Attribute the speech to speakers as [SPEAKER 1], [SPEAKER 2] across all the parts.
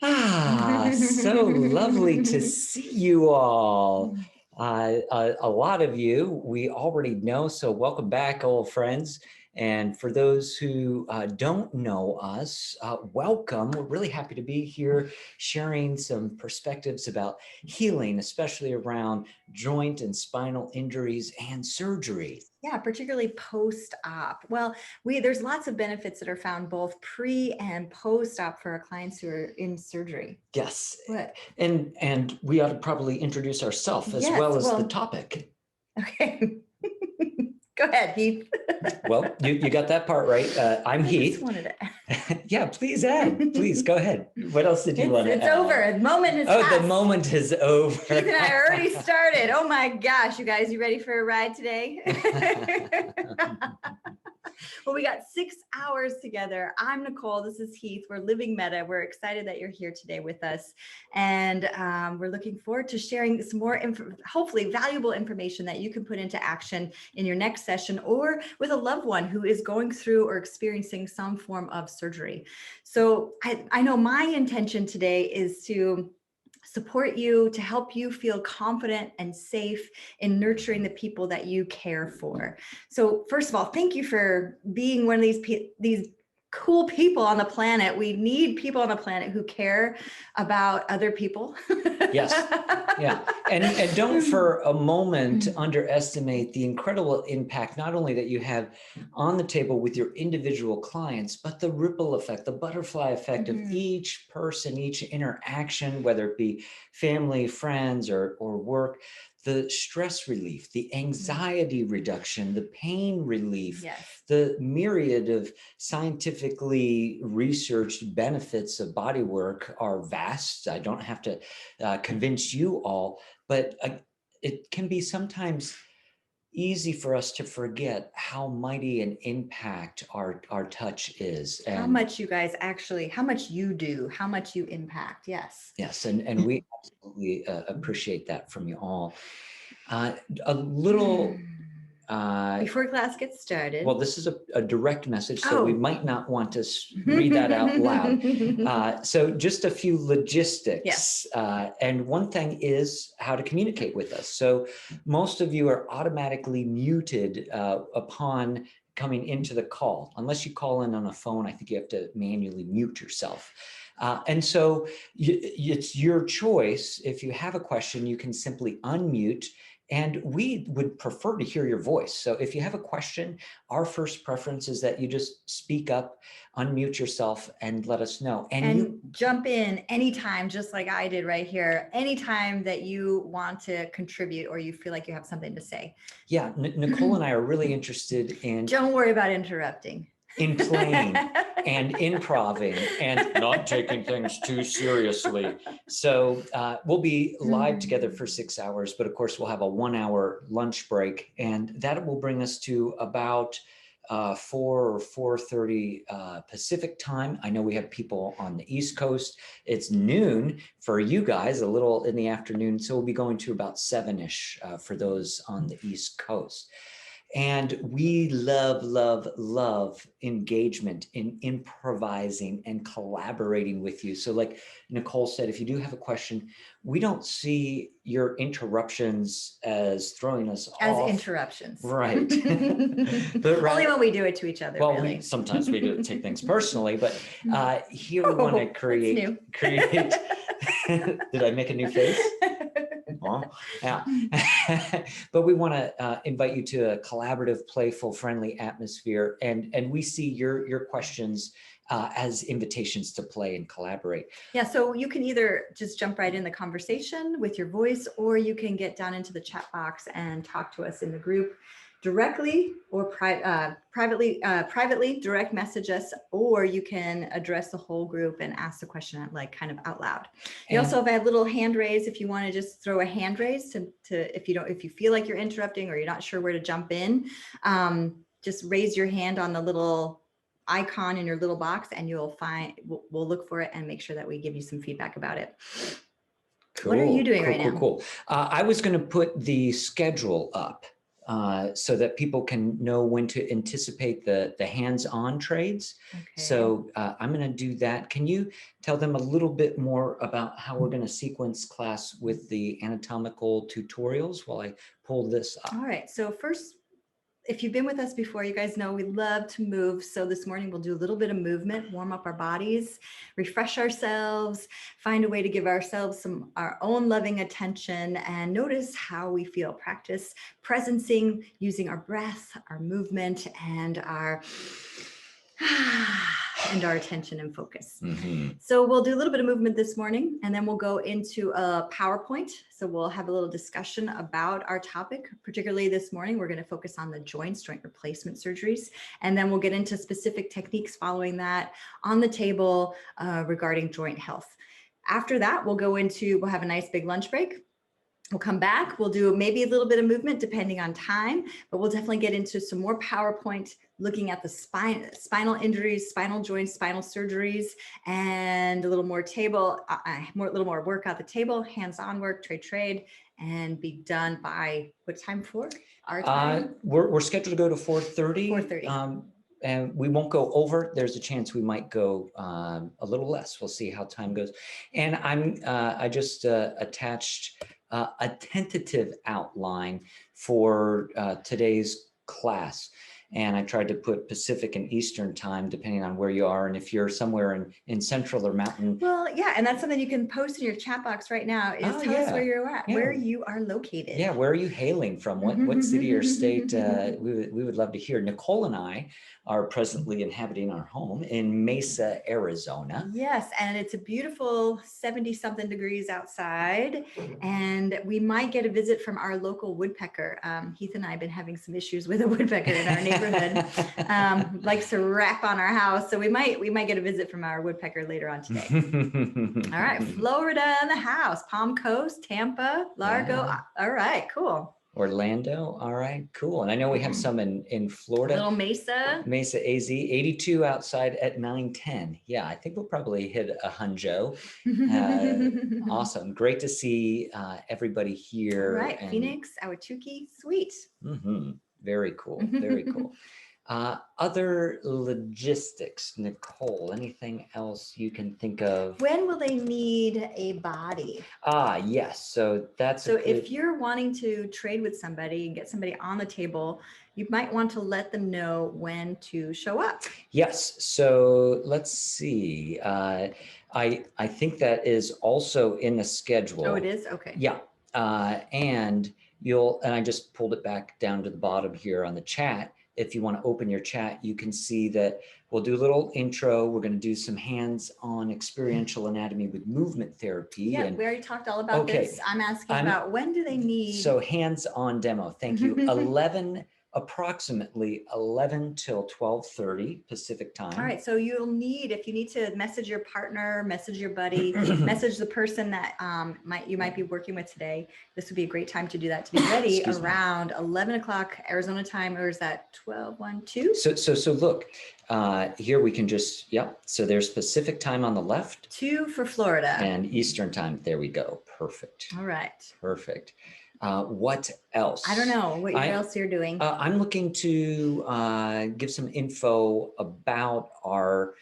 [SPEAKER 1] So lovely to see you all. A lot of you we already know, so welcome back, old friends. And for those who don't know us, welcome. We're really happy to be here sharing some perspectives about healing, especially around joint and spinal injuries and surgery.
[SPEAKER 2] Yeah, particularly post-op. Well, there's lots of benefits that are found both pre and post-op for our clients who are in surgery.
[SPEAKER 1] Yes,
[SPEAKER 2] What?
[SPEAKER 1] and we ought to probably introduce ourselves as well
[SPEAKER 2] Yes,
[SPEAKER 1] as the
[SPEAKER 2] well,
[SPEAKER 1] topic.
[SPEAKER 2] okay. Go ahead, Heath.
[SPEAKER 1] Well, you got that part right. I'm
[SPEAKER 2] I just
[SPEAKER 1] Heath.
[SPEAKER 2] wanted to.
[SPEAKER 1] Yeah, please add. Please go ahead. What else did you want to
[SPEAKER 2] It's
[SPEAKER 1] add?
[SPEAKER 2] over. The moment has
[SPEAKER 1] Oh, the
[SPEAKER 2] passed.
[SPEAKER 1] moment is over.
[SPEAKER 2] Heath and I already started. Oh my gosh, you guys, you ready for a ride today? Well, we got 6 hours together. I'm Nicole. This is Heath. We're Living Meta. We're excited that you're here today with us. And we're looking forward to sharing some more, hopefully valuable information that you can put into action in your next session or with a loved one who is going through or experiencing some form of surgery. So I know my intention today is to support you, to help you feel confident and safe in nurturing the people that you care for. So first of all, thank you for being one of these cool people on the planet. We need people on the planet who care about other people.
[SPEAKER 1] Yes. Yeah. And don't for a moment underestimate the incredible impact, not only that you have on the table with your individual clients, but the ripple effect, the butterfly effect of each person, each interaction, whether it be family, friends, or work, the stress relief, the anxiety reduction, the pain relief,
[SPEAKER 2] Yes.
[SPEAKER 1] the myriad of scientifically researched benefits of body work are vast. I don't have to convince you all, but it can be sometimes easy for us to forget how mighty an impact our touch is.
[SPEAKER 2] And how much you guys actually, how much you do, how much you impact. Yes.
[SPEAKER 1] Yes, and we absolutely appreciate that from you all. A little
[SPEAKER 2] before class gets started.
[SPEAKER 1] Well, this is a direct message, so we might not want to read that out loud. So just a few logistics.
[SPEAKER 2] Yes.
[SPEAKER 1] And one thing is how to communicate with us. So most of you are automatically muted upon coming into the call. Unless you call in on a phone, I think you have to manually mute yourself. And so it's your choice. If you have a question, you can simply unmute. And we would prefer to hear your voice. So if you have a question, our first preference is that you just speak up, unmute yourself, and let us know.
[SPEAKER 2] And you jump in anytime, just like I did right here, anytime that you want to contribute or you feel like you have something to say.
[SPEAKER 1] Yeah, Nicole and I are really interested in...
[SPEAKER 2] Don't worry about interrupting.
[SPEAKER 1] In playing and improving and not taking things too seriously. So we'll be live together for 6 hours, but of course we'll have a 1 hour lunch break, and that will bring us to about 4 or 4:30 Pacific time. I know we have people on the East Coast. It's noon for you guys, a little in the afternoon. So we'll be going to about 7-ish for those on the East Coast. And we love, love, love engagement in improvising and collaborating with you. So like Nicole said, if you do have a question, we don't see your interruptions as throwing us off.
[SPEAKER 2] As interruptions.
[SPEAKER 1] Right.
[SPEAKER 2] But only when we do it to each other.
[SPEAKER 1] Well,
[SPEAKER 2] really.
[SPEAKER 1] sometimes we do take things personally, but here we want to create... Did I make a new face? Oh, yeah. But we want to invite you to a collaborative, playful, friendly atmosphere, and we see your questions as invitations to play and collaborate.
[SPEAKER 2] Yeah, so you can either just jump right in the conversation with your voice, or you can get down into the chat box and talk to us in the group directly, or privately direct message us, or you can address the whole group and ask the question like kind of out loud. You also have a little hand raise if you want to just throw a hand raise to if you feel like you're interrupting or you're not sure where to jump in, just raise your hand on the little icon in your little box, and you'll find we'll look for it and make sure that we give you some feedback about it.
[SPEAKER 1] Cool.
[SPEAKER 2] What are you doing right now?
[SPEAKER 1] Cool. I was going to put the schedule up so that people can know when to anticipate the hands-on trades.
[SPEAKER 2] Okay.
[SPEAKER 1] So I'm going to do that. Can you tell them a little bit more about how we're going to sequence class with the anatomical tutorials while I pull this up?
[SPEAKER 2] All right. So first, if you've been with us before, you guys know we love to move. So this morning we'll do a little bit of movement, warm up our bodies, refresh ourselves, find a way to give ourselves our own loving attention, and notice how we feel. Practice presencing, using our breath, our movement, and our attention and focus. So we'll do a little bit of movement this morning, and then we'll go into a PowerPoint. So we'll have a little discussion about our topic. Particularly this morning, we're going to focus on the joint replacement surgeries, and then we'll get into specific techniques following that on the table regarding joint health. After that, we'll have a nice big lunch break. We'll come back, we'll do maybe a little bit of movement depending on time, but we'll definitely get into some more PowerPoint looking at the spinal injuries, spinal joints, spinal surgeries, and a little more little more work at the table, hands-on work, trade, and be done by what time for our time?
[SPEAKER 1] We're scheduled to go to 4:30.
[SPEAKER 2] 4:30.
[SPEAKER 1] And we won't go over. There's a chance we might go a little less. We'll see how time goes. And I just attached a tentative outline for today's class. And I tried to put Pacific and Eastern time, depending on where you are. And if you're somewhere in Central or Mountain.
[SPEAKER 2] Well, yeah, and that's something you can post in your chat box right now is tell us where you're at, where you are located.
[SPEAKER 1] Yeah, where are you hailing from? What city or state? We would love to hear. Nicole and I are presently inhabiting our home in Mesa, Arizona.
[SPEAKER 2] Yes, and it's a beautiful 70-something degrees outside, and we might get a visit from our local woodpecker. Heath and I have been having some issues with a woodpecker in our neighborhood. Likes to rap on our house, so we might get a visit from our woodpecker later on today. All right, Florida in the house, Palm Coast, Tampa, Largo. Yeah. All right, cool.
[SPEAKER 1] Orlando. All right, cool. And I know we have some in Florida.
[SPEAKER 2] Little Mesa.
[SPEAKER 1] Mesa AZ, 82 outside at 9:10. Yeah, I think we'll probably hit a hunjo. Awesome. Great to see everybody here.
[SPEAKER 2] All right, Phoenix, Ahwatukee, sweet.
[SPEAKER 1] Very cool. Very cool. Other logistics, Nicole, anything else you can think of?
[SPEAKER 2] When will they need a body?
[SPEAKER 1] Yes. So
[SPEAKER 2] if you're wanting to trade with somebody and get somebody on the table, you might want to let them know when to show up.
[SPEAKER 1] Yes. So let's see. I think that is also in the schedule.
[SPEAKER 2] Oh, it is? Okay.
[SPEAKER 1] Yeah. And I just pulled it back down to the bottom here on the chat. If you want to open your chat, you can see that we'll do a little intro. We're going to do some hands-on experiential anatomy with movement therapy.
[SPEAKER 2] Yeah, we already talked all about this. I'm asking about when do they need?
[SPEAKER 1] So hands-on demo. Thank you. Approximately 11 till 12:30 Pacific time.
[SPEAKER 2] All right. So if you need to message your partner, message your buddy, message the person that you might be working with today. This would be a great time to do that, to be ready around 11 o'clock Arizona time, or is that 12:12?
[SPEAKER 1] So look, here we can just, so there's Pacific time on the left.
[SPEAKER 2] 2 for Florida.
[SPEAKER 1] And Eastern time. There we go. Perfect.
[SPEAKER 2] All right.
[SPEAKER 1] Perfect. What else?
[SPEAKER 2] I don't know what else you're doing.
[SPEAKER 1] I'm looking to give some info about our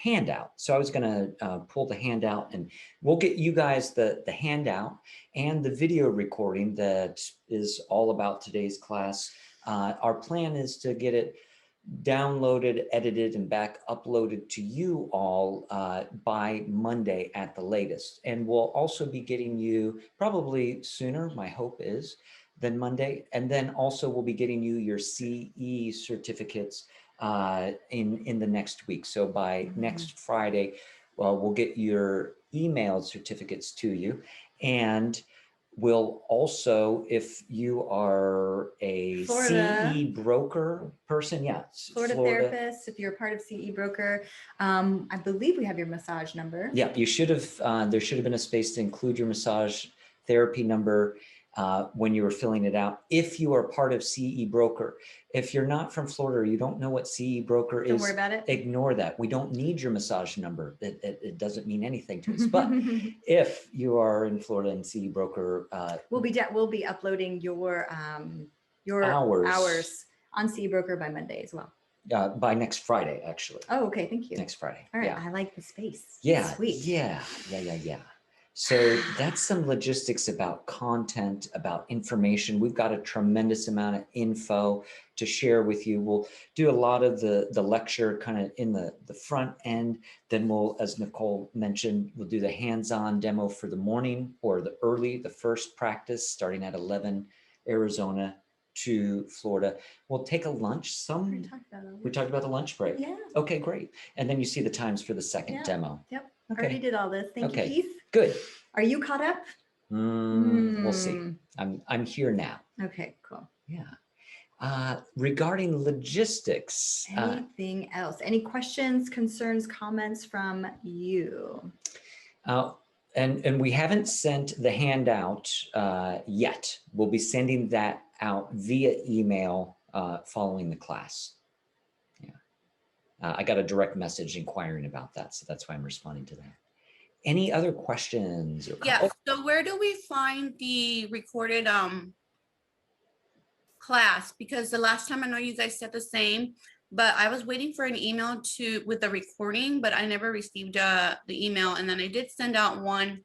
[SPEAKER 1] handout. So I was going to pull the handout, and we'll get you guys the handout and the video recording that is all about today's class. Our plan is to get it downloaded, edited, and back uploaded to you all by Monday at the latest. And we'll also be getting you probably sooner, my hope is, than Monday. And then also we'll be getting you your CE certificates in the next week. So by next Friday, we'll get your emailed certificates to you. And we'll also, if you are a CE broker person,
[SPEAKER 2] Florida therapist, if you're a part of CE broker, I believe we have your massage number.
[SPEAKER 1] Yeah, you should have, there should have been a space to include your massage therapy number. when you were filling it out. If you are part of CE Broker, if you're not from Florida or you don't know what CE Broker
[SPEAKER 2] Don't
[SPEAKER 1] is,
[SPEAKER 2] worry about it.
[SPEAKER 1] ignore that. We don't need your massage number. It doesn't mean anything to us. But if you are in Florida and CE Broker,
[SPEAKER 2] we'll be uploading your
[SPEAKER 1] Hours.
[SPEAKER 2] hours on CE Broker by Monday as well.
[SPEAKER 1] by next Friday, actually.
[SPEAKER 2] Oh, okay. Thank you.
[SPEAKER 1] Next Friday.
[SPEAKER 2] All right.
[SPEAKER 1] Yeah.
[SPEAKER 2] I like the space.
[SPEAKER 1] Yeah.
[SPEAKER 2] Sweet.
[SPEAKER 1] Yeah. So that's some logistics about content, about information. We've got a tremendous amount of info to share with you. We'll do a lot of the lecture kind of in the front end. Then we'll, as Nicole mentioned, we'll do the hands-on demo for the morning or the first practice starting at 11 Arizona to Florida. We'll take a lunch. We talked about the lunch break.
[SPEAKER 2] Yeah.
[SPEAKER 1] Okay, great. And then you see the times for the second
[SPEAKER 2] Yeah.
[SPEAKER 1] demo.
[SPEAKER 2] Yep.
[SPEAKER 1] Okay.
[SPEAKER 2] Already did all this. Thank
[SPEAKER 1] Okay.
[SPEAKER 2] you, Keith.
[SPEAKER 1] Good.
[SPEAKER 2] Are you caught up?
[SPEAKER 1] We'll see. I'm here now.
[SPEAKER 2] Okay, cool.
[SPEAKER 1] Yeah. Regarding logistics.
[SPEAKER 2] Anything else? Any questions, concerns, comments from you?
[SPEAKER 1] And we haven't sent the handout yet. We'll be sending that out via email following the class. Yeah. I got a direct message inquiring about that, so that's why I'm responding to that. Any other questions?
[SPEAKER 3] Yeah. So where do we find the recorded class? Because the last time I know you guys said the same, but I was waiting for an email with the recording, but I never received the email. And then I did send out one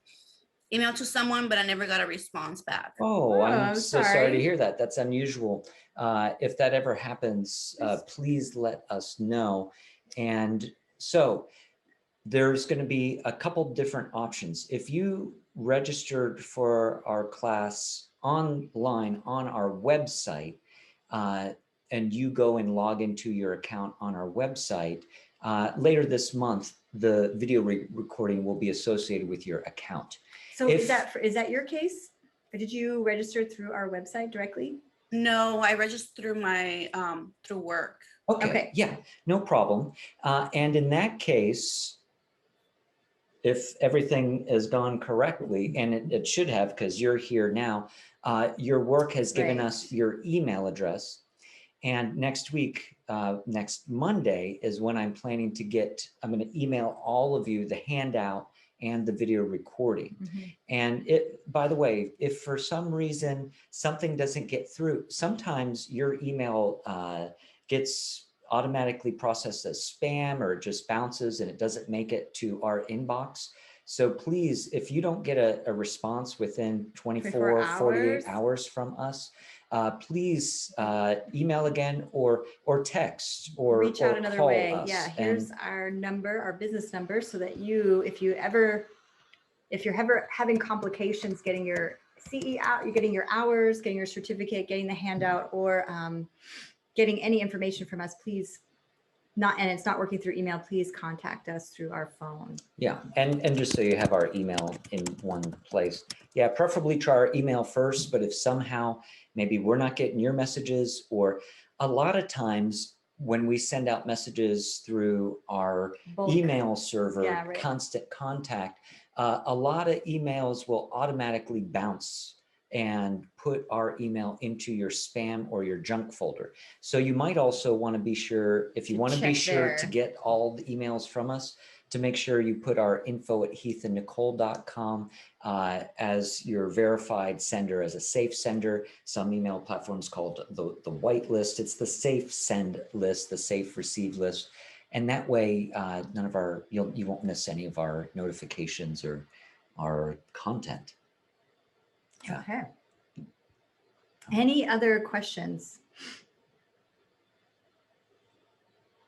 [SPEAKER 3] email to someone, but I never got a response back.
[SPEAKER 1] Oh, I'm so sorry to hear that. That's unusual. If that ever happens, please let us know. And so there's going to be a couple different options. If you registered for our class online on our website, and you go and log into your account on our website, later this month, the video recording will be associated with your account.
[SPEAKER 2] So is that your case? Or did you register through our website directly?
[SPEAKER 3] No, I registered through my through work.
[SPEAKER 1] Okay. Yeah, no problem. And in that case, if everything has gone correctly, and it should have, because you're here now, your work has given us your email address. And next week, next Monday is when I'm planning to I'm going to email all of you the handout and the video recording. And by the way, if for some reason something doesn't get through, sometimes your email gets automatically processed as spam, or it just bounces and it doesn't make it to our inbox. So please, if you don't get a response within 24 48 hours from us, please email again or text or
[SPEAKER 2] reach out another way.
[SPEAKER 1] us.
[SPEAKER 2] Yeah, here's our number, our business number, so that if you're ever having complications getting your CE out, you're getting your hours, getting your certificate, getting the handout, or getting any information from us, please and it's not working through email, please contact us through our phone.
[SPEAKER 1] Yeah, and just so you have our email in one place. Yeah, preferably try our email first, but if somehow maybe we're not getting your messages, or a lot of times when we send out messages through our email server, Constant Contact, a lot of emails will automatically bounce and put our email into your spam or your junk folder. So you might also want to be sure, if you want to be sure to get all the emails from us, to make sure you put our info@heathandnicole.com as your verified sender, as a safe sender. Some email platforms called the white list. It's the safe send list, the safe receive list. And that way, you won't miss any of our notifications or our content.
[SPEAKER 2] Yeah. Okay. Any other questions?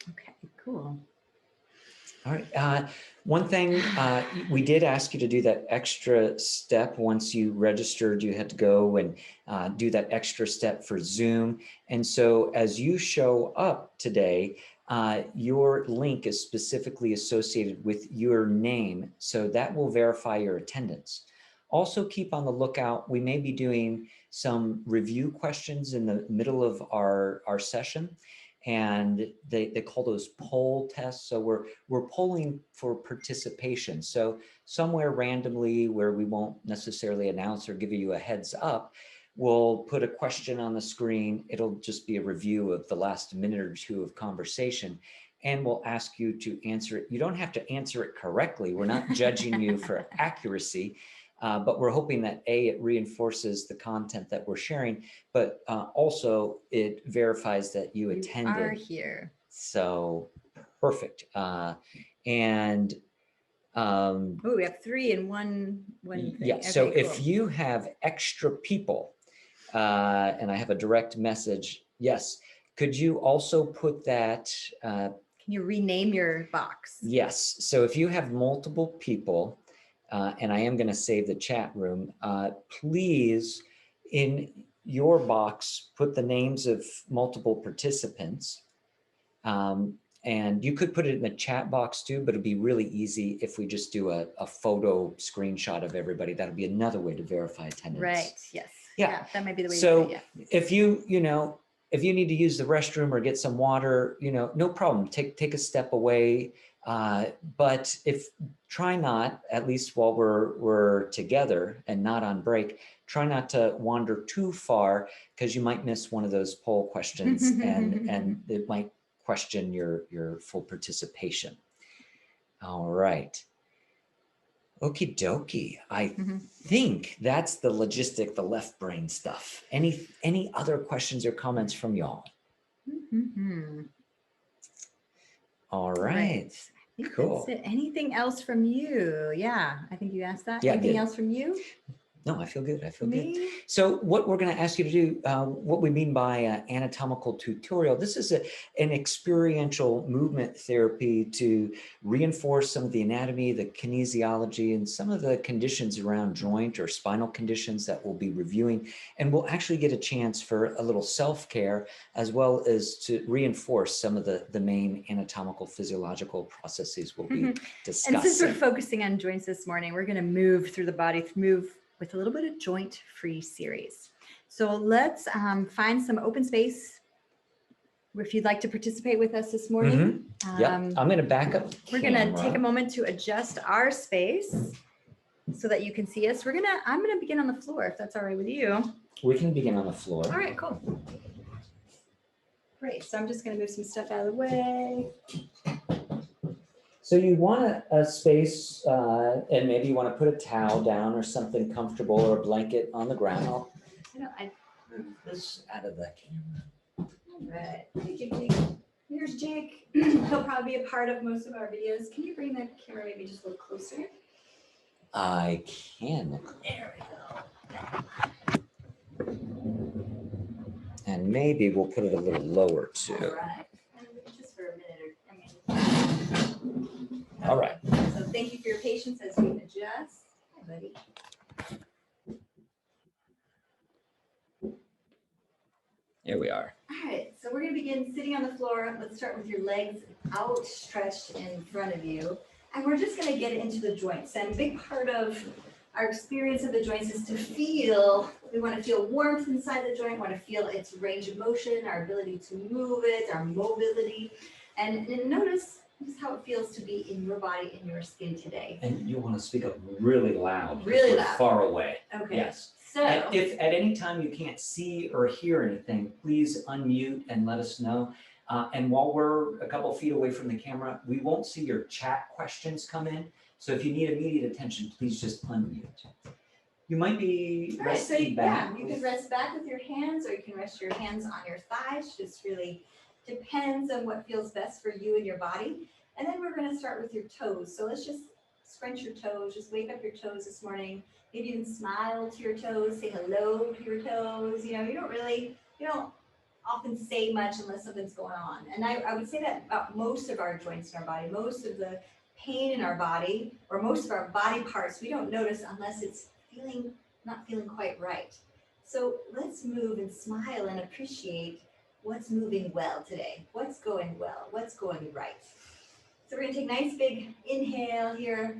[SPEAKER 2] Okay, cool.
[SPEAKER 1] All right. One thing, we did ask you to do that extra step. Once you registered, you had to go and do that extra step for Zoom. And so as you show up today, your link is specifically associated with your name. So that will verify your attendance. Also keep on the lookout. We may be doing some review questions in the middle of our session. and they call those poll tests. So we're polling for participation. So somewhere randomly where we won't necessarily announce or give you a heads up, we'll put a question on the screen. It'll just be a review of the last minute or two of conversation, and we'll ask you to answer it. You don't have to answer it correctly. We're not judging you for accuracy, but we're hoping that it reinforces the content that we're sharing, but also it verifies that you attended.
[SPEAKER 2] You are here.
[SPEAKER 1] So perfect. And
[SPEAKER 2] Oh, we have 3 in one thing.
[SPEAKER 1] yeah, so
[SPEAKER 2] Okay,
[SPEAKER 1] if
[SPEAKER 2] cool.
[SPEAKER 1] you have extra people, and I have a direct message, yes, could you also put that?
[SPEAKER 2] Can you rename your box?
[SPEAKER 1] Yes, so if you have multiple people, and I am going to save the chat room, please, in your box, put the names of multiple participants. And you could put it in the chat box too, but it'd be really easy if we just do a photo screenshot of everybody. That'll be another way to verify attendance.
[SPEAKER 2] Right, yes.
[SPEAKER 1] Yeah.
[SPEAKER 2] That might be the way
[SPEAKER 1] So
[SPEAKER 2] to do it, yeah.
[SPEAKER 1] if if you need to use the restroom or get some water, no problem. Take a step away. But try not, at least while we're together and not on break, try not to wander too far, because you might miss one of those poll questions and it might question your full participation. All right. Okie dokie. I think that's the logistic, the left brain stuff. Any other questions or comments from y'all? All right.
[SPEAKER 2] I think
[SPEAKER 1] Cool.
[SPEAKER 2] that's it. Anything else from you? Yeah, I think you asked that.
[SPEAKER 1] Yeah, I
[SPEAKER 2] Anything
[SPEAKER 1] did.
[SPEAKER 2] else from you?
[SPEAKER 1] No, I feel good. I feel good.
[SPEAKER 2] Me?
[SPEAKER 1] So what we're going to ask you to do, what we mean by anatomical tutorial, this is an experiential movement therapy to reinforce some of the anatomy, the kinesiology, and some of the conditions around joint or spinal conditions that we'll be reviewing. And we'll actually get a chance for a little self-care, as well as to reinforce some of the main anatomical physiological processes we'll be discussing.
[SPEAKER 2] And since we're focusing on joints this morning, we're going to move through the body, move with a little bit of joint-free series. So let's find some open space if you'd like to participate with us this morning.
[SPEAKER 1] Yeah, I'm going to back up.
[SPEAKER 2] We're going to take a moment to adjust our space so that you can see us. I'm going to begin on the floor, if that's all right with you.
[SPEAKER 1] We can begin on the floor.
[SPEAKER 2] All right, cool. Great. So I'm just going to move some stuff out of the way.
[SPEAKER 1] So you want a space, and maybe you want to put a towel down or something comfortable, or a blanket on the ground. I'll move this out of the camera.
[SPEAKER 2] All right. Thank you, Jake. Here's Jake. He'll probably be a part of most of our videos. Can you bring the camera maybe just a little closer?
[SPEAKER 1] I can. There we go. And maybe we'll put it a little lower too.
[SPEAKER 2] All right. And just for a minute
[SPEAKER 1] All right.
[SPEAKER 2] So thank you for your patience as we adjust. Hi, buddy.
[SPEAKER 1] Here we are.
[SPEAKER 2] All right, so we're going to begin sitting on the floor. Let's start with your legs outstretched in front of you. And we're just going to get into the joints. And a big part of our experience of the joints is to feel, we want to feel warmth inside the joint, want to feel its range of motion, our ability to move it, our mobility. And notice how it feels to be in your body, in your skin today.
[SPEAKER 1] And you want to speak up really loud.
[SPEAKER 2] Really
[SPEAKER 1] we're
[SPEAKER 2] loud.
[SPEAKER 1] Far away.
[SPEAKER 2] Okay.
[SPEAKER 1] Yes.
[SPEAKER 2] So
[SPEAKER 1] And if at any time you can't see or hear anything, please unmute and let us know. And while we're a couple feet away from the camera, we won't see your chat questions come in. So if you need immediate attention, please just unmute. You might be
[SPEAKER 2] all right, so
[SPEAKER 1] resting back.
[SPEAKER 2] yeah, you can rest back with your hands, or you can rest your hands on your thighs. Just really depends on what feels best for you and your body. And then we're going to start with your toes. So let's just scrunch your toes, just wake up your toes this morning. Maybe even smile to your toes, say hello to your toes. You know, you don't often say much unless something's going on. And I would say that about most of our joints in our body, most of the pain in our body, or most of our body parts, we don't notice unless it's not feeling quite right. So let's move and smile and appreciate what's moving well today, what's going well, what's going right. So we're gonna take a nice big inhale here,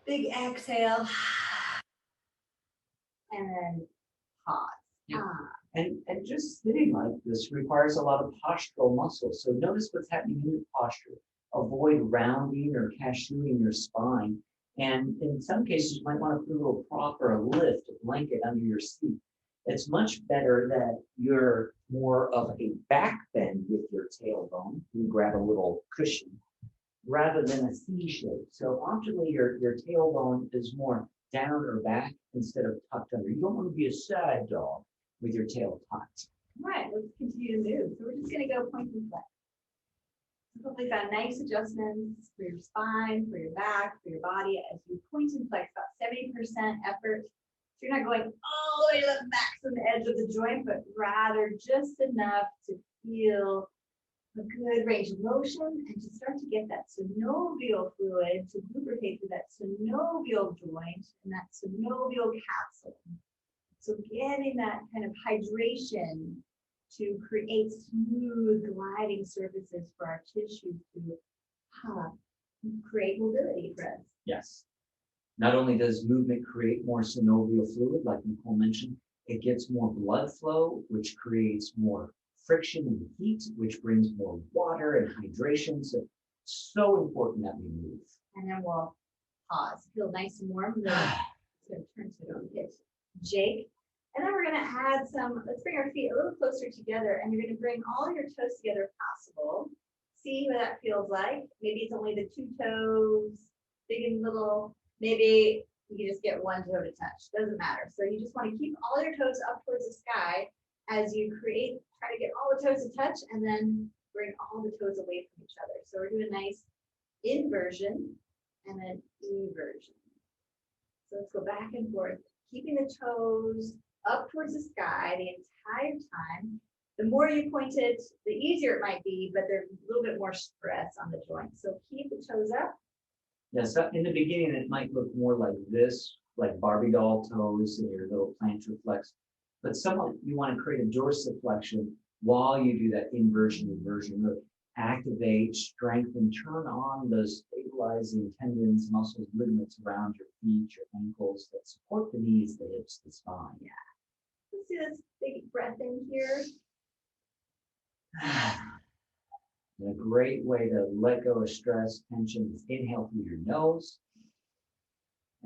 [SPEAKER 2] big exhale, and then pause.
[SPEAKER 1] Yeah. And just sitting like this requires a lot of postural muscles. So notice what's happening in your posture. Avoid rounding or cashewing your spine. And in some cases, you might want to put a little prop or a lift, a blanket under your seat. It's much better that you're more of a back bend with your tailbone. You grab a little cushion rather than a C shape. So optimally, your tailbone is more down or back instead of tucked under. You don't want to be a sad dog with your tail tucked.
[SPEAKER 2] All right, let's continue to move. So we're just going to go point and flex. Hopefully found nice adjustments for your spine, for your back, for your body as you point and flex, about 70% effort. So you're not going all the way to the max on the edge of the joint, but rather just enough to feel a good range of motion and to start to get that synovial fluid to lubricate through that synovial joint and that synovial capsule. So getting that kind of hydration to create smooth gliding surfaces for our tissues to create mobility for us.
[SPEAKER 1] Yes. Not only does movement create more synovial fluid, like Nicole mentioned, it gets more blood flow, which creates more friction and heat, which brings more water and hydration. So important that we move.
[SPEAKER 2] And then we'll pause, feel nice and warm. Then it's going to turn to it. Hit Jake. And then we're going to add some, let's bring our feet a little closer together and you're going to bring all your toes together if possible. See what that feels like. Maybe it's only the two toes, big and little. Maybe you can just get one toe to touch. Doesn't matter. So you just want to keep all your toes up towards the sky as you try to get all the toes to touch and then bring all the toes away from each other. So we're doing a nice inversion and then eversion. So let's go back and forth, keeping the toes up towards the sky the entire time. The more you point it, the easier it might be, but there's a little bit more stress on the joint. So keep the toes up.
[SPEAKER 1] Yeah, so in the beginning, it might look more like this, like Barbie doll toes and your little plantar flex. But somewhat you want to create a dorsiflexion while you do that inversion. Really activate, strengthen, turn on those stabilizing tendons, muscles, ligaments around your feet, your ankles that support the knees, the hips, the spine.
[SPEAKER 2] Yeah. Let's do this big breath in here.
[SPEAKER 1] And a great way to let go of stress, tension is inhale through your nose,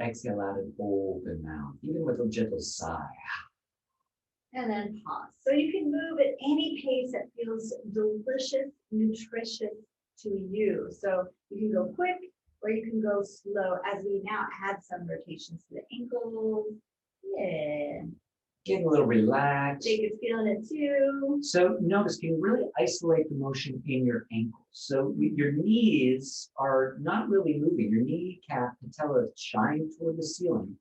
[SPEAKER 1] exhale out and open mouth, even with a gentle sigh.
[SPEAKER 2] And then pause. So you can move at any pace that feels delicious, nutritious to you. So you can go quick or you can go slow as we now add some rotations to the ankles. Yeah.
[SPEAKER 1] Getting a little relaxed.
[SPEAKER 2] Jake is feeling it too.
[SPEAKER 1] So notice, can you really isolate the motion in your ankles? So your knees are not really moving. Your kneecap, patella is shining toward the ceiling,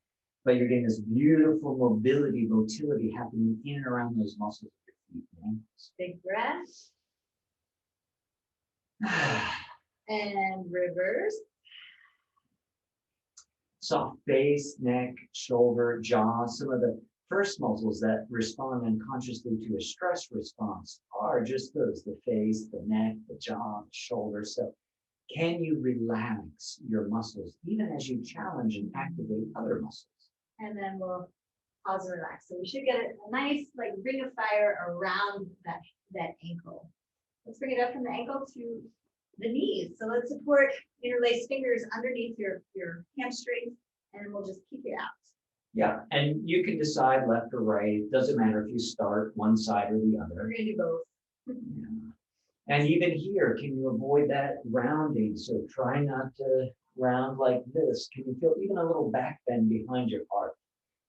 [SPEAKER 1] but you're getting this beautiful motility happening in and around those muscles of your feet and ankles.
[SPEAKER 2] Big breath. And reverse.
[SPEAKER 1] Soft face, neck, shoulder, jaw, some of the first muscles that respond unconsciously to a stress response are just those, the face, the neck, the jaw, the shoulder. So can you relax your muscles even as you challenge and activate other muscles?
[SPEAKER 2] And then we'll pause and relax. So we should get a nice like ring of fire around that ankle. Let's bring it up from the ankle to the knees. So let's support interlace fingers underneath your hamstrings and we'll just keep it out.
[SPEAKER 1] Yeah, and you can decide left or right. It doesn't matter if you start one side or the other.
[SPEAKER 2] We're gonna do both.
[SPEAKER 1] Yeah. And even here, can you avoid that rounding? So try not to round like this. Can you feel even a little back bend behind your heart?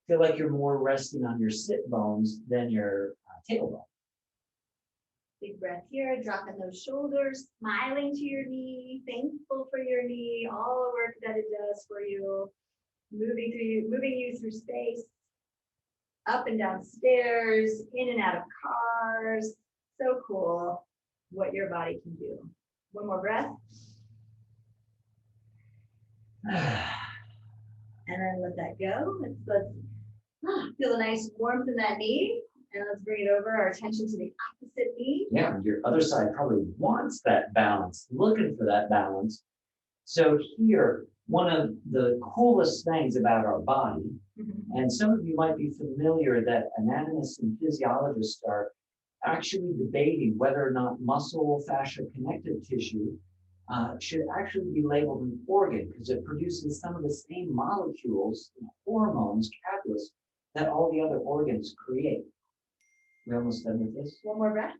[SPEAKER 1] Feel like you're more resting on your sit bones than your tailbone.
[SPEAKER 2] Big breath here, dropping those shoulders, smiling to your knee, thankful for your knee, all the work that it does for you. Moving you through space, up and down stairs, in and out of cars. So cool what your body can do. One more breath. And then let that go. Let's feel a nice warmth in that knee. And let's bring it over our attention to the opposite knee.
[SPEAKER 1] Yeah, your other side probably wants that balance, looking for that balance. So here, one of the coolest things about our body, and some of you might be familiar that anatomists and physiologists are actually debating whether or not muscle, fascia, connective tissue should actually be labeled an organ because it produces some of the same molecules, hormones, catalysts that all the other organs create. We're almost done with this.
[SPEAKER 2] One more breath.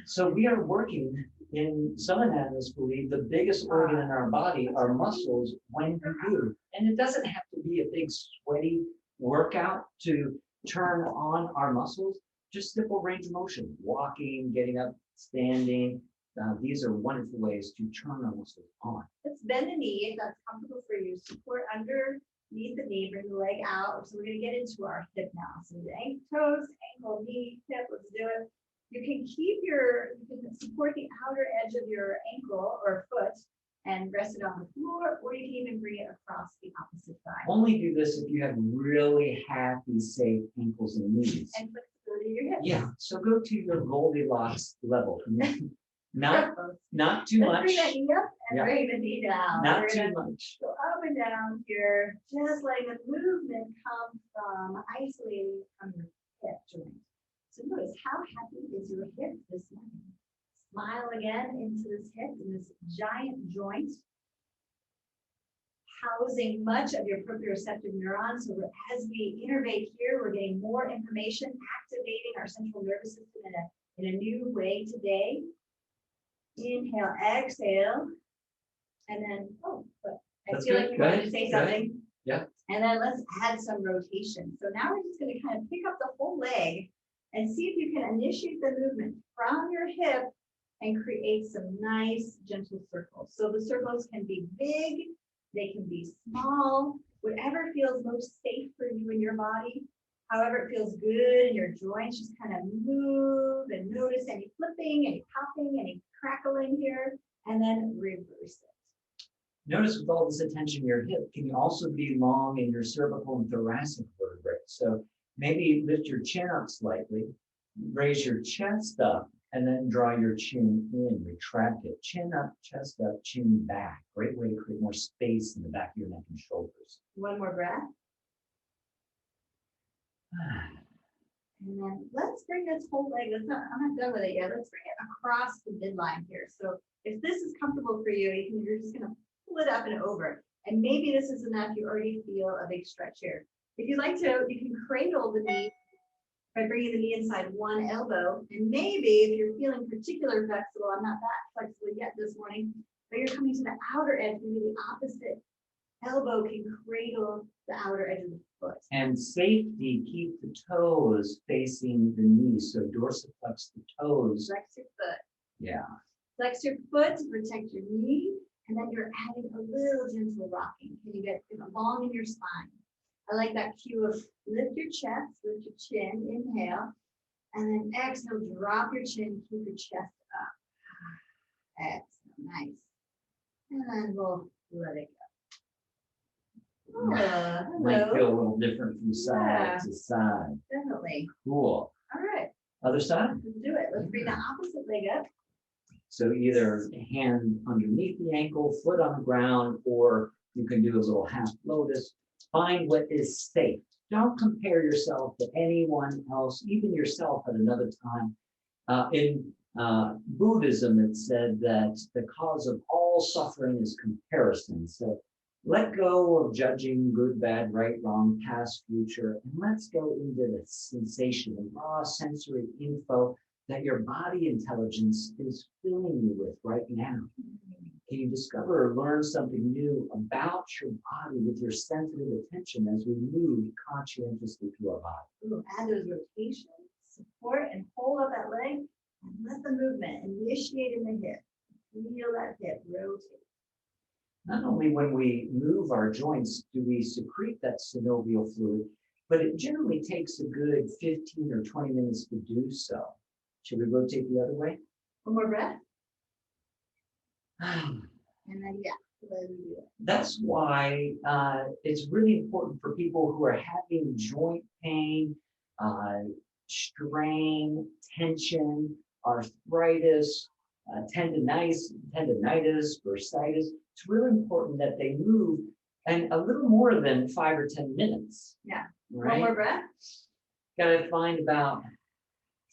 [SPEAKER 1] So we are working in, some anatomists believe the biggest organ in our body are muscles when we move. And it doesn't have to be a big sweaty workout to turn on our muscles, just simple range of motion, walking, getting up, standing. These are wonderful ways to turn our muscles on.
[SPEAKER 2] Let's bend the knee if that's comfortable for you. Support underneath the knee, bring the leg out. So we're going to get into our hip now. So the toes, ankle, knee, hip, let's do it. You can you can support the outer edge of your ankle or foot and rest it on the floor, or you can even bring it across the opposite side.
[SPEAKER 1] Only do this if you have really happy, safe ankles and knees.
[SPEAKER 2] And flexibility of your hips.
[SPEAKER 1] Yeah, so go to your Goldilocks level. Not too
[SPEAKER 2] Let's
[SPEAKER 1] much,
[SPEAKER 2] bring that knee up and
[SPEAKER 1] Yeah.
[SPEAKER 2] bring the knee down.
[SPEAKER 1] not
[SPEAKER 2] We're
[SPEAKER 1] too
[SPEAKER 2] gonna
[SPEAKER 1] much.
[SPEAKER 2] go up and down here, just letting the movement come from isolating from your hip joint. So notice, how happy is your hip this morning? Smile again into this hip and this giant joint, housing much of your proprioceptive neurons. So as we innervate here, we're getting more information, activating our central nervous system in a new way today. Inhale, exhale, and then, I
[SPEAKER 1] That's
[SPEAKER 2] feel
[SPEAKER 1] good.
[SPEAKER 2] like you
[SPEAKER 1] Go
[SPEAKER 2] wanted
[SPEAKER 1] ahead.
[SPEAKER 2] to say
[SPEAKER 1] Go ahead.
[SPEAKER 2] something.
[SPEAKER 1] Yeah.
[SPEAKER 2] And then let's add some rotation. So now we're just going to kind of pick up the whole leg and see if you can initiate the movement from your hip and create some nice gentle circles. So the circles can be big, they can be small, whatever feels most safe for you and your body. However it feels good in your joints, just kind of move and notice any flipping, any popping, any crackling here, and then reverse it.
[SPEAKER 1] Notice with all this attention in your hip, can you also be long in your cervical and thoracic vertebrae? So maybe lift your chin up slightly, raise your chest up, and then draw your chin in, retract it. Chin up, chest up, chin back. Great way to create more space in the back of your neck and shoulders.
[SPEAKER 2] One more breath. And then let's bring this whole leg, I'm not done with it yet. Let's bring it across the midline here. So if this is comfortable for you, you're just gonna pull it up and over. And maybe this is enough, you already feel a big stretch here. If you'd like to, you can cradle the knee by bringing the knee inside one elbow. And maybe if you're feeling particularly flexible, I'm not that flexible yet this morning, but you're coming to the outer edge, maybe the opposite elbow can cradle the outer edge of the foot.
[SPEAKER 1] And safety, keep the toes facing the knee. So dorsiflex the toes.
[SPEAKER 2] Flex your foot.
[SPEAKER 1] Yeah.
[SPEAKER 2] Flex your foot to protect your knee, and then you're adding a little gentle rocking. Can you get long in your spine? I like that cue of lift your chest, lift your chin, inhale, and then exhale, drop your chin, keep your chest up. Exhale, nice. And then we'll let it go.
[SPEAKER 1] Might
[SPEAKER 2] Hello.
[SPEAKER 1] feel a little different from side to side.
[SPEAKER 2] Definitely.
[SPEAKER 1] Cool.
[SPEAKER 2] All right,
[SPEAKER 1] Other side.
[SPEAKER 2] let's do it. Let's bring the opposite leg up.
[SPEAKER 1] So either hand underneath the ankle, foot on the ground, or you can do a little half lotus. Find what is safe. Don't compare yourself to anyone else, even yourself at another time. In Buddhism, it said that the cause of all suffering is comparison. So let go of judging good, bad, right, wrong, past, future, and let's go into the sensation, the raw sensory info that your body intelligence is filling you with right now. Can you discover or learn something new about your body with your sensitive attention as we move conscientiously through our body?
[SPEAKER 2] We'll add those rotations, support and hold up that leg, and let the movement initiate in the hip. Feel that hip rotate.
[SPEAKER 1] Not only when we move our joints do we secrete that synovial fluid, but it generally takes a good 15 or 20 minutes to do so. Should we rotate the other way?
[SPEAKER 2] One more breath. And then, let me do it.
[SPEAKER 1] That's why it's really important for people who are having joint pain, strain, tension, arthritis, tendinitis, bursitis. It's really important that they move and a little more than 5 or 10 minutes.
[SPEAKER 2] Yeah.
[SPEAKER 1] Right?
[SPEAKER 2] One more breath.
[SPEAKER 1] Got to find about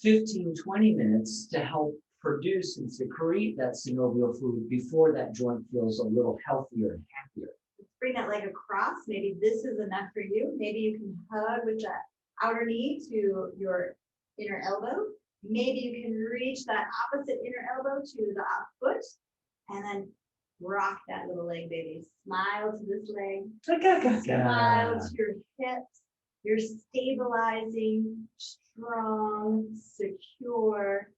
[SPEAKER 1] 15, 20 minutes to help produce and secrete that synovial fluid before that joint feels a little healthier and happier.
[SPEAKER 2] Let's bring that leg across. Maybe this is enough for you. Maybe you can hug with that outer knee to your inner elbow. Maybe you can reach that opposite inner elbow to the foot and then rock that little leg, baby. Smile to this leg. Smile to your hips. You're stabilizing, strong, secure,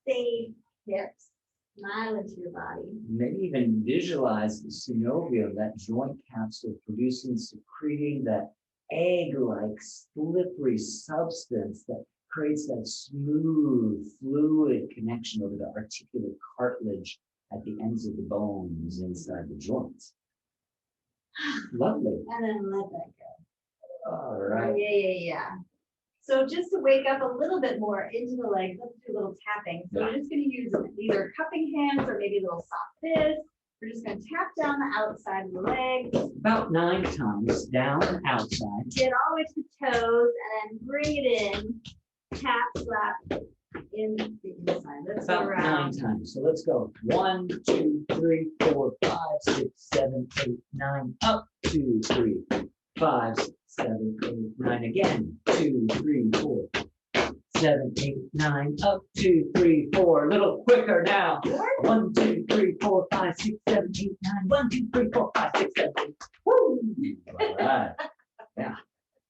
[SPEAKER 2] safe hips. Smile into your body.
[SPEAKER 1] Maybe even visualize the synovium, that joint capsule producing, secreting that egg-like slippery substance that creates that smooth, fluid connection over the articulate cartilage at the ends of the bones inside the joints. Lovely.
[SPEAKER 2] And then let that go.
[SPEAKER 1] All right.
[SPEAKER 2] Yeah. So just to wake up a little bit more into the legs, let's do a little tapping. So we're just going to use either cupping hands or maybe a little soft fist. We're just going to tap down the outside of the leg.
[SPEAKER 1] About 9 times down and outside.
[SPEAKER 2] Get all the way to the toes and then bring it in. Tap, slap in the inside. Let's go
[SPEAKER 1] About 9
[SPEAKER 2] around.
[SPEAKER 1] times. So let's go. 1, 2, 3, 4, 5, 6, 7, 8, 9. Up. 2, 3, 5, 6, 7, 8, 9. Again. 2, 3, 4, 7, 8, 9. Up. 2, 3, 4. A little quicker now. 1, 2, 3, 4, 5, 6, 7, 8, 9. 1, 2, 3, 4, 5, 6, 7, 8. Woo! All right. Yeah.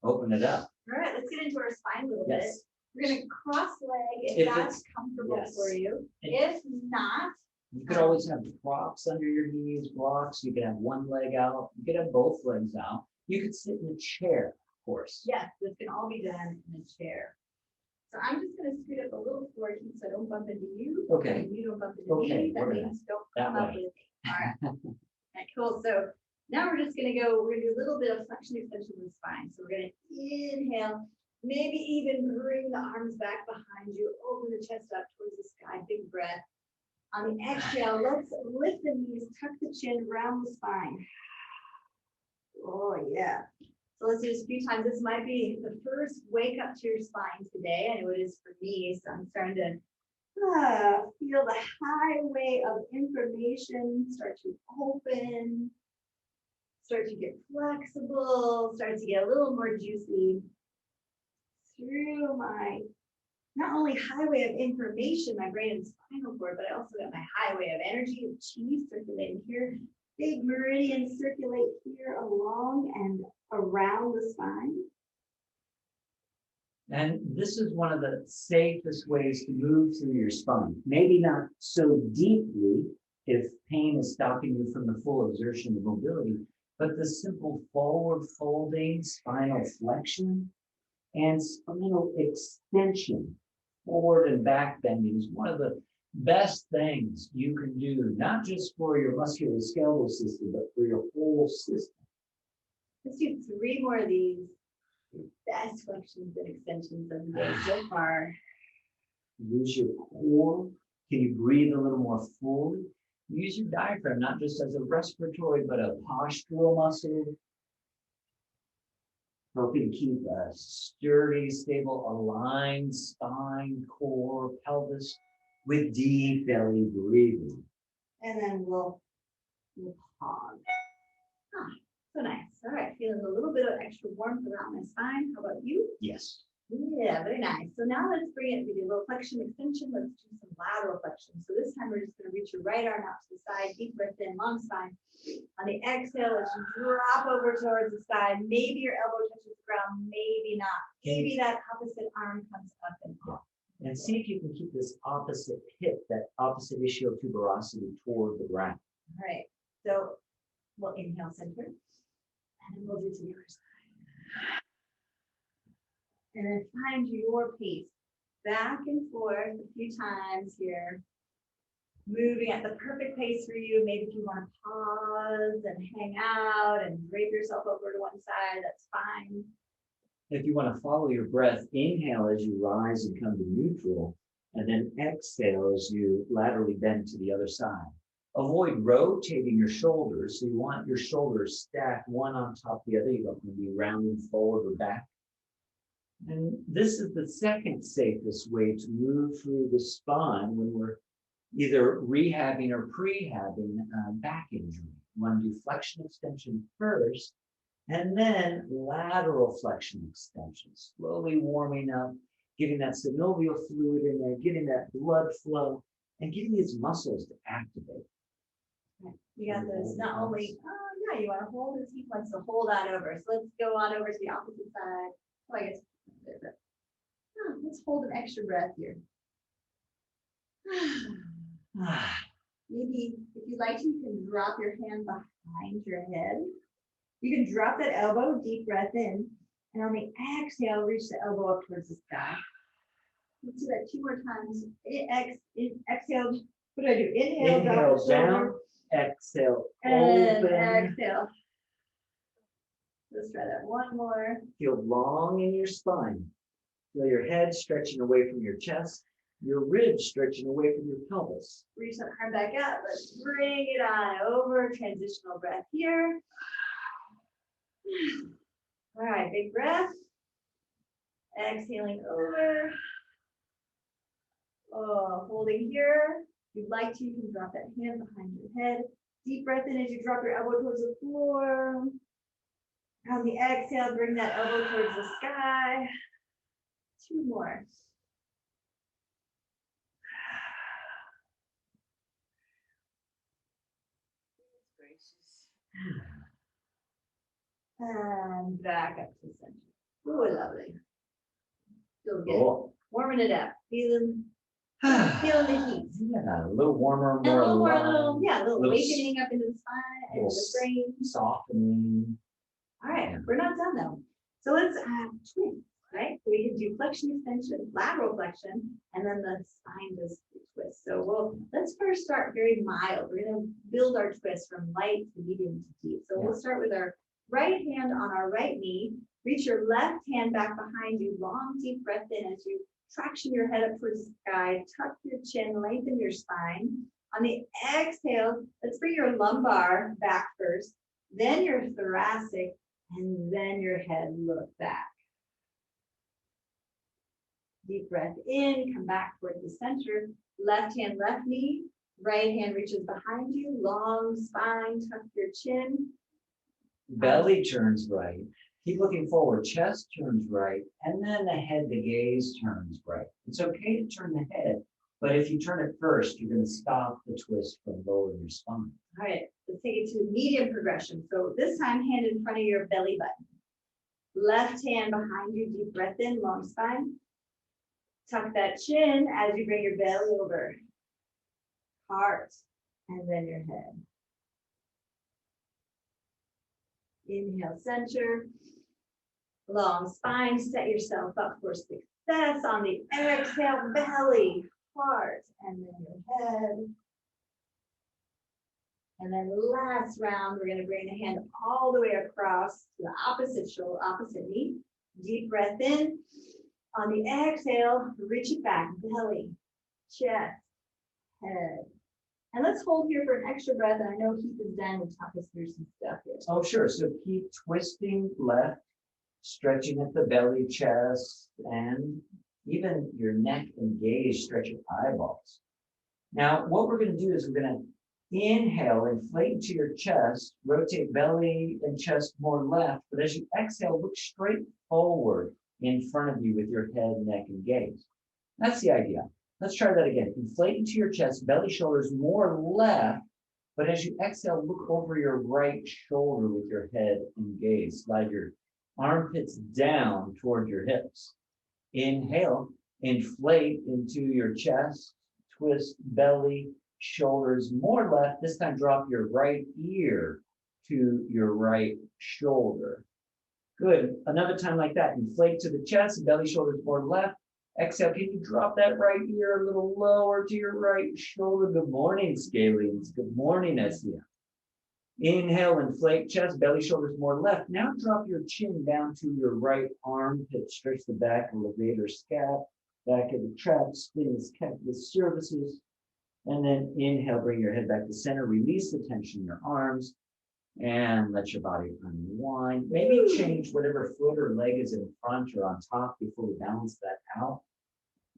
[SPEAKER 1] Open it up.
[SPEAKER 2] All right, let's get into our spine a little bit.
[SPEAKER 1] Yes.
[SPEAKER 2] We're going to cross leg if
[SPEAKER 1] If
[SPEAKER 2] that's
[SPEAKER 1] it's-
[SPEAKER 2] comfortable
[SPEAKER 1] yes.
[SPEAKER 2] for you.
[SPEAKER 1] And-
[SPEAKER 2] If not,
[SPEAKER 1] You could always have props under your knees, blocks. You could have one leg out. You could have both legs out. You could sit in a chair, of course.
[SPEAKER 2] yes, this can all be done in a chair. So I'm just going to scoot up a little forward so I don't bump into you.
[SPEAKER 1] Okay.
[SPEAKER 2] And you don't bump into
[SPEAKER 1] Okay,
[SPEAKER 2] me. That
[SPEAKER 1] we're gonna-
[SPEAKER 2] means don't
[SPEAKER 1] that
[SPEAKER 2] come up
[SPEAKER 1] way.
[SPEAKER 2] with me. All right. All right, cool. So now we're just going to go, we're going to do a little bit of flexion extension of the spine. So we're going to inhale, maybe even bring the arms back behind you, open the chest up towards the sky, big breath. On the exhale, let's lift the knees, tuck the chin, round the spine. Oh, yeah. So let's do this a few times. This might be the first wake up to your spine today. I know it is for me. So I'm starting to feel the highway of information start to open, start to get flexible, start to get a little more juicy through my not only highway of information, my brain and spinal cord, but I also got my highway of energy, of chi circulating here. Big meridians circulate here along and around the spine.
[SPEAKER 1] And this is one of the safest ways to move through your spine. Maybe not so deeply if pain is stopping you from the full exertion of mobility, but the simple forward folding, spinal flexion, and spinal extension, forward and back bending is one of the best things you can do, not just for your musculoskeletal system, but for your whole system.
[SPEAKER 2] Let's do 3 more of these. Best flexions and extensions of the day so far.
[SPEAKER 1] Use your core. Can you breathe a little more fully? Use your diaphragm, not just as a respiratory, but a postural muscle. Helping keep a sturdy, stable, aligned spine, core, pelvis with deep belly breathing.
[SPEAKER 2] And then we'll pause. So nice. All right, feeling a little bit of extra warmth around my spine. How about you?
[SPEAKER 1] Yes.
[SPEAKER 2] Yeah, very nice. So now let's bring it, we do a little flexion extension. Let's do some lateral flexion. So this time we're just going to reach your right arm out to the side, deep breath in, long spine. On the exhale, let's drop over towards the side. Maybe your elbow touches the ground, maybe not. Maybe that opposite arm comes up and off.
[SPEAKER 1] And see if you can keep this opposite hip, that opposite ischial tuberosity toward the ground.
[SPEAKER 2] All right. So we'll inhale center. And then we'll do to the other side. And then find your pace. Back and forth a few times here. Moving at the perfect pace for you. Maybe if you want to pause and hang out and drape yourself over to one side, that's fine.
[SPEAKER 1] If you want to follow your breath, inhale as you rise and come to neutral, And then exhale as you laterally bend to the other side. Avoid rotating your shoulders. So you want your shoulders stacked one on top of the other. You don't want to be rounding forward or back. And this is the second safest way to move through the spine when we're either rehabbing or prehabbing back injury. You want to do flexion extension first, and then lateral flexion extension, slowly warming up, getting that synovial fluid in there, getting that blood flow, and getting these muscles to activate.
[SPEAKER 2] You got this. Not only, oh yeah, you want to hold his, he wants to hold on over. So let's go on over to the opposite side. Oh, I guess. Let's hold an extra breath here. Maybe if you'd like to, you can drop your hand behind your head. You can drop that elbow, deep breath in, and on the exhale, reach the elbow up towards the sky. Let's do that 2 more times. Exhale. What do I do? Inhale,
[SPEAKER 1] Inhale down, exhale, open.
[SPEAKER 2] Exhale. Let's try that one more.
[SPEAKER 1] Feel long in your spine. Feel your head stretching away from your chest, your ribs stretching away from your pelvis.
[SPEAKER 2] Reach that arm back up. Let's bring it on over. Transitional breath here. All right, big breath. Exhaling over. Oh, holding here. If you'd like to, you can drop that hand behind your head. Deep breath in as you drop your elbow towards the floor. On the exhale, bring that elbow towards the sky. 2 more. And back up to center. Oh, lovely. Feel good.
[SPEAKER 1] Cool.
[SPEAKER 2] Warming it up. Feeling the heat.
[SPEAKER 1] Yeah, a little warmer,
[SPEAKER 2] And a little more,
[SPEAKER 1] alive,
[SPEAKER 2] a little
[SPEAKER 1] little
[SPEAKER 2] awakening up into the spine and
[SPEAKER 1] little
[SPEAKER 2] the brain.
[SPEAKER 1] softening.
[SPEAKER 2] All right, we're not done though. So let's twist, right? We can do flexion extension, lateral flexion, and then the spine does the twist. So let's first start very mild. We're gonna build our twist from light to medium to deep. So we'll start with our right hand on our right knee. Reach your left hand back behind you. Long, deep breath in as you traction your head up towards the sky. Tuck your chin, lengthen your spine. On the exhale, let's bring your lumbar back first, then your thoracic, and then your head look back. Deep breath in, come back towards the center. Left hand, left knee. Right hand reaches behind you. Long spine, tuck your chin.
[SPEAKER 1] Belly turns right. Keep looking forward. Chest turns right. And then the head, the gaze turns right. It's okay to turn the head, but if you turn it first, you're going to stop the twist from lowering your spine.
[SPEAKER 2] All right, let's take it to medium progression. So this time, hand in front of your belly button. Left hand behind you, deep breath in, long spine. Tuck that chin as you bring your belly over. Heart, and then your head. Inhale, center. Long spine, set yourself up for success. On the exhale, belly, heart, and then your head. And then last round, we're going to bring the hand all the way across to the opposite shoulder, opposite knee. Deep breath in. On the exhale, reach it back, belly, chest, head. And let's hold here for an extra breath. And I know Keith is done to talk us through some stuff here.
[SPEAKER 1] Oh, sure. So keep twisting left, stretching at the belly, chest, and even your neck and gaze, stretch your eyeballs. Now, what we're going to do is we're going to inhale, inflate into your chest, rotate belly and chest more left. But as you exhale, look straight forward in front of you with your head, neck, and gaze. That's the idea. Let's try that again. Inflate into your chest, belly, shoulders more left. But as you exhale, look over your right shoulder with your head and gaze. Slide your armpits down toward your hips. Inhale, inflate into your chest, twist belly, shoulders more left. This time drop your right ear to your right shoulder. Good. Another time like that. Inflate to the chest, belly, shoulders more left. Exhale, can you drop that right ear a little lower to your right shoulder? Good morning, Scalenes. Good morning, SEM. Inhale, inflate chest, belly, shoulders more left. Now drop your chin down to your right armpit. Stretch the back, elevate or scap. back of the trap, spin is kept with cervices. And then inhale, bring your head back to center, release the tension in your arms, and let your body unwind. Maybe change whatever foot or leg is in front or on top before we balance that out.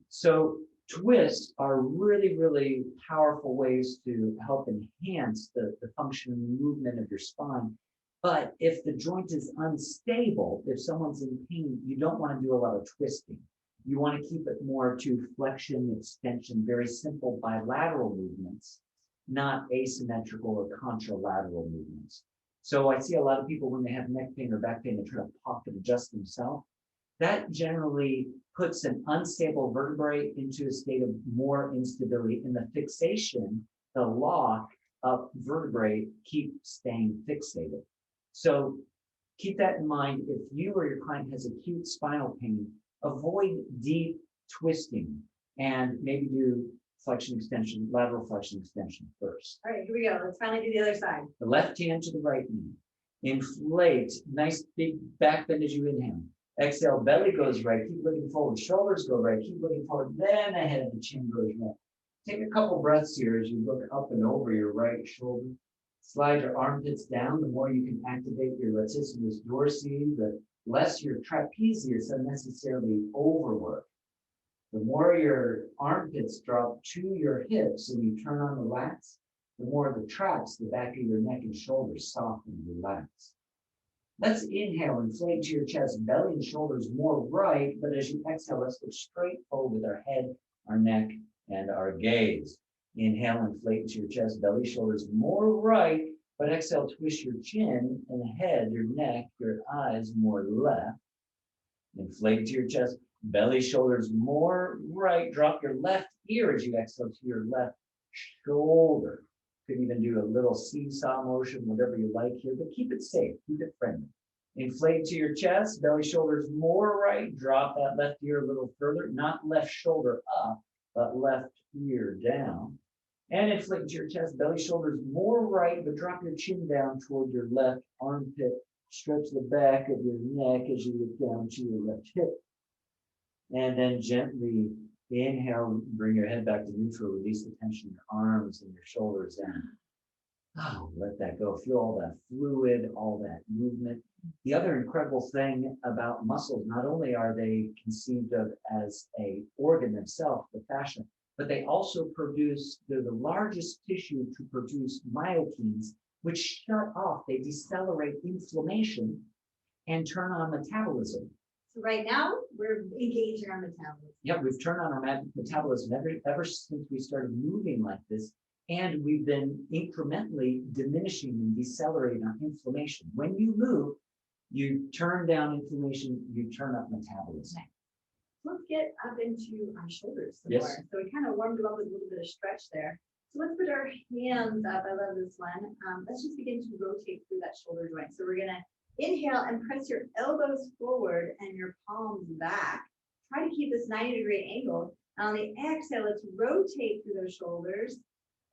[SPEAKER 1] So twists are really, really powerful ways to help enhance the function and movement of your spine. But if the joint is unstable, if someone's in pain, you don't want to do a lot of twisting. You want to keep it more to flexion, extension, very simple bilateral movements, not asymmetrical or contralateral movements. So I see a lot of people when they have neck pain or back pain, they try to pop and adjust themselves. That generally puts an unstable vertebrae into a state of more instability, and the fixation, the lock of vertebrae keep staying fixated. So keep that in mind. If you or your client has acute spinal pain, avoid deep twisting and maybe do flexion extension, lateral flexion extension first.
[SPEAKER 2] All right, here we go. Let's finally do the other side.
[SPEAKER 1] The left hand to the right knee. Inflate, nice big back bend as you inhale. Exhale, belly goes right, keep looking forward, shoulders go right, keep looking forward, then the head of the chin goes right. Take a couple breaths here as you look up and over your right shoulder. Slide your armpits down. The more you can activate your latissimus dorsi, the less your trapezius unnecessarily overwork. The more your armpits drop to your hips and you turn on the lats, the more the traps, the back of your neck and shoulders soften and relax. Let's inhale, inflate to your chest, belly and shoulders more right, but as you exhale, let's look straight forward with our head, our neck, and our gaze. Inhale, inflate to your chest, belly, shoulders more right, but exhale, twist your chin and the head, your neck, your eyes more left. Inflate to your chest, belly, shoulders more right. Drop your left ear as you exhale to your left shoulder. Could even do a little seesaw motion, whatever you like here, but keep it safe, keep it friendly. Inflate to your chest, belly, shoulders more right. Drop that left ear a little further, not left shoulder up, but left ear down. And inflate to your chest, belly, shoulders more right, but drop your chin down toward your left armpit. Stretch the back of your neck as you look down to your left hip. And then gently inhale, bring your head back to neutral, release the tension in your arms and your shoulders down. Oh, let that go. Feel all that fluid, all that movement. The other incredible thing about muscles, not only are they conceived of as an organ themselves, the fascia, but they also produce, they're the largest tissue to produce myokines, which shut off, they decelerate inflammation and turn on metabolism.
[SPEAKER 2] So right now, we're engaging our metabolism.
[SPEAKER 1] Yeah, we've turned on our metabolism ever since we started moving like this, and we've been incrementally diminishing and decelerating our inflammation. When you move, you turn down inflammation, you turn up metabolism.
[SPEAKER 2] Let's get up into our shoulders some
[SPEAKER 1] Yes.
[SPEAKER 2] more. So we kind of warmed them up with a little bit of stretch there. So let's put our hands up. I love this one. Let's just begin to rotate through that shoulder joint. So we're gonna inhale and press your elbows forward and your palms back. Try to keep this 90-degree angle. On the exhale, let's rotate through those shoulders.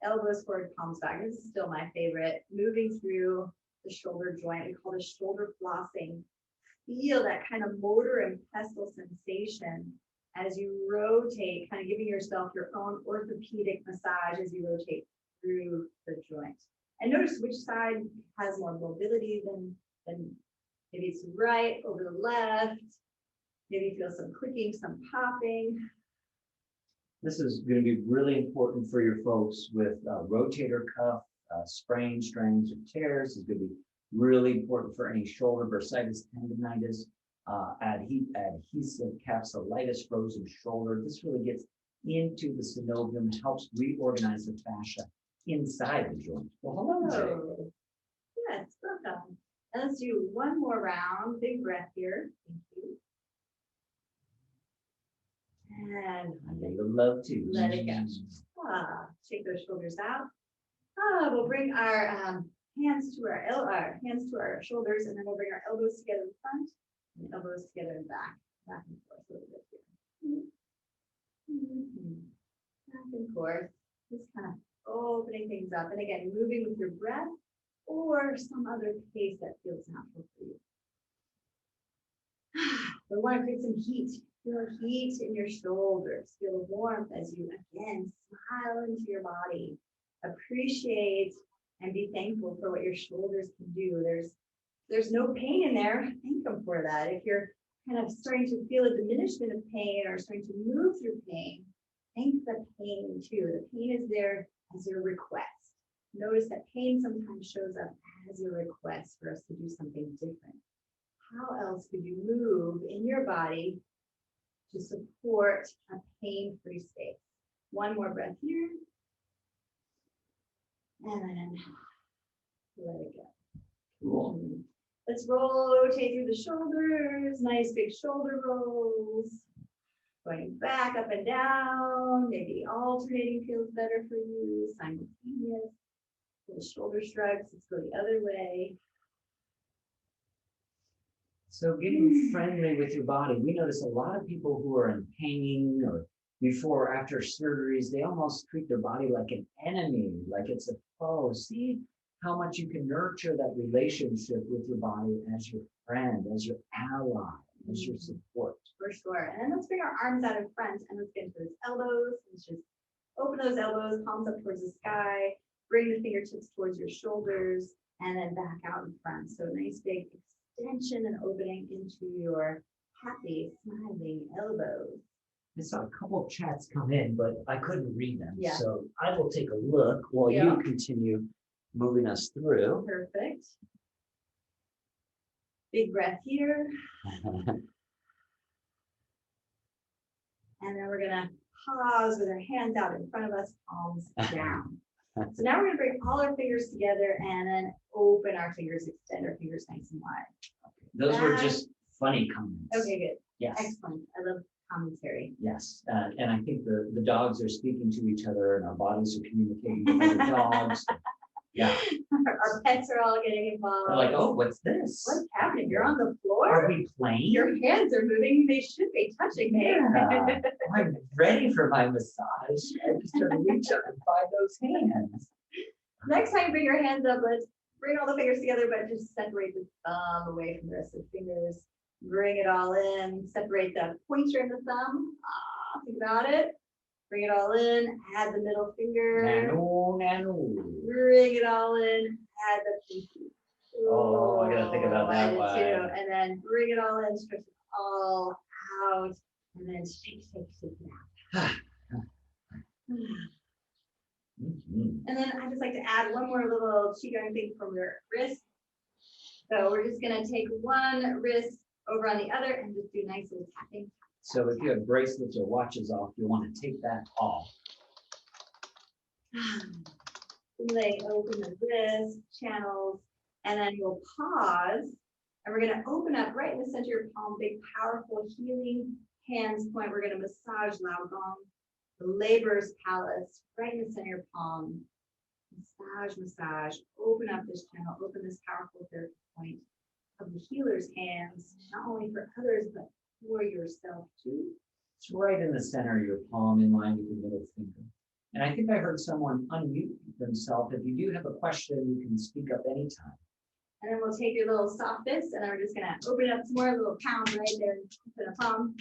[SPEAKER 2] Elbows forward, palms back. This is still my favorite. Moving through the shoulder joint. We call this shoulder flossing. Feel that kind of motor and pestle sensation as you rotate, kind of giving yourself your own orthopedic massage as you rotate through the joint. And notice which side has more mobility than maybe it's right over the left. Maybe feel some clicking, some popping.
[SPEAKER 1] This is going to be really important for your folks with rotator cuff, sprains, strains, or tears. It's going to be really important for any shoulder bursitis, tendonitis, adhesive capsulitis, frozen shoulder. This really gets into the synovium, helps reorganize the fascia inside the joint. Well, hello, Jay.
[SPEAKER 2] Oh, yes, welcome. And let's do one more round. Big breath here. Thank you. And
[SPEAKER 1] I would love to.
[SPEAKER 2] let it go. Shake those shoulders out. We'll bring our hands to our shoulders, and then we'll bring our elbows together in front and elbows together in back and forth a little bit here. Back and forth, just kind of opening things up, and again, moving with your breath or some other pace that feels natural for you. We want to create some heat Feel heat in your shoulders. Feel warmth as you again smile into your body. Appreciate and be thankful for what your shoulders can do. There's no pain in there. Thank them for that. If you're kind of starting to feel a diminishment of pain or starting to move through pain, thank the pain too. The pain is there as your request. Notice that pain sometimes shows up as a request for us to do something different. How else could you move in your body to support a pain-free space? One more breath here. And then let it go.
[SPEAKER 1] Cool.
[SPEAKER 2] Let's rotate through the shoulders. Nice big shoulder rolls. Going back up and down. Maybe alternating feels better for you. Simultaneous. Little shoulder shrugs. Let's go the other way.
[SPEAKER 1] So getting friendly with your body, we notice a lot of people who are in pain or before or after surgeries, they almost treat their body like an enemy, like it's a foe. See how much you can nurture that relationship with your body as your friend, as your ally, as your support.
[SPEAKER 2] For sure. And then let's bring our arms out in front and let's get into those elbows. Let's just open those elbows, palms up towards the sky. Bring the fingertips towards your shoulders and then back out in front. So nice big extension and opening into your happy, smiling elbows.
[SPEAKER 1] I saw a couple of chats come in, but I couldn't read them.
[SPEAKER 2] Yeah.
[SPEAKER 1] So I will take a look while
[SPEAKER 2] Yeah.
[SPEAKER 1] you continue moving us through.
[SPEAKER 2] Perfect. Big breath here. And then we're gonna pause with our hands out in front of us, palms down. So now we're gonna bring all our fingers together and then open our fingers, extend our fingers nice and wide.
[SPEAKER 1] Those were just funny comments.
[SPEAKER 2] Okay, good.
[SPEAKER 1] Yes.
[SPEAKER 2] Excellent. I love commentary.
[SPEAKER 1] Yes. And I think the dogs are speaking to each other and our bodies are communicating with other dogs. Yeah.
[SPEAKER 2] Our pets are all getting involved.
[SPEAKER 1] They're like, oh, what's this?
[SPEAKER 2] What's happening? You're on the
[SPEAKER 1] Are
[SPEAKER 2] floor.
[SPEAKER 1] we playing?
[SPEAKER 2] Your hands are moving. They should be touching me.
[SPEAKER 1] Yeah. I'm ready for my massage. I just got to reach up and find those hands.
[SPEAKER 2] Next time you bring your hands up, let's bring all the fingers together, but just separate the thumb away from the rest of the fingers. Bring it all in. Separate the pointer and the thumb. Think about it. Bring it all in. Add the middle finger.
[SPEAKER 1] Nano, nano.
[SPEAKER 2] Bring it all in. Add the pinky.
[SPEAKER 1] Oh, I gotta think about that
[SPEAKER 2] I do
[SPEAKER 1] one.
[SPEAKER 2] too. And then bring it all in. Stretch it all out. And then shake, shake, shake it out.
[SPEAKER 1] Mhm.
[SPEAKER 2] And then I just like to add one more little qigong thing from your wrist. So we're just gonna take one wrist over on the other and just do nice little tapping.
[SPEAKER 1] So if you have bracelets or watches off, you'll want to take that off.
[SPEAKER 2] Lay open the wrist, channels, and then we'll pause. And we're gonna open up right in the center of your palm, big, powerful healing hands point. We're gonna massage Lao Gong, the laborer's palace, right in the center of your palm. Massage, massage, open up this channel, open this powerful therapy point of the healer's hands, not only for others, but for yourself too.
[SPEAKER 1] It's right in the center of your palm in line with your middle finger. And I think I heard someone unmute themselves. If you do have a question, you can speak up anytime.
[SPEAKER 2] And then we'll take your little soft fist and then we're just gonna open it up some more, a little pound right there, open a palm.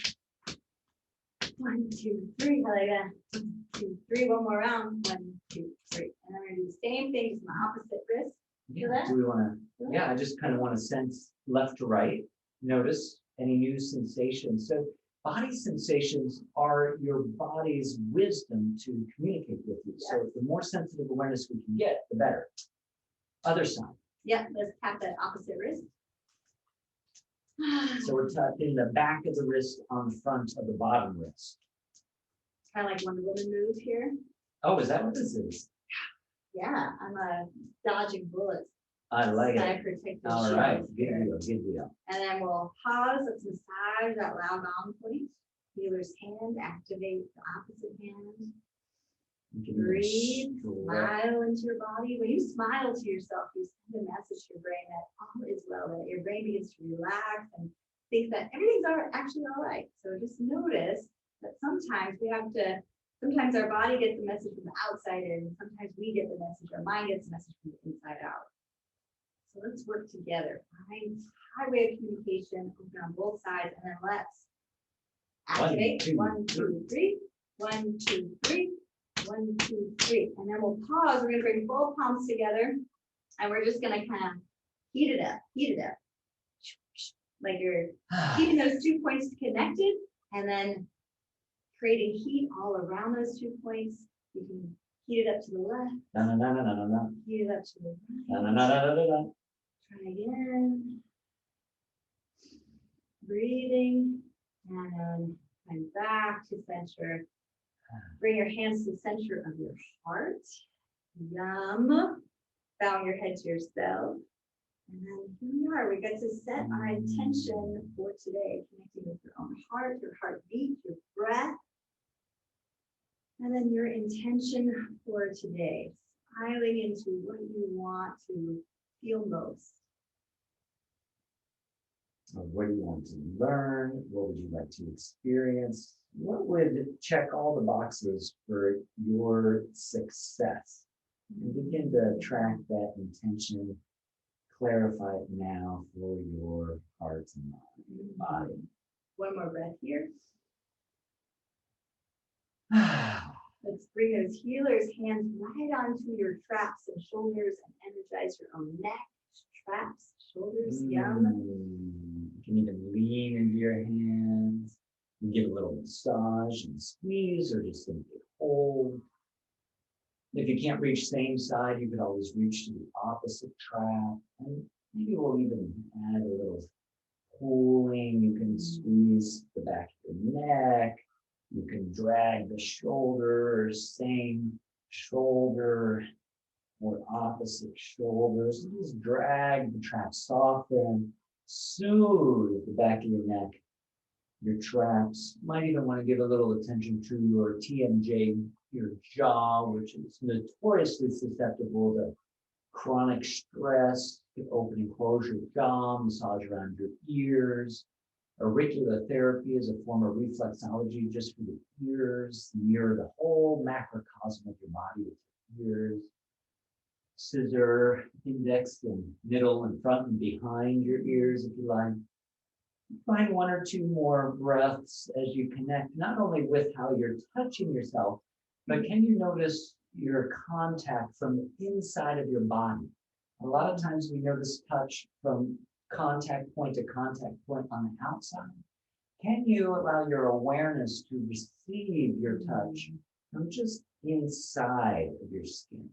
[SPEAKER 2] 1, 2, 3, I like that. 1, 2, 3, one more round. 1, 2, 3. And then we're gonna do the same thing, just my opposite wrist. Feel that?
[SPEAKER 1] Do we want to? Yeah, I just kind of want to sense left to right. Notice any new sensations. So body sensations are your body's wisdom to communicate with you. So the more sensitive awareness we can get, the better. Other side.
[SPEAKER 2] Yeah, let's tap that opposite wrist.
[SPEAKER 1] So we're tapping the back of the wrist on the front of the bottom wrist.
[SPEAKER 2] Kind of like Wonder Woman move here.
[SPEAKER 1] Oh, is that what this is?
[SPEAKER 2] Yeah, I'm dodging bullets.
[SPEAKER 1] I like it.
[SPEAKER 2] Sniper technique
[SPEAKER 1] All right,
[SPEAKER 2] shield
[SPEAKER 1] good
[SPEAKER 2] here.
[SPEAKER 1] deal, good deal.
[SPEAKER 2] And then we'll pause. Let's massage that Lao Gong point. Healer's hand, activate the opposite hand.
[SPEAKER 1] You can even
[SPEAKER 2] Breathe,
[SPEAKER 1] stretch.
[SPEAKER 2] smile into your body. When you smile to yourself, you send a message to your brain that all is well, that your brain begins to relax and think that everything's actually all right. So just notice that sometimes sometimes our body gets the message from the outside in, sometimes we get the message, our mind gets the message from the inside out. So let's work together. Find highway of communication, open on both sides, and then let's Activate.
[SPEAKER 1] 2,
[SPEAKER 2] 1, 2, 3. 1, 2, 3. 1, 2, 3. And then we'll pause. We're gonna bring both palms together, and we're just gonna kind of heat it up. Heat it up. Like you're keeping those 2 points connected, and then creating heat all around those 2 points. You can heat it up to the left,
[SPEAKER 1] Na, na, na, na, na, na, na.
[SPEAKER 2] heat it up to the
[SPEAKER 1] Na,
[SPEAKER 2] right.
[SPEAKER 1] na, na, na, na, na, na.
[SPEAKER 2] Try again. Breathing, and then come back to center. Bring your hands to the center of your heart. Yum. Bowing your head to yourself. And then here we are. We get to set our intention for today, connecting with your own heart, your heartbeat, your breath. And then your intention for today, smiling into what you want to feel most.
[SPEAKER 1] What do you want to learn? What would you like to experience? What would check all the boxes for your success? And begin to track that intention, clarify it now for your heart and mind and body.
[SPEAKER 2] One more breath here. Let's bring those healers' hands right onto your traps and shoulders and energize your own neck, traps, shoulders, yum.
[SPEAKER 1] You can even lean into your hands and give a little massage and squeeze, or just simply hold. If you can't reach same side, you could always reach to the opposite trap. And maybe we'll even add a little pulling. You can squeeze the back of your neck. You can drag the shoulders, same shoulder or opposite shoulders. Just drag the trap, soften, soothe the back of your neck, your traps. Might even want to give a little attention to your TMJ, your jaw, which is notoriously susceptible to chronic stress. You can open and close your jaw, massage around your ears. Auriculotherapy is a form of reflexology just for the ears, mirror the whole macrocosm of your body with your ears. Scissor, index, and middle and front and behind your ears, if you like. Find 1 or 2 more breaths as you connect, not only with how you're touching yourself, but can you notice your contact from the inside of your body? A lot of times we notice touch from contact point to contact point on the outside. Can you allow your awareness to receive your touch from just inside of your skin?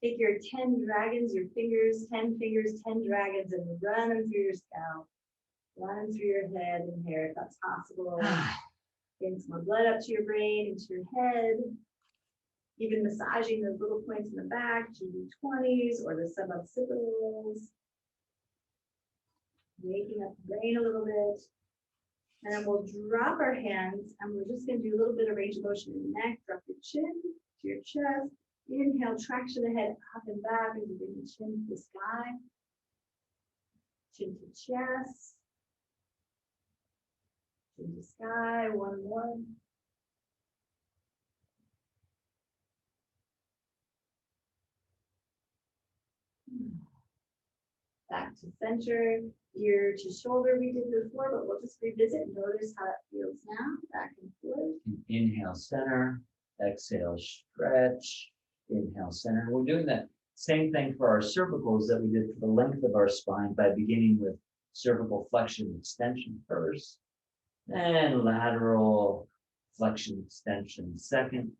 [SPEAKER 2] Take your 10 dragons, your fingers, 10 fingers, 10 dragons, and run them through your scalp. Run them through your head and hair if that's possible. Getting some more blood up to your brain, into your head. Even massaging those little points in the back, GD20s or the suboccipitals. Waking up the brain a little bit. And then we'll drop our hands and we're just going to do a little bit of range of motion in the neck. Drop your chin to your chest. Inhale, traction the head up and back as you bring the chin to the sky. Chin to chest. Chin to sky. One more. Back to center, ear to shoulder we did before, but we'll just revisit and notice how it feels now. Back and forth.
[SPEAKER 1] Inhale, center. Exhale, stretch. Inhale, center. We're doing that same thing for our cervicals that we did for the length of our spine by beginning with cervical flexion extension first, and lateral flexion extension second.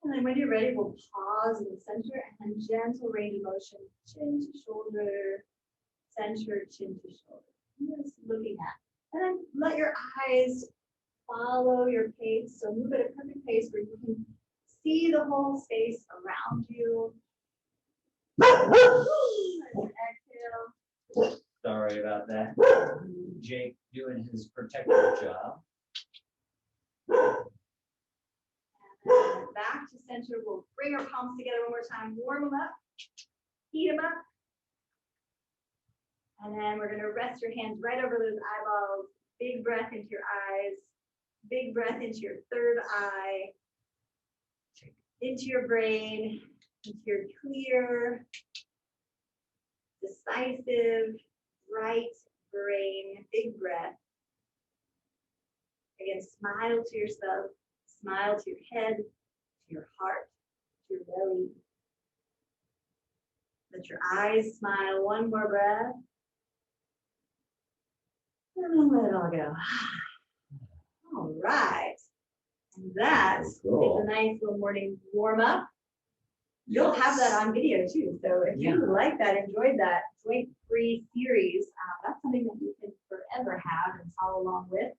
[SPEAKER 2] And then when you're ready, we'll pause in the center and gentle range of motion, chin to shoulder, center, chin to shoulder. Just looking at. And then let your eyes follow your pace. So move at a perfect pace where you can see the whole space around you. Exhale.
[SPEAKER 1] Sorry about that. Jake doing his protective job.
[SPEAKER 2] And back to center. We'll bring our palms together one more time. Warm them up. Heat them up. And then we're going to rest your hands right over those eyeballs. Big breath into your eyes. Big breath into your third eye. Into your brain. Into your clear, decisive, bright brain. Big breath. Again, smile to yourself, smile to your head, to your heart, to your belly. Let your eyes smile. One more breath. And then let it all go. All right. And that is
[SPEAKER 1] Cool.
[SPEAKER 2] a nice little morning warm up. You'll have that on video too. So if you like that, enjoyed that joint-free series, that's something that you can forever have and follow along with.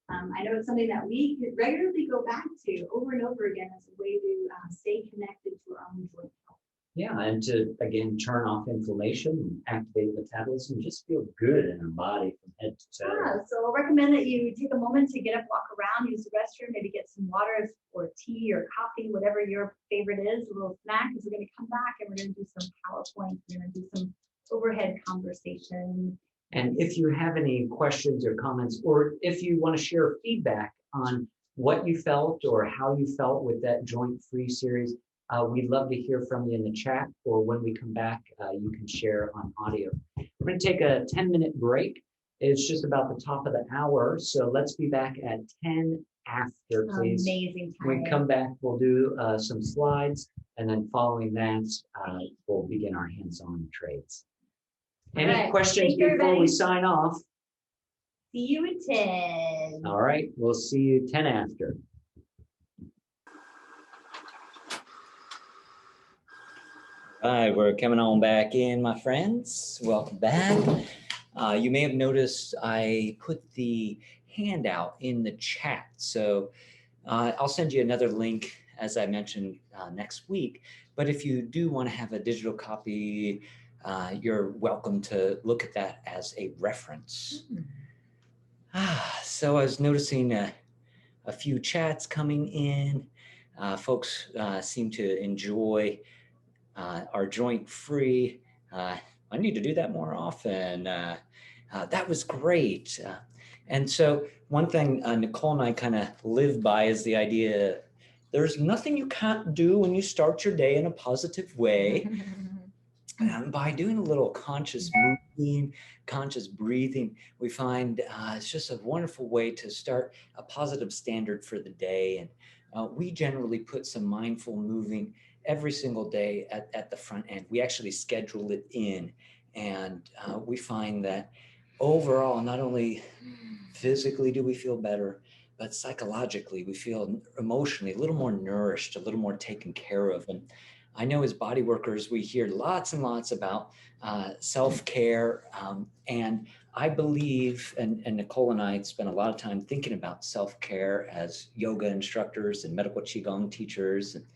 [SPEAKER 2] I know it's something that we could regularly go back to over and over again as a way to stay connected to our own joint health.
[SPEAKER 1] Yeah, and to, again, turn off inflammation, activate metabolism, just feel good in our body from head to toe.
[SPEAKER 2] So I'll recommend that you take a moment to get up, walk around, use the restroom, maybe get some water or tea or coffee, whatever your favorite is, a little snack, because we're going to come back and we're going to do some PowerPoint, we're going to do some overhead conversation.
[SPEAKER 1] And if you have any questions or comments, or if you want to share feedback on what you felt or how you felt with that joint-free series, we'd love to hear from you in the chat, or when we come back, you can share on audio. We're going to take a 10-minute break. It's just about the top of the hour, so let's be back at 10 after, please.
[SPEAKER 2] Amazing time.
[SPEAKER 1] When we come back, we'll do some slides, and then following that, we'll begin our hands-on trades. Any
[SPEAKER 2] right.
[SPEAKER 1] questions before we sign off?
[SPEAKER 2] See you at 10.
[SPEAKER 1] All right, we'll see you 10 after. All right, we're coming on back in, my friends. Welcome back. You may have noticed I put the handout in the chat. So I'll send you another link, as I mentioned, next week. But if you do want to have a digital copy, you're welcome to look at that as a reference. So I was noticing a few chats coming in. Folks seem to enjoy our joint free. I need to do that more often. That was great. And so one thing Nicole and I kind of live by is the idea, there's nothing you can't do when you start your day in a positive way. And by doing a little conscious moving, conscious breathing, we find it's just a wonderful way to start a positive standard for the day. And we generally put some mindful moving every single day at the front end. We actually schedule it in. And we find that overall, not only physically do we feel better, but psychologically, we feel emotionally a little more nourished, a little more taken care of. And I know as body workers, we hear lots and lots about self-care. And I believe, and Nicole and I spent a lot of time thinking about self-care as yoga instructors and medical Qigong teachers and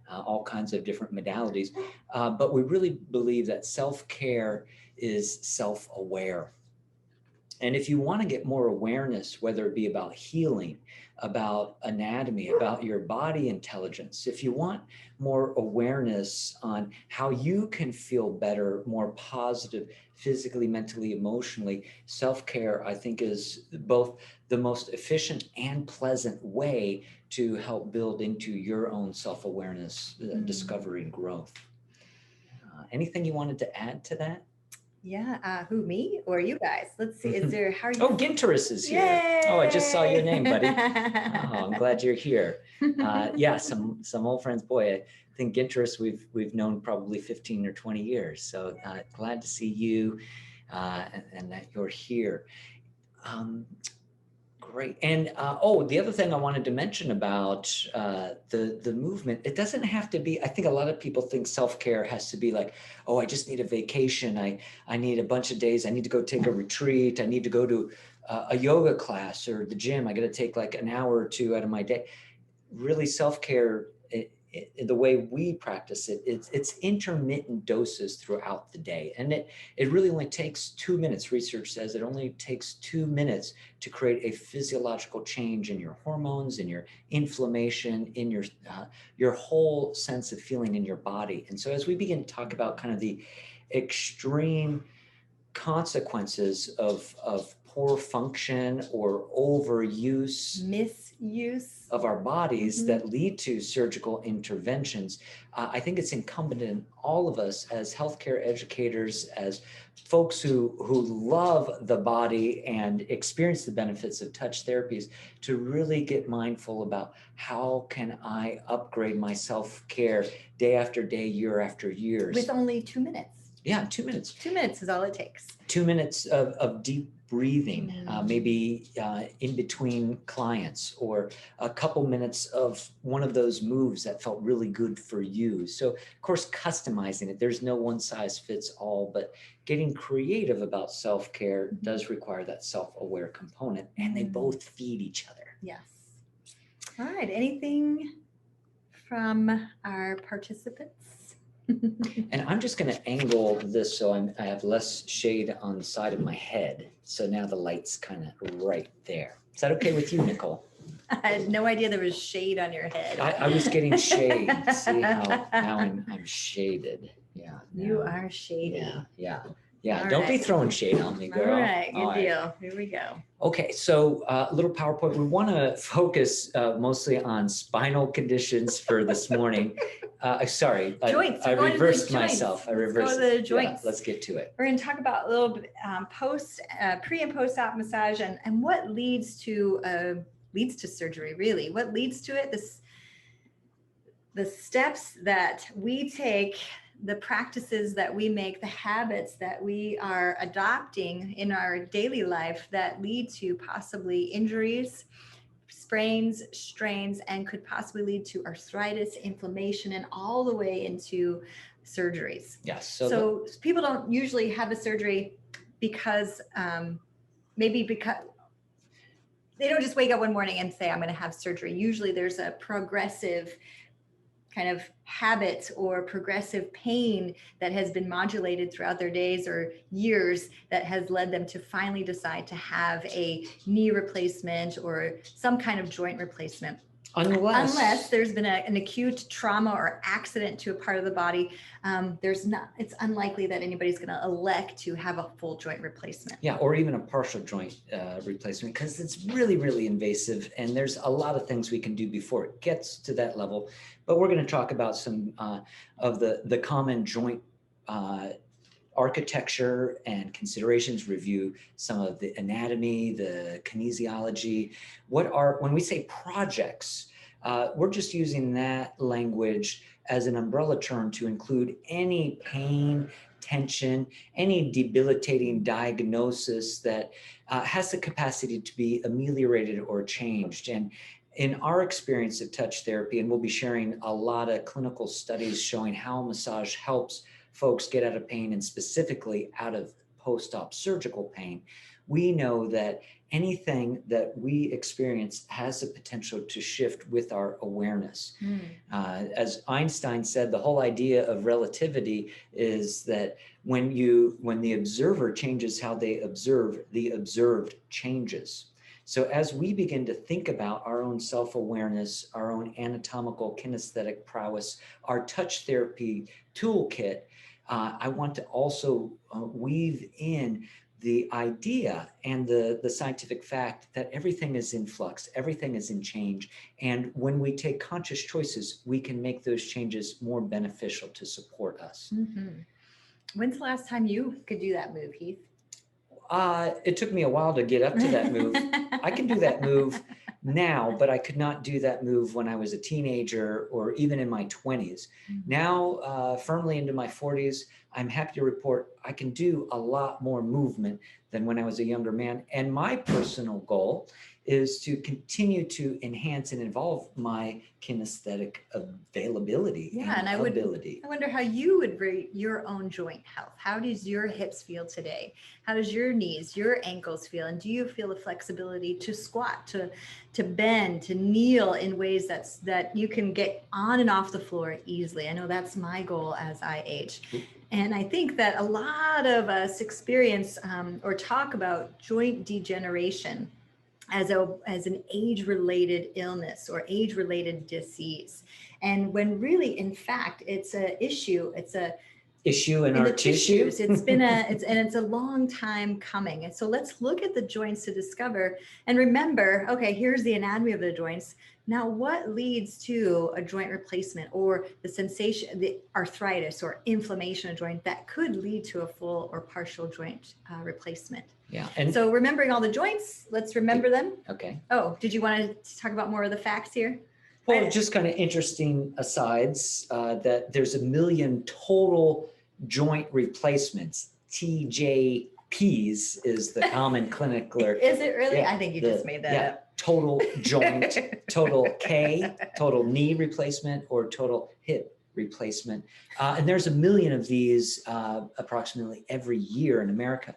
[SPEAKER 1] all kinds of different modalities. But we really believe that self-care is self-aware. And if you want to get more awareness, whether it be about healing, about anatomy, about your body intelligence, if you want more awareness on how you can feel better, more positive, physically, mentally, emotionally, self-care, I think, is both the most efficient and pleasant way to help build into your own self-awareness, discovery, and growth. Anything you wanted to add to that?
[SPEAKER 2] Yeah, who, me or you guys? Let's see. Is there, how are you?
[SPEAKER 1] Oh, Ginteris is here.
[SPEAKER 2] Yay!
[SPEAKER 1] Oh, I just saw your name, buddy. Oh, I'm glad you're here. Yeah, some old friends. Boy, I think Ginteris we've known probably 15 or 20 years. So glad to see you and that you're here. Great. And oh, the other thing I wanted to mention about the movement, it doesn't have to be, I think a lot of people think self-care has to be like, oh, I just need a vacation. I need a bunch of days. I need to go take a retreat. I need to go to a yoga class or the gym. I got to take like an hour or two out of my day. Really, self-care, the way we practice it, it's intermittent doses throughout the day. And it really only takes 2 minutes. Research says it only takes 2 minutes to create a physiological change in your hormones, in your inflammation, in your whole sense of feeling in your body. And so as we begin to talk about kind of the extreme consequences of poor function or overuse,
[SPEAKER 2] Misuse. Misuse.
[SPEAKER 1] of our bodies
[SPEAKER 2] Mhm.
[SPEAKER 1] that lead to surgical interventions. I think it's incumbent in all of us as healthcare educators, as folks who love the body and experience the benefits of touch therapies, to really get mindful about how can I upgrade my self-care day after day, year after year.
[SPEAKER 2] With only 2 minutes.
[SPEAKER 1] Yeah, 2 minutes.
[SPEAKER 2] 2 minutes is all it takes.
[SPEAKER 1] 2 minutes of deep breathing,
[SPEAKER 2] Mm.
[SPEAKER 1] maybe in between clients, or a couple minutes of one of those moves that felt really good for you. So, of course, customizing it. There's no one size fits all, but getting creative about self-care
[SPEAKER 2] Mhm.
[SPEAKER 1] does require that self-aware component, and they
[SPEAKER 2] Mm.
[SPEAKER 1] both feed each other.
[SPEAKER 2] Yes. All right. Anything from our participants?
[SPEAKER 1] And I'm just going to angle this so I have less shade on the side of my head. So now the light's kind of right there. Is that okay with you, Nicole?
[SPEAKER 2] I had no idea there was shade on your head.
[SPEAKER 1] I was getting shade. See how now I'm shaded. Yeah.
[SPEAKER 2] You
[SPEAKER 1] now-
[SPEAKER 2] are shady.
[SPEAKER 1] Yeah.
[SPEAKER 2] All
[SPEAKER 1] Don't be
[SPEAKER 2] right.
[SPEAKER 1] throwing shade on me, girl.
[SPEAKER 2] All right. Good
[SPEAKER 1] All right.
[SPEAKER 2] deal. Here we go.
[SPEAKER 1] Okay, so a little PowerPoint. We want to focus mostly on spinal conditions for this morning. Sorry,
[SPEAKER 2] Joints.
[SPEAKER 1] I
[SPEAKER 2] We're going to the
[SPEAKER 1] reversed
[SPEAKER 2] joints.
[SPEAKER 1] myself. I
[SPEAKER 2] Let's go
[SPEAKER 1] reversed
[SPEAKER 2] to the
[SPEAKER 1] it.
[SPEAKER 2] joints.
[SPEAKER 1] Yeah, let's get to it.
[SPEAKER 2] We're going to talk about a little bit pre and post op massage and what leads to surgery. Really, what leads to it? The steps that we take, the practices that we make, the habits that we are adopting in our daily life that lead to possibly injuries, sprains, strains, and could possibly lead to arthritis, inflammation, and all the way into surgeries.
[SPEAKER 1] Yes.
[SPEAKER 2] So people don't usually have a surgery because maybe because they don't just wake up one morning and say, I'm going to have surgery. Usually there's a progressive kind of habit or progressive pain that has been modulated throughout their days or years that has led them to finally decide to have a knee replacement or some kind of joint replacement. Unless there's been an acute trauma or accident to a part of the body, it's unlikely that anybody's going to elect to have a full joint replacement.
[SPEAKER 1] Yeah, or even a partial joint replacement, because it's really, really invasive, and there's a lot of things we can do before it gets to that level. But we're going to talk about some of the common joint architecture and considerations, review some of the anatomy, the kinesiology. When we say projects, we're just using that language as an umbrella term to include any pain, tension, any debilitating diagnosis that has the capacity to be ameliorated or changed. And in our experience of touch therapy, and we'll be sharing a lot of clinical studies showing how massage helps folks get out of pain, and specifically out of post-op surgical pain, we know that anything that we experience has the potential to shift with our awareness. As Einstein said, the whole idea of relativity is that when the observer changes how they observe, the observed changes. So as we begin to think about our own self-awareness, our own anatomical kinesthetic prowess, our touch therapy toolkit, I want to also weave in the idea and the scientific fact that everything is in flux, everything is in change. And when we take conscious choices, we can make those changes more beneficial to support us.
[SPEAKER 2] Mm-hmm. When's the last time you could do that move, Heath?
[SPEAKER 1] It took me a while to get up to that move. I can do that move now, but I could not do that move when I was a teenager or even in my 20s. Now, firmly into my 40s, I'm happy to report I can do a lot more movement than when I was a younger man. And my personal goal is to continue to enhance and evolve my kinesthetic availability and ability.
[SPEAKER 2] I wonder how you would rate your own joint health. How does your hips feel today? How does your knees, your ankles feel? And do you feel the flexibility to squat, to bend, to kneel in ways that you can get on and off the floor easily? I know that's my goal as I age. And I think that a lot of us experience or talk about joint degeneration as an age-related illness or age-related disease. And when really, in fact, it's an issue, it's a
[SPEAKER 1] issue in
[SPEAKER 2] in
[SPEAKER 1] our
[SPEAKER 2] the
[SPEAKER 1] tissue.
[SPEAKER 2] tissues. It's been it's a long time coming. And so let's look at the joints to discover and remember, okay, here's the anatomy of the joints. Now, what leads to a joint replacement or the sensation, the arthritis or inflammation of joint that could lead to a full or partial joint replacement?
[SPEAKER 1] Yeah. And
[SPEAKER 2] So remembering all the joints, let's remember them.
[SPEAKER 1] okay.
[SPEAKER 2] Oh, did you want to talk about more of the facts here?
[SPEAKER 1] Well, just kind of interesting asides that there's 1 million total joint replacements. TJPs is the common clinical.
[SPEAKER 2] Is it really?
[SPEAKER 1] Yeah,
[SPEAKER 2] I think you just made that
[SPEAKER 1] yeah,
[SPEAKER 2] up.
[SPEAKER 1] total joint, total K, total knee replacement, or total hip replacement. And there's 1 million of these approximately every year in America.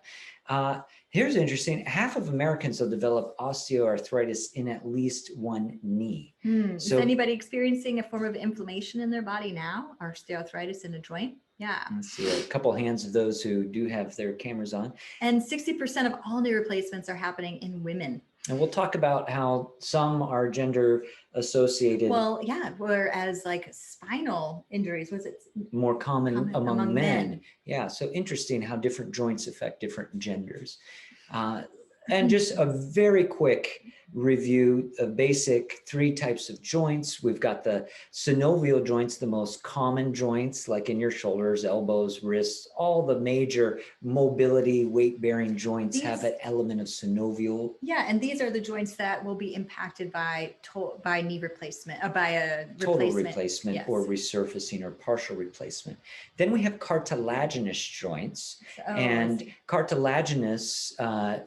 [SPEAKER 1] Here's interesting. Half of Americans will develop osteoarthritis in at least one knee.
[SPEAKER 2] Is
[SPEAKER 1] So-
[SPEAKER 2] anybody experiencing a form of inflammation in their body now? Osteoarthritis in a joint? Yeah.
[SPEAKER 1] Let's see a couple hands of those who do have their cameras on.
[SPEAKER 2] And 60% of all knee replacements are happening in women.
[SPEAKER 1] And we'll talk about how some are gender associated,
[SPEAKER 2] Well, yeah. Whereas like spinal injuries, was it?
[SPEAKER 1] more common
[SPEAKER 2] Common
[SPEAKER 1] among
[SPEAKER 2] among
[SPEAKER 1] men.
[SPEAKER 2] men.
[SPEAKER 1] Yeah, so interesting how different joints affect different genders. And just a very quick review of basic 3 types of joints. We've got the synovial joints, the most common joints, like in your shoulders, elbows, wrists, all the major mobility, weight-bearing joints have
[SPEAKER 2] These-
[SPEAKER 1] an element of synovial.
[SPEAKER 2] Yeah. And these are the joints that will be impacted by knee replacement, by a
[SPEAKER 1] Total
[SPEAKER 2] replacement.
[SPEAKER 1] replacement
[SPEAKER 2] Yes.
[SPEAKER 1] or resurfacing or partial replacement. Then we have cartilaginous joints.
[SPEAKER 2] Oh, I
[SPEAKER 1] And
[SPEAKER 2] see.
[SPEAKER 1] cartilaginous,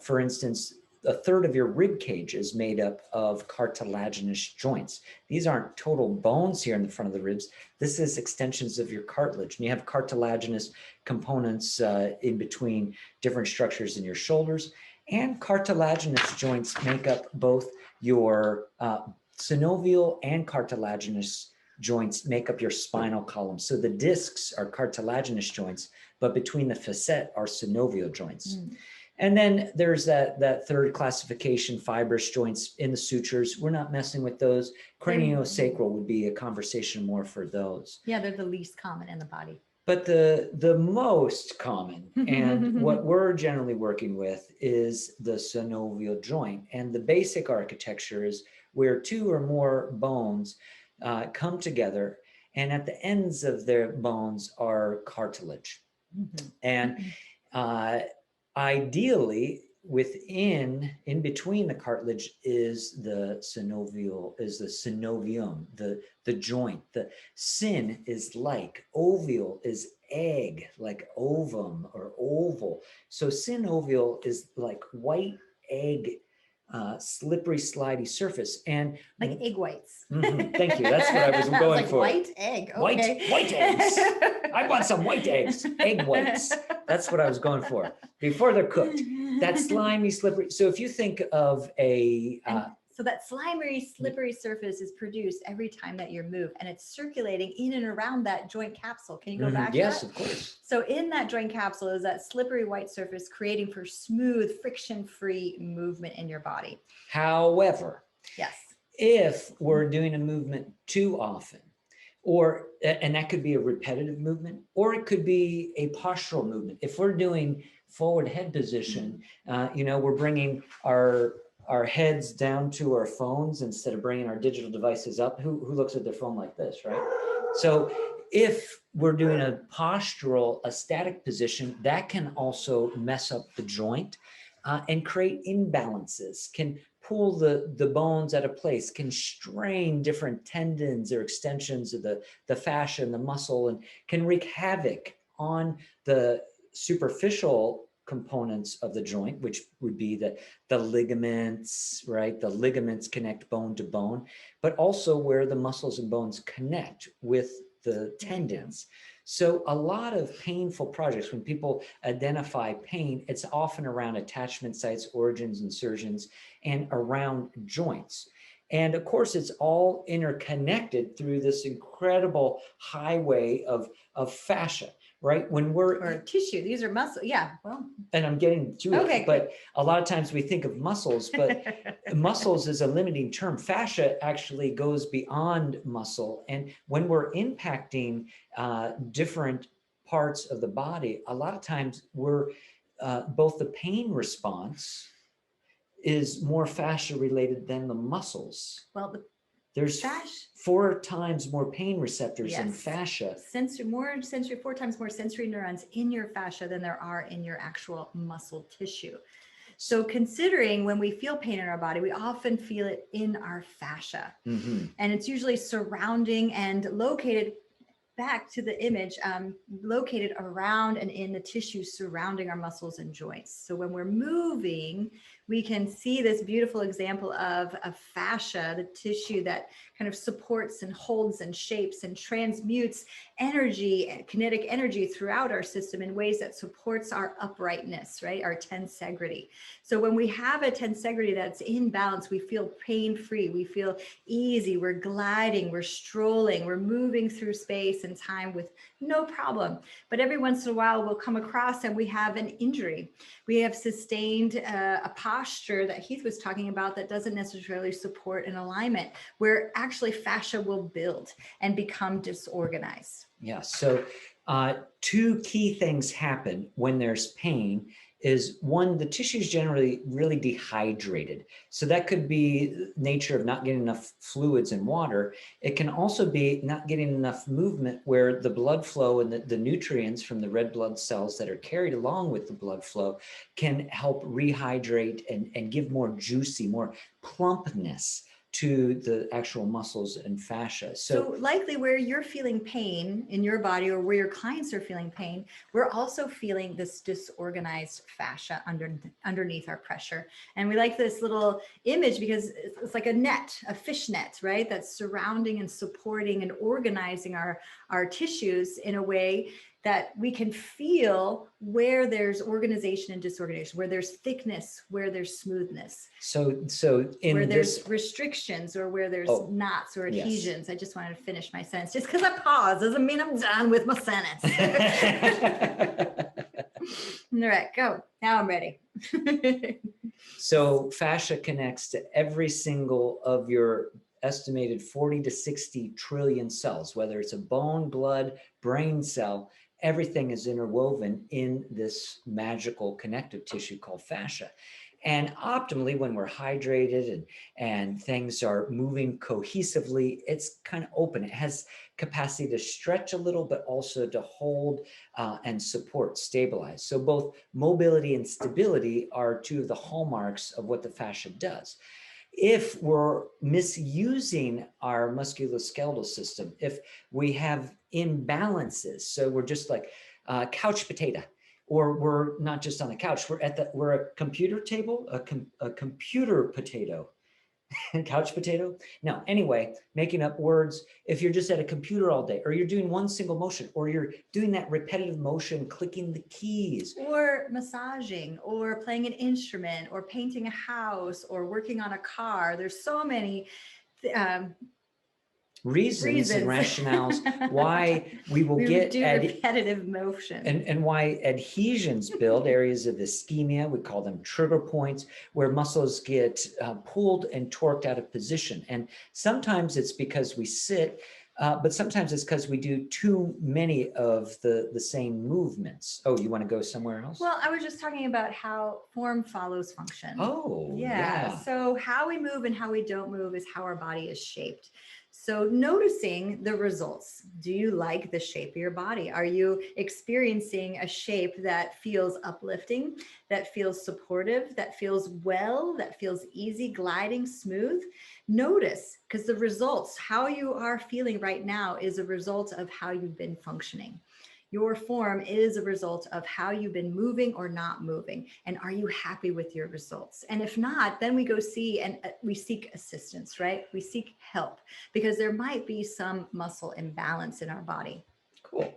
[SPEAKER 1] for instance, a third of your rib cage is made up of cartilaginous joints. These aren't total bones here in the front of the ribs. This is extensions of your cartilage. And you have cartilaginous components in between different structures in your shoulders. And cartilaginous joints make up both your synovial and cartilaginous joints make up your spinal column. So the discs are cartilaginous joints, but between the facet are synovial joints.
[SPEAKER 2] Mm.
[SPEAKER 1] And then there's that third classification, fibrous joints in the sutures. We're not messing with those. Craniosacral would be a conversation more for those.
[SPEAKER 2] Yeah, they're the least common in the body.
[SPEAKER 1] But the most common and what we're generally working with is the synovial joint. And the basic architecture is where 2 or more bones come together, and at the ends of their bones are cartilage.
[SPEAKER 2] Mhm.
[SPEAKER 1] And ideally, in between the cartilage is the synovium, the joint. The syn is like, ovial is egg, like ovum or oval. So synovial is like white egg, slippery, slidey surface. And
[SPEAKER 2] Like egg whites.
[SPEAKER 1] thank you. That's what I was going
[SPEAKER 2] like
[SPEAKER 1] for.
[SPEAKER 2] White egg. Okay.
[SPEAKER 1] White eggs. I want some white eggs, egg whites. That's what I was going for before they're cooked. That slimy, slippery. So if you think of a,
[SPEAKER 2] So that slimy, slippery surface is produced every time that you move, and it's circulating in and around that joint capsule. Can you go back? to
[SPEAKER 1] yes,
[SPEAKER 2] that?
[SPEAKER 1] of course.
[SPEAKER 2] So in that joint capsule is that slippery white surface creating for smooth, friction-free movement in your body.
[SPEAKER 1] However,
[SPEAKER 2] Yes.
[SPEAKER 1] if we're doing a movement too often, and that could be a repetitive movement, or it could be a postural movement. If we're doing forward head position, we're bringing our heads down to our phones instead of bringing our digital devices up. Who looks at their phone like this, right? So if we're doing a postural, a static position, that can also mess up the joint and create imbalances, can pull the bones out of place, can strain different tendons or extensions of the fascia and the muscle, and can wreak havoc on the superficial components of the joint, which would be the ligaments, right? The ligaments connect bone to bone, but also where the muscles and bones connect with the tendons. So a lot of painful projects, when people identify pain, it's often around attachment sites, origins, insertions, and around joints. And of course, it's all interconnected through this incredible highway of fascia, right? When
[SPEAKER 2] Or tissue. These are muscle. Yeah. Well.
[SPEAKER 1] and I'm getting to
[SPEAKER 2] Okay,
[SPEAKER 1] it, but a lot of times we think of muscles, but muscles is a limiting term. Fascia actually goes beyond muscle. And when we're impacting different parts of the body, a lot of times we're both the pain response is more fascia related than the muscles.
[SPEAKER 2] Well, the
[SPEAKER 1] There's
[SPEAKER 2] fascia,
[SPEAKER 1] 4 times more pain receptors in
[SPEAKER 2] yes,
[SPEAKER 1] fascia.
[SPEAKER 2] more sensory, 4 times more sensory neurons in your fascia than there are in your actual muscle tissue. So considering when we feel pain in our body, we often feel it in our fascia.
[SPEAKER 1] Mhm.
[SPEAKER 2] And it's usually surrounding and located, back to the image, located around and in the tissue surrounding our muscles and joints. So when we're moving, we can see this beautiful example of a fascia, the tissue that kind of supports and holds and shapes and transmutes energy, kinetic energy throughout our system in ways that supports our uprightness, right? Our tensegrity. So when we have a tensegrity that's in balance, we feel pain-free, we feel easy, we're gliding, we're strolling, we're moving through space and time with no problem. But every once in a while, we'll come across and we have an injury. We have sustained a posture that Heath was talking about that doesn't necessarily support an alignment, where actually fascia will build and become disorganized.
[SPEAKER 1] Yeah. So 2 key things happen when there's pain is one, the tissue is generally really dehydrated. So that could be nature of not getting enough fluids and water. It can also be not getting enough movement where the blood flow and the nutrients from the red blood cells that are carried along with the blood flow can help rehydrate and give more juicy, more plumpness to the actual muscles and fascia.
[SPEAKER 2] So likely where you're feeling pain in your body or where your clients are feeling pain, we're also feeling this disorganized fascia underneath our pressure. And we like this little image because it's like a net, a fish net, right? That's surrounding and supporting and organizing our tissues in a way that we can feel where there's organization and disorganization, where there's thickness, where there's smoothness.
[SPEAKER 1] So in
[SPEAKER 2] where
[SPEAKER 1] this,
[SPEAKER 2] there's restrictions or where there's knots or
[SPEAKER 1] yes.
[SPEAKER 2] adhesions. I just wanted to finish my sentence. Just because I pause doesn't mean I'm done with my sentence. All right, go. Now I'm ready.
[SPEAKER 1] So fascia connects to every single of your estimated 40 to 60 trillion cells, whether it's a bone, blood, brain cell, everything is interwoven in this magical connective tissue called fascia. And optimally, when we're hydrated and things are moving cohesively, it's kind of open. It has capacity to stretch a little, but also to hold and support, stabilize. So both mobility and stability are 2 of the hallmarks of what the fascia does. If we're misusing our musculoskeletal system, if we have imbalances, so we're just like couch potato, or we're not just on the couch, we're a computer table, a computer potato, couch potato. No, anyway, making up words. If you're just at a computer all day, or you're doing one single motion, or you're doing that repetitive motion, clicking the keys,
[SPEAKER 2] or massaging, or playing an instrument, or painting a house, or working on a car. There's so many
[SPEAKER 1] reasons and rationales why we will get
[SPEAKER 2] repetitive motion
[SPEAKER 1] and why adhesions build areas of ischemia. We call them trigger points where muscles get pulled and torqued out of position. And sometimes it's because we sit, but sometimes it's because we do too many of the same movements. Oh, you want to go somewhere else?
[SPEAKER 2] Well, I was just talking about how form follows function.
[SPEAKER 1] Oh,
[SPEAKER 2] yeah. So how we move and how we don't move is how our body is shaped. So noticing the results. Do you like the shape of your body? Are you experiencing a shape that feels uplifting, that feels supportive, that feels well, that feels easy, gliding, smooth? Notice, because the results, how you are feeling right now is a result of how you've been functioning. Your form is a result of how you've been moving or not moving. And are you happy with your results? And if not, then we go see and we seek assistance, right? We seek help because there might be some muscle imbalance in our body.
[SPEAKER 1] Cool.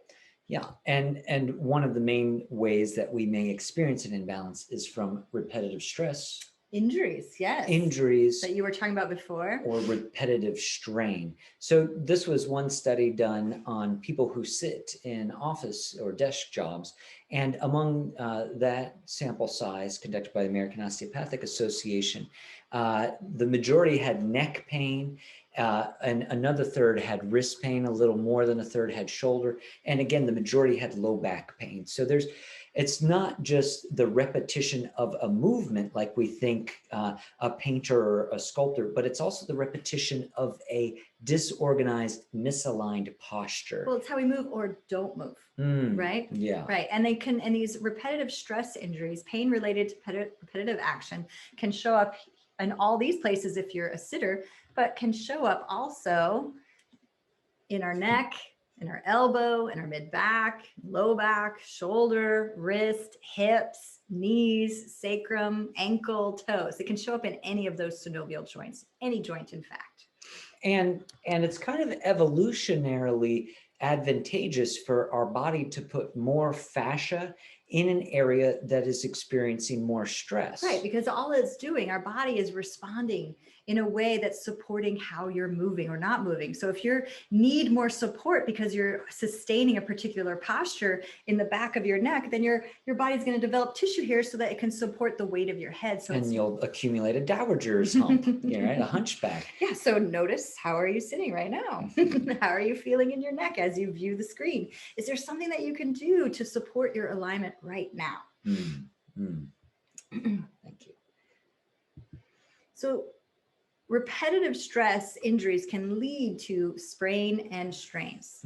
[SPEAKER 1] Yeah. And one of the main ways that we may experience an imbalance is from repetitive stress.
[SPEAKER 2] Injuries, yes.
[SPEAKER 1] Injuries.
[SPEAKER 2] That you were talking about before.
[SPEAKER 1] Or repetitive strain. So this was one study done on people who sit in office or desk jobs. And among that sample size conducted by the American Osteopathic Association, the majority had neck pain and another third had wrist pain, a little more than a third had shoulder. And again, the majority had low back pain. So it's not just the repetition of a movement like we think a painter or a sculptor, but it's also the repetition of a disorganized, misaligned posture.
[SPEAKER 2] Well, it's how we move or don't move, right?
[SPEAKER 1] Yeah.
[SPEAKER 2] Right. And and these repetitive stress injuries, pain related to repetitive action, can show up in all these places if you're a sitter, but can show up also in our neck, in our elbow, in our mid back, low back, shoulder, wrist, hips, knees, sacrum, ankle, toes. It can show up in any of those synovial joints, any joint, in fact.
[SPEAKER 1] And it's kind of evolutionarily advantageous for our body to put more fascia in an area that is experiencing more stress.
[SPEAKER 2] Right, because all it's doing, our body is responding in a way that's supporting how you're moving or not moving. So if you need more support because you're sustaining a particular posture in the back of your neck, then your body's going to develop tissue here so that it can support the weight of your head. So
[SPEAKER 1] and you'll accumulate a dowager's hump, right? A hunchback.
[SPEAKER 2] Yeah, so notice, how are you sitting right now? How are you feeling in your neck as you view the screen? Is there something that you can do to support your alignment right now?
[SPEAKER 1] Thank you.
[SPEAKER 2] So repetitive stress injuries can lead to sprain and strains.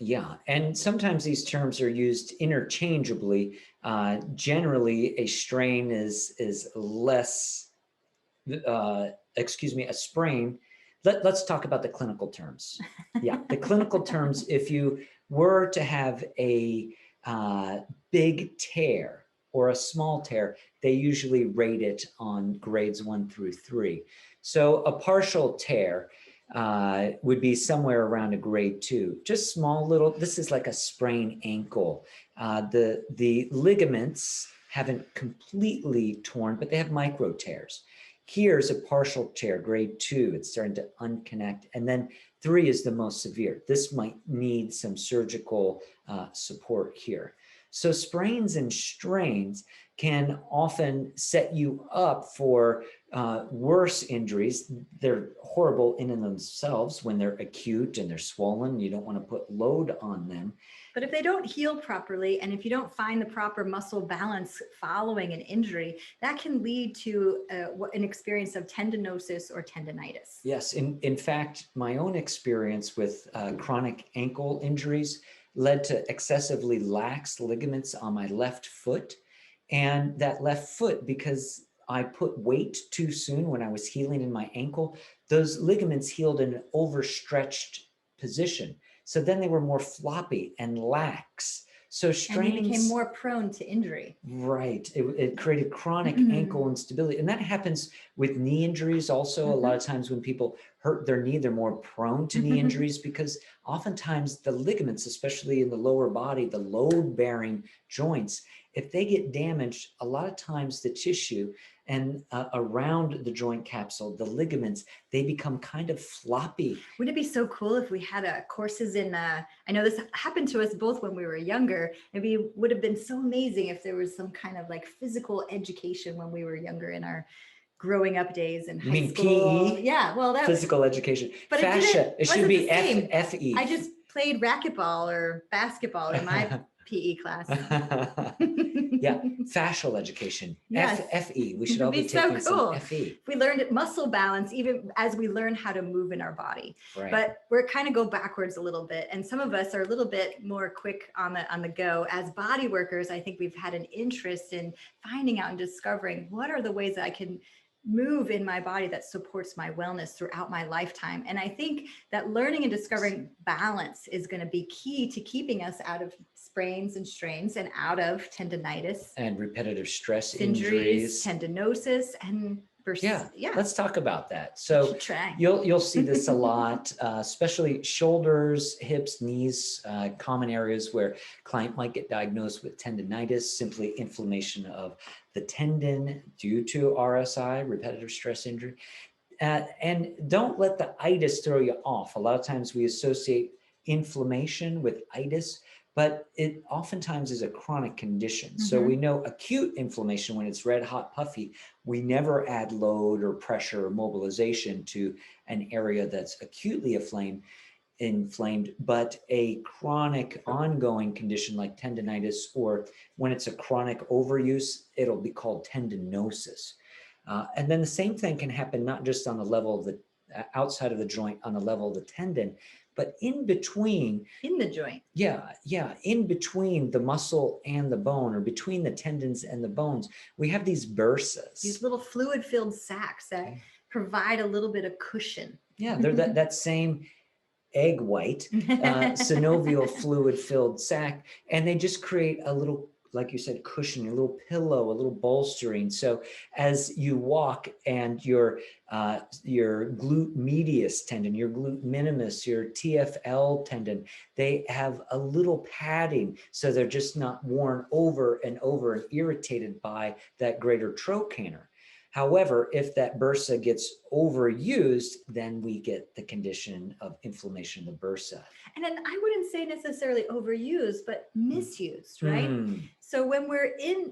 [SPEAKER 1] Yeah, and sometimes these terms are used interchangeably. Generally, a strain is less, a sprain. Let's talk about the clinical terms. Yeah, the clinical terms, if you were to have a big tear or a small tear, they usually rate it on grades 1 through 3. So a partial tear would be somewhere around a grade 2, just small little, this is like a sprained ankle. The ligaments haven't completely torn, but they have micro tears. Here's a partial tear, grade 2, it's starting to unconnect. And then 3 is the most severe. This might need some surgical support here. So sprains and strains can often set you up for worse injuries. They're horrible in and themselves when they're acute and they're swollen. You don't want to put load on them.
[SPEAKER 2] But if they don't heal properly, and if you don't find the proper muscle balance following an injury, that can lead to an experience of tendinosis or tendinitis.
[SPEAKER 1] Yes, in fact, my own experience with chronic ankle injuries led to excessively lax ligaments on my left foot. And that left foot, because I put weight too soon when I was healing in my ankle, those ligaments healed in an overstretched position. So then they were more floppy and lax. So strainings,
[SPEAKER 2] and you became more prone to injury.
[SPEAKER 1] Right. It created chronic ankle instability. And that happens with knee injuries also. A lot of times when people hurt their knee, they're more prone to knee injuries because oftentimes the ligaments, especially in the lower body, the load-bearing joints, if they get damaged, a lot of times the tissue and around the joint capsule, the ligaments, they become kind of floppy.
[SPEAKER 2] Wouldn't it be so cool if we had courses in, I know this happened to us both when we were younger. Maybe it would have been so amazing if there was some kind of like physical education when we were younger in our growing up days in high school.
[SPEAKER 1] PE?
[SPEAKER 2] Yeah, well, that
[SPEAKER 1] physical education.
[SPEAKER 2] But
[SPEAKER 1] fascia. It should be FE.
[SPEAKER 2] I just played racquetball or basketball in my PE class.
[SPEAKER 1] Yeah, fascial education.
[SPEAKER 2] Yes.
[SPEAKER 1] FE. We should all be taking some FE.
[SPEAKER 2] We learned muscle balance even as we learn how to move in our body.
[SPEAKER 1] Right.
[SPEAKER 2] But we're kind of go backwards a little bit. And some of us are a little bit more quick on the go. As body workers, I think we've had an interest in finding out and discovering what are the ways that I can move in my body that supports my wellness throughout my lifetime. And I think that learning and discovering balance is going to be key to keeping us out of sprains and strains and out of tendinitis
[SPEAKER 1] and repetitive stress injuries,
[SPEAKER 2] tendinosis, and
[SPEAKER 1] yeah. Let's talk about that. So
[SPEAKER 2] try.
[SPEAKER 1] You'll see this a lot, especially shoulders, hips, knees, common areas where client might get diagnosed with tendinitis, simply inflammation of the tendon due to RSI, repetitive stress injury. And don't let the itis throw you off. A lot of times we associate inflammation with itis, but it oftentimes is a chronic condition. So we know acute inflammation, when it's red hot, puffy, we never add load or pressure or mobilization to an area that's acutely inflamed, but a chronic ongoing condition like tendinitis, or when it's a chronic overuse, it'll be called tendinosis. And then the same thing can happen not just on the level of the outside of the joint, on the level of the tendon, but in between.
[SPEAKER 2] In the joint.
[SPEAKER 1] Yeah, in between the muscle and the bone, or between the tendons and the bones, we have these bursas.
[SPEAKER 2] These little fluid-filled sacs that provide a little bit of cushion.
[SPEAKER 1] Yeah, they're that same egg white synovial fluid filled sac, and they just create a little, like you said, cushion, a little pillow, a little bolstering. So as you walk, and your glute medius tendon, your glute minimus, your TFL tendon, they have a little padding, so they're just not worn over and over and irritated by that greater trochanter. However, if that bursa gets overused, then we get the condition of inflammation of the bursa.
[SPEAKER 2] And then I wouldn't say necessarily overused, but misused, right? So when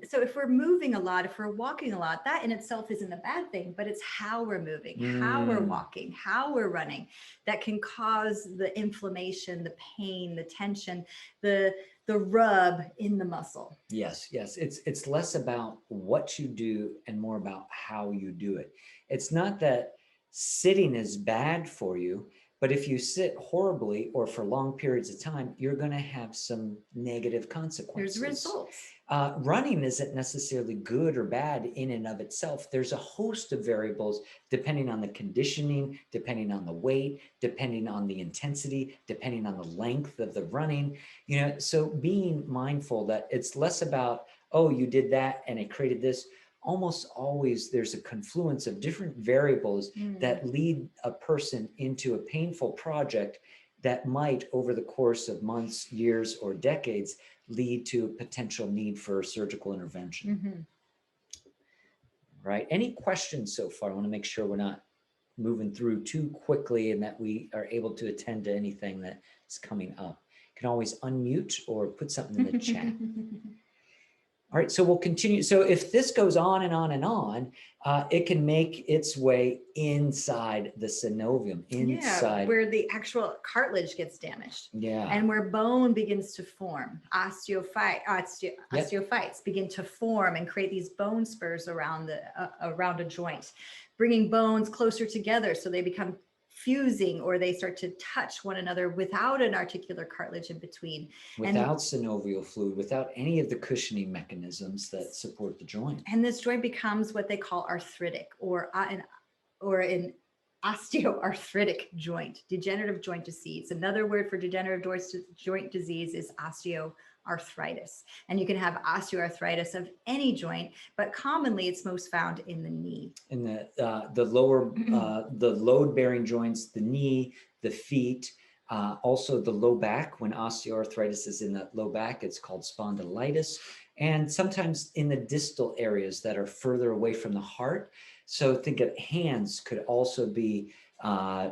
[SPEAKER 2] so if we're moving a lot, if we're walking a lot, that in itself isn't a bad thing, but it's how we're moving, how we're walking, how we're running, that can cause the inflammation, the pain, the tension, the rub in the muscle.
[SPEAKER 1] Yes. It's less about what you do and more about how you do it. It's not that sitting is bad for you, but if you sit horribly or for long periods of time, you're going to have some negative consequences.
[SPEAKER 2] There's results.
[SPEAKER 1] Running isn't necessarily good or bad in and of itself. There's a host of variables depending on the conditioning, depending on the weight, depending on the intensity, depending on the length of the running. So being mindful that it's less about, oh, you did that and it created this. Almost always there's a confluence of different variables that lead a person into a painful project that might, over the course of months, years, or decades, lead to a potential need for surgical intervention. Right? Any questions so far? I want to make sure we're not moving through too quickly and that we are able to attend to anything that is coming up. You can always unmute or put something in the chat. All right, so we'll continue. So if this goes on and on and on, it can make its way inside the synovium, inside.
[SPEAKER 2] Where the actual cartilage gets damaged.
[SPEAKER 1] Yeah.
[SPEAKER 2] And where bone begins to form. Osteophytes begin to form and create these bone spurs around a joint, bringing bones closer together so they become fusing, or they start to touch one another without an articular cartilage in between.
[SPEAKER 1] Without synovial fluid, without any of the cushioning mechanisms that support the joint.
[SPEAKER 2] And this joint becomes what they call arthritic, or an osteoarthritic joint, degenerative joint disease. Another word for degenerative joint disease is osteoarthritis. And you can have osteoarthritis of any joint, but commonly it's most found in the knee. In
[SPEAKER 1] the lower, the load-bearing joints, the knee, the feet, also the low back. When osteoarthritis is in the low back, it's called spondylitis. And sometimes in the distal areas that are further away from the heart. So think of hands could also be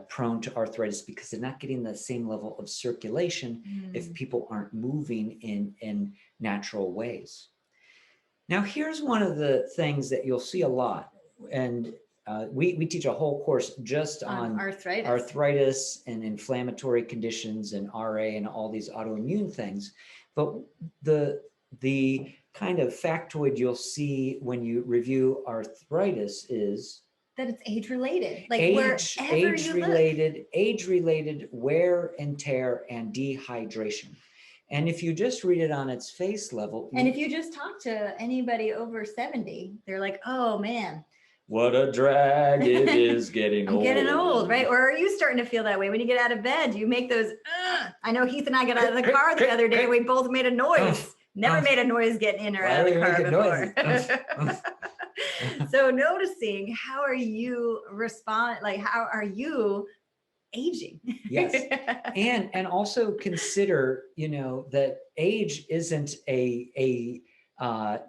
[SPEAKER 1] prone to arthritis because they're not getting the same level of circulation if people aren't moving in natural ways. Now, here's one of the things that you'll see a lot. And we teach a whole course just on arthritis and inflammatory conditions and RA and all these autoimmune things. But the kind of factoid you'll see when you review arthritis is
[SPEAKER 2] that it's age-related, like
[SPEAKER 1] age-related wear and tear and dehydration. And if you just read it on its face level,
[SPEAKER 2] and if you just talk to anybody over 70, they're like, "Oh man,
[SPEAKER 1] what a drag it is getting old."
[SPEAKER 2] I'm getting old, right? Or are you starting to feel that way when you get out of bed? Do you make those? I know Heath and I got out of the car the other day. We both made a noise. Never made a noise getting in or out of the car before. So noticing, how are you how are you aging?
[SPEAKER 1] Yes. And also consider, that age isn't a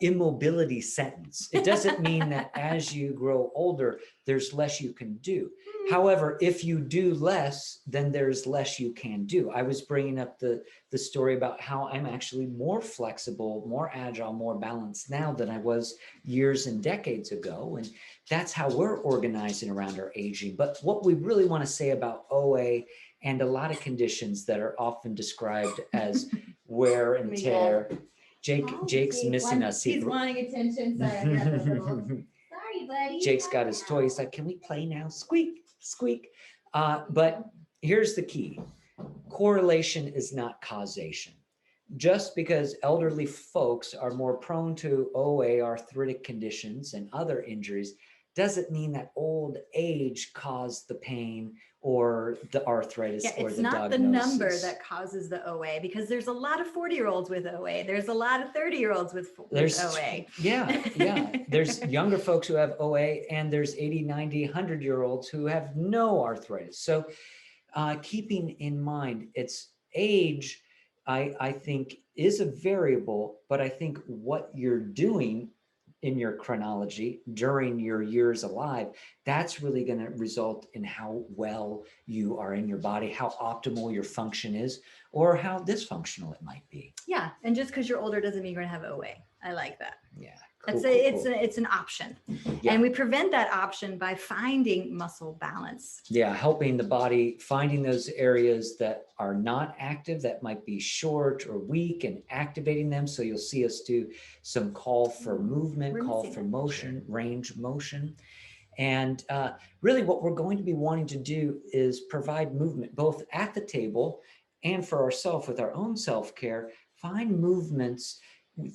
[SPEAKER 1] immobility sentence. It doesn't mean that as you grow older, there's less you can do. However, if you do less, then there's less you can do. I was bringing up the story about how I'm actually more flexible, more agile, more balanced now than I was years and decades ago. And that's how we're organizing around our aging. But what we really want to say about OA and a lot of conditions that are often described as wear and tear. Jake's missing us.
[SPEAKER 2] He's wanting attention. Sorry, I grabbed a little. Sorry, buddy.
[SPEAKER 1] Jake's got his toy. He's like, can we play now? Squeak, squeak. But here's the key. Correlation is not causation. Just because elderly folks are more prone to OA, arthritic conditions, and other injuries doesn't mean that old age caused the pain or the arthritis or the diagnosis. It's not the
[SPEAKER 2] number that causes the OA, because there's a lot of 40-year-olds with OA. There's a lot of 30-year-olds with OA.
[SPEAKER 1] Yeah. There's younger folks who have OA, and there's 80, 90, 100-year-olds who have no arthritis. So keeping in mind, it's age, I think, is a variable, but I think what you're doing in your chronology during your years alive, that's really going to result in how well you are in your body, how optimal your function is, or how dysfunctional it might be.
[SPEAKER 2] Yeah. And just because you're older doesn't mean you're going to have OA. I like that.
[SPEAKER 1] Yeah.
[SPEAKER 2] It's an option.
[SPEAKER 1] Yeah.
[SPEAKER 2] And we prevent that option by finding muscle balance.
[SPEAKER 1] Yeah, helping the body, finding those areas that are not active, that might be short or weak, and activating them. So you'll see us do some call for movement, call for motion, range of motion. And really what we're going to be wanting to do is provide movement both at the table and for ourselves with our own self-care. Find movements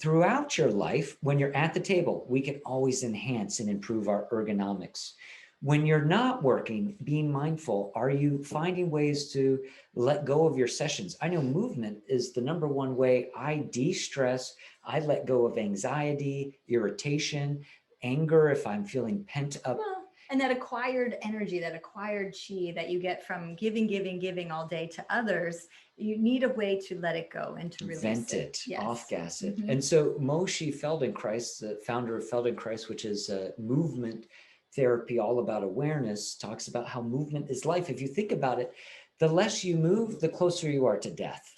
[SPEAKER 1] throughout your life. When you're at the table, we can always enhance and improve our ergonomics. When you're not working, being mindful, are you finding ways to let go of your sessions? I know movement is the number one way I de-stress. I let go of anxiety, irritation, anger if I'm feeling pent up.
[SPEAKER 2] Well, and that acquired energy, that acquired chi that you get from giving all day to others, you need a way to let it go and to release
[SPEAKER 1] vent
[SPEAKER 2] it.
[SPEAKER 1] Yes. Off-gas it. Mm-hmm. And so Moshe Feldenkrais, the founder of Feldenkrais, which is a movement therapy all about awareness, talks about how movement is life. If you think about it, the less you move, the closer you are to death.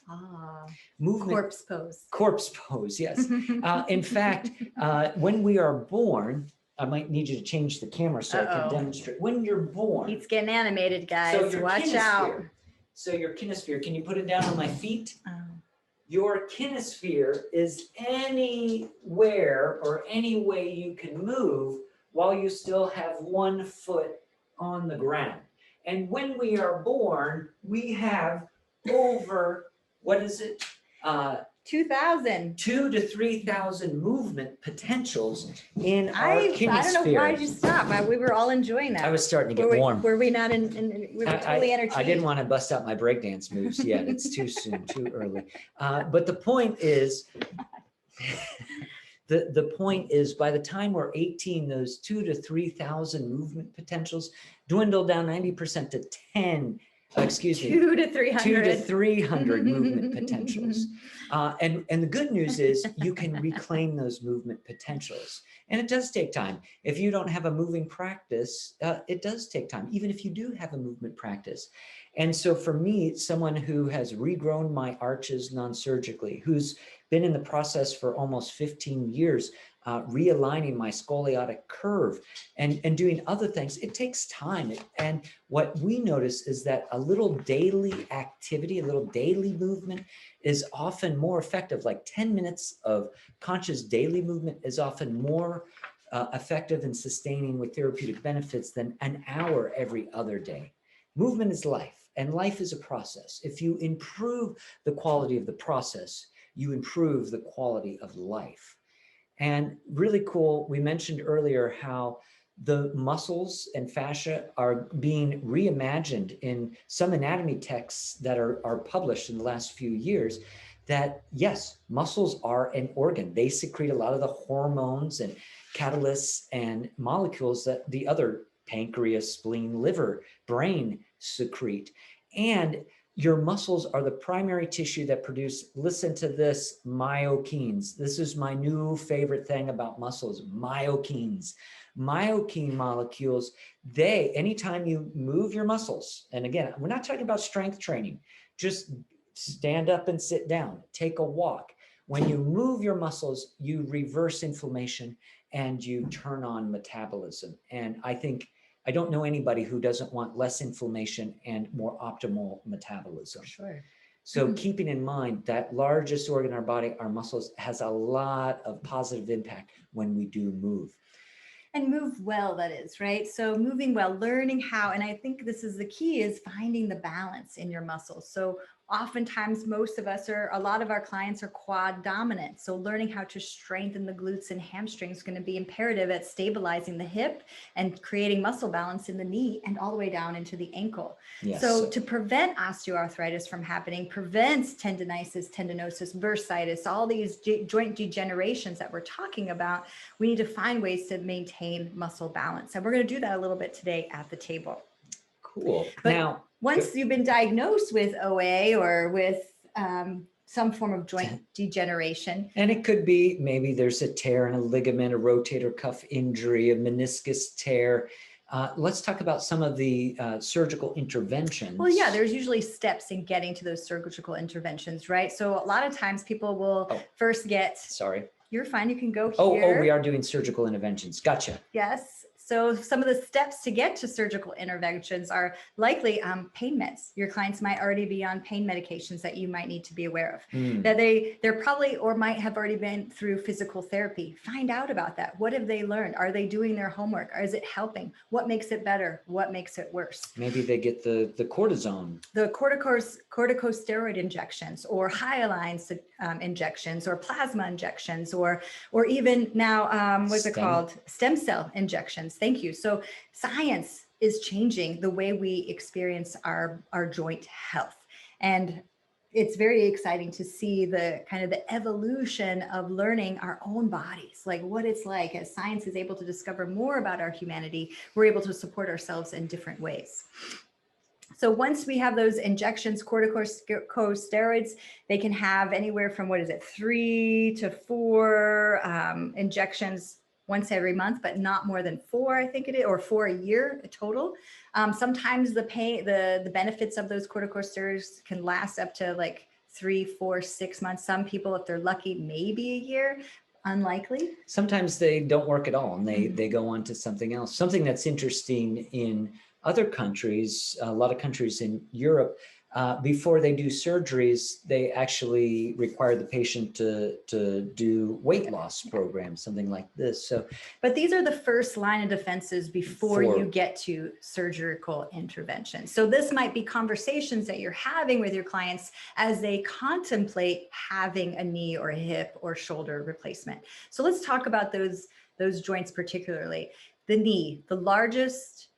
[SPEAKER 1] Movement, corpse pose, yes. In fact, when we are born, I might need you to change the camera so I can demonstrate. When you're born.
[SPEAKER 2] It's getting animated, guys. So watch out.
[SPEAKER 1] So your kinesphere, can you put it down on my feet? Your kinesphere is anywhere or any way you can move while you still have 1 foot on the ground. And when we are born, we have over, what is it?
[SPEAKER 2] 2,000.
[SPEAKER 1] 2,000 to 3,000 movement potentials in our kinesphere.
[SPEAKER 2] I don't know why you stopped. We were all enjoying that.
[SPEAKER 1] I was starting to get warm.
[SPEAKER 2] Were we not we were totally entertained.
[SPEAKER 1] I didn't want to bust out my breakdance moves yet. It's too soon, too early. But the point is, the point is, by the time we're 18, those 2,000 to 3,000 movement potentials dwindle down 90% to 2 to 300 movement potentials. And the good news is you can reclaim those movement potentials. And it does take time. If you don't have a moving practice, it does take time, even if you do have a movement practice. And so for me, someone who has regrown my arches non-surgically, who's been in the process for almost 15 years, realigning my scoliotic curve and doing other things, it takes time. And what we notice is that a little daily activity, a little daily movement is often more effective. Like 10 minutes of conscious daily movement is often more effective in sustaining with therapeutic benefits than an hour every other day. Movement is life, and life is a process. If you improve the quality of the process, you improve the quality of life. And really cool, we mentioned earlier how the muscles and fascia are being reimagined in some anatomy texts that are published in the last few years, that yes, muscles are an organ. They secrete a lot of the hormones and catalysts and molecules that the other pancreas, spleen, liver, brain secrete. And your muscles are the primary tissue that produce, listen to this, myokines. This is my new favorite thing about muscles, myokines. Myokine molecules, anytime you move your muscles, and again, we're not talking about strength training, just stand up and sit down, take a walk. When you move your muscles, you reverse inflammation and you turn on metabolism. And I don't know anybody who doesn't want less inflammation and more optimal metabolism.
[SPEAKER 2] Sure.
[SPEAKER 1] So keeping in mind that largest organ in our body, our muscles, has a lot of positive impact when we do move.
[SPEAKER 2] And move well, that is, right? So moving well, learning how, and I think this is the key, is finding the balance in your muscles. So oftentimes a lot of our clients are quad dominant. So learning how to strengthen the glutes and hamstrings is going to be imperative at stabilizing the hip and creating muscle balance in the knee and all the way down into the ankle.
[SPEAKER 1] Yes.
[SPEAKER 2] So to prevent osteoarthritis from happening, prevents tendinitis, tendinosis, bursitis, all these joint degenerations that we're talking about, we need to find ways to maintain muscle balance. And we're going to do that a little bit today at the table.
[SPEAKER 1] Cool.
[SPEAKER 2] But
[SPEAKER 1] now,
[SPEAKER 2] once you've been diagnosed with OA or with some form of joint degeneration.
[SPEAKER 1] And it could be maybe there's a tear in a ligament, a rotator cuff injury, a meniscus tear. Let's talk about some of the surgical interventions.
[SPEAKER 2] Well, yeah, there's usually steps in getting to those surgical interventions, right? So a lot of times people will first get.
[SPEAKER 1] Sorry.
[SPEAKER 2] You're fine. You can go here.
[SPEAKER 1] Oh, we are doing surgical interventions. Gotcha.
[SPEAKER 2] Yes. So some of the steps to get to surgical interventions are likely pain meds. Your clients might already be on pain medications that you might need to be aware of. That they're probably or might have already been through physical therapy. Find out about that. What have they learned? Are they doing their homework? Or is it helping? What makes it better? What makes it worse?
[SPEAKER 1] Maybe they get the cortisone.
[SPEAKER 2] The corticosteroid injections or hyaline injections or plasma injections or even now, what's it called? Stem cell injections. Thank you. So science is changing the way we experience our joint health. And it's very exciting to see the kind of the evolution of learning our own bodies, like what it's like as science is able to discover more about our humanity, we're able to support ourselves in different ways. So once we have those injections, corticosteroids, they can have anywhere from 3 to 4 injections once every month, but not more than 4, I think it is, or 4 a year total. Sometimes the benefits of those corticosteroids can last up to like 3, 4, 6 months. Some people, if they're lucky, maybe a year. Unlikely.
[SPEAKER 1] Sometimes they don't work at all and they go on to something else. Something that's interesting in other countries, a lot of countries in Europe, before they do surgeries, they actually require the patient to do weight loss programs, something like this. So,
[SPEAKER 2] but these are the first line of defenses before you get to surgical intervention. So this might be conversations that you're having with your clients as they contemplate having a knee or a hip or shoulder replacement. So let's talk about those joints particularly. The knee, the largest.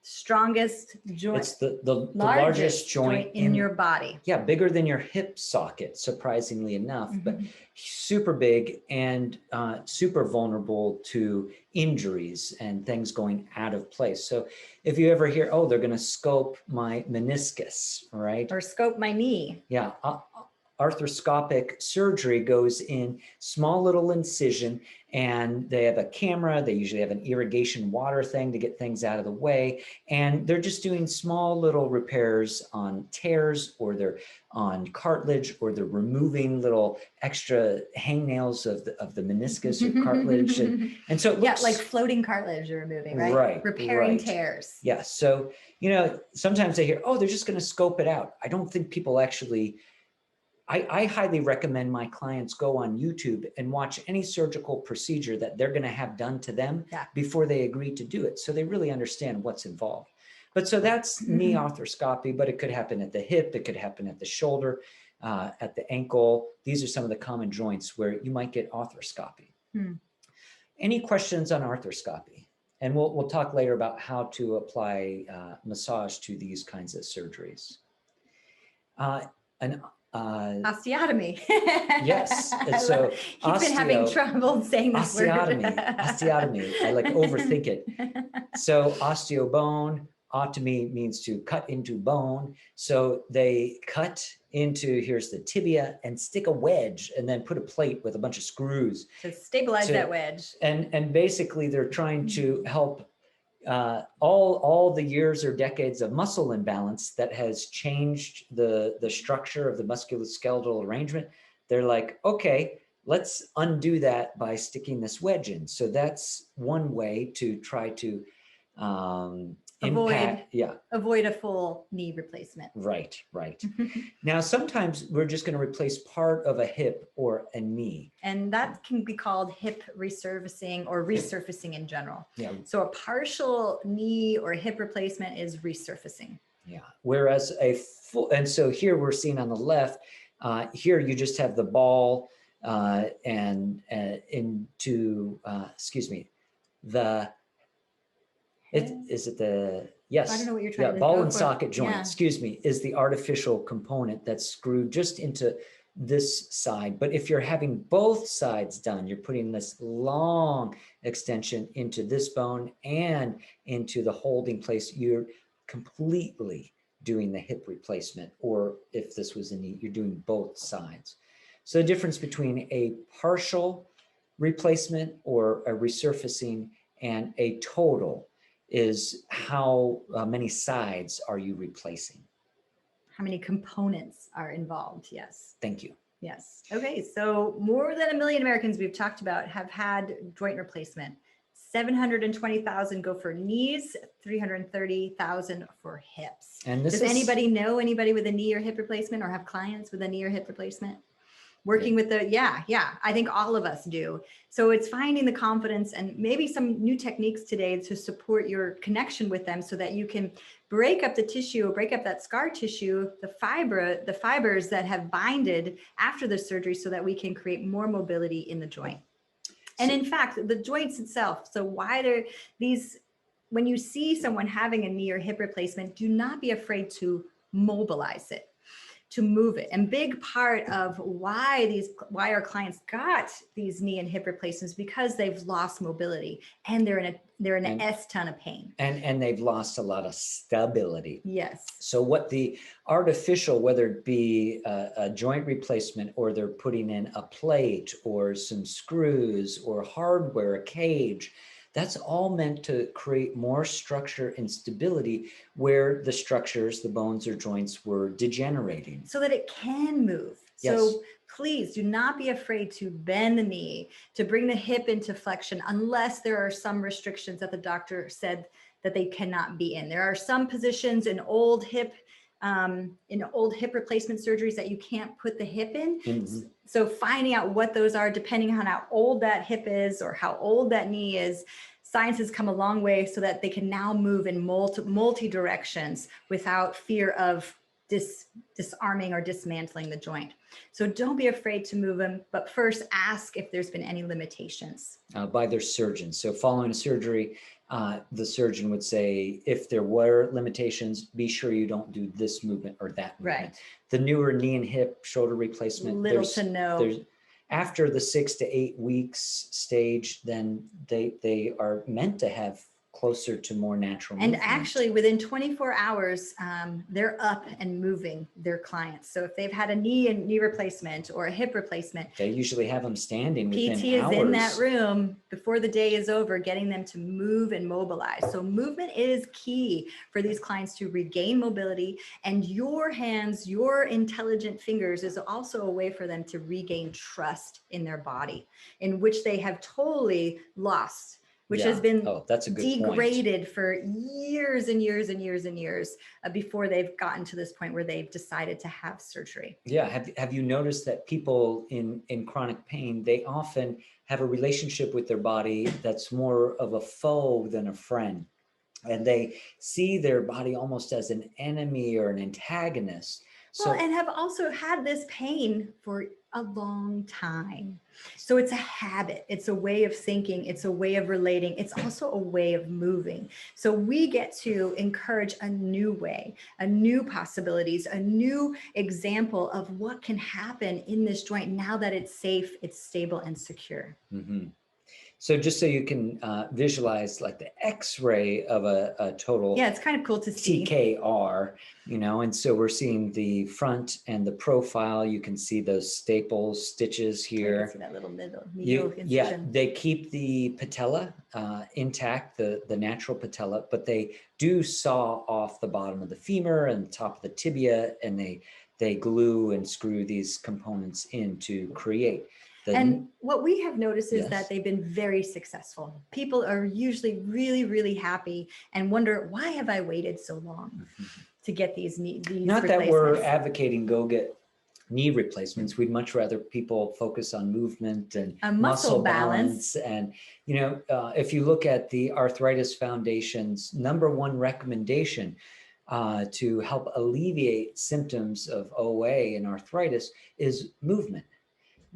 [SPEAKER 2] Strongest joint.
[SPEAKER 1] It's the largest joint
[SPEAKER 2] in your body.
[SPEAKER 1] Yeah, bigger than your hip socket, surprisingly enough, but super big and super vulnerable to injuries and things going out of place. So if you ever hear, they're going to scope my meniscus, right?
[SPEAKER 2] Or scope my knee.
[SPEAKER 1] Yeah. Arthroscopic surgery goes in small little incision and they have a camera. They usually have an irrigation water thing to get things out of the way. And they're just doing small little repairs on tears, or they're on cartilage, or they're removing little extra hangnails of the meniscus or cartilage. And so it looks
[SPEAKER 2] like floating cartilage you're removing, right?
[SPEAKER 1] Right.
[SPEAKER 2] Repairing tears.
[SPEAKER 1] Yeah. So, sometimes they hear, they're just going to scope it out. I don't think people actually I highly recommend my clients go on YouTube and watch any surgical procedure that they're going to have done to them before they agree to do it. So they really understand what's involved. But so that's knee arthroscopy, but it could happen at the hip. It could happen at the shoulder, at the ankle. These are some of the common joints where you might get arthroscopy. Any questions on arthroscopy? And we'll talk later about how to apply massage to these kinds of surgeries.
[SPEAKER 2] Osteotomy.
[SPEAKER 1] Yes. So
[SPEAKER 2] he's been having trouble saying this word.
[SPEAKER 1] Osteotomy. I like overthink it. So osteobone, otomy means to cut into bone. So they cut into, here's the tibia, and stick a wedge and then put a plate with a bunch of screws.
[SPEAKER 2] To stabilize
[SPEAKER 1] to-
[SPEAKER 2] that wedge.
[SPEAKER 1] And basically they're trying to help all the years or decades of muscle imbalance that has changed the structure of the musculoskeletal arrangement. They're like, okay, let's undo that by sticking this wedge in. So that's one way to try to impact. Yeah,
[SPEAKER 2] Avoid a full knee replacement.
[SPEAKER 1] right. Now, sometimes we're just going to replace part of a hip or a knee.
[SPEAKER 2] And that can be called hip resurfacing or resurfacing in general.
[SPEAKER 1] Yeah.
[SPEAKER 2] So a partial knee or hip replacement is resurfacing.
[SPEAKER 1] Yeah. Whereas a full, and so here we're seeing on the left, here you just have the ball and into, excuse me, is it the, yes.
[SPEAKER 2] I don't know what you're trying to
[SPEAKER 1] Ball
[SPEAKER 2] go
[SPEAKER 1] and
[SPEAKER 2] for.
[SPEAKER 1] socket joint,
[SPEAKER 2] Yeah.
[SPEAKER 1] excuse me, is the artificial component that's screwed just into this side. But if you're having both sides done, you're putting this long extension into this bone and into the holding place, you're completely doing the hip replacement. Or if this was a knee, you're doing both sides. So the difference between a partial replacement or a resurfacing and a total is how many sides are you replacing?
[SPEAKER 2] How many components are involved? Yes.
[SPEAKER 1] Thank you.
[SPEAKER 2] Yes. Okay. So more than 1 million Americans we've talked about have had joint replacement. 720,000 go for knees, 330,000 for hips.
[SPEAKER 1] And this
[SPEAKER 2] Does anybody know anybody with a knee or hip replacement or have clients with a knee or hip replacement? Working with the, yeah, I think all of us do. So it's finding the confidence and maybe some new techniques today to support your connection with them so that you can break up the tissue, break up that scar tissue, the fibers that have binded after the surgery so that we can create more mobility in the joint. And in fact, the joints itself, so why they're these, when you see someone having a knee or hip replacement, do not be afraid to mobilize it, to move it. And big part of why our clients got these knee and hip replacements because they've lost mobility and they're in an S ton of pain.
[SPEAKER 1] And they've lost a lot of stability.
[SPEAKER 2] Yes.
[SPEAKER 1] So what the artificial, whether it be a joint replacement or they're putting in a plate or some screws or hardware, a cage, that's all meant to create more structure and stability where the structures, the bones or joints were degenerating.
[SPEAKER 2] So that it can move.
[SPEAKER 1] Yes.
[SPEAKER 2] So please do not be afraid to bend the knee, to bring the hip into flexion, unless there are some restrictions that the doctor said that they cannot be in. There are some positions in old hip replacement surgeries that you can't put the hip in.
[SPEAKER 1] Mm-hmm.
[SPEAKER 2] So finding out what those are, depending on how old that hip is or how old that knee is, science has come a long way so that they can now move in multi directions without fear of disarming or dismantling the joint. So don't be afraid to move them, but first ask if there's been any limitations.
[SPEAKER 1] By their surgeon. So following a surgery, the surgeon would say, if there were limitations, be sure you don't do this movement or that movement.
[SPEAKER 2] Right.
[SPEAKER 1] The newer knee and hip shoulder replacement,
[SPEAKER 2] Little to no.
[SPEAKER 1] After the 6 to 8 weeks stage, then they are meant to have closer to more natural
[SPEAKER 2] And
[SPEAKER 1] movement.
[SPEAKER 2] actually within 24 hours, they're up and moving their clients. So if they've had a knee replacement or a hip replacement,
[SPEAKER 1] They usually have them standing within
[SPEAKER 2] PT is
[SPEAKER 1] hours.
[SPEAKER 2] in that room before the day is over, getting them to move and mobilize. So movement is key for these clients to regain mobility, and your hands, your intelligent fingers is also a way for them to regain trust in their body, in which they have totally lost, which has been
[SPEAKER 1] that's a good
[SPEAKER 2] degraded for years and years and years and years before they've gotten to this point where they've decided to have surgery.
[SPEAKER 1] Yeah. Have you noticed that people in chronic pain, they often have a relationship with their body that's more of a foe than a friend. And they see their body almost as an enemy or an antagonist. So,
[SPEAKER 2] Well, and have also had this pain for a long time. So it's a habit, it's a way of thinking, it's a way of relating, it's also a way of moving. So we get to encourage a new way, a new possibilities, a new example of what can happen in this joint now that it's safe, it's stable and secure.
[SPEAKER 1] mhm. So just so you can visualize like the X-ray of a total
[SPEAKER 2] Yeah, it's kind of cool to see.
[SPEAKER 1] TKR, and so we're seeing the front and the profile. You can see those staples, stitches
[SPEAKER 2] You can
[SPEAKER 1] here.
[SPEAKER 2] see that little needle
[SPEAKER 1] Yeah,
[SPEAKER 2] incision.
[SPEAKER 1] they keep the patella intact, the natural patella, but they do saw off the bottom of the femur and the top of the tibia, and they glue and screw these components in to create the.
[SPEAKER 2] And what we have noticed is
[SPEAKER 1] Yes.
[SPEAKER 2] that they've been very successful. People are usually really, really happy and wonder, why have I waited so long to get these
[SPEAKER 1] Not that we're
[SPEAKER 2] replacements?
[SPEAKER 1] advocating go get knee replacements. We'd much rather people focus on movement and
[SPEAKER 2] Muscle balance.
[SPEAKER 1] And, if you look at the Arthritis Foundation's #1 recommendation to help alleviate symptoms of OA and arthritis is movement.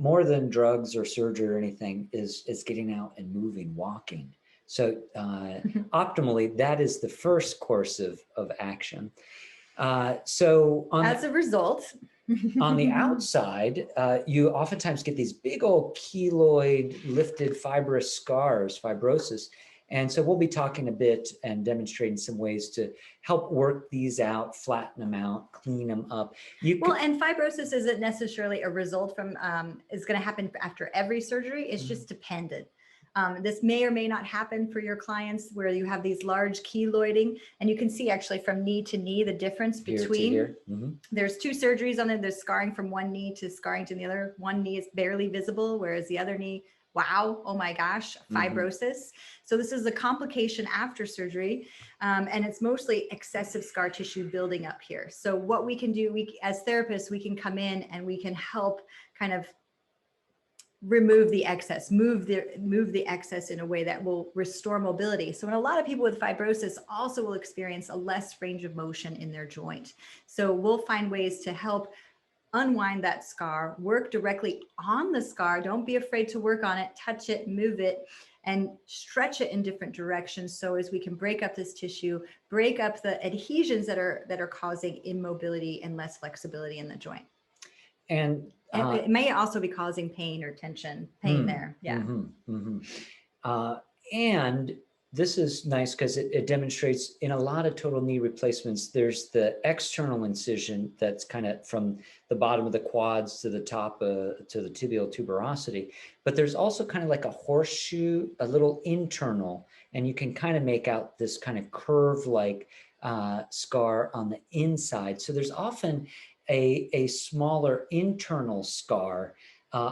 [SPEAKER 1] More than drugs or surgery or anything is getting out and moving, walking. So optimally, that is the first course of action. So
[SPEAKER 2] As a result,
[SPEAKER 1] on the outside, you oftentimes get these big old keloid lifted fibrous scars, fibrosis. And so we'll be talking a bit and demonstrating some ways to help work these out, flatten them out, clean them up.
[SPEAKER 2] And fibrosis isn't necessarily a result from, is going to happen after every surgery. It's just dependent. This may or may not happen for your clients where you have these large keloiding, and you can see actually from knee to knee the difference between.
[SPEAKER 1] Here to here.
[SPEAKER 2] There's 2 surgeries on there. There's scarring from one knee to scarring to the other. One knee is barely visible, whereas the other knee, wow, oh my gosh, fibrosis. So this is a complication after surgery, and it's mostly excessive scar tissue building up here. So what we can do, as therapists, we can come in and we can help kind of remove the excess, move the excess in a way that will restore mobility. So, and a lot of people with fibrosis also will experience a less range of motion in their joint. So we'll find ways to help unwind that scar, work directly on the scar. Don't be afraid to work on it, touch it, move it, and stretch it in different directions. So as we can break up this tissue, break up the adhesions that are causing immobility and less flexibility in the joint.
[SPEAKER 1] And
[SPEAKER 2] it may also be causing pain or tension, there. Yeah.
[SPEAKER 1] And this is nice because it demonstrates in a lot of total knee replacements, there's the external incision that's kind of from the bottom of the quads to the top to the tibial tuberosity. But there's also kind of like a horseshoe, a little internal, and you can kind of make out this kind of curve-like scar on the inside. So there's often a smaller internal scar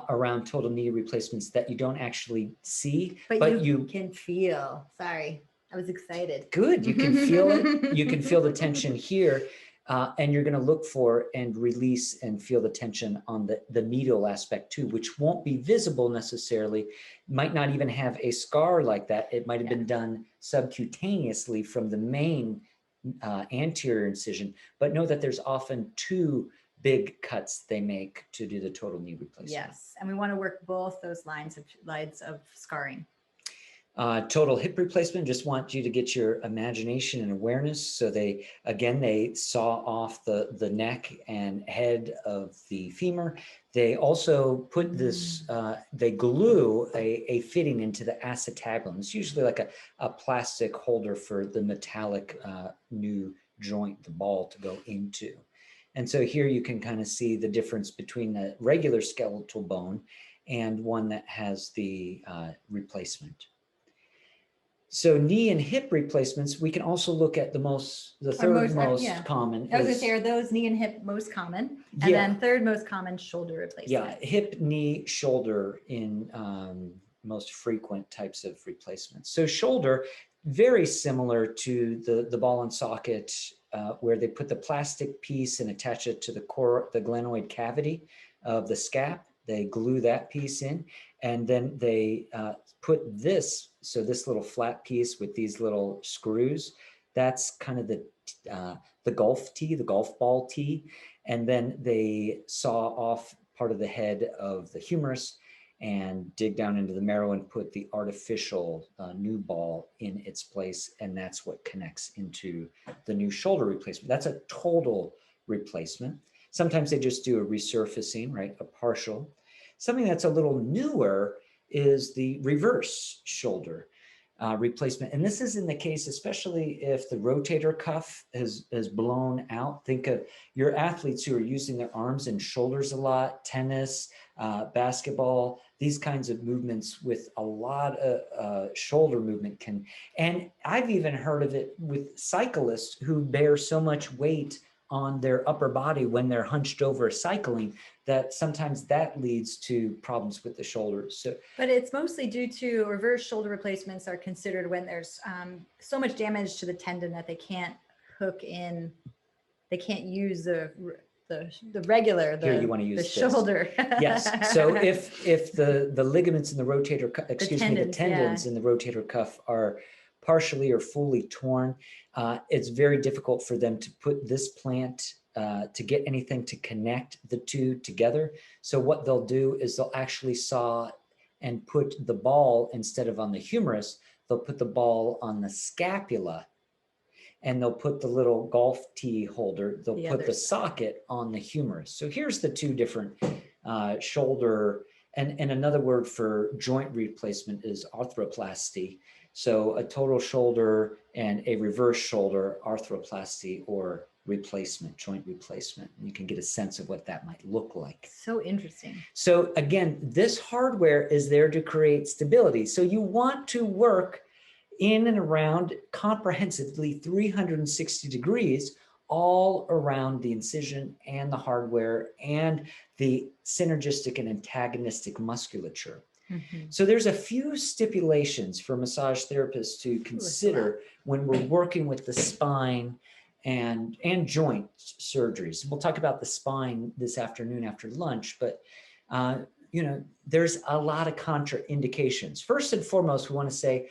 [SPEAKER 1] around total knee replacements that you don't actually see,
[SPEAKER 2] but you can feel. Sorry, I was excited.
[SPEAKER 1] Good, you can feel it. You can feel the tension here, and you're going to look for and release and feel the tension on the medial aspect too, which won't be visible necessarily. Might not even have a scar like that. It might have been done subcutaneously from the main anterior incision, but know that there's often 2 big cuts they make to do the total knee replacement.
[SPEAKER 2] Yes, and we want to work both those lines of scarring.
[SPEAKER 1] Total hip replacement, just want you to get your imagination and awareness. So they saw off the neck and head of the femur. They also put this, they glue a fitting into the acetabulum. It's usually like a plastic holder for the metallic new joint, the ball to go into. And so here you can kind of see the difference between a regular skeletal bone and one that has the replacement. So knee and hip replacements, we can also look at the third most common.
[SPEAKER 2] I was going to say, are those knee and hip most common? And then third most common, shoulder replacement.
[SPEAKER 1] Yeah, hip, knee, shoulder in most frequent types of replacements. So shoulder, very similar to the ball and socket, where they put the plastic piece and attach it to the glenoid cavity of the scap. They glue that piece in, and then they put this little flat piece with these little screws. That's kind of the golf tee, the golf ball tee, and then they saw off part of the head of the humerus and dig down into the marrow and put the artificial new ball in its place, and that's what connects into the new shoulder replacement. That's a total replacement. Sometimes they just do a resurfacing, right? A partial. Something that's a little newer is the reverse shoulder replacement. And this is in the case, especially if the rotator cuff has blown out. Think of your athletes who are using their arms and shoulders a lot, tennis, basketball, these kinds of movements with a lot of shoulder movement and I've even heard of it with cyclists who bear so much weight on their upper body when they're hunched over cycling that sometimes that leads to problems with the shoulders. So,
[SPEAKER 2] but it's mostly due to reverse shoulder replacements are considered when there's so much damage to the tendon that they can't hook in, they can't use the regular,
[SPEAKER 1] here you want to use
[SPEAKER 2] the
[SPEAKER 1] this.
[SPEAKER 2] shoulder.
[SPEAKER 1] Yes. So if the ligaments in the rotator cuff, the tendons
[SPEAKER 2] yeah.
[SPEAKER 1] in the rotator cuff are partially or fully torn, it's very difficult for them to put this plant to get anything to connect the two together. So what they'll do is they'll actually saw and put the ball, instead of on the humerus, they'll put the ball on the scapula, and they'll put the little golf tee holder, they'll put the socket on the humerus. So here's the two different shoulder, and another word for joint replacement is arthroplasty. So a total shoulder and a reverse shoulder arthroplasty or replacement, joint replacement. You can get a sense of what that might look like.
[SPEAKER 2] So interesting.
[SPEAKER 1] So again, this hardware is there to create stability. So you want to work in and around comprehensively 360 degrees all around the incision and the hardware and the synergistic and antagonistic musculature.
[SPEAKER 2] Mm-hmm.
[SPEAKER 1] So there's a few stipulations for massage therapists to consider when we're working with the spine and joint surgeries. We'll talk about the spine this afternoon after lunch, but there's a lot of contraindications. First and foremost, we want to say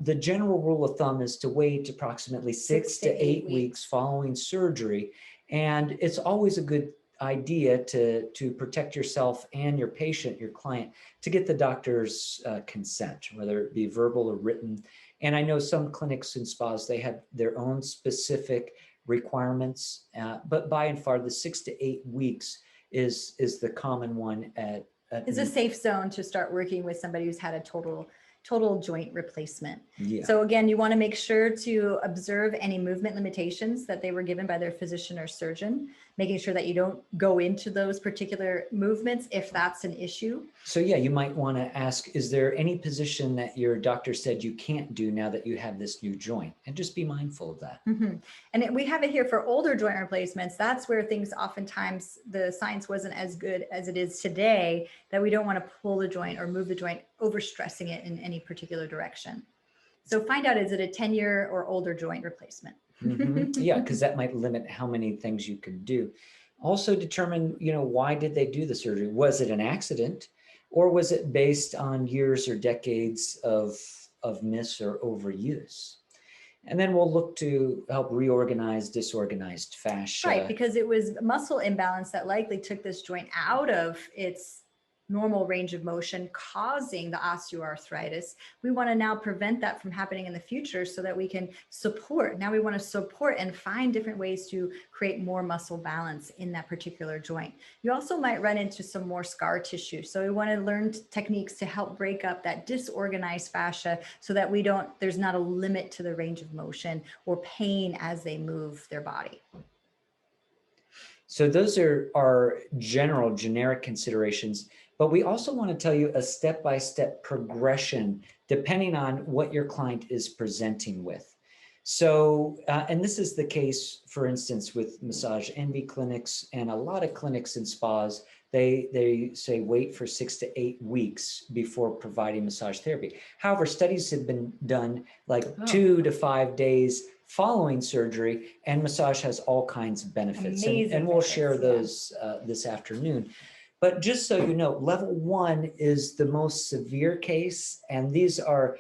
[SPEAKER 1] the general rule of thumb is to wait approximately 6 to 8 weeks following surgery. And it's always a good idea to protect yourself and your patient, your client, to get the doctor's consent, whether it be verbal or written. And I know some clinics and spas, they have their own specific requirements, but by and far, the 6 to 8 weeks is the common one
[SPEAKER 2] is a safe zone to start working with somebody who's had a total joint replacement.
[SPEAKER 1] Yeah.
[SPEAKER 2] So again, you want to make sure to observe any movement limitations that they were given by their physician or surgeon, making sure that you don't go into those particular movements if that's an issue.
[SPEAKER 1] So yeah, you might want to ask, is there any position that your doctor said you can't do now that you have this new joint? And just be mindful of that.
[SPEAKER 2] Mm-hmm. And we have it here for older joint replacements. That's where things oftentimes, the science wasn't as good as it is today, that we don't want to pull the joint or move the joint, overstressing it in any particular direction. So find out, is it a 10-year or older joint replacement?
[SPEAKER 1] Mm-hmm. Yeah, because that might limit how many things you can do. Also determine, why did they do the surgery? Was it an accident, or was it based on years or decades of miss or overuse? And then we'll look to help reorganize disorganized fascia.
[SPEAKER 2] Right, because it was muscle imbalance that likely took this joint out of its normal range of motion, causing the osteoarthritis. We want to now prevent that from happening in the future so that we can support. Now we want to support and find different ways to create more muscle balance in that particular joint. You also might run into some more scar tissue. So we want to learn techniques to help break up that disorganized fascia so that there's not a limit to the range of motion or pain as they move their body.
[SPEAKER 1] So those are our generic considerations. But we also want to tell you a step-by-step progression depending on what your client is presenting with. So, and this is the case, for instance, with Massage Envy clinics and a lot of clinics and spas, they say wait for 6 to 8 weeks before providing massage therapy. However, studies have been done like 2 to 5 days following surgery, and massage has all kinds of benefits. And we'll share those this afternoon. But just so you know, level 1 is the most severe case, and these are,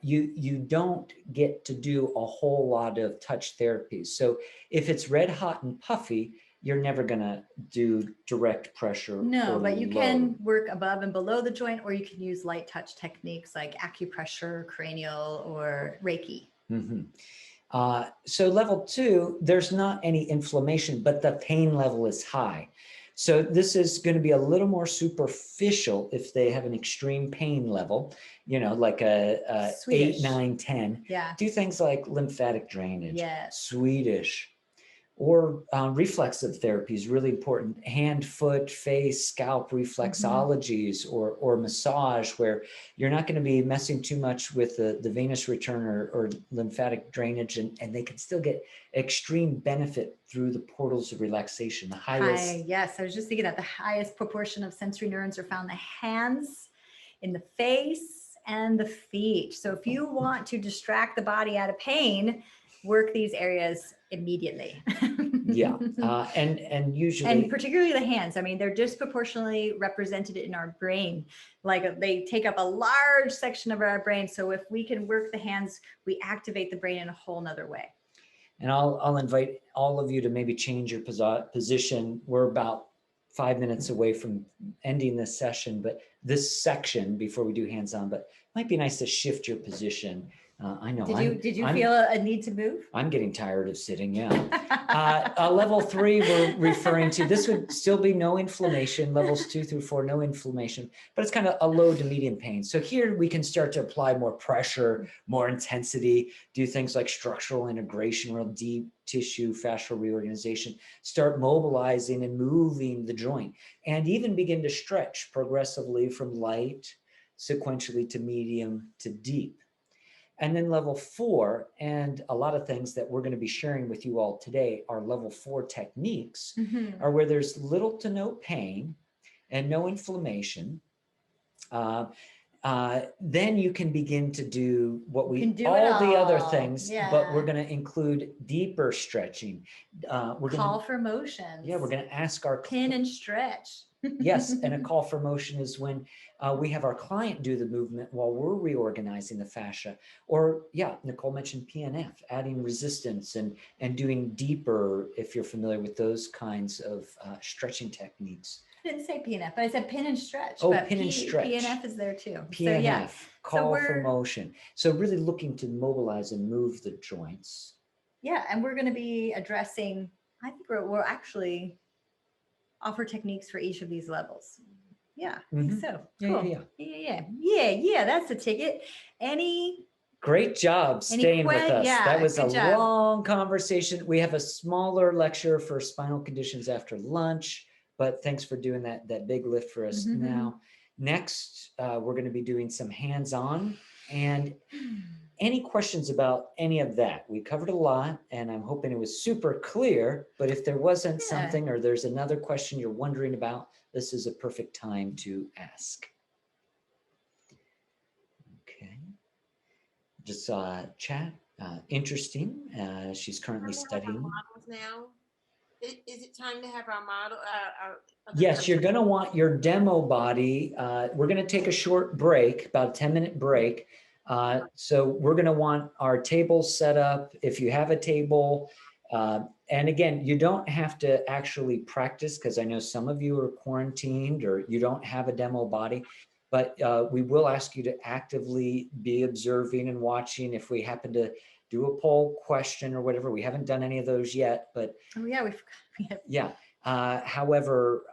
[SPEAKER 1] you don't get to do a whole lot of touch therapies. So if it's red hot and puffy, you're never gonna do direct pressure.
[SPEAKER 2] No, but you can work above and below the joint, or you can use light touch techniques like acupressure, cranial, or Reiki.
[SPEAKER 1] Mm-hmm. So level 2, there's not any inflammation, but the pain level is high. So this is going to be a little more superficial if they have an extreme pain level, like a
[SPEAKER 2] Swedish.
[SPEAKER 1] 8, 9, 10.
[SPEAKER 2] Yeah.
[SPEAKER 1] Do things like lymphatic drainage,
[SPEAKER 2] Yes.
[SPEAKER 1] Swedish, or reflexive therapy is really important. Hand, foot, face, scalp reflexologies, or massage, where you're not going to be messing too much with the venous return or lymphatic drainage, and they can still get extreme benefit through the portals of relaxation. The highest.
[SPEAKER 2] Yes, I was just thinking that the highest proportion of sensory neurons are found in the hands, in the face, and the feet. So if you want to distract the body out of pain, work these areas immediately.
[SPEAKER 1] Yeah, and usually,
[SPEAKER 2] and particularly the hands. I mean, they're disproportionately represented in our brain. Like they take up a large section of our brain. So if we can work the hands, we activate the brain in a whole nother way.
[SPEAKER 1] And I'll invite all of you to maybe change your position. We're about 5 minutes away from ending this session, but this section before we do hands-on, but it might be nice to shift your position. I know.
[SPEAKER 2] Did you feel a need to move?
[SPEAKER 1] I'm getting tired of sitting. Yeah. Level 3, we're referring to, this would still be no inflammation. Levels 2 through 4, no inflammation, but it's kind of a low to medium pain. So here we can start to apply more pressure, more intensity, do things like structural integration, real deep tissue, fascial reorganization, start mobilizing and moving the joint, and even begin to stretch progressively from light, sequentially to medium to deep. And then level 4, and a lot of things that we're going to be sharing with you all today are level 4 techniques, are where there's little to no pain and no inflammation. Then you can begin to do what we all the other things, but we're going to include deeper stretching. We're
[SPEAKER 2] call for motion.
[SPEAKER 1] Yeah, we're going to ask our
[SPEAKER 2] pin and stretch.
[SPEAKER 1] Yes, and a call for motion is when we have our client do the movement while we're reorganizing the fascia. Or Nicole mentioned PNF, adding resistance and doing deeper, if you're familiar with those kinds of stretching techniques.
[SPEAKER 2] I didn't say PNF, but I said pin and stretch.
[SPEAKER 1] Oh,
[SPEAKER 2] but
[SPEAKER 1] pin and stretch.
[SPEAKER 2] PNF is there too.
[SPEAKER 1] PNF, call for motion. So really looking to mobilize and move the joints.
[SPEAKER 2] Yeah, and we're going to be addressing, I think we'll actually offer techniques for each of these levels. Yeah, I think so. Cool. Yeah. That's the ticket.
[SPEAKER 1] Great job staying with us.
[SPEAKER 2] Yeah,
[SPEAKER 1] that was a
[SPEAKER 2] job.
[SPEAKER 1] Long conversation. We have a smaller lecture for spinal conditions after lunch, but thanks for doing that big lift for us now. Next, we're going to be doing some hands-on. And any questions about any of that? We covered a lot, and I'm hoping it was super clear, but if there wasn't something, or there's another question you're wondering about, this is a perfect time to ask. Okay. Just chat. Interesting. She's currently studying.
[SPEAKER 4] Now, is it time to have our model?
[SPEAKER 1] Yes, you're going to want your demo body. We're going to take a short break, about a 10-minute break. So we're going to want our tables set up. If you have a table, and again, you don't have to actually practice, because I know some of you are quarantined or you don't have a demo body, but we will ask you to actively be observing and watching. If we happen to do a poll question or whatever, we haven't done any of those yet, but
[SPEAKER 2] we forgot.
[SPEAKER 1] Yeah. However,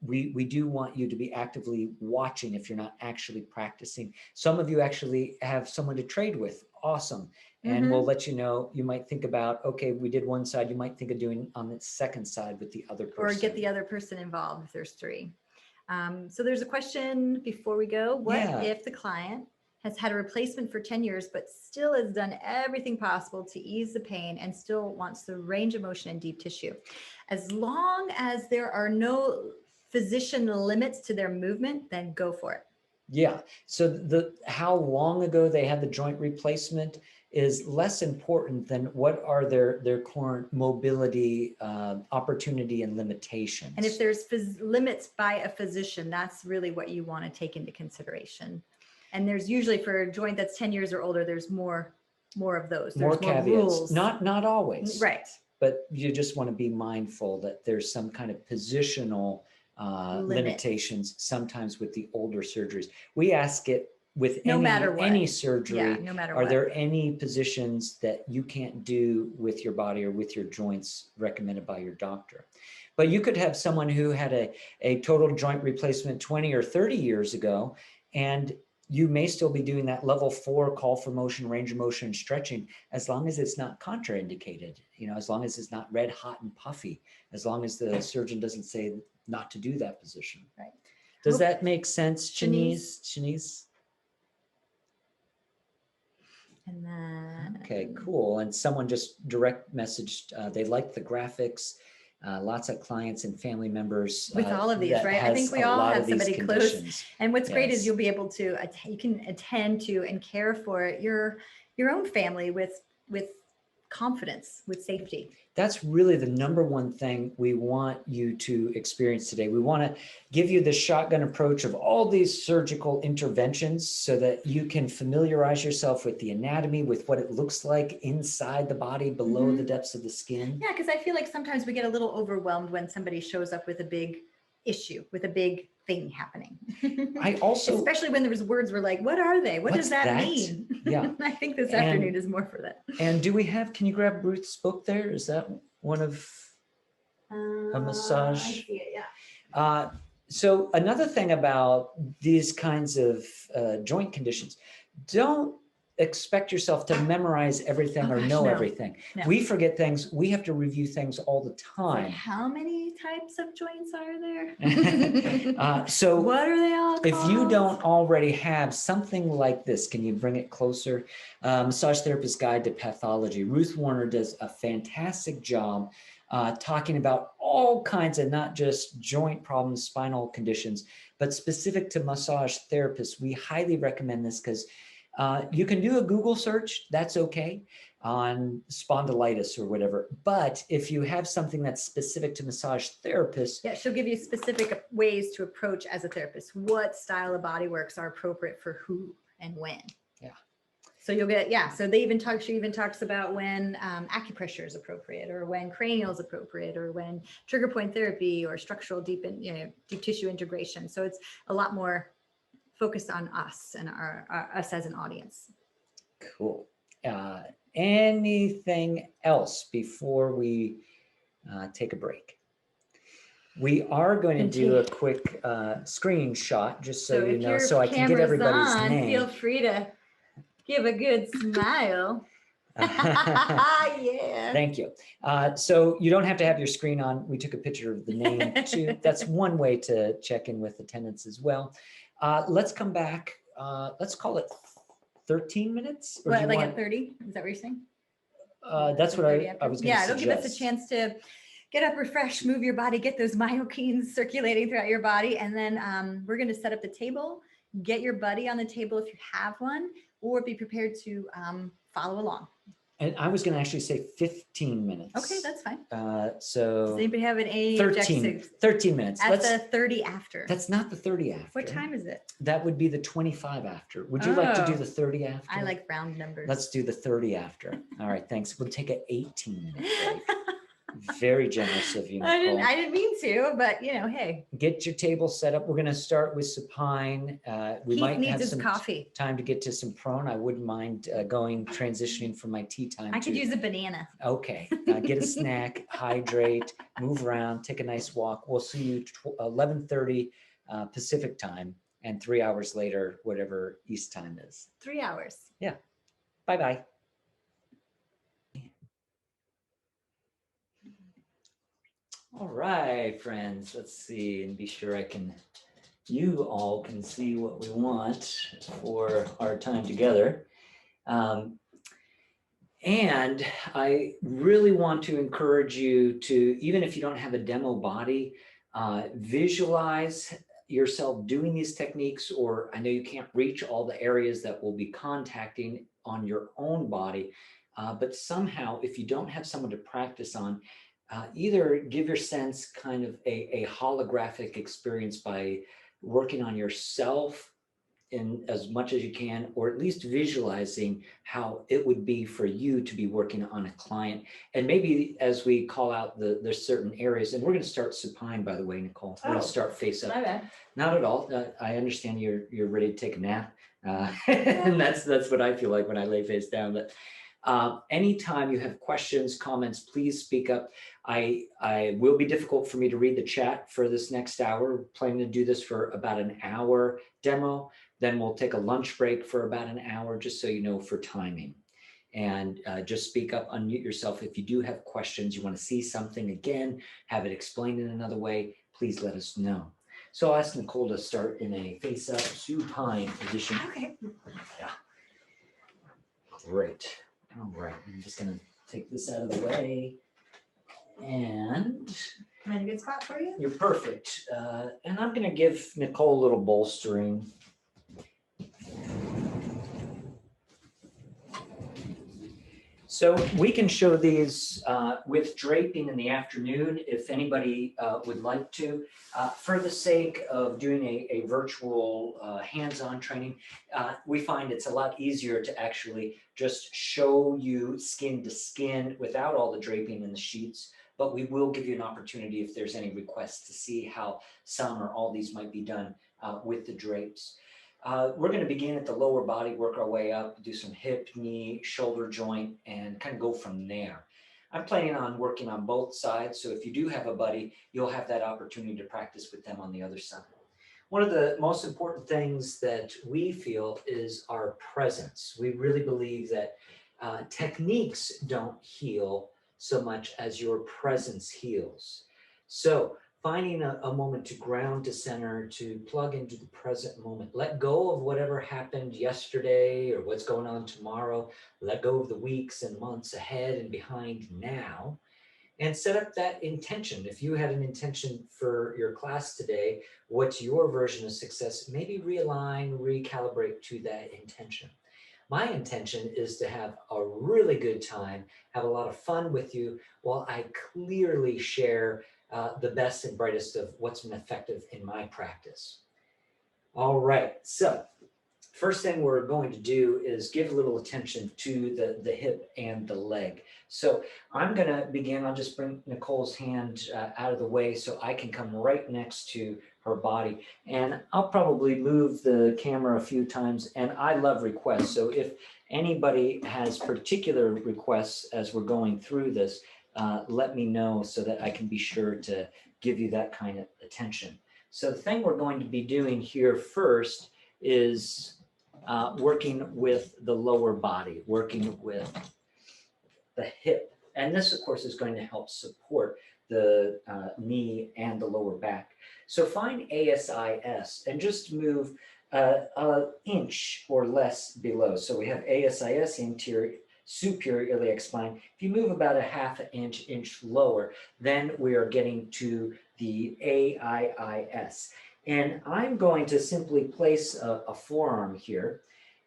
[SPEAKER 1] we do want you to be actively watching if you're not actually practicing. Some of you actually have someone to trade with. Awesome. And we'll let you know. You might think about, okay, we did one side. You might think of doing on the second side with the other person.
[SPEAKER 2] Or get the other person involved if there's 3. So there's a question before we go. What if the client has had a replacement for 10 years, but still has done everything possible to ease the pain and still wants the range of motion and deep tissue? As long as there are no physician limits to their movement, then go for it.
[SPEAKER 1] Yeah. So how long ago they had the joint replacement is less important than what are their current mobility opportunity and limitations.
[SPEAKER 2] And if there's limits by a physician, that's really what you want to take into consideration. And there's usually, for a joint that's 10 years or older, there's more of those. There's
[SPEAKER 1] more caveats.
[SPEAKER 2] Rules.
[SPEAKER 1] Not always.
[SPEAKER 2] Right.
[SPEAKER 1] But you just want to be mindful that there's some kind of positional limitations sometimes with the older surgeries. We ask it with
[SPEAKER 2] No
[SPEAKER 1] any,
[SPEAKER 2] matter what.
[SPEAKER 1] any
[SPEAKER 2] Yeah,
[SPEAKER 1] surgery,
[SPEAKER 2] no matter
[SPEAKER 1] are
[SPEAKER 2] what.
[SPEAKER 1] there any positions that you can't do with your body or with your joints recommended by your doctor? But you could have someone who had a total joint replacement 20 or 30 years ago, and you may still be doing that level 4 call for motion, range of motion, and stretching, as long as it's not contraindicated, as long as it's not red hot and puffy, as long as the surgeon doesn't say not to do that position.
[SPEAKER 2] Right.
[SPEAKER 1] Does
[SPEAKER 2] Hope-
[SPEAKER 1] that make sense,
[SPEAKER 2] Shanice?
[SPEAKER 1] Shanice?
[SPEAKER 2] And then.
[SPEAKER 1] Okay, cool. And someone just direct messaged, they liked the graphics. Lots of clients and family members.
[SPEAKER 2] With all of these,
[SPEAKER 1] that
[SPEAKER 2] right? I think
[SPEAKER 1] has
[SPEAKER 2] we
[SPEAKER 1] a
[SPEAKER 2] all
[SPEAKER 1] lot
[SPEAKER 2] have
[SPEAKER 1] of these
[SPEAKER 2] somebody close.
[SPEAKER 1] conditions.
[SPEAKER 2] And what's great is
[SPEAKER 1] Yes.
[SPEAKER 2] you'll be able to, you can attend to and care for your own family with confidence, with safety.
[SPEAKER 1] That's really the number one thing we want you to experience today. We want to give you the shotgun approach of all these surgical interventions so that you can familiarize yourself with the anatomy, with what it looks like inside the body, below the depths of the skin.
[SPEAKER 2] Yeah, because I feel like sometimes we get a little overwhelmed when somebody shows up with a big issue, with a big thing happening.
[SPEAKER 1] I also,
[SPEAKER 2] Especially when there's words were like, what are they? What
[SPEAKER 1] What's
[SPEAKER 2] does that
[SPEAKER 1] that?
[SPEAKER 2] mean?
[SPEAKER 1] Yeah.
[SPEAKER 2] I think this
[SPEAKER 1] And-
[SPEAKER 2] afternoon is more for that.
[SPEAKER 1] and do we have, can you grab Ruth's book there? Is that one of, massage?
[SPEAKER 2] I see it, yeah.
[SPEAKER 1] So another thing about these kinds of joint conditions, don't expect yourself to memorize everything
[SPEAKER 2] Oh
[SPEAKER 1] or
[SPEAKER 2] gosh,
[SPEAKER 1] know
[SPEAKER 2] no.
[SPEAKER 1] everything.
[SPEAKER 2] No.
[SPEAKER 1] We forget things. We have to review things all the
[SPEAKER 2] It's like,
[SPEAKER 1] time.
[SPEAKER 2] how many types of joints are there?
[SPEAKER 1] So
[SPEAKER 2] What are they all
[SPEAKER 1] if you
[SPEAKER 2] called?
[SPEAKER 1] don't already have something like this, can you bring it closer? Massage Therapist Guide to Pathology. Ruth Warner does a fantastic job talking about all kinds of not just joint problems, spinal conditions, but specific to massage therapists. We highly recommend this because you can do a Google search, that's okay, on spondylitis or whatever. But if you have something that's specific to massage therapists,
[SPEAKER 2] Yeah, she'll give you specific ways to approach as a therapist. What style of body works are appropriate for who and when.
[SPEAKER 1] Yeah.
[SPEAKER 2] So you'll get, so she even talks about when acupressure is appropriate, or when cranial is appropriate, or when trigger point therapy or structural deep tissue integration. So it's a lot more focused on us and us as an audience.
[SPEAKER 1] cool. Anything else before we take a break? We are going to do a quick screenshot, just so you
[SPEAKER 2] if
[SPEAKER 1] know,
[SPEAKER 2] your
[SPEAKER 1] so I can get
[SPEAKER 2] camera's
[SPEAKER 1] everybody's
[SPEAKER 2] on,
[SPEAKER 1] name.
[SPEAKER 2] feel free to give a good smile. Yeah.
[SPEAKER 1] Thank you. So you don't have to have your screen on. We took a picture of the name too. That's one way to check in with attendance as well. Let's come back. Let's call it 13 minutes. Or do
[SPEAKER 2] What,
[SPEAKER 1] you
[SPEAKER 2] like
[SPEAKER 1] want-
[SPEAKER 2] at 30? Is that what you're saying?
[SPEAKER 1] that's what
[SPEAKER 2] 30
[SPEAKER 1] I
[SPEAKER 2] after?
[SPEAKER 1] was going to
[SPEAKER 2] Yeah, it'll give us a
[SPEAKER 1] suggest.
[SPEAKER 2] chance to get up, refresh, move your body, get those myokines circulating throughout your body. And then we're going to set up the table, get your buddy on the table if you have one, or be prepared to follow along.
[SPEAKER 1] And I was going to actually say 15 minutes.
[SPEAKER 2] Okay, that's fine. Does
[SPEAKER 1] So
[SPEAKER 2] anybody have an age?
[SPEAKER 1] 13 minutes.
[SPEAKER 2] At the 30 after.
[SPEAKER 1] That's not the 30 after.
[SPEAKER 2] What time is it?
[SPEAKER 1] That would be the 25 after. Would you like to do
[SPEAKER 2] Oh.
[SPEAKER 1] the 30 after?
[SPEAKER 2] I like round numbers.
[SPEAKER 1] Let's do the 30 after. All right, thanks. We'll take an 18-minute break. Very generous of you,
[SPEAKER 2] I
[SPEAKER 1] Nicole.
[SPEAKER 2] didn't mean to, but hey,
[SPEAKER 1] Get your table set up. We're going to start with supine. We
[SPEAKER 2] Keith
[SPEAKER 1] might
[SPEAKER 2] needs
[SPEAKER 1] have
[SPEAKER 2] his
[SPEAKER 1] some
[SPEAKER 2] coffee.
[SPEAKER 1] time to get to some prone. I wouldn't mind transitioning from my tea time.
[SPEAKER 2] I could
[SPEAKER 1] to-
[SPEAKER 2] use a banana.
[SPEAKER 1] Okay, get a snack, hydrate, move around, take a nice walk. We'll see you 11:30 Pacific time, and 3 hours later, whatever East time is.
[SPEAKER 2] 3 hours.
[SPEAKER 1] Bye-bye. All right, friends, let's see and be sure you all can see what we want for our time together. And I really want to encourage you to, even if you don't have a demo body, visualize yourself doing these techniques, or I know you can't reach all the areas that we'll be contacting on your own body, but somehow if you don't have someone to practice on, either give your sense kind of a holographic experience by working on yourself in as much as you can, or at least visualizing how it would be for you to be working on a client. And maybe as we call out there's certain areas, and we're going to start supine, by the way, Nicole. We're going to start face up.
[SPEAKER 2] My bad.
[SPEAKER 1] Not at all. I understand you're ready to take a nap. And that's what I feel like when I lay face down. But anytime you have questions, comments, please speak up. I will be difficult for me to read the chat for this next hour. We're planning to do this for about an hour demo. Then we'll take a lunch break for about an hour, just so you know, for timing. And just speak up, unmute yourself. If you do have questions, you want to see something again, have it explained in another way, please let us know. So I'll ask Nicole to start in a face up supine position.
[SPEAKER 2] Okay.
[SPEAKER 1] Yeah. Great. All right. I'm just going to take this out of the way. And
[SPEAKER 2] Am I in a good spot for you?
[SPEAKER 1] you're perfect. And I'm going to give Nicole a little bolstering. So we can show these with draping in the afternoon if anybody would like to. For the sake of doing a virtual hands-on training, we find it's a lot easier to actually just show you skin to skin without all the draping in the sheets. But we will give you an opportunity if there's any requests to see how some or all these might be done with the drapes. We're going to begin at the lower body, work our way up, do some hip, knee, shoulder joint, and kind of go from there. I'm planning on working on both sides, so if you do have a buddy, you'll have that opportunity to practice with them on the other side. One of the most important things that we feel is our presence. We really believe that techniques don't heal so much as your presence heals. So finding a moment to ground to center, to plug into the present moment. Let go of whatever happened yesterday or what's going on tomorrow. Let go of the weeks and months ahead and behind now. And set up that intention. If you had an intention for your class today, what's your version of success? Maybe realign, recalibrate to that intention. My intention is to have a really good time, have a lot of fun with you while I clearly share the best and brightest of what's been effective in my practice. All right, so first thing we're going to do is give a little attention to the hip and the leg. So I'm gonna begin, I'll just bring Nicole's hand out of the way so I can come right next to her body. And I'll probably move the camera a few times, and I love requests. So if anybody has particular requests as we're going through this, let me know so that I can be sure to give you that kind of attention. So the thing we're going to be doing here first is working with the lower body, working with the hip. And this, of course, is going to help support the knee and the lower back. So find ASIS and just move an inch or less below. So we have ASIS, interior, superior iliac spine. If you move about a half an inch lower, then we are getting to the AIIS. And I'm going to simply place a forearm here,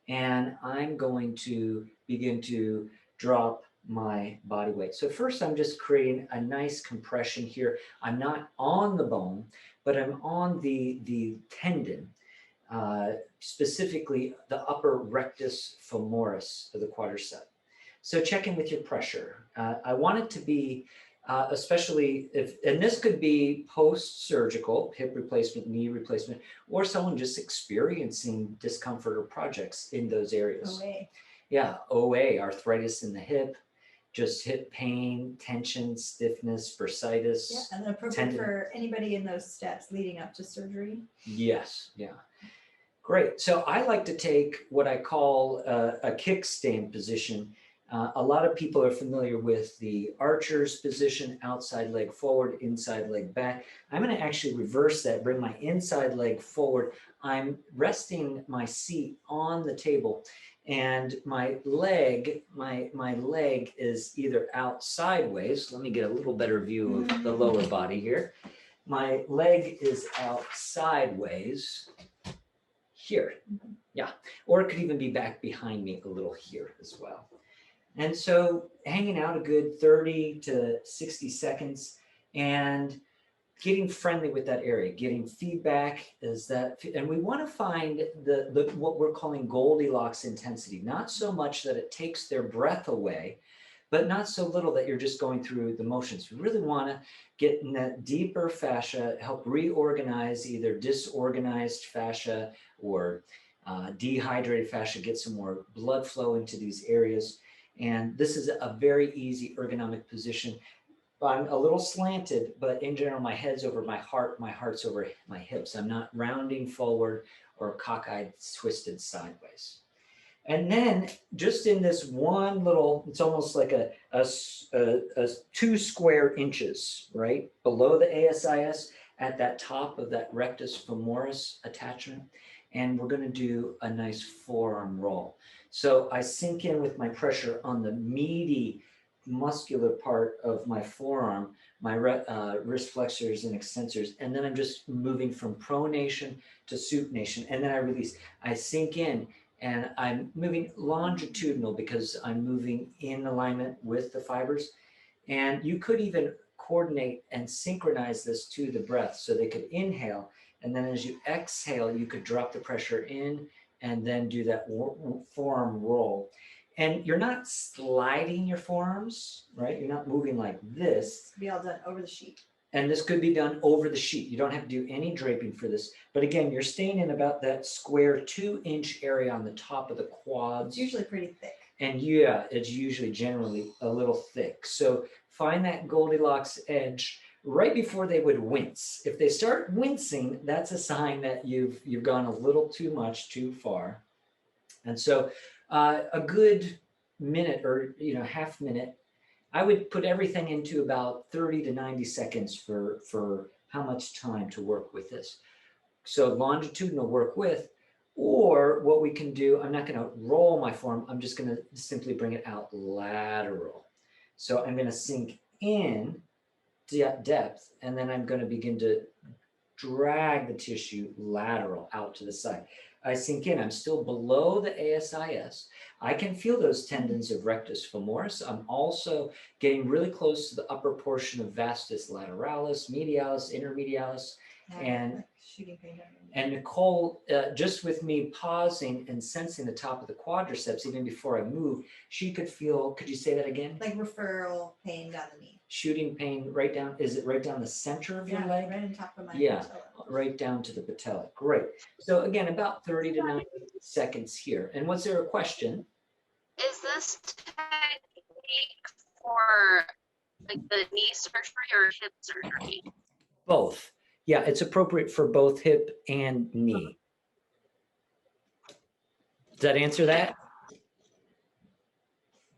[SPEAKER 1] and I'm going to begin to drop my body weight. So first I'm just creating a nice compression here. I'm not on the bone, but I'm on the tendon, specifically the upper rectus femoris of the quadricep. So check in with your pressure. I want it to be, especially if, and this could be post-surgical, hip replacement, knee replacement, or someone just experiencing discomfort or projects in those areas.
[SPEAKER 2] OA.
[SPEAKER 1] Yeah, OA, arthritis in the hip, just hip pain, tension, stiffness, bursitis.
[SPEAKER 2] Yeah, and then appropriate
[SPEAKER 1] tendon.
[SPEAKER 2] for anybody in those steps leading up to surgery.
[SPEAKER 1] Yes, yeah. Great. So I like to take what I call a kickstand position. A lot of people are familiar with the archer's position, outside leg forward, inside leg back. I'm going to actually reverse that, bring my inside leg forward. I'm resting my seat on the table, and my leg, my leg is either out sideways. Let me get a little better view of the lower body here. My leg is out sideways here. Yeah, or it could even be back behind me a little here as well. And so hanging out a good 30 to 60 seconds, and getting friendly with that area, getting feedback is that, and we want to find the what we're calling Goldilocks intensity, not so much that it takes their breath away, but not so little that you're just going through the motions. We really want to get in that deeper fascia, help reorganize either disorganized fascia or dehydrated fascia, get some more blood flow into these areas. And this is a very easy ergonomic position. I'm a little slanted, but in general, my head's over my heart's over my hips. I'm not rounding forward or cockeyed, twisted sideways. And then just in this one little, it's almost like a 2 square inches, right? Below the ASIS at that top of that rectus femoris attachment. And we're gonna do a nice forearm roll. So I sink in with my pressure on the meaty muscular part of my forearm, my wrist flexors and extensors, and then I'm just moving from pronation to supination, and then I release. I sink in, and I'm moving longitudinal because I'm moving in alignment with the fibers. And you could even coordinate and synchronize this to the breath, so they could inhale, and then as you exhale, you could drop the pressure in and then do that forearm roll. And you're not sliding your forearms, right? You're not moving like this.
[SPEAKER 2] Be all done over the sheet.
[SPEAKER 1] And this could be done over the sheet. You don't have to do any draping for this. But again, you're staying in about that square 2-inch area on the top of the quads.
[SPEAKER 2] It's usually pretty thick.
[SPEAKER 1] And yeah, it's usually generally a little thick. So find that Goldilocks edge right before they would wince. If they start wincing, that's a sign that you've gone a little too much, too far. And so a good minute or half minute, I would put everything into about 30 to 90 seconds for how much time to work with this. So longitudinal work with, or what we can do, I'm not going to roll my forearm, I'm just going to simply bring it out lateral. So I'm going to sink in depth, and then I'm going to begin to drag the tissue lateral out to the side. I sink in, I'm still below the ASIS. I can feel those tendons of rectus femoris. I'm also getting really close to the upper portion of vastus lateralis, medialis, intermedialis, and
[SPEAKER 2] like shooting pain.
[SPEAKER 1] and Nicole, just with me pausing and sensing the top of the quadriceps, even before I move, she could feel, could you say that again?
[SPEAKER 2] Like referral pain down the knee.
[SPEAKER 1] Shooting pain right down, is it right down the center of your leg?
[SPEAKER 2] Right on top of my
[SPEAKER 1] Yeah, right down to the patella. Great. So again, about 30 to 90 seconds here. And was there a question?
[SPEAKER 5] Is this technique for like the knee surgery or hip surgery?
[SPEAKER 1] Both. Yeah, it's appropriate for both hip and knee. Does that answer that?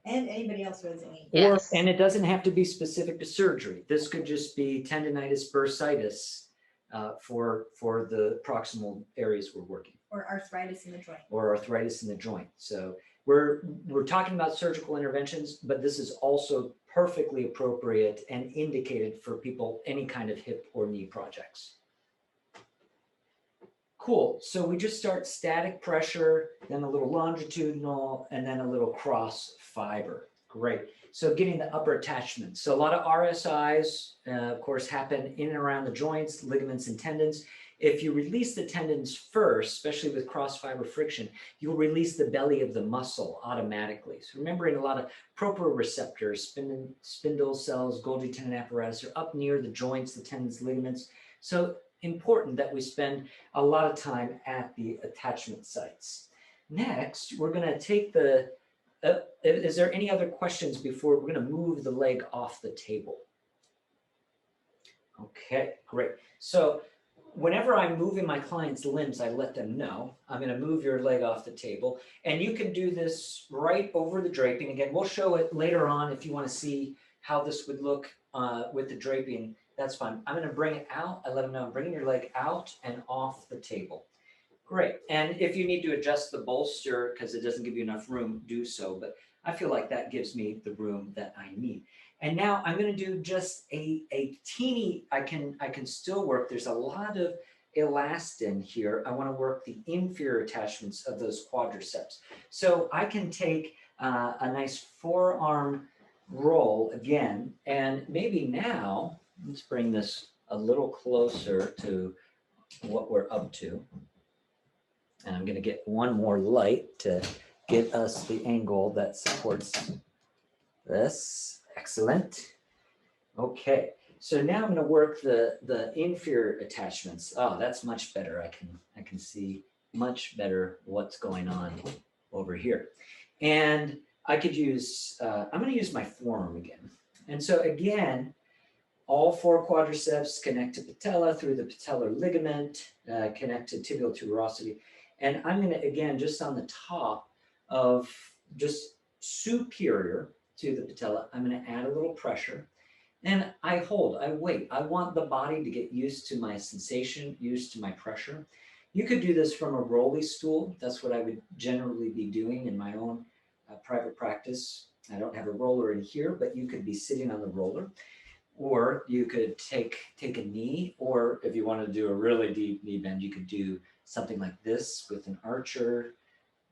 [SPEAKER 2] And anybody else who has any.
[SPEAKER 5] Yes.
[SPEAKER 1] And it doesn't have to be specific to surgery. This could just be tendonitis, bursitis for the proximal areas we're working.
[SPEAKER 2] Or arthritis in the joint.
[SPEAKER 1] Or arthritis in the joint. So we're talking about surgical interventions, but this is also perfectly appropriate and indicated for people, any kind of hip or knee projects. Cool. So we just start static pressure, then a little longitudinal, and then a little cross fiber. Great. So getting the upper attachment. So a lot of RSIs, of course, happen in and around the joints, ligaments, and tendons. If you release the tendons first, especially with cross fiber friction, you'll release the belly of the muscle automatically. So remembering a lot of proprioceptors, spindle cells, Golgi tendon apparatus are up near the joints, the tendons, ligaments. So important that we spend a lot of time at the attachment sites. Next, we're going to take the, is there any other questions before we're going to move the leg off the table? Okay, great. So whenever I'm moving my client's limbs, I let them know, I'm going to move your leg off the table. And you can do this right over the draping. Again, we'll show it later on if you want to see how this would look with the draping. That's fine. I'm going to bring it out. I let them know I'm bringing your leg out and off the table. Great. And if you need to adjust the bolster because it doesn't give you enough room, do so. But I feel like that gives me the room that I need. And now I'm going to do just a teeny, I can still work. There's a lot of elastin here. I want to work the inferior attachments of those quadriceps. So I can take a nice forearm roll again, and maybe now, let's bring this a little closer to what we're up to. And I'm gonna get one more light to get us the angle that supports this. Excellent. Okay, so now I'm gonna work the inferior attachments. Oh, that's much better. I can see much better what's going on over here. And I could use, I'm gonna use my forearm again. And so again, all four quadriceps connect to patella through the patellar ligament, connect to tibial tuberosity. And I'm gonna, again, just on the top of just superior to the patella, I'm gonna add a little pressure. And I hold, I wait. I want the body to get used to my sensation, used to my pressure. You could do this from a rolly stool. That's what I would generally be doing in my own private practice. I don't have a roller in here, but you could be sitting on the roller. Or you could take a knee, or if you want to do a really deep knee bend, you could do something like this with an archer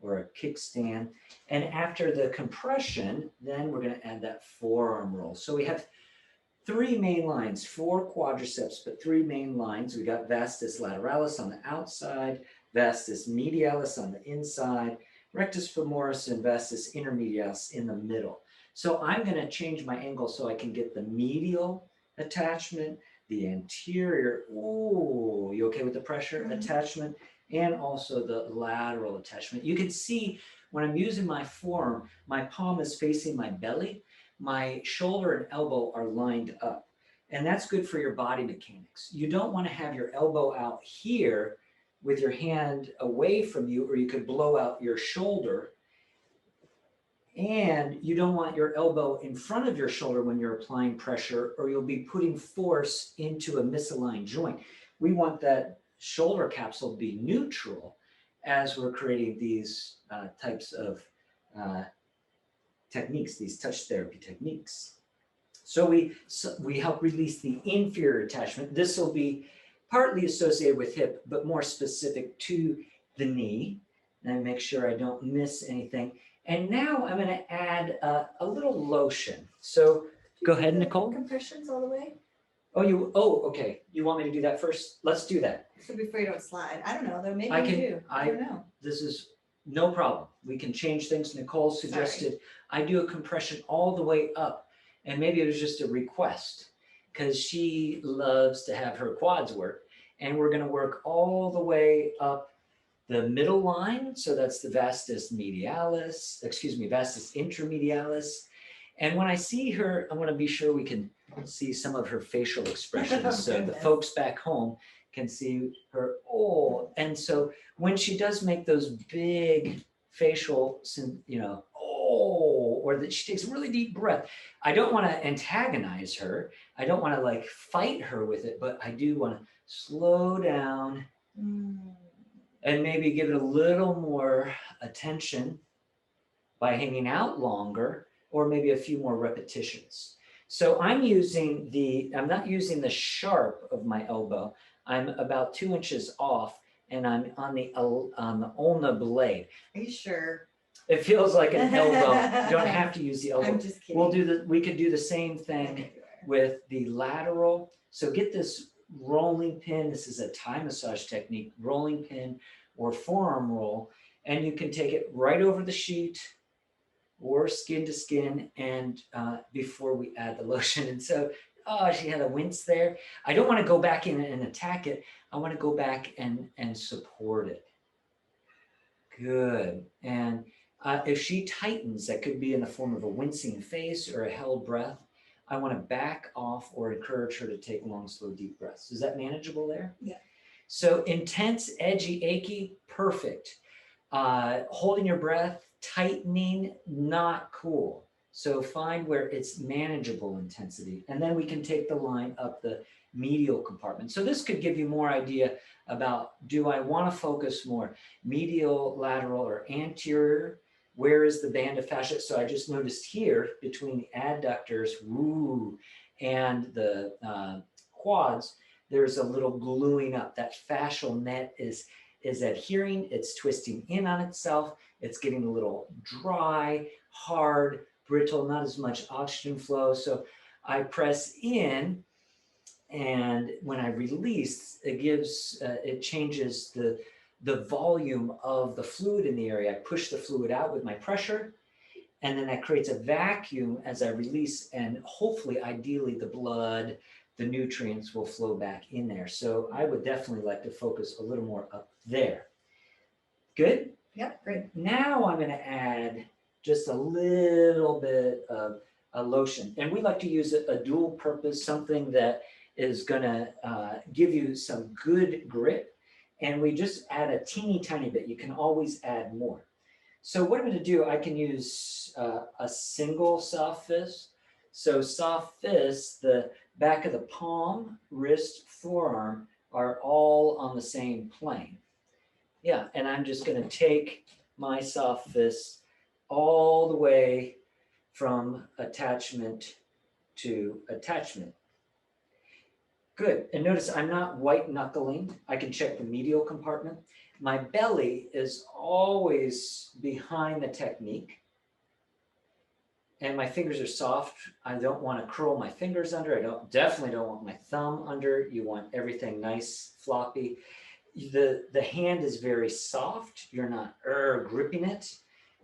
[SPEAKER 1] or a kickstand. And after the compression, then we're going to add that forearm roll. So we have three main lines, four quadriceps, but three main lines. We got vastus lateralis on the outside, vastus medialis on the inside, rectus femoris and vastus intermedialis in the middle. So I'm going to change my angle so I can get the medial attachment, the anterior, ooh, you okay with the pressure attachment, and also the lateral attachment. You can see when I'm using my forearm, my palm is facing my belly, my shoulder and elbow are lined up. And that's good for your body mechanics. You don't want to have your elbow out here with your hand away from you, or you could blow out your shoulder. And you don't want your elbow in front of your shoulder when you're applying pressure, or you'll be putting force into a misaligned joint. We want that shoulder capsule to be neutral as we're creating these types of techniques, these touch therapy techniques. So we help release the inferior attachment. This will be partly associated with hip, but more specific to the knee. And make sure I don't miss anything. And now I'm going to add a little lotion. So go ahead, Nicole.
[SPEAKER 2] Compressions all the way.
[SPEAKER 1] Okay. You want me to do that first? Let's do that.
[SPEAKER 2] So before you don't slide. I don't know though. Maybe
[SPEAKER 1] I
[SPEAKER 2] you
[SPEAKER 1] can-
[SPEAKER 2] do. I don't know.
[SPEAKER 1] This is no problem. We can change things. Nicole suggested I do a compression all the way up. And maybe it was just a request because she loves to have her quads work. And we're going to work all the way up the middle line. So that's the vastus medialis, vastus intermedialis. And when I see her, I want to be sure we can see some of her facial expressions. So the folks back home can see her, oh. And so when she does make those big facial, oh, or that she takes a really deep breath, I don't want to antagonize her. I don't want to like fight her with it, but I do want to slow down and maybe give it a little more attention by hanging out longer, or maybe a few more repetitions. So I'm not using the sharp of my elbow. I'm about 2 inches off, and I'm on the ulna blade.
[SPEAKER 2] Are you sure?
[SPEAKER 1] It feels like an elbow. You don't have to use the elbow.
[SPEAKER 2] I'm just kidding.
[SPEAKER 1] We could do the same thing with the lateral. So get this rolling pin. This is a Thai massage technique, rolling pin or forearm roll. And you can take it right over the sheet or skin to skin, and before we add the lotion. And so, she had a wince there. I don't want to go back in and attack it. I want to go back and support it. Good. And if she tightens, that could be in the form of a wincing face or a held breath. I want to back off or encourage her to take long, slow, deep breaths. Is that manageable there?
[SPEAKER 2] Yeah.
[SPEAKER 1] So intense, edgy, achy, perfect. Holding your breath, tightening, not cool. So find where it's manageable intensity. And then we can take the line up the medial compartment. So this could give you more idea about, do I want to focus more medial, lateral, or anterior? Where is the band of fascia? So I just noticed here between the adductors, and the quads, there's a little gluing up. That fascial net is adhering, it's twisting in on itself, it's getting a little dry, hard, brittle, not as much oxygen flow. So I press in And when I release, it changes the volume of the fluid in the area. I push the fluid out with my pressure, and then that creates a vacuum as I release, and hopefully, ideally, the blood, the nutrients will flow back in there. So I would definitely like to focus a little more up there. Good?
[SPEAKER 2] Yep, great.
[SPEAKER 1] Now I'm gonna add just a little bit of a lotion. And we like to use a dual purpose, something that is gonna give you some good grip. And we just add a teeny tiny bit. You can always add more. So what I'm gonna do, I can use a single soft fist. So soft fist, the back of the palm, wrist, forearm are all on the same plane. Yeah, and I'm just gonna take my soft fist all the way from attachment to attachment. Good, and notice I'm not white knuckling. I can check the medial compartment. My belly is always behind the technique. And my fingers are soft. I don't want to curl my fingers under. Definitely don't want my thumb under. You want everything nice, floppy. The hand is very soft. You're not gripping it.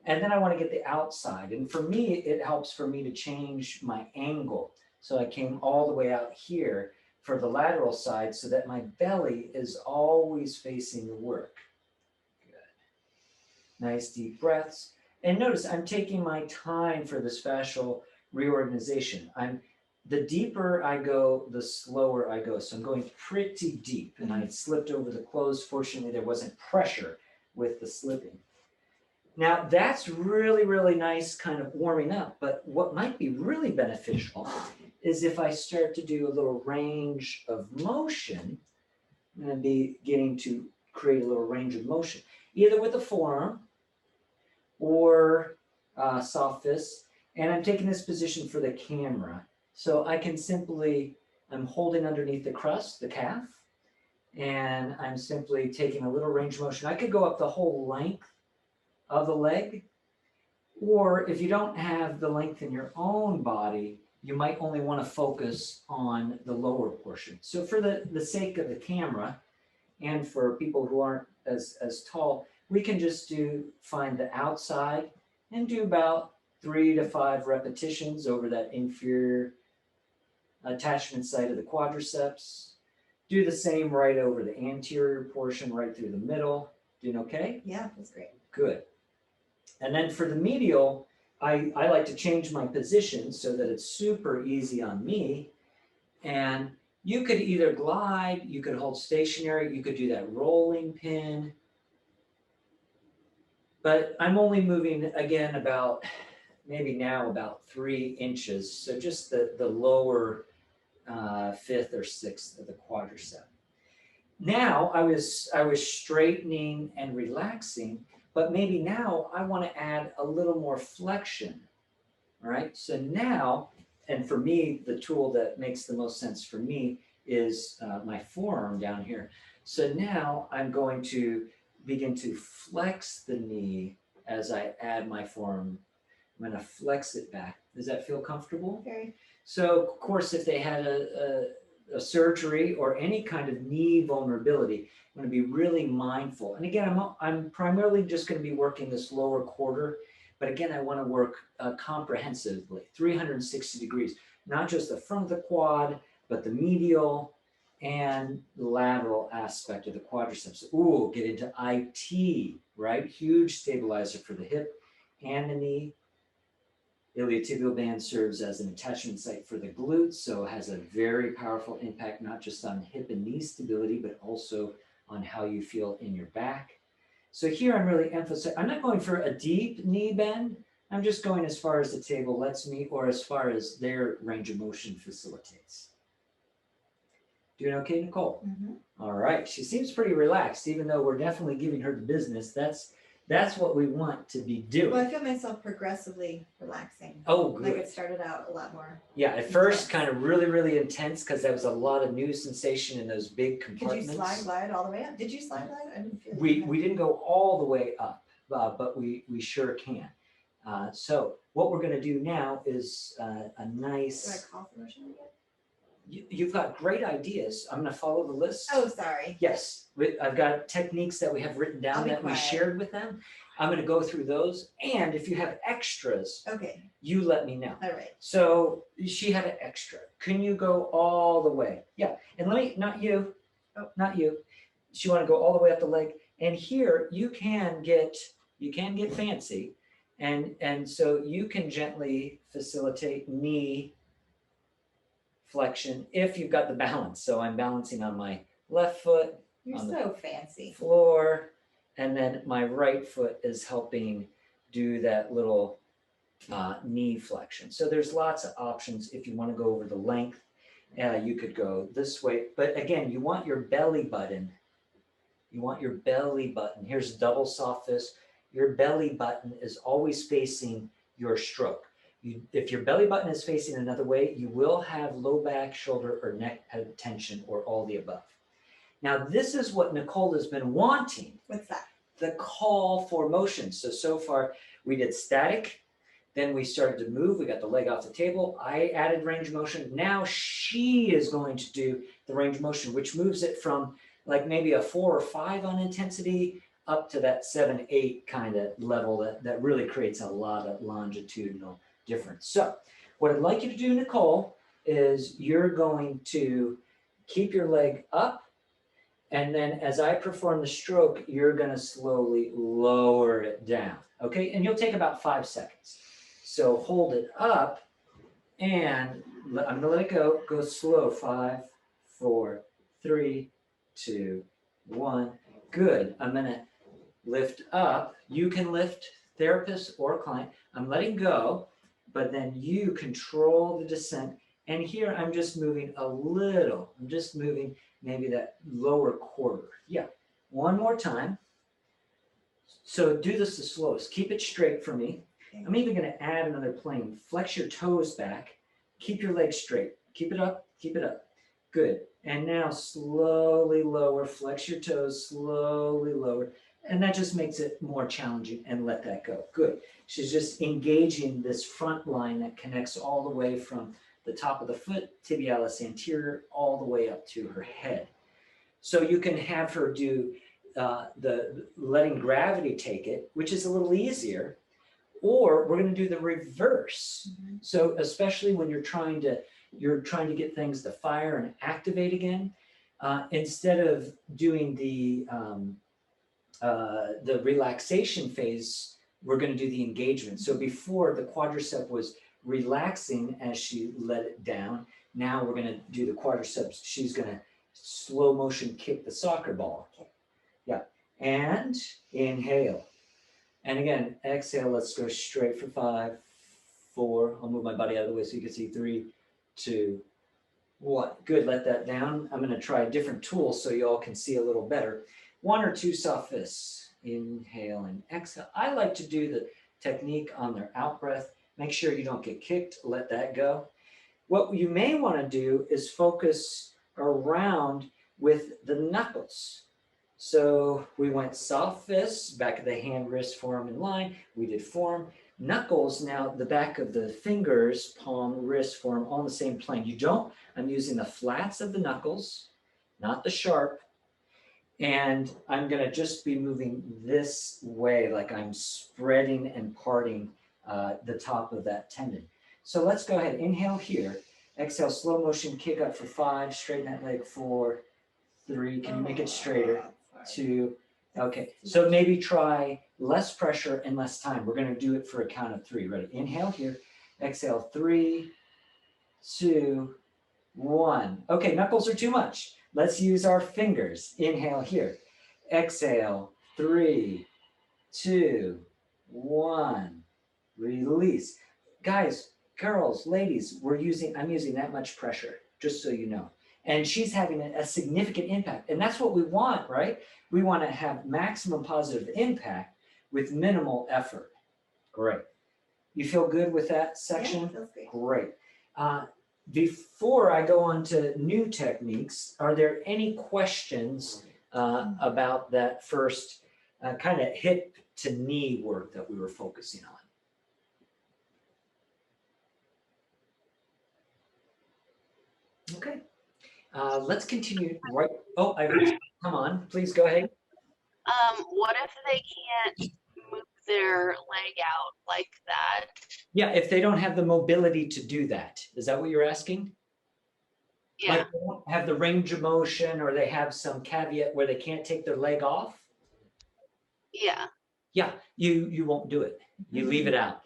[SPEAKER 1] And then I want to get the outside. And for me, it helps for me to change my angle. So I came all the way out here for the lateral side so that my belly is always facing the work. Good. Nice deep breaths. And notice I'm taking my time for this fascial reorganization. The deeper I go, the slower I go. So I'm going pretty deep, and I slipped over the clothes. Fortunately, there wasn't pressure with the slipping. Now that's really, really nice kind of warming up, but what might be really beneficial is if I start to do a little range of motion. I'm going to be getting to create a little range of motion, either with the forearm or soft fist. And I'm taking this position for the camera. So I can I'm holding underneath the crust, the calf, and I'm simply taking a little range of motion. I could go up the whole length of the leg, or if you don't have the length in your own body, you might only want to focus on the lower portion. So for the sake of the camera, and for people who aren't as tall, we can just find the outside and do about 3 to 5 repetitions over that inferior attachment site of the quadriceps. Do the same right over the anterior portion, right through the middle. Doing okay?
[SPEAKER 2] Yeah, that's great.
[SPEAKER 1] Good. And then for the medial, I like to change my position so that it's super easy on me. And you could either glide, you could hold stationary, you could do that rolling pin. But I'm only moving, again, maybe now about 3 inches. So just the lower 5th or 6th of the quadricep. Now I was straightening and relaxing, but maybe now I want to add a little more flexion. All right, so now, and for me, the tool that makes the most sense for me is my forearm down here. So now I'm going to begin to flex the knee as I add my forearm. I'm going to flex it back. Does that feel comfortable?
[SPEAKER 2] Very.
[SPEAKER 1] So, of course, if they had a surgery or any kind of knee vulnerability, I'm going to be really mindful. And again, I'm primarily just going to be working this lower quarter, but again, I want to work comprehensively, 360 degrees, not just the front of the quad, but the medial and lateral aspect of the quadriceps. Ooh, get into IT, right? Huge stabilizer for the hip and the knee. Iliotibial band serves as an attachment site for the glutes, so it has a very powerful impact, not just on hip and knee stability, but also on how you feel in your back. So here I'm really emphasizing, I'm not going for a deep knee bend. I'm just going as far as the table lets me, or as far as their range of motion facilitates. Doing okay, Nicole?
[SPEAKER 2] Mm-hmm.
[SPEAKER 1] All right, she seems pretty relaxed, even though we're definitely giving her the business. That's what we want to be doing.
[SPEAKER 2] Well, I feel myself progressively relaxing.
[SPEAKER 1] Oh,
[SPEAKER 2] Like
[SPEAKER 1] good.
[SPEAKER 2] it started out a lot more.
[SPEAKER 1] Yeah, at first kind of really, really intense because there was a lot of new sensation in those big
[SPEAKER 2] Could you
[SPEAKER 1] compartments.
[SPEAKER 2] slide glide all the way up? Did you slide glide? I didn't feel like
[SPEAKER 1] We didn't go all the way up, but we sure can. So what we're going to do now is a
[SPEAKER 2] Do I
[SPEAKER 1] nice,
[SPEAKER 2] call for motion again?
[SPEAKER 1] you've got great ideas. I'm gonna follow the list.
[SPEAKER 2] Oh, sorry.
[SPEAKER 1] Yes, I've got techniques that we have written
[SPEAKER 2] I'll
[SPEAKER 1] down
[SPEAKER 2] be
[SPEAKER 1] that we
[SPEAKER 2] quiet.
[SPEAKER 1] shared with them. I'm gonna go through those, and if you have extras,
[SPEAKER 2] Okay,
[SPEAKER 1] you let me know.
[SPEAKER 2] all right.
[SPEAKER 1] So she had an extra. Can you go all the way? Yeah, and let me, not you, not you. She wanna go all the way up the leg, and here you can get fancy, and so you can gently facilitate knee flexion if you've got the balance. So I'm balancing on my left foot,
[SPEAKER 2] You're
[SPEAKER 1] on the
[SPEAKER 2] so fancy.
[SPEAKER 1] floor, and then my right foot is helping do that little knee flexion. So there's lots of options if you want to go over the length. You could go this way, but again, you want your belly button. You want your belly button. Here's double soft fist. Your belly button is always facing your stroke. If your belly button is facing another way, you will have low back, shoulder, or neck tension, or all the above. Now, this is what Nicole has been wanting,
[SPEAKER 2] What's that?
[SPEAKER 1] the call for motion. So far we did static, then we started to move, we got the leg off the table, I added range of motion. Now she is going to do the range of motion, which moves it from like maybe a 4 or 5 on intensity up to that 7, 8 kind of level that really creates a lot of longitudinal difference. So what I'd like you to do, Nicole, is you're going to keep your leg up, and then as I perform the stroke, you're gonna slowly lower it down, okay? And you'll take about 5 seconds. So hold it up, and I'm gonna let it go. Go slow, 5, 4, 3, 2, 1. Good. I'm gonna lift up. You can lift, therapist or client. I'm letting go, but then you control the descent. And here I'm just moving a little. I'm just moving maybe that lower quarter. Yeah, one more time. So do this the slowest. Keep it straight for me. I'm even gonna add another plane. Flex your toes back. Keep your legs straight. Keep it up, keep it up. Good. And now slowly lower, flex your toes, slowly lower. And that just makes it more challenging, and let that go. Good. She's just engaging this front line that connects all the way from the top of the foot, tibialis anterior, all the way up to her head. So you can have her do the letting gravity take it, which is a little easier, or we're going to do the reverse.
[SPEAKER 2] Mm-hmm.
[SPEAKER 1] So especially when you're trying to get things to fire and activate again, instead of doing the relaxation phase, we're going to do the engagement. So before, the quadricep was relaxing as she let it down. Now we're going to do the quadriceps. She's going to slow motion kick the soccer ball. Yeah. And inhale. And again, exhale. Let's go straight for 5, 4. I'll move my body out of the way so you can see 3, 2, 1. Good. Let that down. I'm going to try a different tool so you all can see a little better. 1 or 2 soft fists. Inhale and exhale. I like to do the technique on their out breath. Make sure you don't get kicked. Let that go. What you may want to do is focus around with the knuckles. So we went soft fists, back of the hand, wrist, forearm in line. We did forearm. Knuckles, now the back of the fingers, palm, wrist, forearm, all in the same plane. I'm using the flats of the knuckles, not the sharp. And I'm going to just be moving this way, like I'm spreading and parting the top of that tendon. So let's go ahead. Inhale here. Exhale, slow motion kick up for 5. Straighten that leg. 4, 3. Can you make it straighter? 2. Okay. So maybe try less pressure and less time. We're going to do it for a count of 3. Ready? Inhale here. Exhale. 3, 2, 1. Okay. Knuckles are too much. Let's use our fingers. Inhale here. Exhale. 3, 2, 1. Release. Guys, girls, ladies, I'm using that much pressure, just so you know. And she's having a significant impact. And that's what we want, right? We want to have maximum positive impact with minimal effort. Great. You feel good with that section?
[SPEAKER 2] Yeah, feels great.
[SPEAKER 1] Great. Before I go on to new techniques, are there any questions about that first kind of hip to knee work that we were focusing on? Okay. Let's continue right. Oh, I heard. Come on, please go ahead.
[SPEAKER 5] What if they can't move their leg out like that?
[SPEAKER 1] Yeah, if they don't have the mobility to do that, is that what you're asking?
[SPEAKER 5] Yeah,
[SPEAKER 1] Like they don't have the range of motion, or they have some caveat where they can't take their leg off?
[SPEAKER 5] yeah.
[SPEAKER 1] Yeah, you won't do it. You leave it out.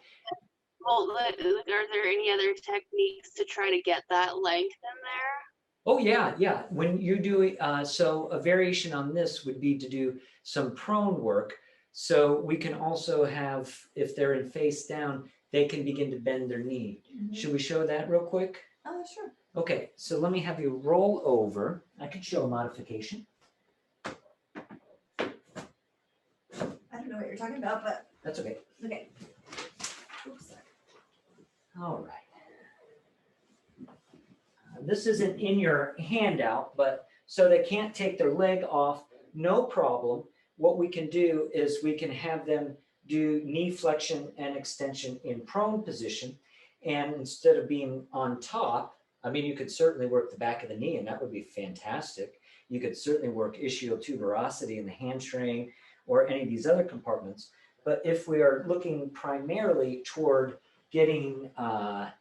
[SPEAKER 5] Well, are there any other techniques to try to get that length in there?
[SPEAKER 1] Oh yeah, yeah. When you do so a variation on this would be to do some prone work. So we can also have, if they're in face down, they can begin to bend their knee. Should we show that real quick?
[SPEAKER 2] Oh, sure.
[SPEAKER 1] Okay, so let me have you roll over. I can show a modification.
[SPEAKER 2] I don't know what you're talking about, but
[SPEAKER 1] That's okay.
[SPEAKER 2] okay. Oops, sorry.
[SPEAKER 1] All right. This isn't in your handout, but so they can't take their leg off, no problem. What we can do is we can have them do knee flexion and extension in prone position. And instead of being on top, I mean, you could certainly work the back of the knee, and that would be fantastic. You could certainly work ischial tuberosity in the hamstring or any of these other compartments. But if we are looking primarily toward getting the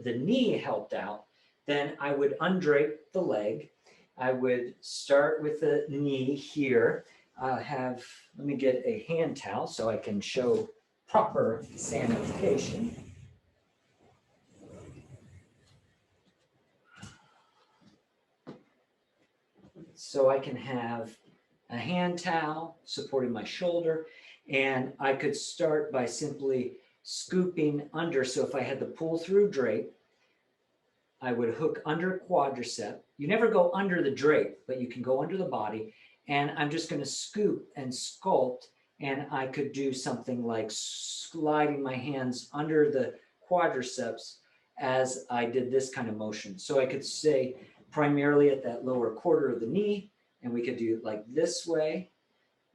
[SPEAKER 1] knee helped out, then I would undrape the leg. I would start with the knee here. Let me get a hand towel so I can show proper sanitation. So I can have a hand towel supporting my shoulder, and I could start by simply scooping under. So if I had the pull through drape, I would hook under quadricep. You never go under the drape, but you can go under the body. And I'm just going to scoop and sculpt. And I could do something like sliding my hands under the quadriceps as I did this kind of motion. So I could say primarily at that lower quarter of the knee, and we could do it like this way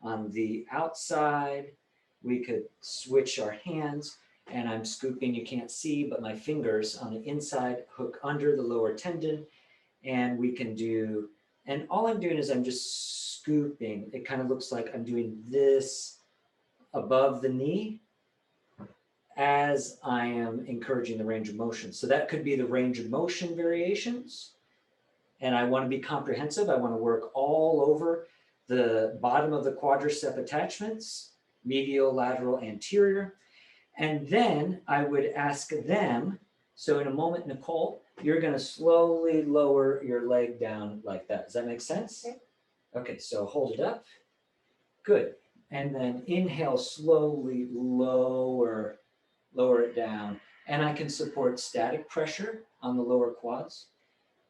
[SPEAKER 1] on the outside. We could switch our hands. And I'm scooping, you can't see, but my fingers on the inside hook under the lower tendon. And we can do, and all I'm doing is I'm just scooping. It kind of looks like I'm doing this above the knee as I am encouraging the range of motion. So that could be the range of motion variations. And I want to be comprehensive. I want to work all over the bottom of the quadricep attachments, medial, lateral, anterior. And then I would ask them, so in a moment, Nicole, you're going to slowly lower your leg down like that. Does that make sense?
[SPEAKER 2] Okay.
[SPEAKER 1] Okay, so hold it up. Good. And then inhale, slowly lower it down. And I can support static pressure on the lower quads.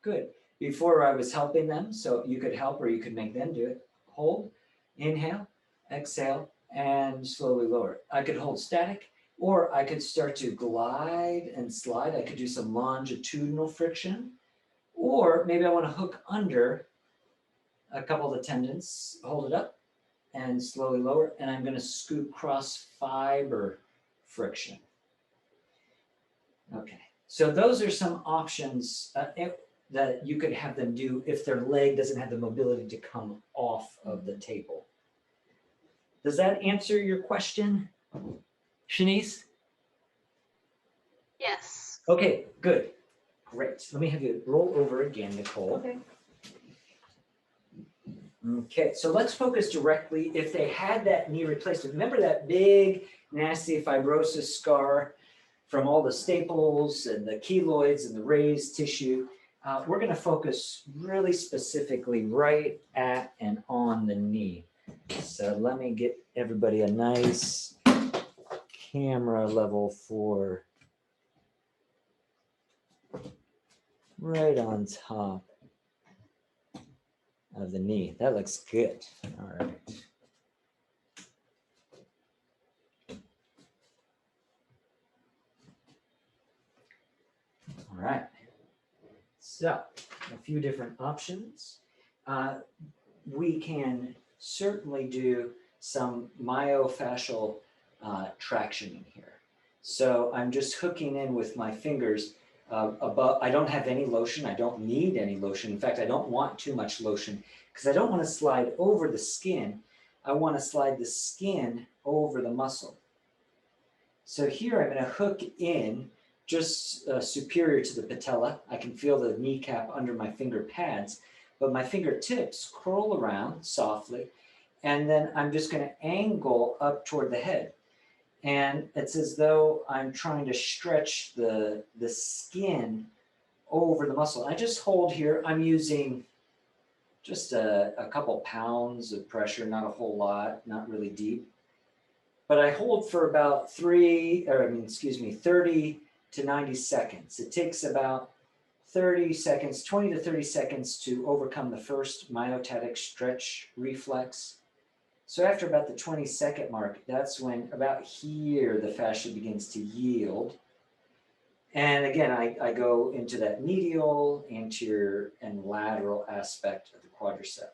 [SPEAKER 1] Good. Before I was helping them, so you could help or you could make them do it. Hold, inhale, exhale, and slowly lower it. I could hold static. Or I could start to glide and slide. I could do some longitudinal friction. Or maybe I want to hook under a couple of the tendons, hold it up, and slowly lower. And I'm going to scoop cross fiber friction. Okay, so those are some options that you could have them do if their leg doesn't have the mobility to come off of the table. Does that answer your question, Shanice?
[SPEAKER 5] Yes.
[SPEAKER 1] Okay, good. Great. Let me have you roll over again, Nicole.
[SPEAKER 2] Okay.
[SPEAKER 1] Okay, so let's focus directly. If they had that knee replacement, remember that big, nasty fibrosis scar from all the staples and the keloids and the raised tissue? We're going to focus really specifically right at and on the knee. So let me get everybody a nice camera level for right on top of the knee. That looks good. All right. All right. So a few different options. We can certainly do some myofascial traction in here. So I'm just hooking in with my fingers above. I don't have any lotion. I don't need any lotion. In fact, I don't want too much lotion because I don't want to slide over the skin. I want to slide the skin over the muscle. So here I'm going to hook in just superior to the patella. I can feel the kneecap under my finger pads, but my fingertips curl around softly. And then I'm just going to angle up toward the head. And it's as though I'm trying to stretch the skin over the muscle. I just hold here. I'm using just a couple pounds of pressure, not a whole lot, not really deep. But I hold for about 30 to 90 seconds. It takes about 30 seconds, 20 to 30 seconds to overcome the first myotatic stretch reflex. So after about the 20-second mark, that's when about here the fascia begins to yield. And again, I go into that medial, anterior, and lateral aspect of the quadricep.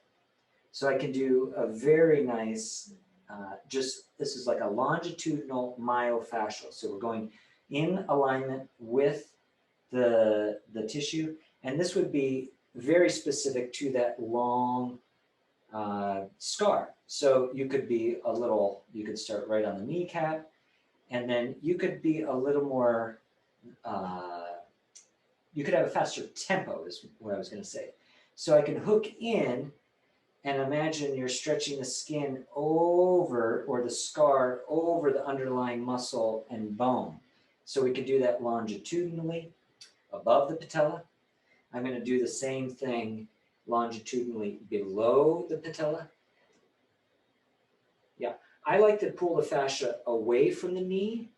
[SPEAKER 1] So I can do a very nice, this is like a longitudinal myofascial. So we're going in alignment with the tissue. And this would be very specific to that long scar. So you could be you could start right on the kneecap, and then you could be a little more, you could have a faster tempo is what I was going to say. So I can hook in and imagine you're stretching the skin over, or the scar over the underlying muscle and bone. So we could do that longitudinally above the patella. I'm going to do the same thing longitudinally below the patella. Yeah, I like to pull the fascia away from the knee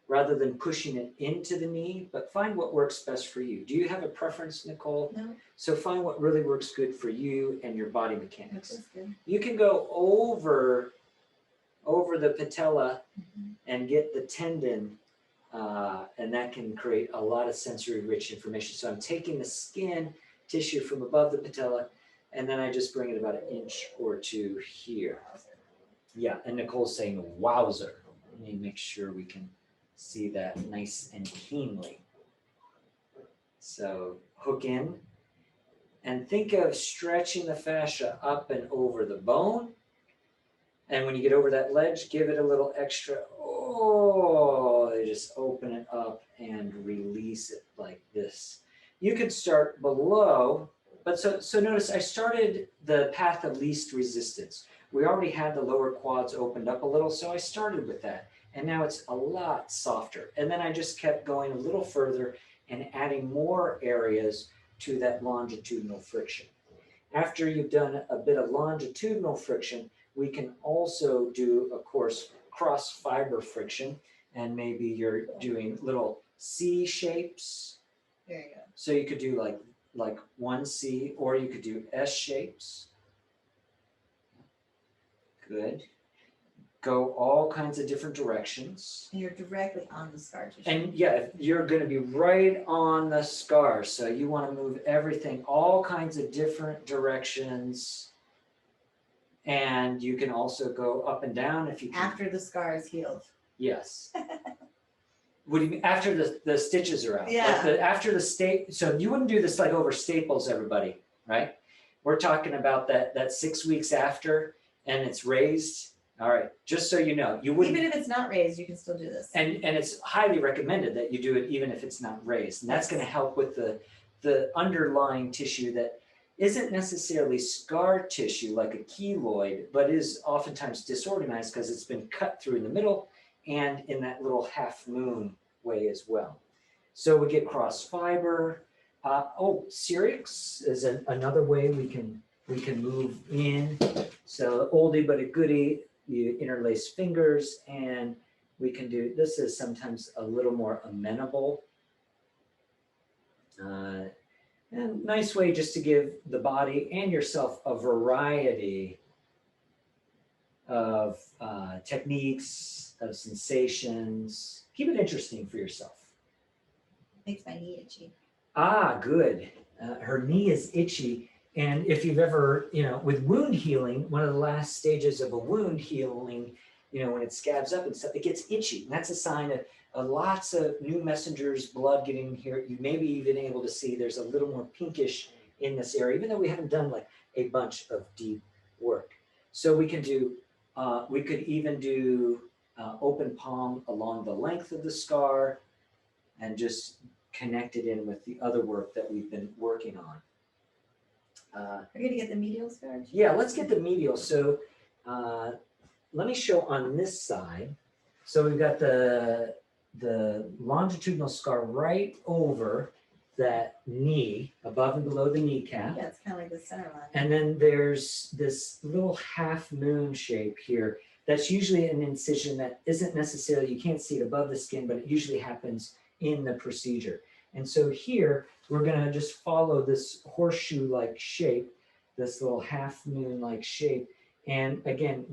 [SPEAKER 1] rather than pushing it into the knee, but find what works best for you. Do you have a preference, Nicole?
[SPEAKER 2] No.
[SPEAKER 1] So find what really works good for you and your body mechanics.
[SPEAKER 2] That's good.
[SPEAKER 1] You can go over the patella and get the tendon, and that can create a lot of sensory rich information. So I'm taking the skin tissue from above the patella, and then I just bring it about an inch or two here. Yeah, and Nicole's saying wowzer. Let me make sure we can see that nice and keenly. So hook in and think of stretching the fascia up and over the bone. And when you get over that ledge, give it a little extra. Oh, you just open it up and release it like this. You could start below, but so notice I started the path of least resistance. We already had the lower quads opened up a little, so I started with that. And now it's a lot softer. And then I just kept going a little further and adding more areas to that longitudinal friction. After you've done a bit of longitudinal friction, we can also do, of course, cross fiber friction. And maybe you're doing little C shapes.
[SPEAKER 2] There you go.
[SPEAKER 1] So you could do like one C, or you could do S shapes. Good. Go all kinds of different directions.
[SPEAKER 2] And you're directly on the scar tissue.
[SPEAKER 1] And yeah, you're going to be right on the scar. So you want to move everything, all kinds of different directions. And you can also go up and down if you can.
[SPEAKER 2] After the scar is healed.
[SPEAKER 1] Yes. What do you mean? After the stitches are out?
[SPEAKER 2] Yeah.
[SPEAKER 1] Like after the so you wouldn't do this like over staples, everybody, right? We're talking about that 6 weeks after, and it's raised. All right, just so you know, you wouldn't.
[SPEAKER 2] Even if it's not raised, you can still do this.
[SPEAKER 1] And it's highly recommended that you do it even if it's not raised. And that's going to help with the underlying tissue that isn't necessarily scar tissue like a keloid, but is oftentimes disorganized because it's been cut through in the middle and in that little half moon way as well. So we get cross fiber. Cerix is another way we can move in. So oldie but a goodie. You interlace fingers, and we can do, this is sometimes a little more amenable. And nice way just to give the body and yourself a variety of techniques, of sensations. Keep it interesting for yourself.
[SPEAKER 2] Makes my knee itchy.
[SPEAKER 1] Ah, good. Her knee is itchy. And if you've ever, with wound healing, one of the last stages of a wound healing when it scabs up and stuff, it gets itchy. And that's a sign of lots of new messengers, blood getting here. You may be even able to see there's a little more pinkish in this area, even though we haven't done like a bunch of deep work. So we could even do open palm along the length of the scar and just connect it in with the other work that we've been working on.
[SPEAKER 2] We're gonna get the medial scar.
[SPEAKER 1] Yeah, let's get the medial. So let me show on this side. So we've got the longitudinal scar right over that knee, above and below the kneecap.
[SPEAKER 2] Yeah, it's kind of like the center line.
[SPEAKER 1] And then there's this little half moon shape here. That's usually an incision that isn't necessarily, you can't see it above the skin, but it usually happens in the procedure. And so here, we're gonna just follow this horseshoe-like shape, this little half moon-like shape. And again,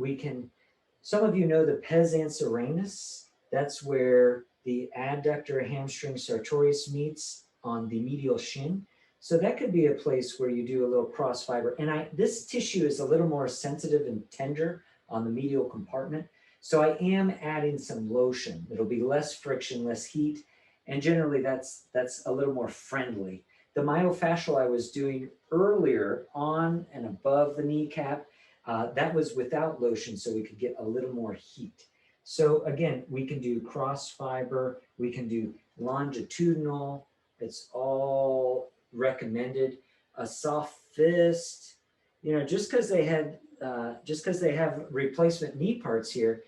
[SPEAKER 1] some of you know the pes anserinus. That's where the adductor hamstring sartorius meets on the medial shin. So that could be a place where you do a little cross fiber. And this tissue is a little more sensitive and tender on the medial compartment. So I am adding some lotion. It'll be less friction, less heat. And generally that's a little more friendly. The myofascial I was doing earlier on and above the kneecap, that was without lotion, so we could get a little more heat. So again, we can do cross fiber, we can do longitudinal, it's all recommended. A soft fist, just because they have replacement knee parts here,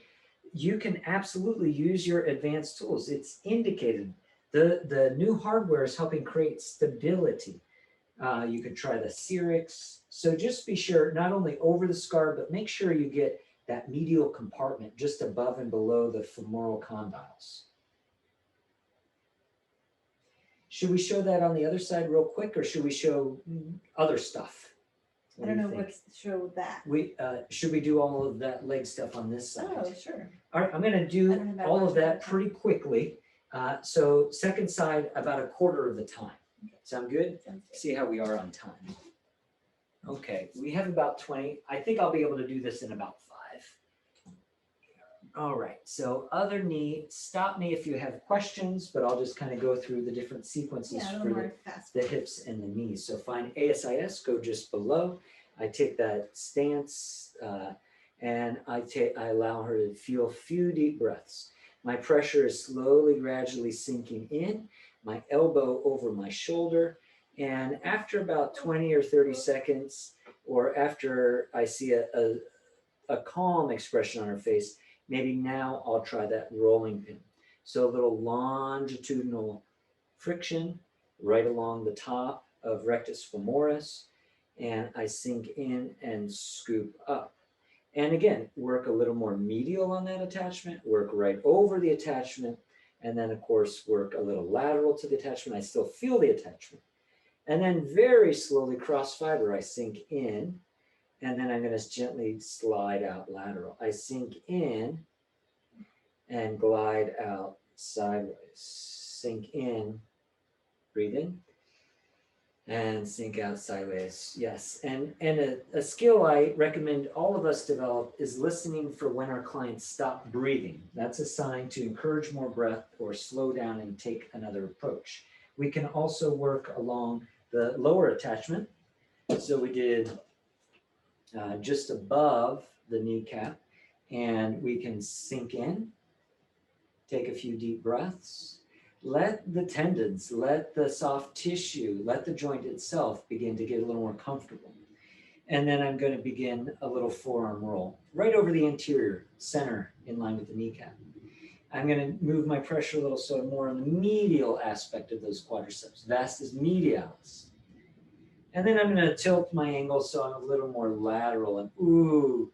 [SPEAKER 1] you can absolutely use your advanced tools. It's indicated. The new hardware is helping create stability. You could try the Cerix. So just be sure, not only over the scar, but make sure you get that medial compartment just above and below the femoral condyles. Should we show that on the other side real quick, or should we show other stuff?
[SPEAKER 2] I don't know what's show that.
[SPEAKER 1] Should we do all of that leg stuff on this side?
[SPEAKER 2] Oh, sure.
[SPEAKER 1] All right, I'm gonna do all of that pretty quickly. So second side, about a quarter of the time. Sound good?
[SPEAKER 2] Sounds good.
[SPEAKER 1] See how we are on time. Okay, we have about 20. I think I'll be able to do this in about 5. All right, so other knee, stop me if you have questions, but I'll just kind of go through the different sequences
[SPEAKER 2] Yeah, a
[SPEAKER 1] for
[SPEAKER 2] little more fast.
[SPEAKER 1] the hips and the knees. So find ASIS, go just below. I take that stance and I allow her to feel a few deep breaths. My pressure is slowly, gradually sinking in, my elbow over my shoulder. And after about 20 or 30 seconds, or after I see a calm expression on her face, maybe now I'll try that rolling pin. So a little longitudinal friction right along the top of rectus femoris, and I sink in and scoop up. And again, work a little more medial on that attachment, work right over the attachment, and then of course work a little lateral to the attachment. I still feel the attachment. And then very slowly cross fiber, I sink in, and then I'm going to gently slide out lateral. I sink in and glide out sideways. Sink in, breathe in, and sink out sideways. Yes, and a skill I recommend all of us develop is listening for when our clients stop breathing. That's a sign to encourage more breath or slow down and take another approach. We can also work along the lower attachment. So we did just above the kneecap, and we can sink in, take a few deep breaths, let the tendons, let the soft tissue, let the joint itself begin to get a little more comfortable. And then I'm going to begin a little forearm roll right over the anterior center in line with the kneecap. I'm going to move my pressure a little so I'm more on the medial aspect of those quadriceps, vastus medialis. And then I'm going to tilt my angle so I'm a little more lateral and ooh,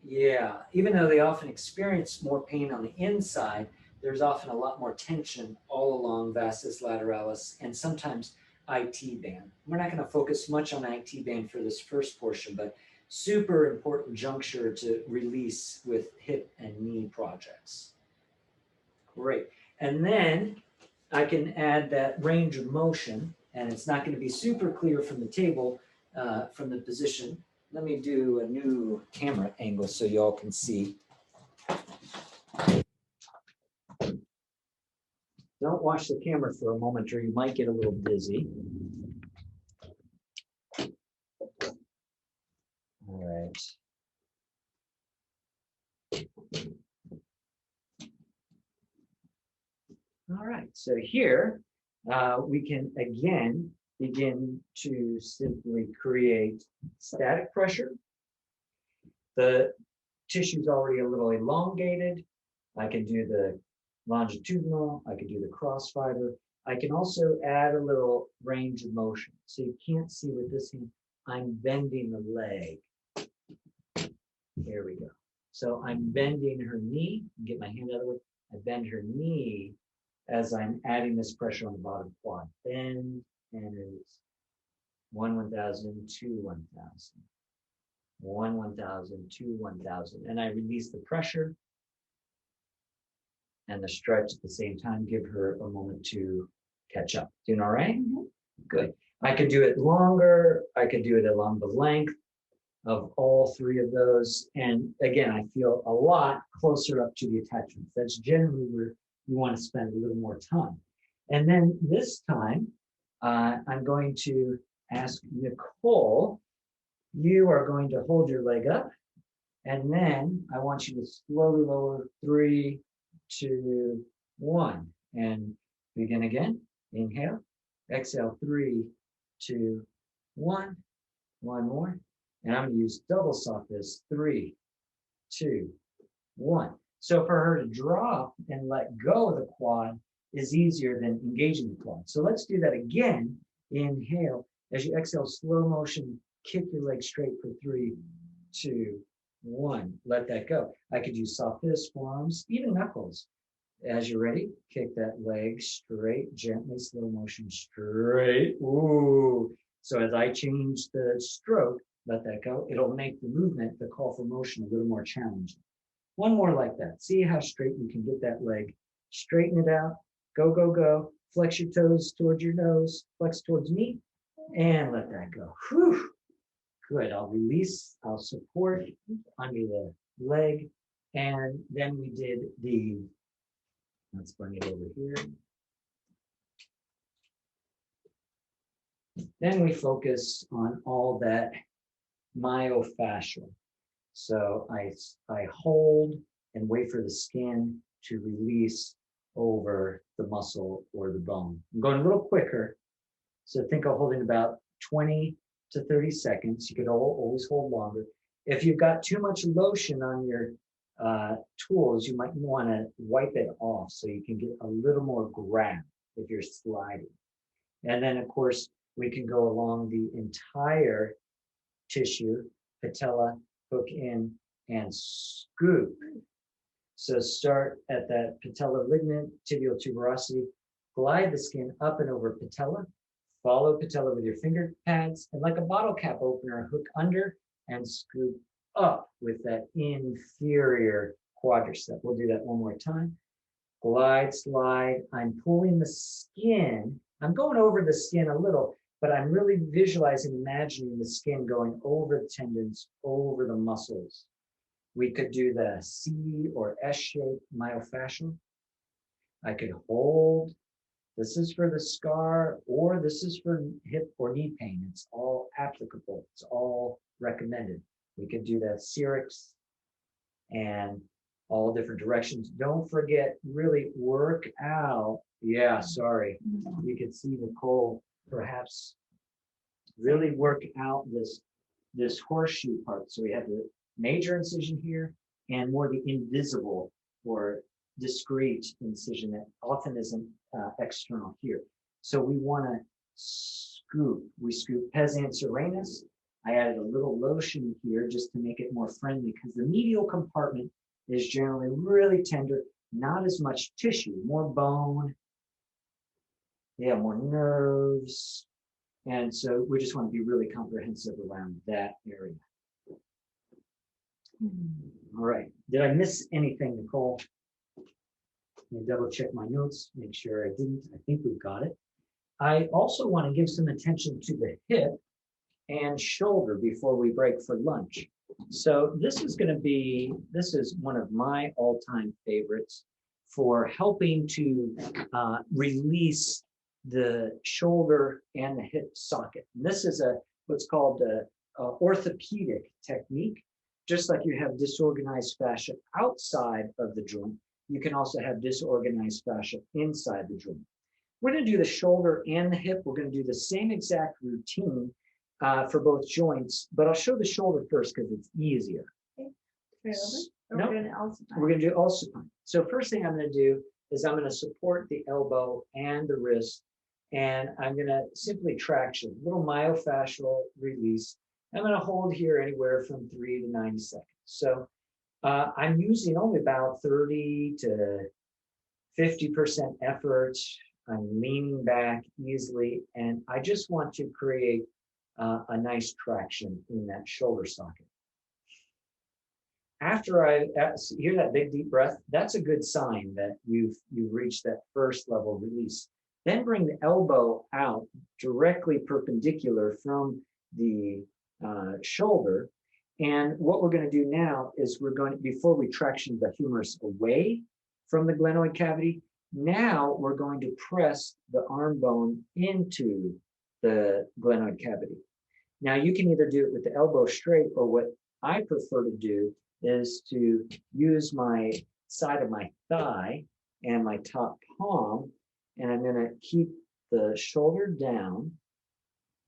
[SPEAKER 1] yeah. Even though they often experience more pain on the inside, there's often a lot more tension all along vastus lateralis and sometimes IT band. We're not going to focus much on IT band for this first portion, but super important juncture to release with hip and knee projects. Great. And then I can add that range of motion, and it's not going to be super clear from the table, from the position. Let me do a new camera angle so y'all can see. Don't watch the camera for a moment or you might get a little dizzy. All right. All right, so here we can again begin to simply create static pressure. The tissue's already a little elongated. I can do the longitudinal, I can do the cross fiber. I can also add a little range of motion. So you can't see with this hand, I'm bending the leg. Here we go. So I'm bending her knee, get my hand out of the way. I bend her knee as I'm adding this pressure on the bottom quad. Bend and release. 1,000, 2, 1,000. 1,000, 2, 1,000. And I release the pressure and the stretch at the same time. Give her a moment to catch up. Doing all right? Good. I could do it longer. I could do it along the length of all three of those. And again, I feel a lot closer up to the attachments. That's generally where you want to spend a little more time. And then this time, I'm going to ask Nicole, you are going to hold your leg up. And then I want you to slowly lower 3, 2, 1. And begin again. Inhale, exhale, 3, 2, 1. One more. And I'm going to use double softness. 3, 2, 1. So for her to drop and let go of the quad is easier than engaging the quad. So let's do that again. Inhale. As you exhale, slow motion, kick your leg straight for 3, 2, 1. Let that go. I could use soft fists, forearms, even knuckles. As you're ready, kick that leg straight, gently, slow motion, straight. Ooh. So as I change the stroke, let that go. It'll make the movement, the call for motion, a little more challenging. One more like that. See how straight you can get that leg. Straighten it out. Go, go, go. Flex your toes towards your nose. Flex towards me. And let that go. Whew. Good. I'll release. I'll support under the leg. And then we did the, let's bring it over here. Then we focus on all that myofascial. So I hold and wait for the skin to release over the muscle or the bone. I'm going a little quicker. So think of holding about 20 to 30 seconds. You could always hold longer. If you've got too much lotion on your tools, you might want to wipe it off so you can get a little more grab if you're sliding. And then, of course, we can go along the entire tissue, patella, hook in, and scoop. So start at that patella ligament, tibial tuberosity, glide the skin up and over patella, follow patella with your finger pads, and like a bottle cap opener, hook under and scoop up with that inferior quadricep. We'll do that one more time. Glide, slide. I'm pulling the skin. I'm going over the skin a little, but I'm really visualizing, imagining the skin going over the tendons, over the muscles. We could do the C or S shape myofascial. I could hold. This is for the scar, or this is for hip or knee pain. It's all applicable. It's all recommended. We could do that Cerix and all different directions. Don't forget, really work out. Yeah, sorry. You can see Nicole perhaps really work out this horseshoe part. So we have the major incision here and more the invisible or discrete incision that often isn't external here. So we want to scoop. We scoop Pezan serenus. I added a little lotion here just to make it more friendly because the medial compartment is generally really tender, not as much tissue, more bone, yeah, more nerves. And so we just want to be really comprehensive around that area. All right. Did I miss anything, Nicole? Let me double check my notes, make sure I didn't. I think we've got it. I also want to give some attention to the hip and shoulder before we break for lunch. So this is one of my all-time favorites for helping to release the shoulder and the hip socket. And this is what's called a orthopedic technique. Just like you have disorganized fascia outside of the joint, you can also have disorganized fascia inside the joint. We're going to do the shoulder and the hip. We're going to do the same exact routine for both joints, but I'll show the shoulder first because it's easier. No, we're going to do ossipine. So first thing I'm going to do is I'm going to support the elbow and the wrist, and I'm going to simply traction, little myofascial release. I'm going to hold here anywhere from 3 to 90 seconds. So I'm using only about 30 to 50% effort. I'm leaning back easily, and I just want to create a nice traction in that shoulder socket. After I hear that big deep breath, that's a good sign that you've reached that first level release. Then bring the elbow out directly perpendicular from the shoulder. And what we're going to do now is before we traction the humerus away from the glenoid cavity, now we're going to press the arm bone into the glenoid cavity. Now you can either do it with the elbow straight, or what I prefer to do is to use my side of my thigh and my top palm, and I'm going to keep the shoulder down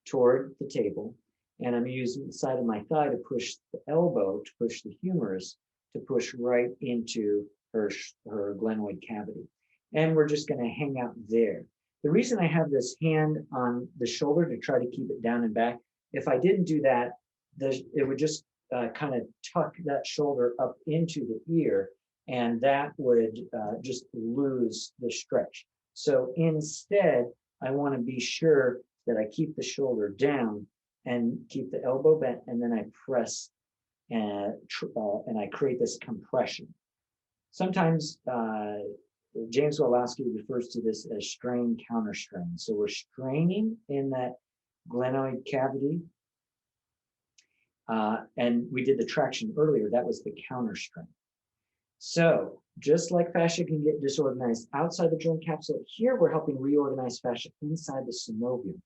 [SPEAKER 1] toward the table, and I'm using the side of my thigh to push the elbow, to push the humerus, to push right into her glenoid cavity. And we're just going to hang out there. The reason I have this hand on the shoulder to try to keep it down and back, if I didn't do that, it would just kind of tuck that shoulder up into the ear, and that would just lose the stretch. So instead, I want to be sure that I keep the shoulder down and keep the elbow bent, and then I press and I create this compression. Sometimes James Wolowski refers to this as strain counter strain. So we're straining in that glenoid cavity. And we did the traction earlier, that was the counter strain. So just like fascia can get disorganized outside the joint capsule, here we're helping reorganize fascia inside the synovium.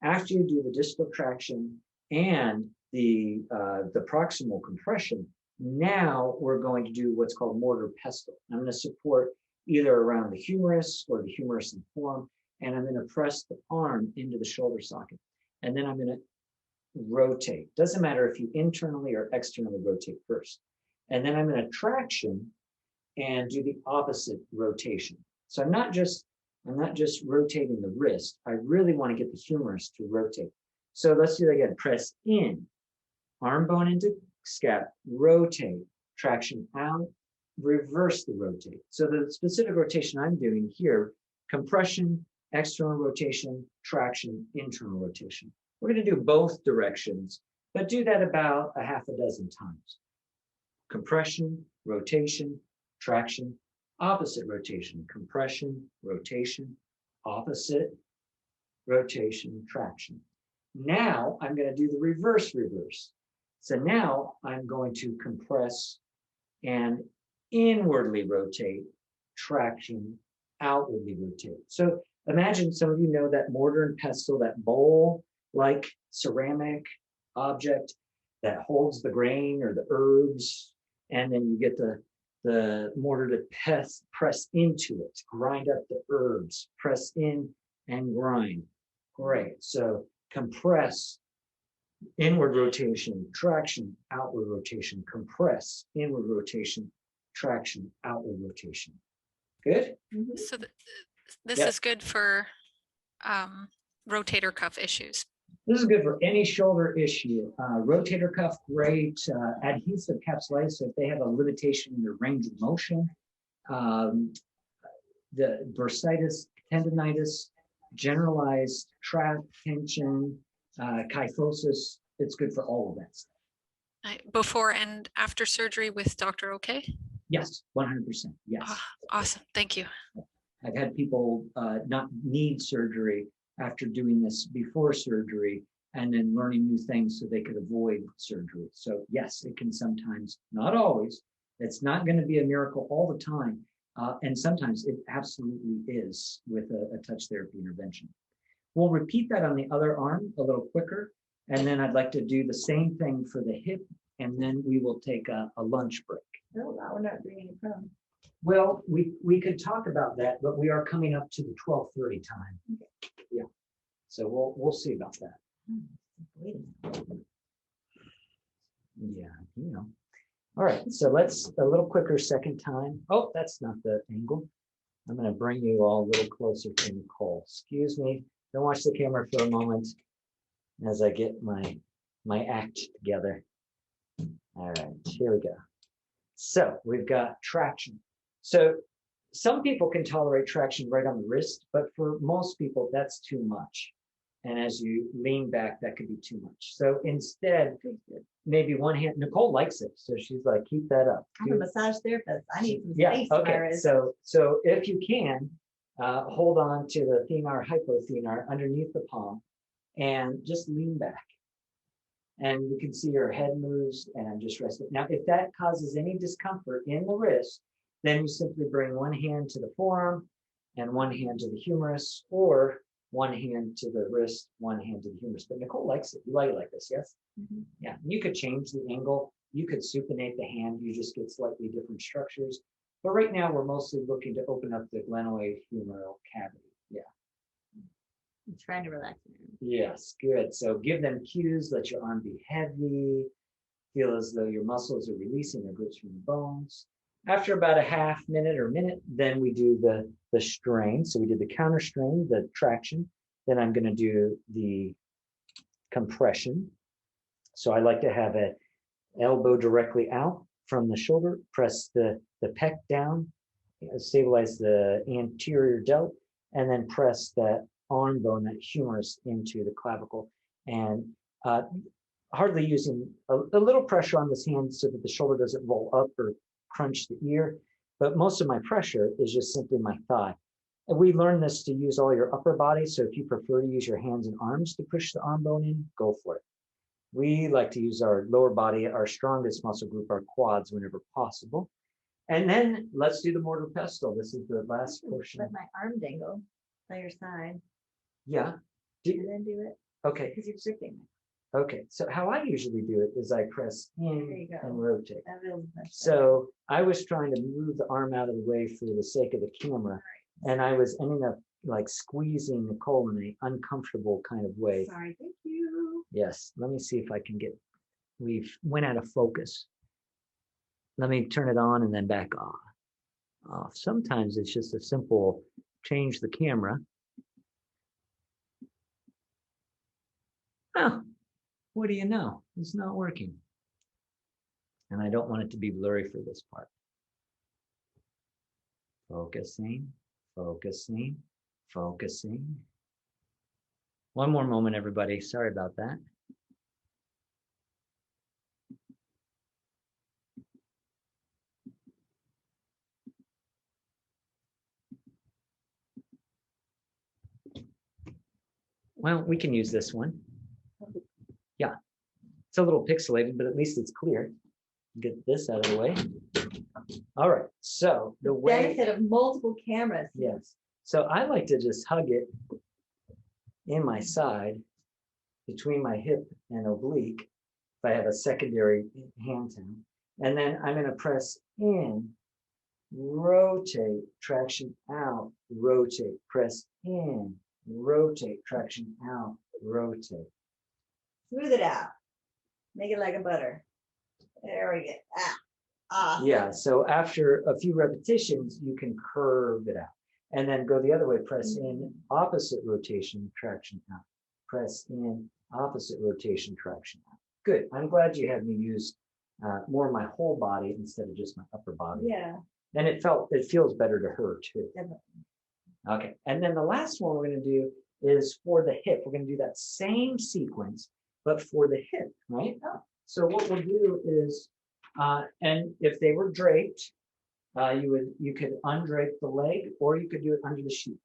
[SPEAKER 1] After you do the distal traction and the proximal compression, now we're going to do what's called mortar pestle. I'm going to support either around the humerus or the humerus and forearm, and I'm going to press the arm into the shoulder socket. And then I'm going to rotate. Doesn't matter if you internally or externally rotate first. And then I'm going to traction and do the opposite rotation. So I'm not just rotating the wrist. I really want to get the humerus to rotate. So let's do that again. Press in, arm bone into scap, rotate, traction out, reverse the rotate. So the specific rotation I'm doing here, compression, external rotation, traction, internal rotation. We're going to do both directions, but do that about a half a dozen times. Compression, rotation, traction, opposite rotation, compression, rotation, opposite, rotation, traction. Now I'm going to do the reverse. So now I'm going to compress and inwardly rotate, traction, outwardly rotate. So imagine, some of you know that mortar and pestle, that bowl-like ceramic object that holds the grain or the herbs, and then you get the mortar to press into it, grind up the herbs, press in and grind. Great. So compress, inward rotation, traction, outward rotation, compress, inward rotation, traction, outward rotation. Good?
[SPEAKER 6] So this
[SPEAKER 1] Yeah.
[SPEAKER 6] is good for rotator cuff issues.
[SPEAKER 1] This is good for any shoulder issue. Rotator cuff, great. Adhesive capsulitis, so if they have a limitation in their range of motion. The bursitis, tendonitis, generalized trap tension, kyphosis, it's good for all of that stuff.
[SPEAKER 6] Before and after surgery with Dr. OK?
[SPEAKER 1] Yes, 100%. Yes.
[SPEAKER 6] Oh, awesome. Thank you.
[SPEAKER 1] I've had people not need surgery after doing this before surgery, and then learning new things so they could avoid surgery. So yes, it can sometimes, not always, it's not going to be a miracle all the time, And sometimes it absolutely is with a touch therapy intervention. We'll repeat that on the other arm a little quicker. And then I'd like to do the same thing for the hip. And then we will take a lunch break.
[SPEAKER 2] No, we're not doing any problem.
[SPEAKER 1] Well, we could talk about that, but we are coming up to the 12:30 time. Yeah. So we'll see about that. Yeah, you know. All right, so let's a little quicker second time. Oh, that's not the angle. I'm going to bring you all a little closer to Nicole. Excuse me. Don't watch the camera for a moment as I get my act together. All right, here we go. So we've got traction. So some people can tolerate traction right on the wrist, but for most people, that's too much. And as you lean back, that could be too much. So instead, maybe one hand, Nicole likes it. So she's like, keep that up.
[SPEAKER 2] I'm a massage therapist. I need some
[SPEAKER 1] Yeah,
[SPEAKER 2] space. in my
[SPEAKER 1] okay.
[SPEAKER 2] wrist.
[SPEAKER 1] So if you can, hold on to the thenar, hypothenar underneath the palm and just lean back. And you can see your head moves and just rest it. Now, if that causes any discomfort in the wrist, then you simply bring one hand to the forearm and one hand to the humerus, or one hand to the wrist, one hand to the humerus. But Nicole likes it. You like it like this, yes?
[SPEAKER 2] Mhm.
[SPEAKER 1] Yeah. You could change the angle. You could supinate the hand. You just get slightly different structures. But right now, we're mostly looking to open up the glenoid humeral cavity. Yeah.
[SPEAKER 2] I'm trying to relax.
[SPEAKER 1] Yes, good. So give them cues. Let your arm be heavy. Feel as though your muscles are releasing their grips from the bones. After about a half minute or minute, then we do the strain. So we did the counter strain, the traction. Then I'm going to do the compression. So I like to have an elbow directly out from the shoulder, press the pec down, stabilize the anterior delt, and then press that arm bone, that humerus, into the clavicle. And hardly using a little pressure on this hand so that the shoulder doesn't roll up or crunch the ear, but most of my pressure is just simply my thigh. And we learned this to use all your upper body. So if you prefer to use your hands and arms to push the arm bone in, go for it. We like to use our lower body, our strongest muscle group, our quads, whenever possible. And then let's do the mortar pestle. This is the last portion.
[SPEAKER 2] Let my arm dangle by your side
[SPEAKER 1] Yeah.
[SPEAKER 2] and then do it
[SPEAKER 1] Okay.
[SPEAKER 2] because you're stripping me.
[SPEAKER 1] Okay. So how I usually do it is I press
[SPEAKER 2] There
[SPEAKER 1] in
[SPEAKER 2] you go.
[SPEAKER 1] and rotate.
[SPEAKER 2] That feels much better.
[SPEAKER 1] So I was trying to move the arm out of the way for the sake of the camera, and I was ending up like squeezing Nicole in an uncomfortable kind of way.
[SPEAKER 2] Sorry, thank you.
[SPEAKER 1] Yes, let me see if I can get, we've went out of focus. Let me turn it on and then back off. Sometimes it's just a simple change the camera. Oh, what do you know? It's not working. And I don't want it to be blurry for this part. Focusing, focusing, focusing. One more moment, everybody. Sorry about that. Well, we can use this one. Yeah, it's a little pixelated, but at least it's clear. Get this out of the way. All right, so the way,
[SPEAKER 2] Benefit of multiple cameras.
[SPEAKER 1] yes. So I like to just hug it in my side between my hip and oblique if I have a secondary hand down. And then I'm going to press in, rotate, traction out, rotate, press in, rotate, traction out, rotate.
[SPEAKER 2] Smooth it out. Make it like a butter. There we go. Ah.
[SPEAKER 1] Yeah, so after a few repetitions, you can curve it out. And then go the other way, press in, opposite rotation, traction out. Press in, opposite rotation, traction out. Good. I'm glad you had me use more of my whole body instead of just my upper body.
[SPEAKER 2] Yeah.
[SPEAKER 1] And it feels better to her too.
[SPEAKER 2] Definitely.
[SPEAKER 1] Okay, and then the last one we're going to do is for the hip. We're going to do that same sequence, but for the hip, right? So what we'll do is, and if they were draped, you could undrape the leg, or you could do it under the sheet.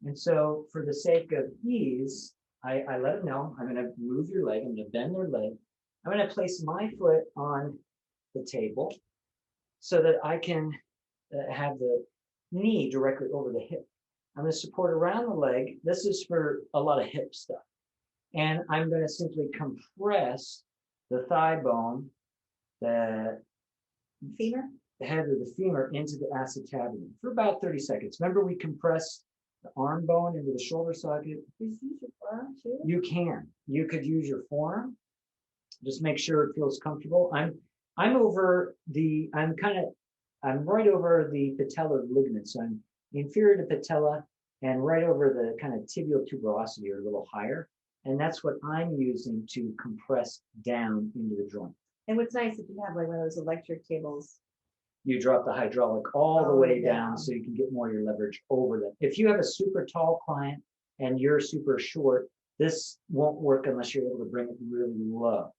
[SPEAKER 1] And so for the sake of ease, I let them know I'm going to move your leg. I'm going to bend their leg. I'm going to place my foot on the table so that I can have the knee directly over the hip. I'm going to support around the leg. This is for a lot of hip stuff. And I'm going to simply compress the thigh bone, the
[SPEAKER 2] Femur?
[SPEAKER 1] head of the femur into the acetabulum for about 30 seconds. Remember, we compress the arm bone into the shoulder socket.
[SPEAKER 2] Use your forearm too?
[SPEAKER 1] You can. You could use your forearm. Just make sure it feels comfortable. I'm right over the patellar ligament. So I'm inferior to patella and right over the kind of tibial tuberosity, or a little higher. And that's what I'm using to compress down into the joint.
[SPEAKER 2] And what's nice if you have like one of those electric tables.
[SPEAKER 1] You drop the hydraulic all the
[SPEAKER 2] All the
[SPEAKER 1] way
[SPEAKER 2] way
[SPEAKER 1] down
[SPEAKER 2] down.
[SPEAKER 1] so you can get more of your leverage over them. If you have a super tall client and you're super short, this won't work unless you're able to bring it really low.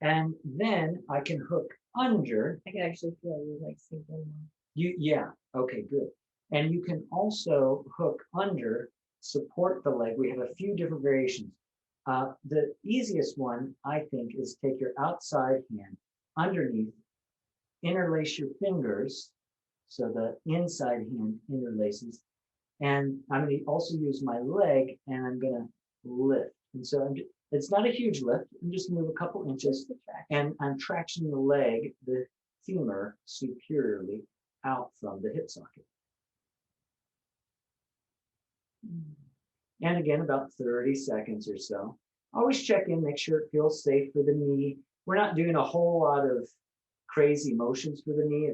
[SPEAKER 1] And then I can hook under.
[SPEAKER 2] I can actually feel you like sinking.
[SPEAKER 1] Yeah, okay, good. And you can also hook under, support the leg. We have a few different variations. The easiest one, I think, is take your outside hand underneath, interlace your fingers, so the inside hand interlaces, and I'm going to also use my leg, and I'm going to lift. And so it's not a huge lift. I'm just move a couple inches, and I'm tractioning the leg, the femur, superiorly out from the hip socket. And again, about 30 seconds or so. Always check in, make sure it feels safe for the knee. We're not doing a whole lot of crazy motions for the knee.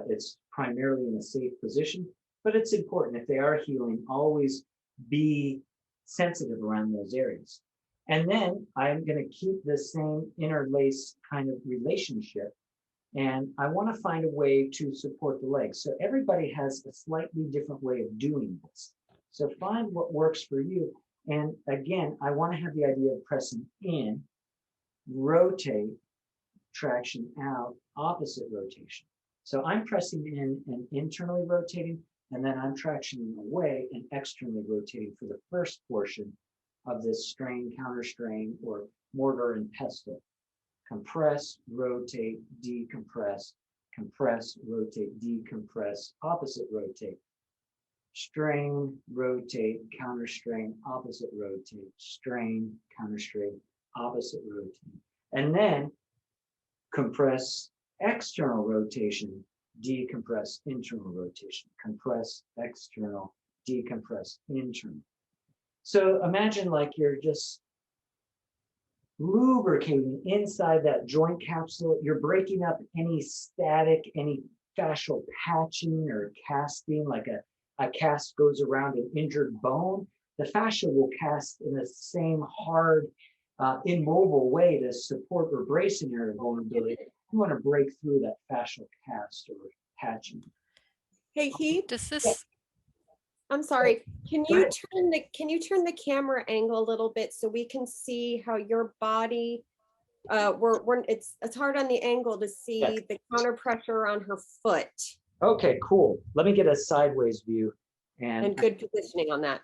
[SPEAKER 1] It's primarily in a safe position, but it's important. If they are healing, always be sensitive around those areas. And then I'm going to keep the same interlace kind of relationship. And I want to find a way to support the legs. So everybody has a slightly different way of doing this. So find what works for you. And again, I want to have the idea of pressing in, rotate, traction out, opposite rotation. So I'm pressing in and internally rotating, and then I'm tractioning away and externally rotating for the first portion of this strain, counter strain, or mortar and pestle. Compress, rotate, decompress, compress, rotate, decompress, opposite rotate. Strain, rotate, counter strain, opposite rotate, strain, counter strain, opposite rotate. And then compress, external rotation, decompress, internal rotation, compress, external, decompress, internal. So imagine like you're just lubricating inside that joint capsule. You're breaking up any static, any fascial patching or casting, like a cast goes around an injured bone. The fascia will cast in the same hard, immobile way to support or brace an area of vulnerability. You want to break through that fascial cast or patching.
[SPEAKER 7] Hey Heath,
[SPEAKER 6] Does this,
[SPEAKER 7] I'm sorry. Can
[SPEAKER 1] Go
[SPEAKER 7] you
[SPEAKER 1] ahead.
[SPEAKER 7] turn the camera angle a little bit so we can see how your body it's hard on the angle to see
[SPEAKER 1] Yes.
[SPEAKER 7] the counter pressure on her foot
[SPEAKER 1] Okay, cool. Let me get a sideways view.
[SPEAKER 7] and good positioning on that.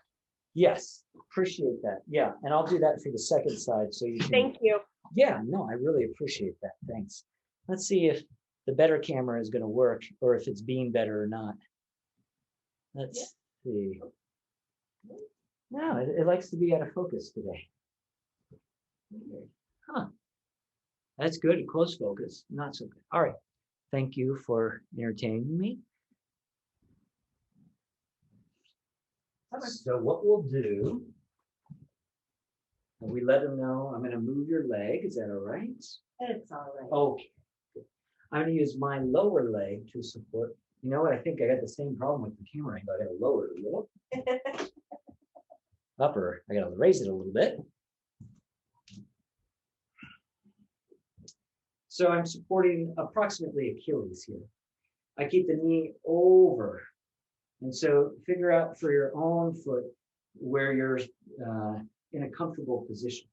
[SPEAKER 1] Yes, appreciate that. Yeah, and I'll do that for the second side so you can.
[SPEAKER 7] Thank you.
[SPEAKER 1] Yeah, no, I really appreciate that. Thanks. Let's see if the better camera is going to work or if it's being better or not. Let's see. No, it likes to be out of focus today. Huh. That's good. Close focus. Not so good. All right. Thank you for entertaining me. So what we'll do, we let them know I'm going to move your leg. Is that all right?
[SPEAKER 2] It's all right.
[SPEAKER 1] Okay. Good. I'm going to use my lower leg to support. You know what? I think I got the same problem with the camera angle. I got to lower it a little. Upper. I got to raise it a little bit. So I'm supporting approximately Achilles here. I keep the knee over. And so figure out for your own foot where you're in a comfortable position.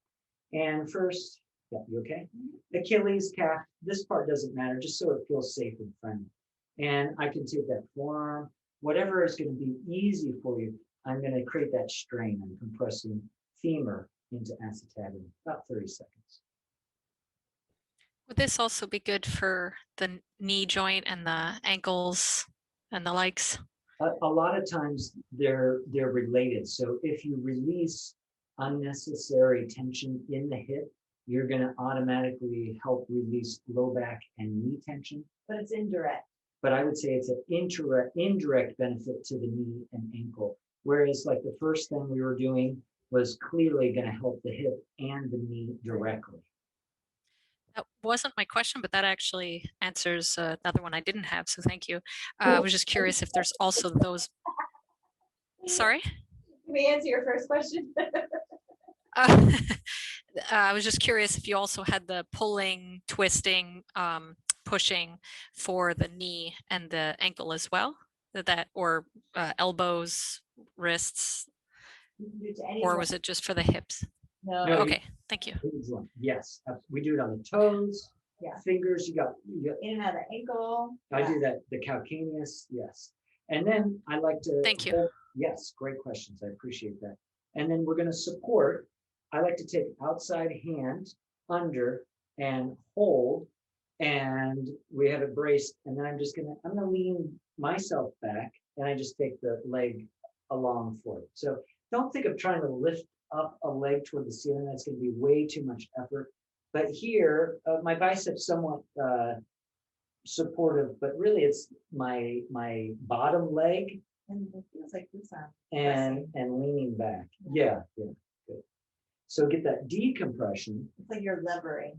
[SPEAKER 1] And first, yeah, you okay? Achilles, calf, this part doesn't matter, just so it feels safe and friendly. And I can take that forearm, whatever is going to be easy for you. I'm going to create that strain. I'm compressing femur into acetabulum, about 30 seconds.
[SPEAKER 6] Would this also be good for the knee joint and the ankles and the likes?
[SPEAKER 1] A lot of times they're related. So if you release unnecessary tension in the hip, you're going to automatically help release low back and knee tension.
[SPEAKER 2] But it's indirect.
[SPEAKER 1] But I would say it's an indirect benefit to the knee and ankle. Whereas like the first thing we were doing was clearly going to help the hip and the knee directly.
[SPEAKER 6] That wasn't my question, but that actually answers another one I didn't have. So thank you. I was just curious if there's also those. Sorry?
[SPEAKER 2] Can we answer your first question?
[SPEAKER 6] I was just curious if you also had the pulling, twisting, pushing for the knee and the ankle as well, or elbows, wrists, or was it just for the hips?
[SPEAKER 2] No.
[SPEAKER 1] No,
[SPEAKER 6] Okay, thank you.
[SPEAKER 1] Yes, we do it on the toes,
[SPEAKER 2] Yeah.
[SPEAKER 1] fingers. You got
[SPEAKER 2] In and out of the ankle.
[SPEAKER 1] I do that, the calcaneus, yes. And then I like to.
[SPEAKER 6] Thank you.
[SPEAKER 1] Yes, great questions. I appreciate that. And then we're going to support. I like to take outside hand under and hold, and we have it braced. And then I'm going to lean myself back, and I just take the leg along for it. So don't think of trying to lift up a leg toward the ceiling. That's going to be way too much effort. But here, my biceps somewhat supportive, but really it's my bottom leg
[SPEAKER 2] And it feels like this arm.
[SPEAKER 1] and leaning back. Yeah, good. So get that decompression.
[SPEAKER 2] It's like you're levering.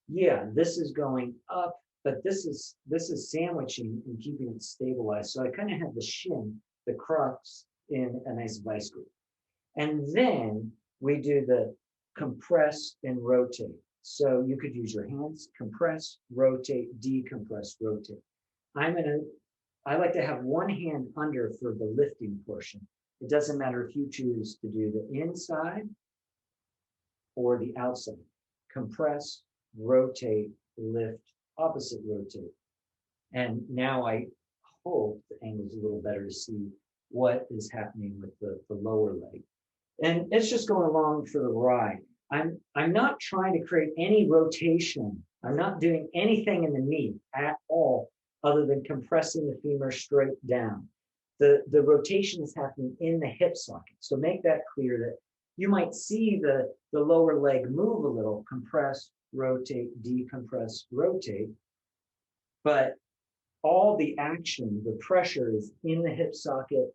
[SPEAKER 1] Yeah, this is going up, but this is sandwiching and keeping it stabilized. So I kind of have the shin, the crux in a nice vice grip. And then we do the compress and rotate. So you could use your hands, compress, rotate, decompress, rotate. I like to have one hand under for the lifting portion. It doesn't matter if you choose to do the inside or the outside. Compress, rotate, lift, opposite rotate. And now I hope the angle's a little better to see what is happening with the lower leg. And it's just going along for the ride. I'm not trying to create any rotation. I'm not doing anything in the knee at all other than compressing the femur straight down. The rotation is happening in the hip socket. So make that clear that you might see the lower leg move a little, compress, rotate, decompress, rotate. But all the action, the pressure is in the hip socket,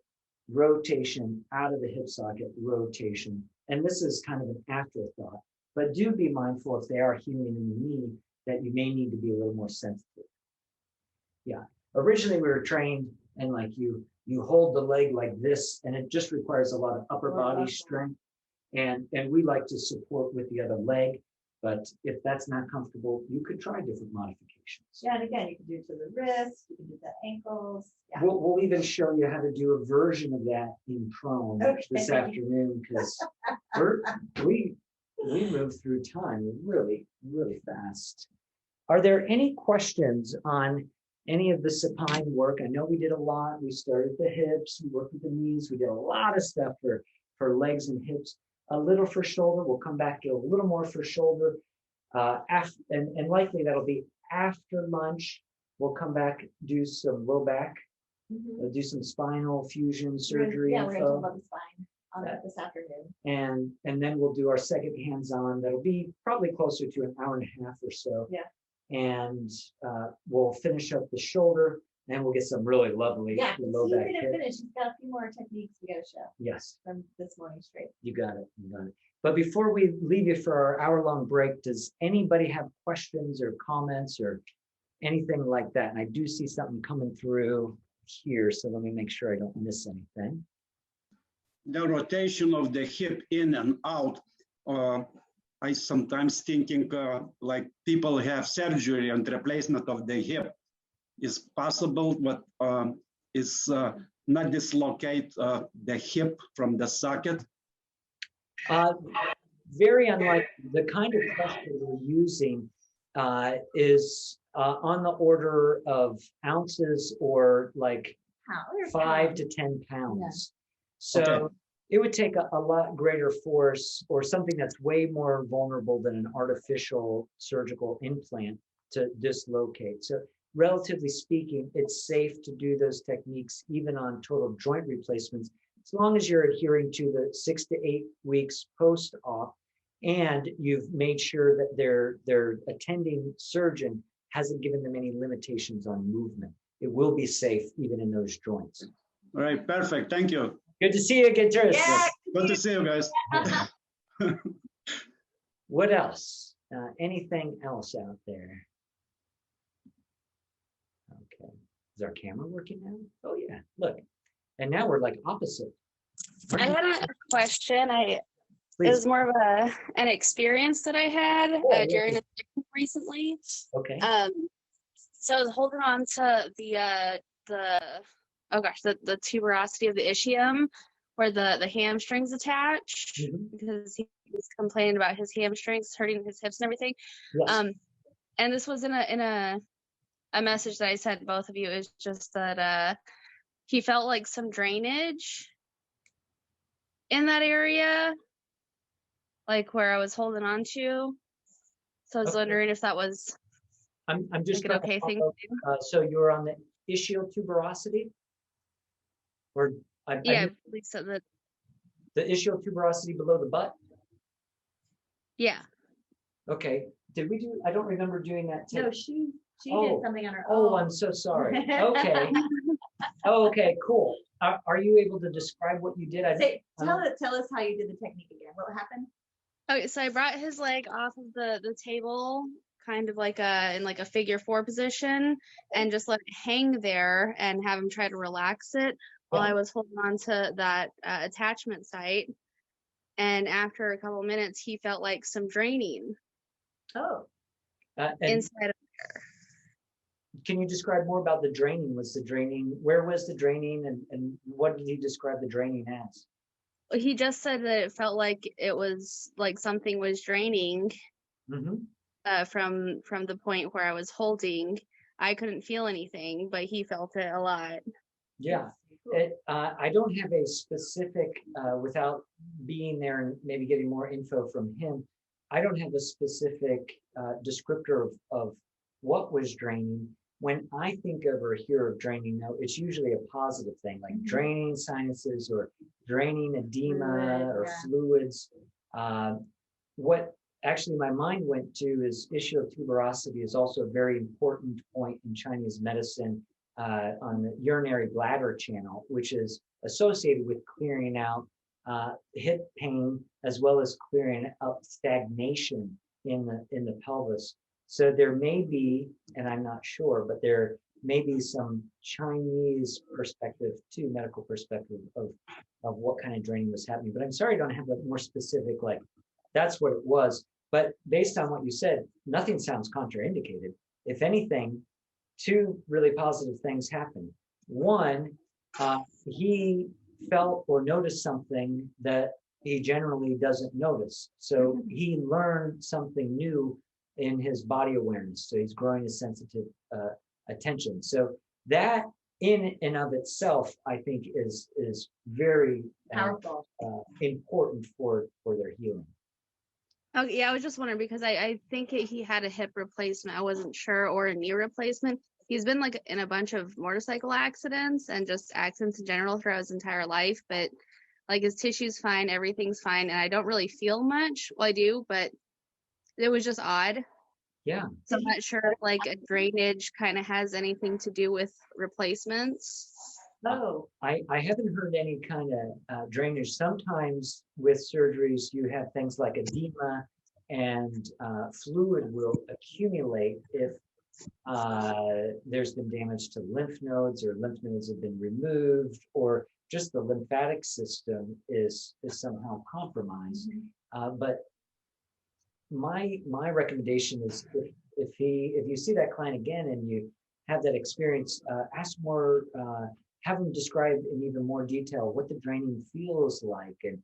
[SPEAKER 1] rotation out of the hip socket, rotation. And this is kind of an afterthought, but do be mindful if they are healing in the knee that you may need to be a little more sensitive. Yeah, originally we were trained and like you hold the leg like this and it just requires a lot of upper body strength. And we like to support with the other leg, but if that's not comfortable, you could try different modifications.
[SPEAKER 2] Yeah, and again, you can do it to the wrist, you can do the ankles. Yeah.
[SPEAKER 1] We'll even show you how to do a version of that in prone this afternoon because we move through time really, really fast. Are there any questions on any of the supine work? I know we did a lot. We started the hips, we worked with the knees, we did a lot of stuff for legs and hips, a little for shoulder. We'll come back to a little more for shoulder. And likely that'll be after lunch. We'll come back, do some low back, do some spinal fusion surgery.
[SPEAKER 2] Yeah, we're going to
[SPEAKER 1] info.
[SPEAKER 2] talk about the spine on this afternoon.
[SPEAKER 1] And then we'll do our second hands-on. That'll be probably closer to an hour and a half or so.
[SPEAKER 2] Yeah.
[SPEAKER 1] And we'll finish up the shoulder, and we'll get some really lovely
[SPEAKER 2] Yeah,
[SPEAKER 1] low
[SPEAKER 2] he's
[SPEAKER 1] back
[SPEAKER 2] going to
[SPEAKER 1] hip.
[SPEAKER 2] finish. He's got a few more techniques we got to show
[SPEAKER 1] Yes,
[SPEAKER 2] from this morning straight.
[SPEAKER 1] you got it. You got it. But before we leave you for our hour-long break, does anybody have questions or comments or anything like that? And I do see something coming through here, so let me make sure I don't miss anything.
[SPEAKER 8] The rotation of the hip in and out, I sometimes thinking like people have surgery and replacement of the hip is possible, but is not dislocate the hip from the socket.
[SPEAKER 1] Very unlike the kind of pressure we're using is on the order of ounces or like 5 to 10 pounds. So
[SPEAKER 8] Okay.
[SPEAKER 1] It would take a lot greater force or something that's way more vulnerable than an artificial surgical implant to dislocate. So relatively speaking, it's safe to do those techniques even on total joint replacements, as long as you're adhering to the 6 to 8 weeks post-op and you've made sure that their attending surgeon hasn't given them any limitations on movement. It will be safe even in those joints.
[SPEAKER 8] All right, perfect. Thank you.
[SPEAKER 1] Good to see you again, Terrence.
[SPEAKER 2] Yeah.
[SPEAKER 8] Good to see you guys.
[SPEAKER 1] What else? Anything else out there? Okay. Is our camera working now? Oh yeah, look. And now we're like opposite.
[SPEAKER 9] I had a question. It
[SPEAKER 1] Please.
[SPEAKER 9] was more of an experience that I had
[SPEAKER 1] yeah,
[SPEAKER 9] during a trip recently.
[SPEAKER 1] Okay.
[SPEAKER 9] So I was holding on to the tuberosity of the ischium where the hamstrings attached
[SPEAKER 1] Mhm.
[SPEAKER 9] because he was complaining about his hamstrings hurting his hips and everything.
[SPEAKER 1] Yes.
[SPEAKER 9] And this was in a message that I sent both of you. Is just that he felt like some drainage in that area, like where I was holding on to. So I was
[SPEAKER 1] Okay.
[SPEAKER 9] wondering if that was
[SPEAKER 1] I'm just
[SPEAKER 9] like an
[SPEAKER 1] gonna
[SPEAKER 9] okay
[SPEAKER 1] follow
[SPEAKER 9] thing
[SPEAKER 1] up.
[SPEAKER 9] to do.
[SPEAKER 1] So you're on the ischial tuberosity? Or I
[SPEAKER 9] Yeah,
[SPEAKER 1] missed
[SPEAKER 9] Lisa, that
[SPEAKER 1] the ischial tuberosity below the butt?
[SPEAKER 9] yeah.
[SPEAKER 1] Okay. Did we do, I don't remember doing that.
[SPEAKER 2] No, she
[SPEAKER 1] Oh.
[SPEAKER 2] did something on her
[SPEAKER 1] Oh,
[SPEAKER 2] own.
[SPEAKER 1] I'm so sorry. Okay. Oh, okay, cool. Are you able to describe what you did?
[SPEAKER 2] Tell us how you did the technique again. What happened?
[SPEAKER 9] Okay, so I brought his leg off of the table, kind of like in a figure 4 position, and just let it hang there and have him try to relax it while
[SPEAKER 1] Yeah.
[SPEAKER 9] I was holding on to that attachment site. And after a couple minutes, he felt like some draining
[SPEAKER 2] Oh,
[SPEAKER 1] And
[SPEAKER 9] inside of
[SPEAKER 1] can you describe more about the draining? Where was the draining and what did he describe the draining as?
[SPEAKER 9] he just said that it felt like it was like something was draining
[SPEAKER 1] Mhm.
[SPEAKER 9] from the point where I was holding. I couldn't feel anything, but he felt it a lot.
[SPEAKER 1] Yeah. I don't have a specific, without being there and maybe getting more info from him, I don't have a specific descriptor of what was draining. When I think of or hear of draining, though, it's usually a positive thing, like
[SPEAKER 2] Mhm.
[SPEAKER 1] draining sinuses or draining edema
[SPEAKER 2] Fluid,
[SPEAKER 1] or
[SPEAKER 2] yeah.
[SPEAKER 1] fluids. What actually my mind went to is ischial tuberosity is also a very important point in Chinese medicine on the urinary bladder channel, which is associated with clearing out hip pain as well as clearing out stagnation in the pelvis. So there may be, and I'm not sure, but there may be some Chinese perspective too, medical perspective of what kind of draining was happening. But I'm sorry I don't have a more specific, like, that's what it was. But based on what you said, nothing sounds contraindicated. If anything, 2 really positive things happened. One, he felt or noticed something that he generally doesn't notice. So he learned something new in his body awareness. So he's growing his sensitive attention. So that in and of itself, I think is very
[SPEAKER 2] powerful.
[SPEAKER 1] important for their healing.
[SPEAKER 9] Oh, yeah, I was just wondering because I think he had a hip replacement. I wasn't sure, or a knee replacement. He's been like in a bunch of motorcycle accidents and just accidents in general throughout his entire life. But like his tissue's fine, everything's fine, and I don't really feel much. Well, I do, but it was just odd.
[SPEAKER 1] Yeah.
[SPEAKER 9] So I'm not sure if like a drainage kind of has anything to do with replacements.
[SPEAKER 2] Oh,
[SPEAKER 1] I haven't heard any kind of drainage. Sometimes with surgeries, you have things like edema and fluid will accumulate if there's been damage to lymph nodes or lymph nodes have been removed or just the lymphatic system is somehow compromised. But my recommendation is if you see that client again and you have that experience, ask more, have them describe in even more detail what the draining feels like and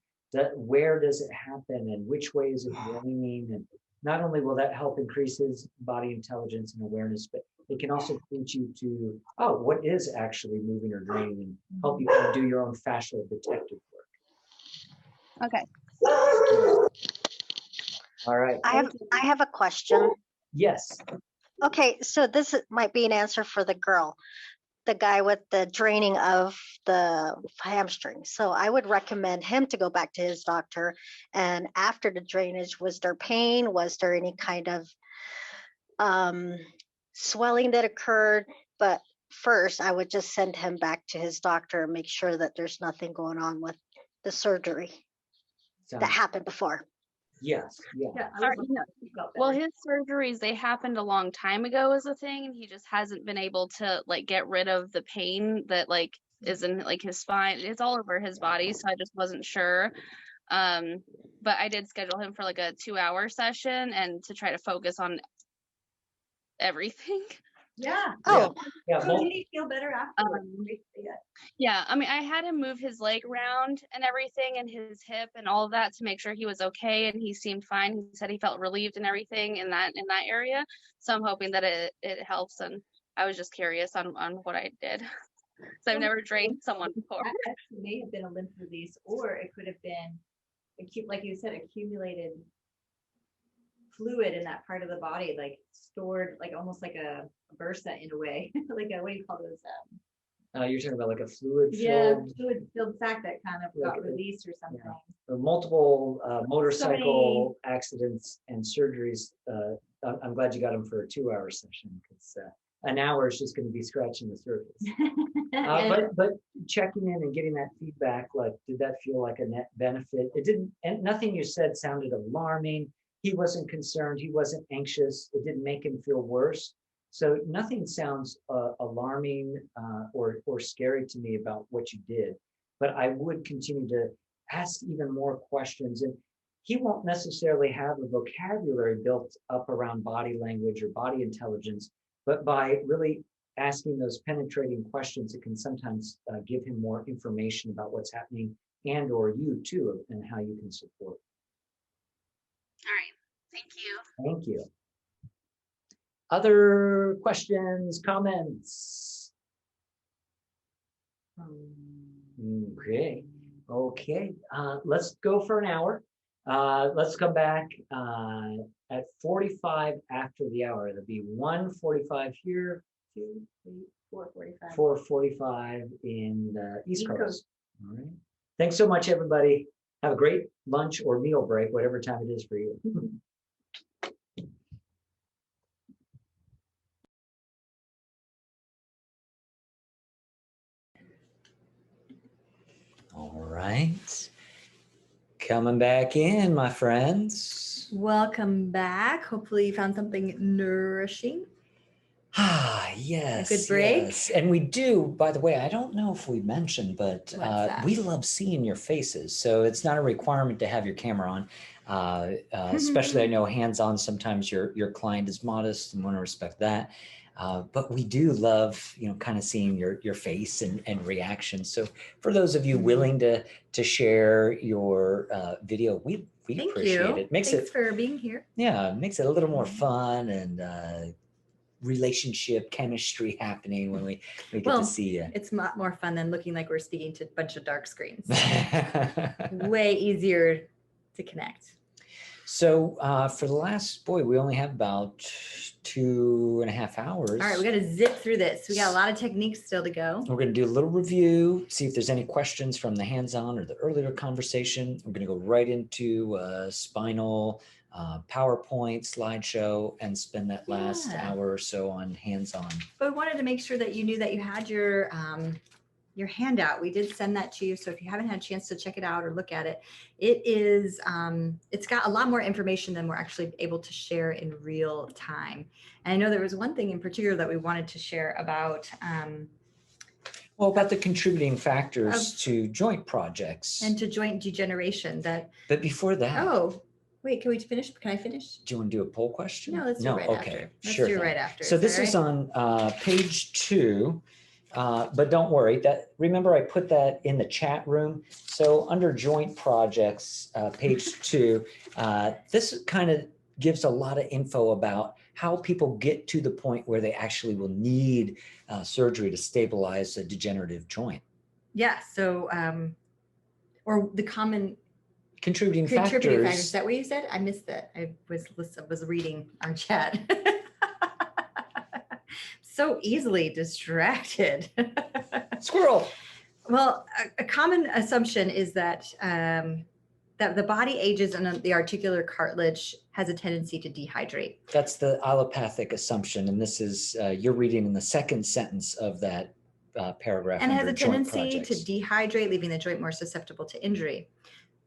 [SPEAKER 1] where does it happen and which way is it draining. And not only will that help increase his body intelligence and awareness, but it can also point you to, what is actually moving or draining and help you do your own fascial detective work.
[SPEAKER 9] Okay.
[SPEAKER 1] All right.
[SPEAKER 10] I have a question.
[SPEAKER 1] Yes.
[SPEAKER 10] Okay, so might be an answer for the girl, the guy with the draining of the hamstring. So I would recommend him to go back to his doctor. And after the drainage, was there pain? Was there any kind of swelling that occurred? But first, I would just send him back to his doctor and make sure that there's nothing going on with the surgery that happened before.
[SPEAKER 1] Yes. Yeah.
[SPEAKER 2] Yeah,
[SPEAKER 9] Or, well, his surgeries, they happened a long time ago as a thing, and he just hasn't been able to like get rid of the pain that like is in like his spine. It's all over his body, so I just wasn't sure. But I did schedule him for like a 2-hour session and to try to focus on everything.
[SPEAKER 2] Yeah.
[SPEAKER 10] Oh,
[SPEAKER 1] Yeah.
[SPEAKER 2] So did he feel better after?
[SPEAKER 9] Yeah, I mean, I had him move his leg around and everything and his hip and all of that to make sure he was okay, and he seemed fine. He said he felt relieved and everything in that area. So I'm hoping that it helps, and I was just curious on what I did. So I've never drained someone before.
[SPEAKER 2] That actually may have been a lymph release, or it could have been like you said, accumulated fluid in that part of the body, like stored, like almost like a bursa in a way, like a, what do you call those?
[SPEAKER 1] You're talking about like a fluid
[SPEAKER 2] Fluid filled sac that kind of
[SPEAKER 1] Like
[SPEAKER 2] got released or something.
[SPEAKER 1] multiple motorcycle accidents and surgeries. I'm glad you got them for a 2-hour session, because an hour is just going to be scratching the surface. But checking in and getting that feedback, like, did that feel like a net benefit? It didn't, and nothing you said sounded alarming. He wasn't concerned. He wasn't anxious. It didn't make him feel worse. So nothing sounds alarming or scary to me about what you did. But I would continue to ask even more questions. And he won't necessarily have a vocabulary built up around body language or body intelligence, but by really asking those penetrating questions, it can sometimes give him more information about what's happening, and or you too, and how you can support.
[SPEAKER 3] All right. Thank you.
[SPEAKER 1] Thank you. Other questions, comments? Okay. Let's go for an hour. Let's come back at 45 after the hour. It'll be 1:45 here, 2, 3, 4:45. 4:45 in the East Coast. All right. Thanks so much, everybody. Have a great lunch or meal break, whatever time it is for you. All right. Coming back in, my friends.
[SPEAKER 2] Welcome back. Hopefully you found something nourishing.
[SPEAKER 1] Yes.
[SPEAKER 2] A good break.
[SPEAKER 1] Yes. And we do, by the way, I don't know if we mentioned, but we love seeing your faces. So it's not a requirement to have your camera on, especially I know hands-on, sometimes your client is modest and want to respect that. But we do love, kind of seeing your face and reaction. So for those of you willing to share your video, we
[SPEAKER 2] Thank
[SPEAKER 1] appreciate
[SPEAKER 2] you.
[SPEAKER 1] it.
[SPEAKER 2] Thanks for being here.
[SPEAKER 1] Yeah, it makes it a little more fun and relationship chemistry happening when we get to see you.
[SPEAKER 2] It's a lot more fun than looking like we're speaking to a bunch of dark screens. Way easier to connect.
[SPEAKER 1] So for the last, we only have about 2.5 hours.
[SPEAKER 2] All right, we got to zip through this. We got a lot of techniques still to go.
[SPEAKER 1] We're going to do a little review, see if there's any questions from the hands-on or the earlier conversation. We're going to go right into spinal PowerPoint slideshow and spend that last hour or so on hands-on.
[SPEAKER 2] But we wanted to make sure that you knew that you had your handout. We did send that to you. So if you haven't had a chance to check it out or look at it, it is, it's got a lot more information than we're actually able to share in real time. And I know there was one thing in particular that we wanted to share about.
[SPEAKER 1] About the contributing factors to joint projects.
[SPEAKER 2] And to joint degeneration.
[SPEAKER 1] But before that.
[SPEAKER 2] Oh, wait, can we finish? Can I finish?
[SPEAKER 1] Do you want to do a poll question?
[SPEAKER 2] No, let's do it right after. Let's
[SPEAKER 1] sure
[SPEAKER 2] do it
[SPEAKER 1] thing.
[SPEAKER 2] right after.
[SPEAKER 1] So this is on page 2. But don't worry, remember I put that in the chat room. So under joint projects, page 2, this kind of gives a lot of info about how people get to the point where they actually will need surgery to stabilize a degenerative joint.
[SPEAKER 2] Yeah. So, or the common
[SPEAKER 1] contributing
[SPEAKER 2] Contributing factors.
[SPEAKER 1] factors.
[SPEAKER 2] Is that what you said? I missed that. I was reading our chat. So easily distracted.
[SPEAKER 1] Squirrel.
[SPEAKER 2] Well, a common assumption is that that the body ages and the articular cartilage has a tendency to dehydrate.
[SPEAKER 1] That's the allopathic assumption. And this is, you're reading in the second sentence of that paragraph.
[SPEAKER 2] And has
[SPEAKER 1] under
[SPEAKER 2] a
[SPEAKER 1] joint
[SPEAKER 2] tendency to
[SPEAKER 1] projects.
[SPEAKER 2] dehydrate, leaving the joint more susceptible to injury.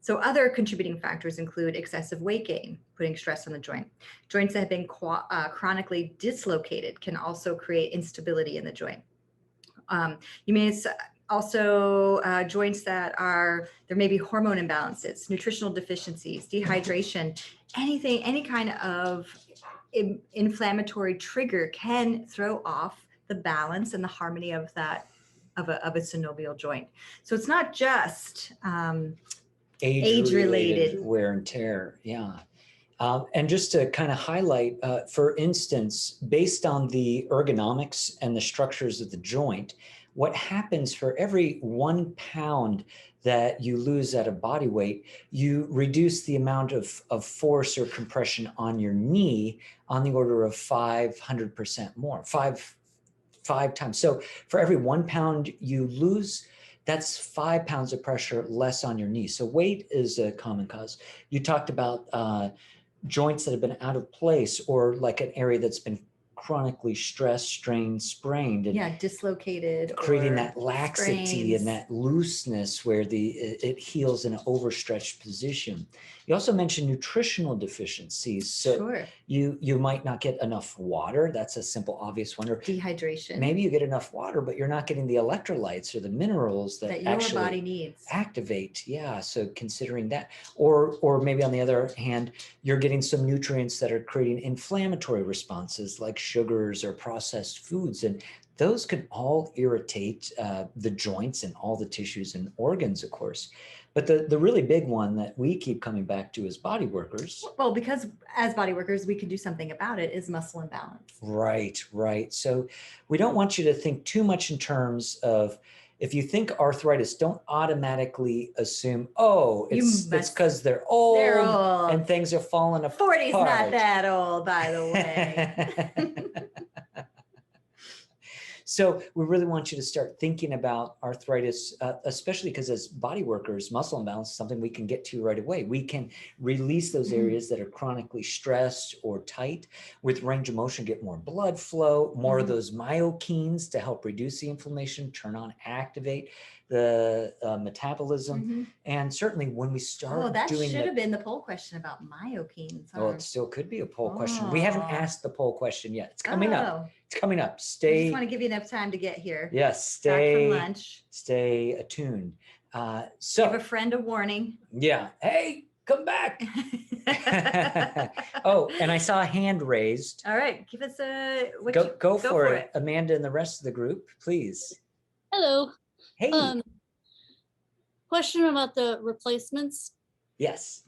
[SPEAKER 2] So other contributing factors include excessive weight gain, putting stress on the joint. Joints that have been chronically dislocated can also create instability in the joint. You may also joints that there may be hormone imbalances, nutritional deficiencies, dehydration, any kind of inflammatory trigger can throw off the balance and the harmony of that, of a synovial joint. So it's not just age-related
[SPEAKER 1] wear and tear. Yeah. And just to kind of highlight, for instance, based on the ergonomics and the structures of the joint, what happens for every 1 pound that you lose at a body weight, you reduce the amount of force or compression on your knee on the order of 500% more, five times. So for every 1 pound you lose, that's 5 pounds of pressure less on your knee. So weight is a common cause. You talked about joints that have been out of place, or like an area that's been chronically stressed, strained, sprained, and
[SPEAKER 2] yeah, dislocated,
[SPEAKER 1] creating
[SPEAKER 2] or
[SPEAKER 1] that laxity
[SPEAKER 2] sprains.
[SPEAKER 1] and that looseness where it heals in an overstretched position. You also mentioned nutritional deficiencies. So
[SPEAKER 2] Sure.
[SPEAKER 1] you might not get enough water. That's a simple, obvious one. Or
[SPEAKER 2] Dehydration.
[SPEAKER 1] maybe you get enough water, but you're not getting the electrolytes or the minerals that
[SPEAKER 2] your
[SPEAKER 1] actually
[SPEAKER 2] body needs.
[SPEAKER 1] activate. Yeah. So considering that, or maybe on the other hand, you're getting some nutrients that are creating inflammatory responses like sugars or processed foods. And those can all irritate the joints and all the tissues and organs, of course. But the really big one that we keep coming back to as body workers.
[SPEAKER 2] Well, because as body workers, we can do something about it, is muscle imbalance.
[SPEAKER 1] Right, right. So we don't want you to think too much in terms of, if you think arthritis, don't automatically assume, oh, it's because they're old, and things are falling apart.
[SPEAKER 2] 40's not that old, by the way.
[SPEAKER 1] So we really want you to start thinking about arthritis, especially because as body workers, muscle imbalance is something we can get to right away. We can release those areas that are chronically stressed or tight. With range of motion, get more blood flow, more of those myokines to help reduce the inflammation, turn on, activate the metabolism. And certainly when we start
[SPEAKER 2] that
[SPEAKER 1] doing
[SPEAKER 2] should have been the poll question about myokines.
[SPEAKER 1] Oh, it still could be a poll question. We haven't asked the poll question yet. It's coming up. It's coming up.
[SPEAKER 2] I
[SPEAKER 1] Stay.
[SPEAKER 2] just want to give you enough time to get here.
[SPEAKER 1] Yes,
[SPEAKER 2] Back
[SPEAKER 1] stay.
[SPEAKER 2] from lunch.
[SPEAKER 1] Stay attuned. So
[SPEAKER 2] Give a friend a warning.
[SPEAKER 1] Yeah. Hey, come back. Oh, and I saw a hand raised.
[SPEAKER 2] All right, give us a
[SPEAKER 1] Go for it, Amanda and the rest of the group, please.
[SPEAKER 11] Hello.
[SPEAKER 1] Hey.
[SPEAKER 11] Question about the replacements.
[SPEAKER 1] Yes.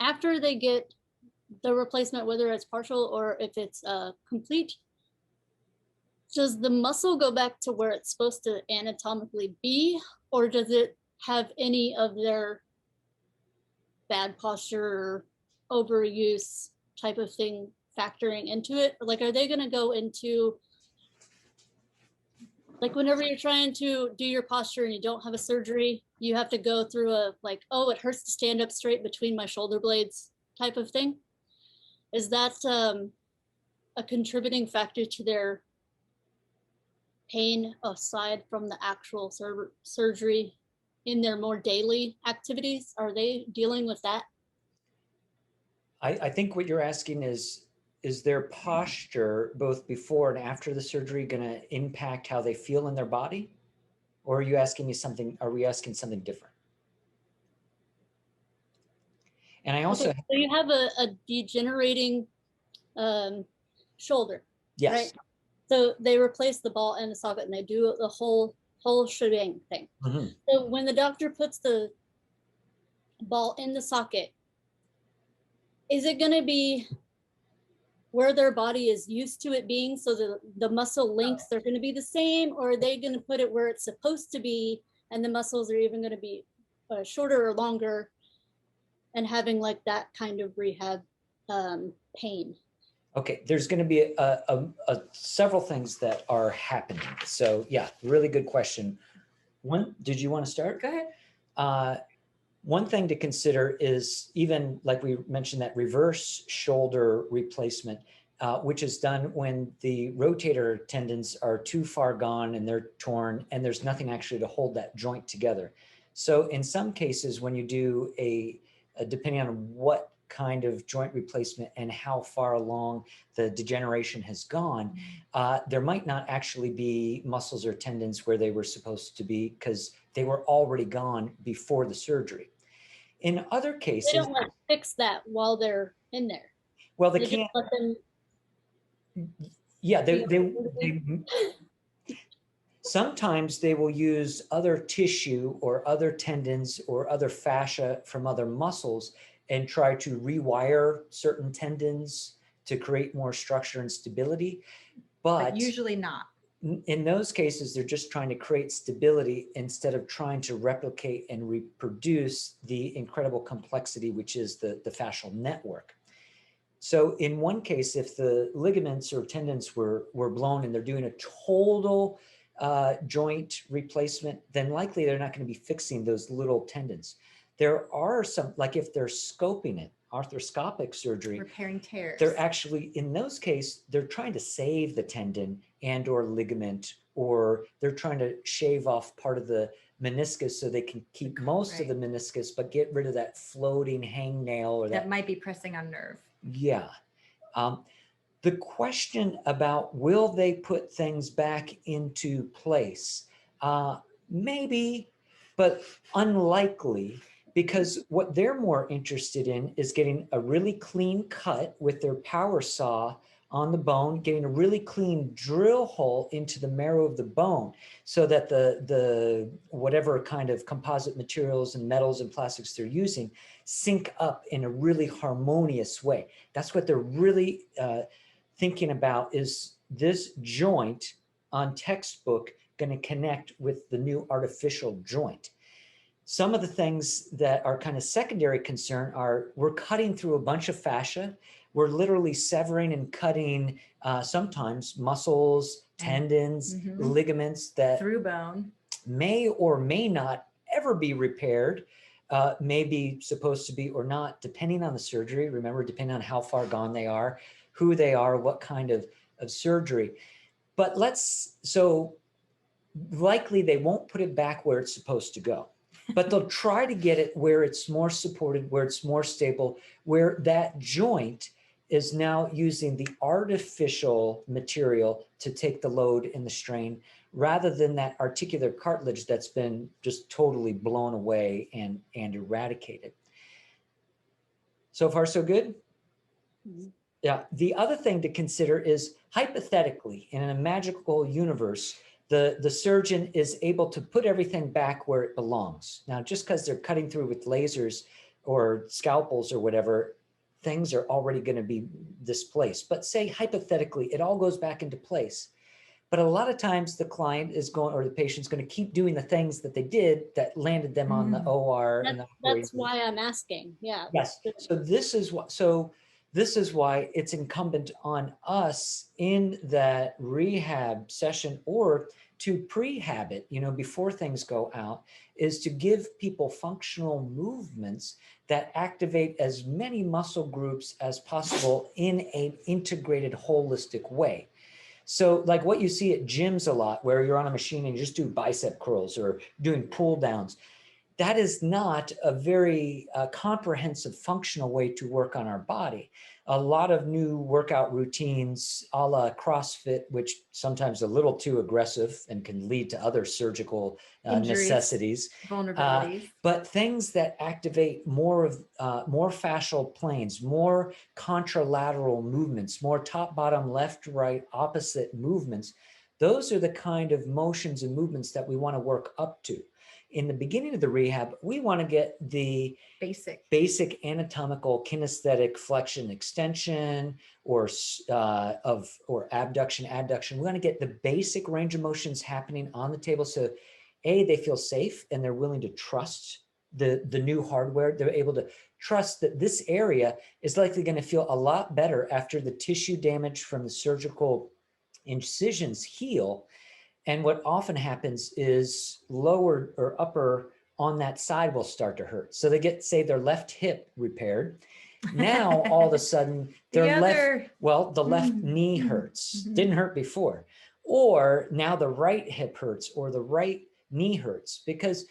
[SPEAKER 11] After they get the replacement, whether it's partial or if it's complete, does the muscle go back to where it's supposed to anatomically be, or does it have any of their bad posture or overuse type of thing factoring into it? Like, are they going to go into, like, whenever you're trying to do your posture and you don't have a surgery, you have to go through a, like, oh, it hurts to stand up straight between my shoulder blades type of thing? Is that a contributing factor to their pain aside from the actual surgery in their more daily activities? Are they dealing with that?
[SPEAKER 1] I think what you're asking is their posture both before and after the surgery going to impact how they feel in their body? Or are we asking something different? And I also...
[SPEAKER 11] Okay, so you have a degenerating shoulder.
[SPEAKER 1] Yes.
[SPEAKER 11] Right? So they replace the ball and the socket and they do the whole shebang thing. So when the doctor puts the ball in the socket, is it going to be where their body is used to it being, so the muscle lengths are going to be the same, or are they going to put it where it's supposed to be and the muscles are even going to be shorter or longer and having like that kind of rehab pain?
[SPEAKER 1] Okay, there's going to be several things that are happening. So yeah, really good question. One, did you want to start?
[SPEAKER 2] Go ahead.
[SPEAKER 1] One thing to consider is even like we mentioned that reverse shoulder replacement, which is done when the rotator tendons are too far gone and they're torn and there's nothing actually to hold that joint together. So in some cases, when you do depending on what kind of joint replacement and how far along the degeneration has gone, there might not actually be muscles or tendons where they were supposed to be because they were already gone before the surgery. In other cases,
[SPEAKER 11] They don't like fix that while they're in there.
[SPEAKER 1] well, they
[SPEAKER 11] They just
[SPEAKER 1] can't.
[SPEAKER 11] let them.
[SPEAKER 1] Yeah, sometimes they will use other tissue or other tendons or other fascia from other muscles and try to rewire certain tendons to create more structure and stability. But
[SPEAKER 2] usually not.
[SPEAKER 1] In those cases, they're just trying to create stability instead of trying to replicate and reproduce the incredible complexity, which is the fascial network. So in one case, if the ligaments or tendons were blown and they're doing a total joint replacement, then likely they're not going to be fixing those little tendons. There are some, like if they're scoping it, arthroscopic surgery,
[SPEAKER 2] repairing tears.
[SPEAKER 1] They're actually, in those cases, they're trying to save the tendon and or ligament, or they're trying to shave off part of the meniscus so they can keep most of the meniscus, but get rid of that floating hangnail or
[SPEAKER 2] that might be pressing on nerve.
[SPEAKER 1] Yeah. The question about will they put things back into place? Maybe, but unlikely, because what they're more interested in is getting a really clean cut with their power saw on the bone, getting a really clean drill hole into the marrow of the bone so that the whatever kind of composite materials and metals and plastics they're using sync up in a really harmonious way. That's what they're really thinking about, is this joint on textbook going to connect with the new artificial joint? Some of the things that are kind of secondary concern are we're cutting through a bunch of fascia. We're literally severing and cutting sometimes muscles, tendons, ligaments that
[SPEAKER 2] through bone
[SPEAKER 1] may or may not ever be repaired, may be supposed to be or not, depending on the surgery. Remember, depending on how far gone they are, who they are, what kind of surgery. But so likely they won't put it back where it's supposed to go. But they'll try to get it where it's more supported, where it's more stable, where that joint is now using the artificial material to take the load and the strain, rather than that articular cartilage that's been just totally blown away and eradicated. So far, so good? Yeah. The other thing to consider is, hypothetically, in a magical universe, the surgeon is able to put everything back where it belongs. Now, just because they're cutting through with lasers or scalpels or whatever, things are already going to be displaced. But say, hypothetically, it all goes back into place. But a lot of times the client is going, or the patient's going to keep doing the things that they did that landed them on the OR.
[SPEAKER 11] That's why I'm asking. Yeah.
[SPEAKER 1] Yes. So this is why it's incumbent on us in that rehab session, or to prehab it, before things go out, is to give people functional movements that activate as many muscle groups as possible in an integrated, holistic way. So like what you see at gyms a lot, where you're on a machine and you just do bicep curls or doing pull downs, that is not a very comprehensive, functional way to work on our body. A lot of new workout routines, a la CrossFit, which sometimes a little too aggressive and can lead to other surgical necessities,
[SPEAKER 2] vulnerabilities.
[SPEAKER 1] But things that activate more fascial planes, more contralateral movements, more top, bottom, left, right, opposite movements. Those are the kind of motions and movements that we want to work up to. In the beginning of the rehab, we want to get the basic anatomical kinesthetic flexion extension or abduction adduction. We want to get the basic range of motions happening on the table, so A, they feel safe and they're willing to trust the new hardware, they're able to trust that this area is likely going to feel a lot better after the tissue damage from the surgical incisions heal. And what often happens is lower or upper on that side will start to hurt. So they get, say, their left hip repaired. Now, all of a sudden, their the left knee hurts. Didn't hurt before. Or now the right hip hurts or the right knee hurts, because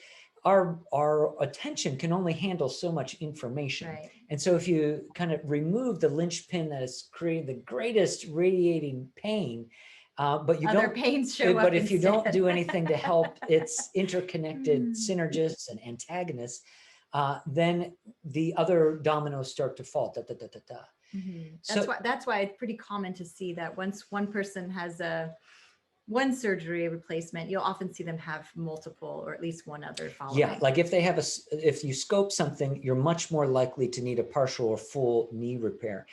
[SPEAKER 1] our attention can only handle so much information.
[SPEAKER 2] Right.
[SPEAKER 1] And so if you kind of remove the linchpin that has created the greatest radiating pain, but you
[SPEAKER 2] Other
[SPEAKER 1] don't,
[SPEAKER 2] pains show
[SPEAKER 1] but
[SPEAKER 2] up
[SPEAKER 1] if you don't
[SPEAKER 2] instead.
[SPEAKER 1] do anything to help its interconnected synergists and antagonists, then the other dominoes start to fall. Da, da, da, da, da.
[SPEAKER 2] That's why it's pretty common to see that once one person has one surgery replacement, you'll often see them have multiple or at least one other following.
[SPEAKER 1] Yeah, like if they have if you scope something, you're much more likely to need a partial or full knee repair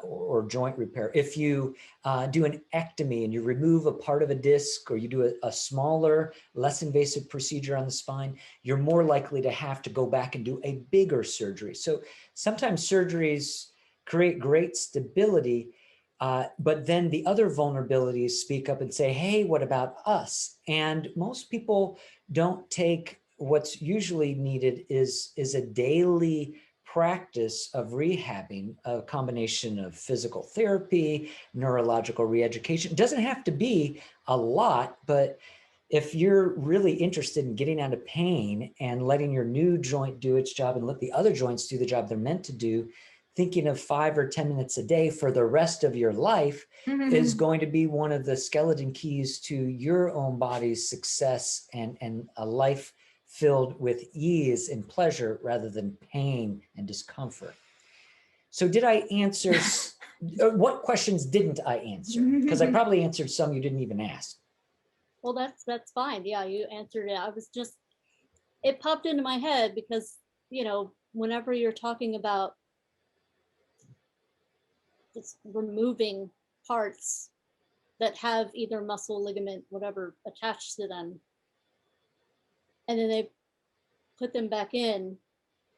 [SPEAKER 1] or joint repair. If you do an ectomy and you remove a part of a disc, or you do a smaller, less invasive procedure on the spine, you're more likely to have to go back and do a bigger surgery. So sometimes surgeries create great stability, but then the other vulnerabilities speak up and say, hey, what about us? And most people don't take what's usually needed is a daily practice of rehabbing, a combination of physical therapy, neurological reeducation. It doesn't have to be a lot, but if you're really interested in getting out of pain and letting your new joint do its job and let the other joints do the job they're meant to do, thinking of 5 or 10 minutes a day for the rest of your life is going to be one of the skeleton keys to your own body's success and a life filled with ease and pleasure rather than pain and discomfort. So did I answer, what questions didn't I answer? Because I probably answered some you didn't even ask.
[SPEAKER 11] Well, that's fine. Yeah, you answered it. I was just, it popped into my head because, you know, whenever you're talking about just removing parts that have either muscle, ligament, whatever attached to them, and then they put them back in,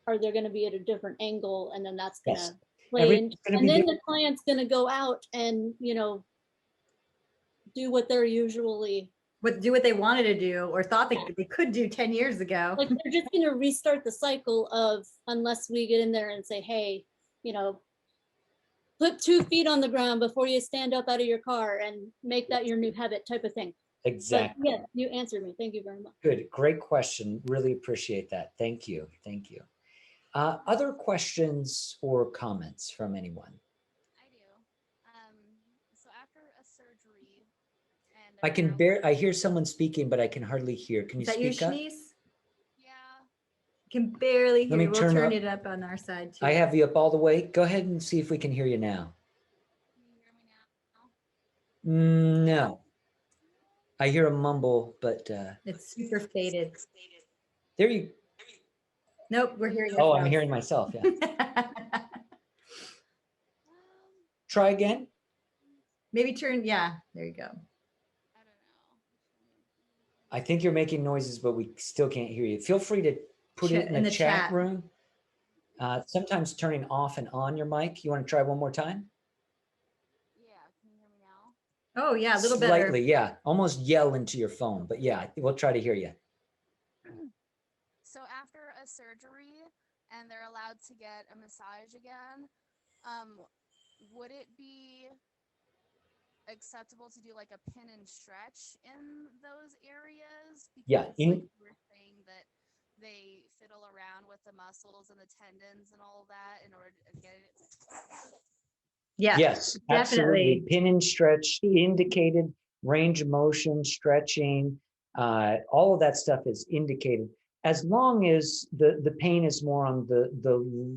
[SPEAKER 11] are they going to be at a different angle? And then that's going to play in. And then the client's going to go out and, you know, do what they're usually
[SPEAKER 2] do what they wanted to do or thought they could do 10 years ago.
[SPEAKER 11] Like they're just going to restart the cycle of, unless we get in there and say, hey, you know, put 2 feet on the ground before you stand up out of your car and make that your new habit type of thing.
[SPEAKER 1] Exactly.
[SPEAKER 11] But yeah, you answered me. Thank you very much.
[SPEAKER 1] Good. Great question. Really appreciate that. Thank you. Thank you. Other questions or comments from anyone?
[SPEAKER 9] I do. So after a surgery, and
[SPEAKER 1] I can I hear someone speaking, but I can hardly hear. Can you speak up?
[SPEAKER 2] Can barely hear.
[SPEAKER 1] Let me
[SPEAKER 2] We'll
[SPEAKER 1] turn
[SPEAKER 2] turn
[SPEAKER 1] up.
[SPEAKER 2] it up on our side too.
[SPEAKER 1] I have you up all the way. Go ahead and see if we can hear you now.
[SPEAKER 9] Can you hear me now?
[SPEAKER 1] No. I hear a mumble, but
[SPEAKER 2] It's super faded.
[SPEAKER 1] there you.
[SPEAKER 2] Nope, we're hearing.
[SPEAKER 1] Oh, I'm hearing myself. Yeah. Try again.
[SPEAKER 2] Maybe turn. Yeah, there you go.
[SPEAKER 9] I don't know.
[SPEAKER 1] I think you're making noises, but we still can't hear you. Feel free to put it in the chat room. Sometimes turning off and on your mic. You want to try one more time?
[SPEAKER 9] Yeah, can you hear me now?
[SPEAKER 2] Oh yeah, a little better.
[SPEAKER 1] Slightly, yeah. Almost yell into your phone, but yeah, we'll try to hear you.
[SPEAKER 9] So after a surgery and they're allowed to get a massage again, would it be acceptable to do like a pin and stretch in those areas? Because
[SPEAKER 1] Yeah,
[SPEAKER 9] like you were saying that they fiddle around with the muscles and the tendons and all of that in order to get it.
[SPEAKER 2] Yeah.
[SPEAKER 1] Yes, absolutely. Pin and stretch indicated, range of motion, stretching, all of that stuff is indicated. As long as the pain is more on the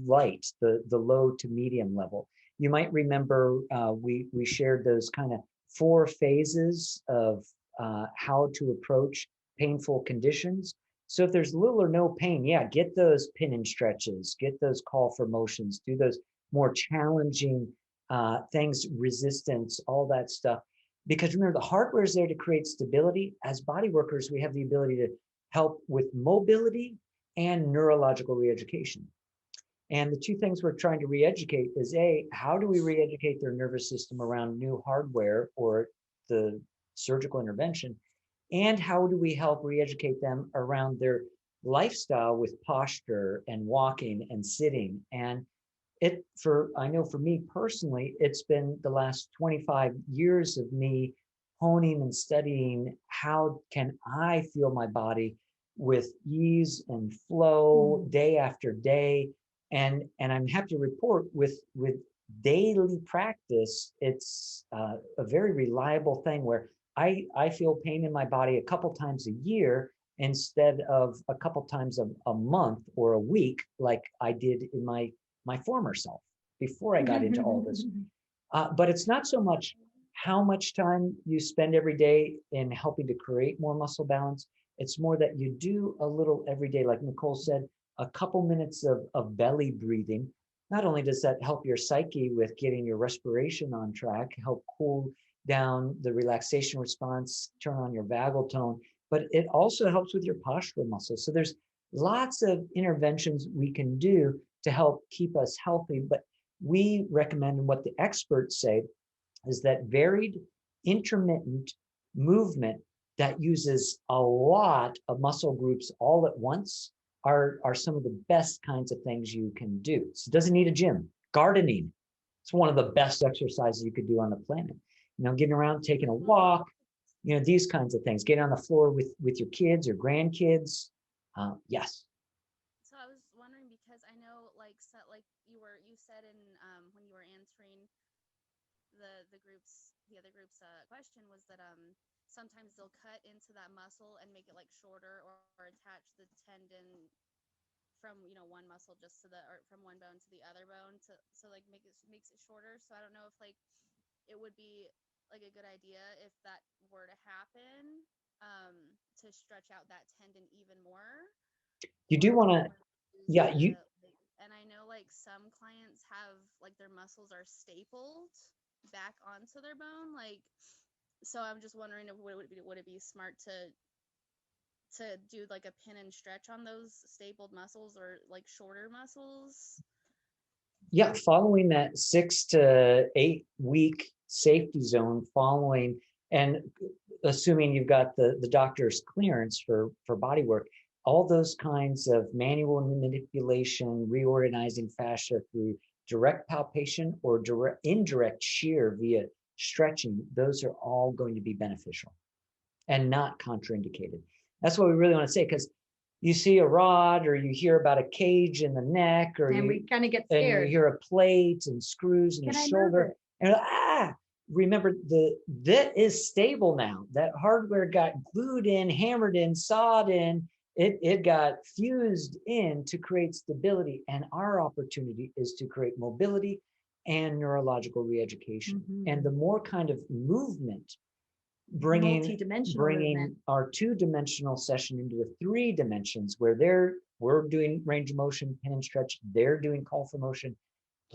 [SPEAKER 1] light, the low to medium level. You might remember we shared those kind of 4 phases of how to approach painful conditions. So if there's little or no pain, yeah, get those pin and stretches, get those call for motions, do those more challenging things, resistance, all that stuff. Because remember, the hardware is there to create stability. As body workers, we have the ability to help with mobility and neurological reeducation. And the two things we're trying to re-educate is how do we re-educate their nervous system around new hardware or the surgical intervention? And how do we help re-educate them around their lifestyle with posture and walking and sitting? And I know for me personally, it's been the last 25 years of me honing and studying how can I feel my body with ease and flow day after day. And I'm happy to report with daily practice, it's a very reliable thing where I feel pain in my body a couple times a year instead of a couple times a month or a week, like I did in my former self before I got into all this. But it's not so much how much time you spend every day in helping to create more muscle balance. It's more that you do a little every day, like Nicole said, a couple minutes of belly breathing. Not only does that help your psyche with getting your respiration on track, help cool down the relaxation response, turn on your vagal tone, but it also helps with your postural muscles. So there's lots of interventions we can do to help keep us healthy. But we recommend, and what the experts say, is that varied intermittent movement that uses a lot of muscle groups all at once are some of the best kinds of things you can do. So it doesn't need a gym. Gardening, it's one of the best exercises you could do on the planet. Getting around, taking a walk, these kinds of things. Getting on the floor with your kids or grandkids. Yes.
[SPEAKER 9] So I was wondering, because I know, like you said in when you were answering the other group's question, was that sometimes they'll cut into that muscle and make it like shorter, or attach the tendon from one muscle just to or from one bone to the other bone so like makes it shorter. So I don't know if like it would be like a good idea if that were to happen, to stretch out that tendon even more.
[SPEAKER 1] You do want to, yeah,
[SPEAKER 9] and I know like some clients have like their muscles are stapled back onto their bone, like, so I'm just wondering if would it be smart to do like a pin and stretch on those stapled muscles, or like shorter muscles?
[SPEAKER 1] Yeah, following that 6 to 8 week safety zone, following and assuming you've got the doctor's clearance for body work, all those kinds of manual manipulation, reorganizing fascia through direct palpation or indirect shear via stretching, those are all going to be beneficial and not contraindicated. That's what we really want to say, because you see a rod or you hear about a cage in the neck, or
[SPEAKER 2] we kind of get
[SPEAKER 1] and
[SPEAKER 2] scared.
[SPEAKER 1] you hear a plate and screws in the shoulder, and remember that is stable now. That hardware got glued in, hammered in, sawed in. It got fused in to create stability, and our opportunity is to create mobility and neurological reeducation. And the more kind of movement, bringing our 2-dimensional session into the 3 dimensions, where we're doing range of motion, pin and stretch, they're doing call for motion.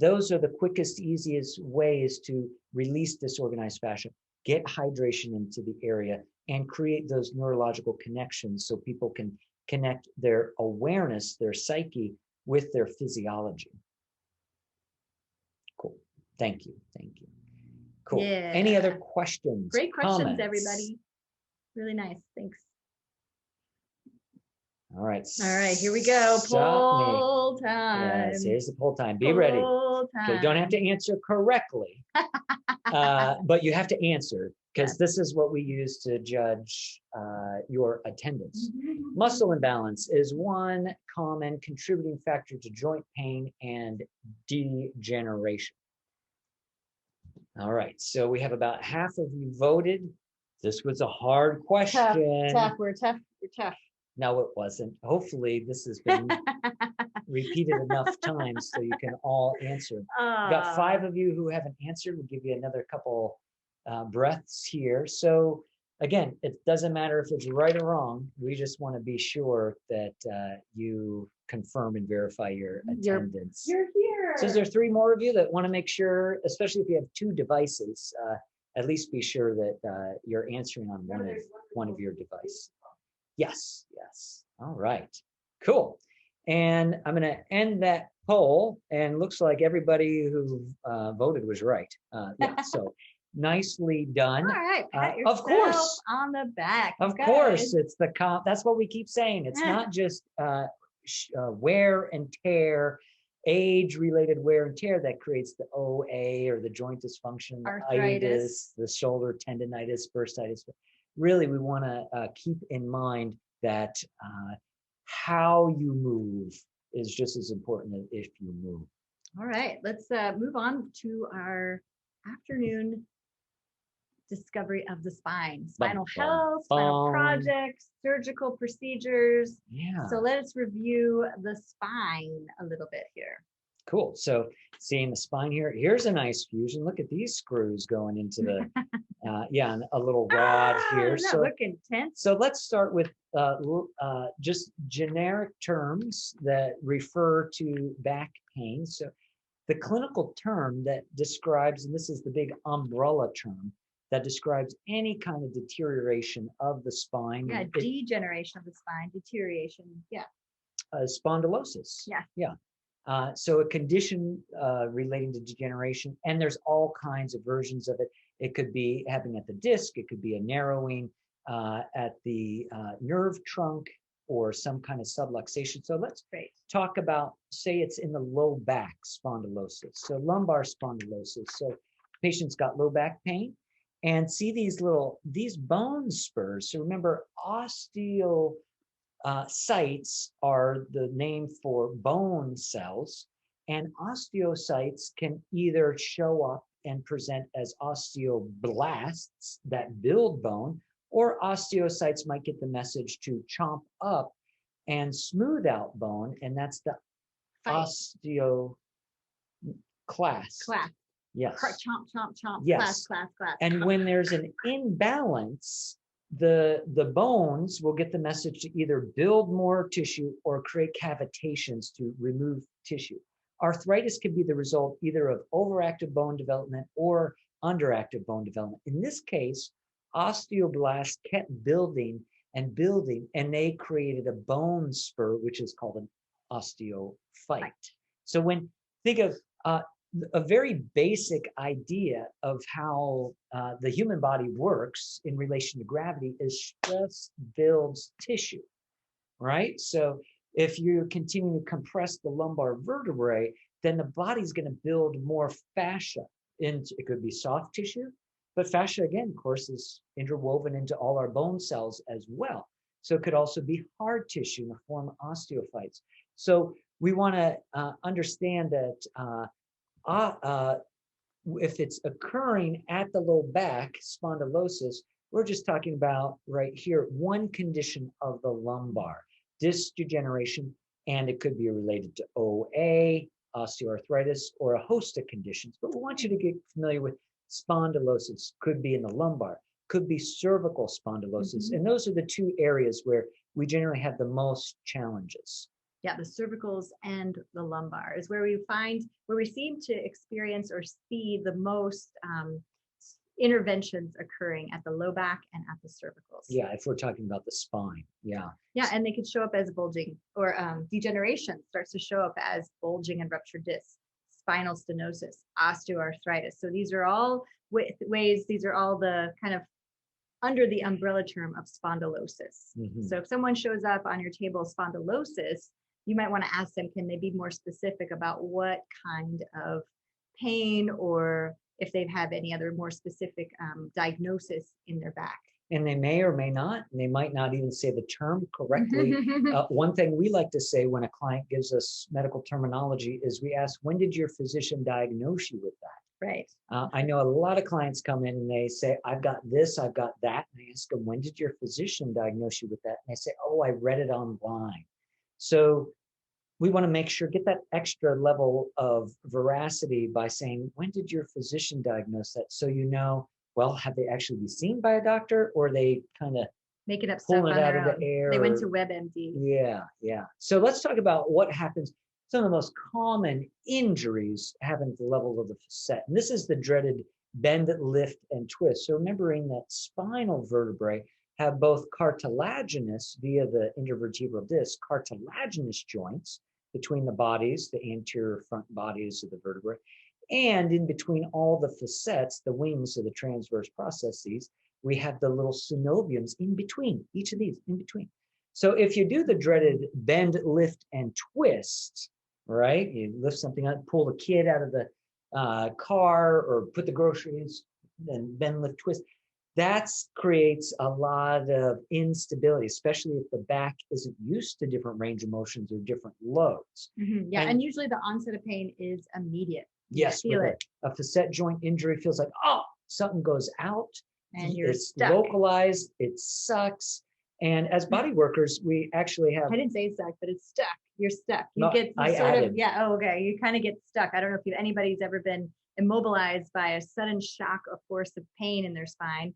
[SPEAKER 1] Those are the quickest, easiest ways to release disorganized fascia, get hydration into the area, and create those neurological connections so people can connect their awareness, their psyche, with their physiology. Cool. Thank you. Cool.
[SPEAKER 2] Yeah.
[SPEAKER 1] Any other questions?
[SPEAKER 2] Great questions,
[SPEAKER 1] comments?
[SPEAKER 2] Everybody. Really nice. Thanks.
[SPEAKER 1] All right.
[SPEAKER 2] Here we go. Poll time.
[SPEAKER 1] Yes, here's the poll time. Be ready. Okay, you don't have to answer correctly, but you have to answer, because this is what we use to judge your attendance. Muscle imbalance is one common contributing factor to joint pain and degeneration. All right, so we have about half of you voted. This was a hard question.
[SPEAKER 2] Tough. We're tough.
[SPEAKER 1] No, it wasn't. Hopefully this has been repeated enough times so you can all answer. We've got 5 of you who haven't answered. We'll give you another couple breaths here. So again, it doesn't matter if it's right or wrong. We just want to be sure that you confirm and verify your attendance.
[SPEAKER 2] You're here.
[SPEAKER 1] So there's 3 more of you that want to make sure, especially if you have 2 devices, at least be sure that you're answering on one of your devices. Yes. All right. Cool. And I'm going to end that poll, and looks like everybody who voted was right. Yeah, so nicely done.
[SPEAKER 2] All right, pat
[SPEAKER 1] Of
[SPEAKER 2] yourself
[SPEAKER 1] course.
[SPEAKER 2] on the back.
[SPEAKER 1] Of
[SPEAKER 2] you
[SPEAKER 1] course,
[SPEAKER 2] guys.
[SPEAKER 1] it's the that's what we keep saying. It's not just wear and tear, age-related wear and tear that creates the OA or the joint dysfunction, the
[SPEAKER 2] Arthritis.
[SPEAKER 1] itis, the shoulder tendonitis, bursitis. Really, we want to keep in mind that how you move is just as important as if you move.
[SPEAKER 2] All right, let's move on to our afternoon discovery of the spine. Spinal
[SPEAKER 1] bum,
[SPEAKER 2] health, spinal
[SPEAKER 1] bum.
[SPEAKER 2] projects, surgical procedures.
[SPEAKER 1] Yeah.
[SPEAKER 2] So let's review the spine a little bit here.
[SPEAKER 1] Cool. So seeing the spine here, here's a nice fusion. Look at these screws going into the, yeah, and a little rod here.
[SPEAKER 2] Doesn't that
[SPEAKER 1] So
[SPEAKER 2] look intense?
[SPEAKER 1] So let's start with just generic terms that refer to back pain. So the clinical term that describes, and this is the big umbrella term, that describes any kind of deterioration of the spine.
[SPEAKER 2] Yeah, degeneration of the spine, deterioration. Yeah.
[SPEAKER 1] Spondylosis.
[SPEAKER 2] Yeah.
[SPEAKER 1] Yeah. So a condition relating to degeneration, and there's all kinds of versions of it. It could be happening at the disc. It could be a narrowing at the nerve trunk or some kind of subluxation. So let's talk about, say it's in the low back spondylosis. So lumbar spondylosis. So patient's got low back pain and see these bone spurs. So remember, osteocytes are the name for bone cells, and osteocytes can either show up and present as osteoblasts that build bone, or osteocytes might get the message to chomp up and smooth out bone, and that's the osteoclast.
[SPEAKER 2] Class.
[SPEAKER 1] Yes.
[SPEAKER 2] Chomp, chomp, chomp.
[SPEAKER 1] Yes.
[SPEAKER 2] Class.
[SPEAKER 1] And when there's an imbalance, the bones will get the message to either build more tissue or create cavitations to remove tissue. Arthritis can be the result either of overactive bone development or underactive bone development. In this case, osteoblasts kept building, and they created a bone spur, which is called an osteophyte. So think of a very basic idea of how the human body works in relation to gravity is stress builds tissue, right? So if you continue to compress the lumbar vertebrae, then the body's going to build more fascia. It could be soft tissue, but fascia, again, of course, is interwoven into all our bone cells as well. So it could also be hard tissue in the form of osteophytes. So we want to understand that if it's occurring at the low back, spondylosis, we're just talking about right here, one condition of the lumbar, disc degeneration, and it could be related to OA, osteoarthritis, or a host of conditions. But we want you to get familiar with spondylosis. Could be in the lumbar, could be cervical spondylosis. And those are the two areas where we generally have the most challenges.
[SPEAKER 2] Yeah, the cervicals and the lumbar is where we seem to experience or see the most interventions occurring at the low back and at the cervicals.
[SPEAKER 1] Yeah, if we're talking about the spine, yeah.
[SPEAKER 2] Yeah, and they could show up as bulging, or degeneration starts to show up as bulging and ruptured discs, spinal stenosis, osteoarthritis. So these are all ways, these are all the kind of under the umbrella term of spondylosis. So if someone shows up on your table spondylosis, you might want to ask them, can they be more specific about what kind of pain, or if they have any other more specific diagnosis in their back.
[SPEAKER 1] And they may or may not, and they might not even say the term correctly. One thing we like to say when a client gives us medical terminology is we ask, when did your physician diagnose you with that?
[SPEAKER 2] Right.
[SPEAKER 1] I know a lot of clients come in and they say, I've got this, I've got that. And I ask them, when did your physician diagnose you with that? And they say, oh, I read it online. So we want to make sure, get that extra level of veracity by saying, when did your physician diagnose that? So you know, well, have they actually been seen by a doctor, or they kind of
[SPEAKER 2] making up stuff
[SPEAKER 1] pulling
[SPEAKER 2] on
[SPEAKER 1] it out
[SPEAKER 2] their
[SPEAKER 1] of
[SPEAKER 2] own.
[SPEAKER 1] the air?
[SPEAKER 2] They went to WebMD.
[SPEAKER 1] Yeah. So let's talk about what happens. Some of the most common injuries happen at the level of the facet. And this is the dreaded bend, lift, and twist. So remembering that spinal vertebrae have both cartilaginous via the intervertebral disc, cartilaginous joints between the bodies, the anterior front bodies of the vertebrae, and in between all the facets, the wings of the transverse processes, we have the little synoviums in between, each of these in between. So if you do the dreaded bend, lift, and twist, right? You lift something up, pull the kid out of the car, or put the groceries, then bend, lift, twist. That creates a lot of instability, especially if the back isn't used to different range of motions or different loads.
[SPEAKER 2] Yeah, and usually the onset of pain is immediate. You
[SPEAKER 1] Yes,
[SPEAKER 2] feel
[SPEAKER 1] with
[SPEAKER 2] it,
[SPEAKER 1] a facet joint injury feels like, oh, something goes out.
[SPEAKER 2] and you're
[SPEAKER 1] It's
[SPEAKER 2] stuck.
[SPEAKER 1] localized, it sucks. And as body workers, we actually have,
[SPEAKER 2] I didn't say stuck, but it's stuck. You're stuck. You
[SPEAKER 1] No,
[SPEAKER 2] get you
[SPEAKER 1] I
[SPEAKER 2] sort of,
[SPEAKER 1] added.
[SPEAKER 2] yeah, oh, okay. You kind of get stuck. I don't know if anybody's ever been immobilized by a sudden shock or force of pain in their spine,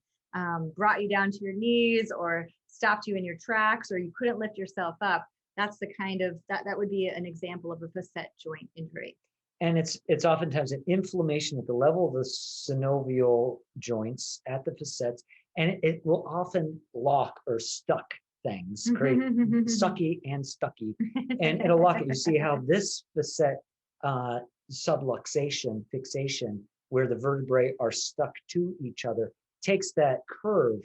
[SPEAKER 2] brought you down to your knees or stopped you in your tracks, or you couldn't lift yourself up. That's the kind of, that would be an example of a facet joint injury.
[SPEAKER 1] and it's oftentimes an inflammation at the level of the synovial joints at the facets, and it will often lock or stuck things, create sucky and stucky, and it'll lock it. You see how this facet subluxation, fixation, where the vertebrae are stuck to each other, takes that curve,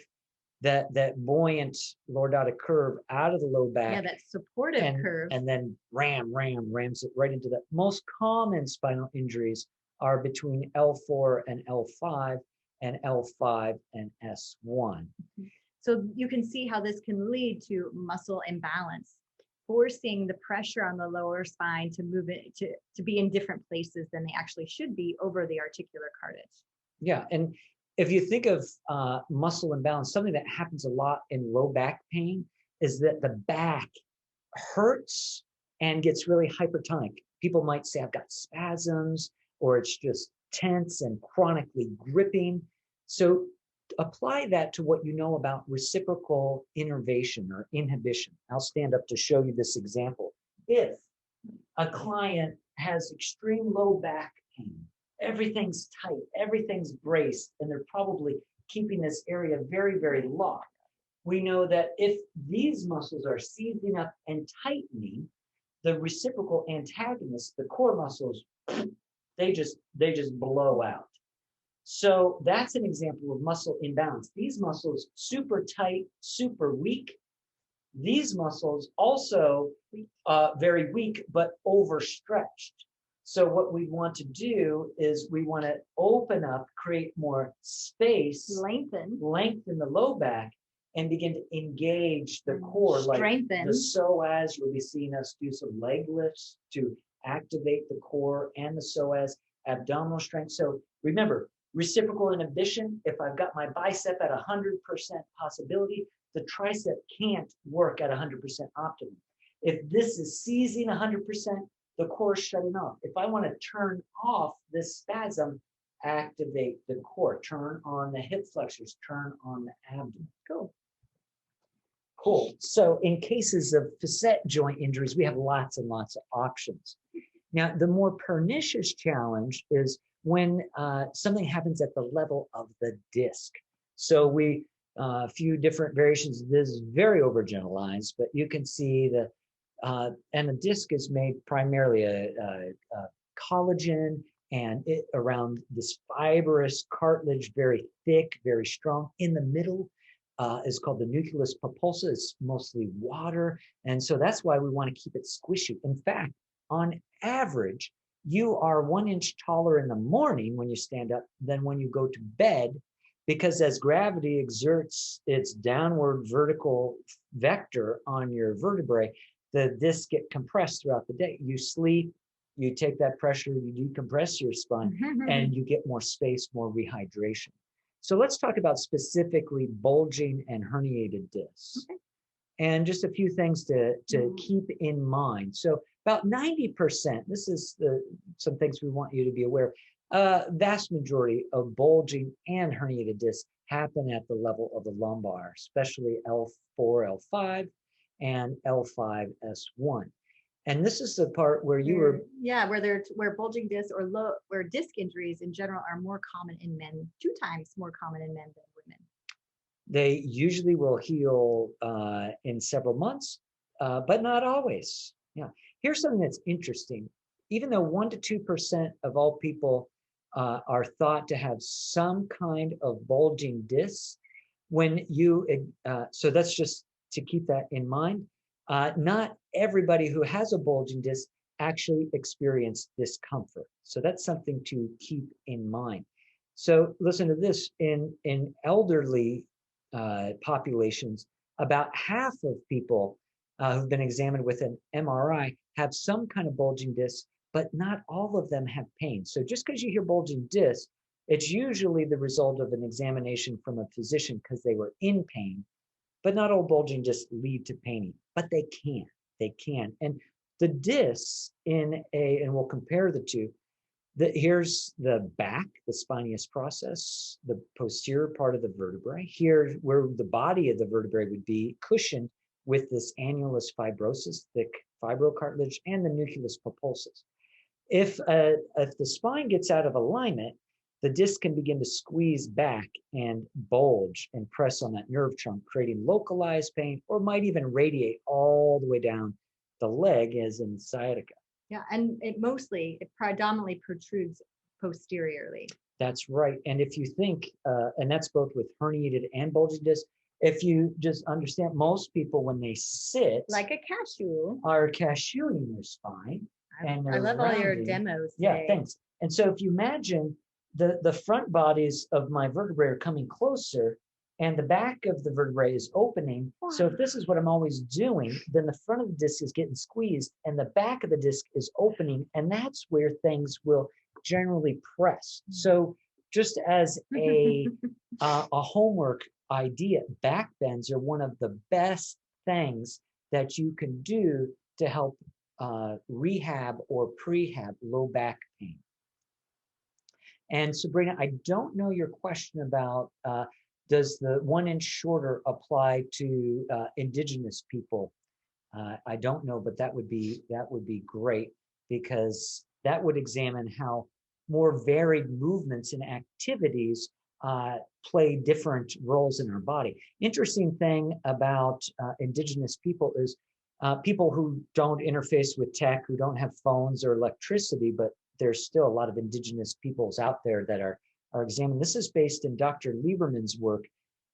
[SPEAKER 1] that buoyant lordotic curve out of the low back.
[SPEAKER 2] Yeah, that supportive
[SPEAKER 1] and,
[SPEAKER 2] curve.
[SPEAKER 1] and then rams it right into that. Most common spinal injuries are between L4 and L5 and L5 and S1.
[SPEAKER 2] So you can see how this can lead to muscle imbalance, forcing the pressure on the lower spine to move it to be in different places than they actually should be over the articular cartilage.
[SPEAKER 1] Yeah, and if you think of muscle imbalance, something that happens a lot in low back pain is that the back hurts and gets really hypertonic. People might say, I've got spasms, or it's just tense and chronically gripping. So apply that to what you know about reciprocal innervation or inhibition. I'll stand up to show you this example. If a client has extreme low back pain, everything's tight, everything's braced, and they're probably keeping this area very, very locked. We know that if these muscles are seizing up and tightening, the reciprocal antagonists, the core muscles, they just blow out. So that's an example of muscle imbalance. These muscles super tight, super weak. These muscles also very weak, but overstretched. So what we want to do is we want to open up, create more space,
[SPEAKER 2] Lengthen
[SPEAKER 1] the low back, and begin to engage the core,
[SPEAKER 2] strengthen.
[SPEAKER 1] like the psoas. You'll be seeing us do some leg lifts to activate the core and the psoas, abdominal strength. So remember, reciprocal inhibition, if I've got my bicep at 100% possibility, the tricep can't work at 100% optimum. If this is seizing 100%, the core is shutting off. If I want to turn off this spasm, activate the core, turn on the hip flexors, turn on the abdomen. Cool. So in cases of facet joint injuries, we have lots and lots of options. Now, the more pernicious challenge is when something happens at the level of the disc. So we, a few different variations. This is very overgeneralized, but you can see the, and the disc is made primarily a collagen, and it around this fibrous cartilage, very thick, very strong. In the middle is called the nucleus pulposa. It's mostly water, and so that's why we want to keep it squishy. In fact, on average, you are 1 inch taller in the morning when you stand up than when you go to bed, because as gravity exerts its downward vertical vector on your vertebrae, the discs get compressed throughout the day. You sleep, you take that pressure, you decompress your spine, and you get more space, more rehydration. So let's talk about specifically bulging and herniated discs.
[SPEAKER 2] Okay.
[SPEAKER 1] And just a few things to keep in mind. So about 90%, this is some things we want you to be aware of. Vast majority of bulging and herniated discs happen at the level of the lumbar, especially L4, L5, and L5S1. And this is the part where you were,
[SPEAKER 2] where bulging discs or where disc injuries in general are more common in men, 2 times more common in men than women.
[SPEAKER 1] They usually will heal in several months, but not always. Yeah. Here's something that's interesting. Even though 1 to 2% of all people are thought to have some kind of bulging discs, when you, so that's just to keep that in mind. Not everybody who has a bulging disc actually experience discomfort. So that's something to keep in mind. So listen to this, in elderly populations, about half of people who've been examined with an MRI have some kind of bulging disc, but not all of them have pain. So just because you hear bulging disc, it's usually the result of an examination from a physician because they were in pain, but not all bulging discs lead to pain, but they can. And the discs and we'll compare the two. Here's the back, the spinous process, the posterior part of the vertebrae. Here, where the body of the vertebrae would be cushioned with this annulus fibrosus, thick fibrocartilage, and the nucleus pulposus. If the spine gets out of alignment, the disc can begin to squeeze back and bulge and press on that nerve trunk, creating localized pain, or might even radiate all the way down the leg, as in sciatica.
[SPEAKER 2] Yeah, and it predominantly protrudes posteriorly.
[SPEAKER 1] That's right. And if you think, and that's both with herniated and bulging disc, if you just understand, most people when they sit,
[SPEAKER 2] like a cashew,
[SPEAKER 1] are cashewing their spine.
[SPEAKER 2] I love all your demos
[SPEAKER 1] Yeah,
[SPEAKER 2] today.
[SPEAKER 1] thanks. And so if you imagine the front bodies of my vertebrae are coming closer and the back of the vertebrae is opening. Wow. So if this is what I'm always doing, then the front of the disc is getting squeezed and the back of the disc is opening, and that's where things will generally press. So just as a homework idea, back bends are one of the best things that you can do to help rehab or prehab low back pain. And Sabrina, I don't know your question about does the 1 inch shorter apply to indigenous people? I don't know, but that would be great, because that would examine how more varied movements and activities play different roles in our body. Interesting thing about indigenous people is people who don't interface with tech, who don't have phones or electricity, but there's still a lot of indigenous peoples out there that are examined. This is based in Dr. Lieberman's work,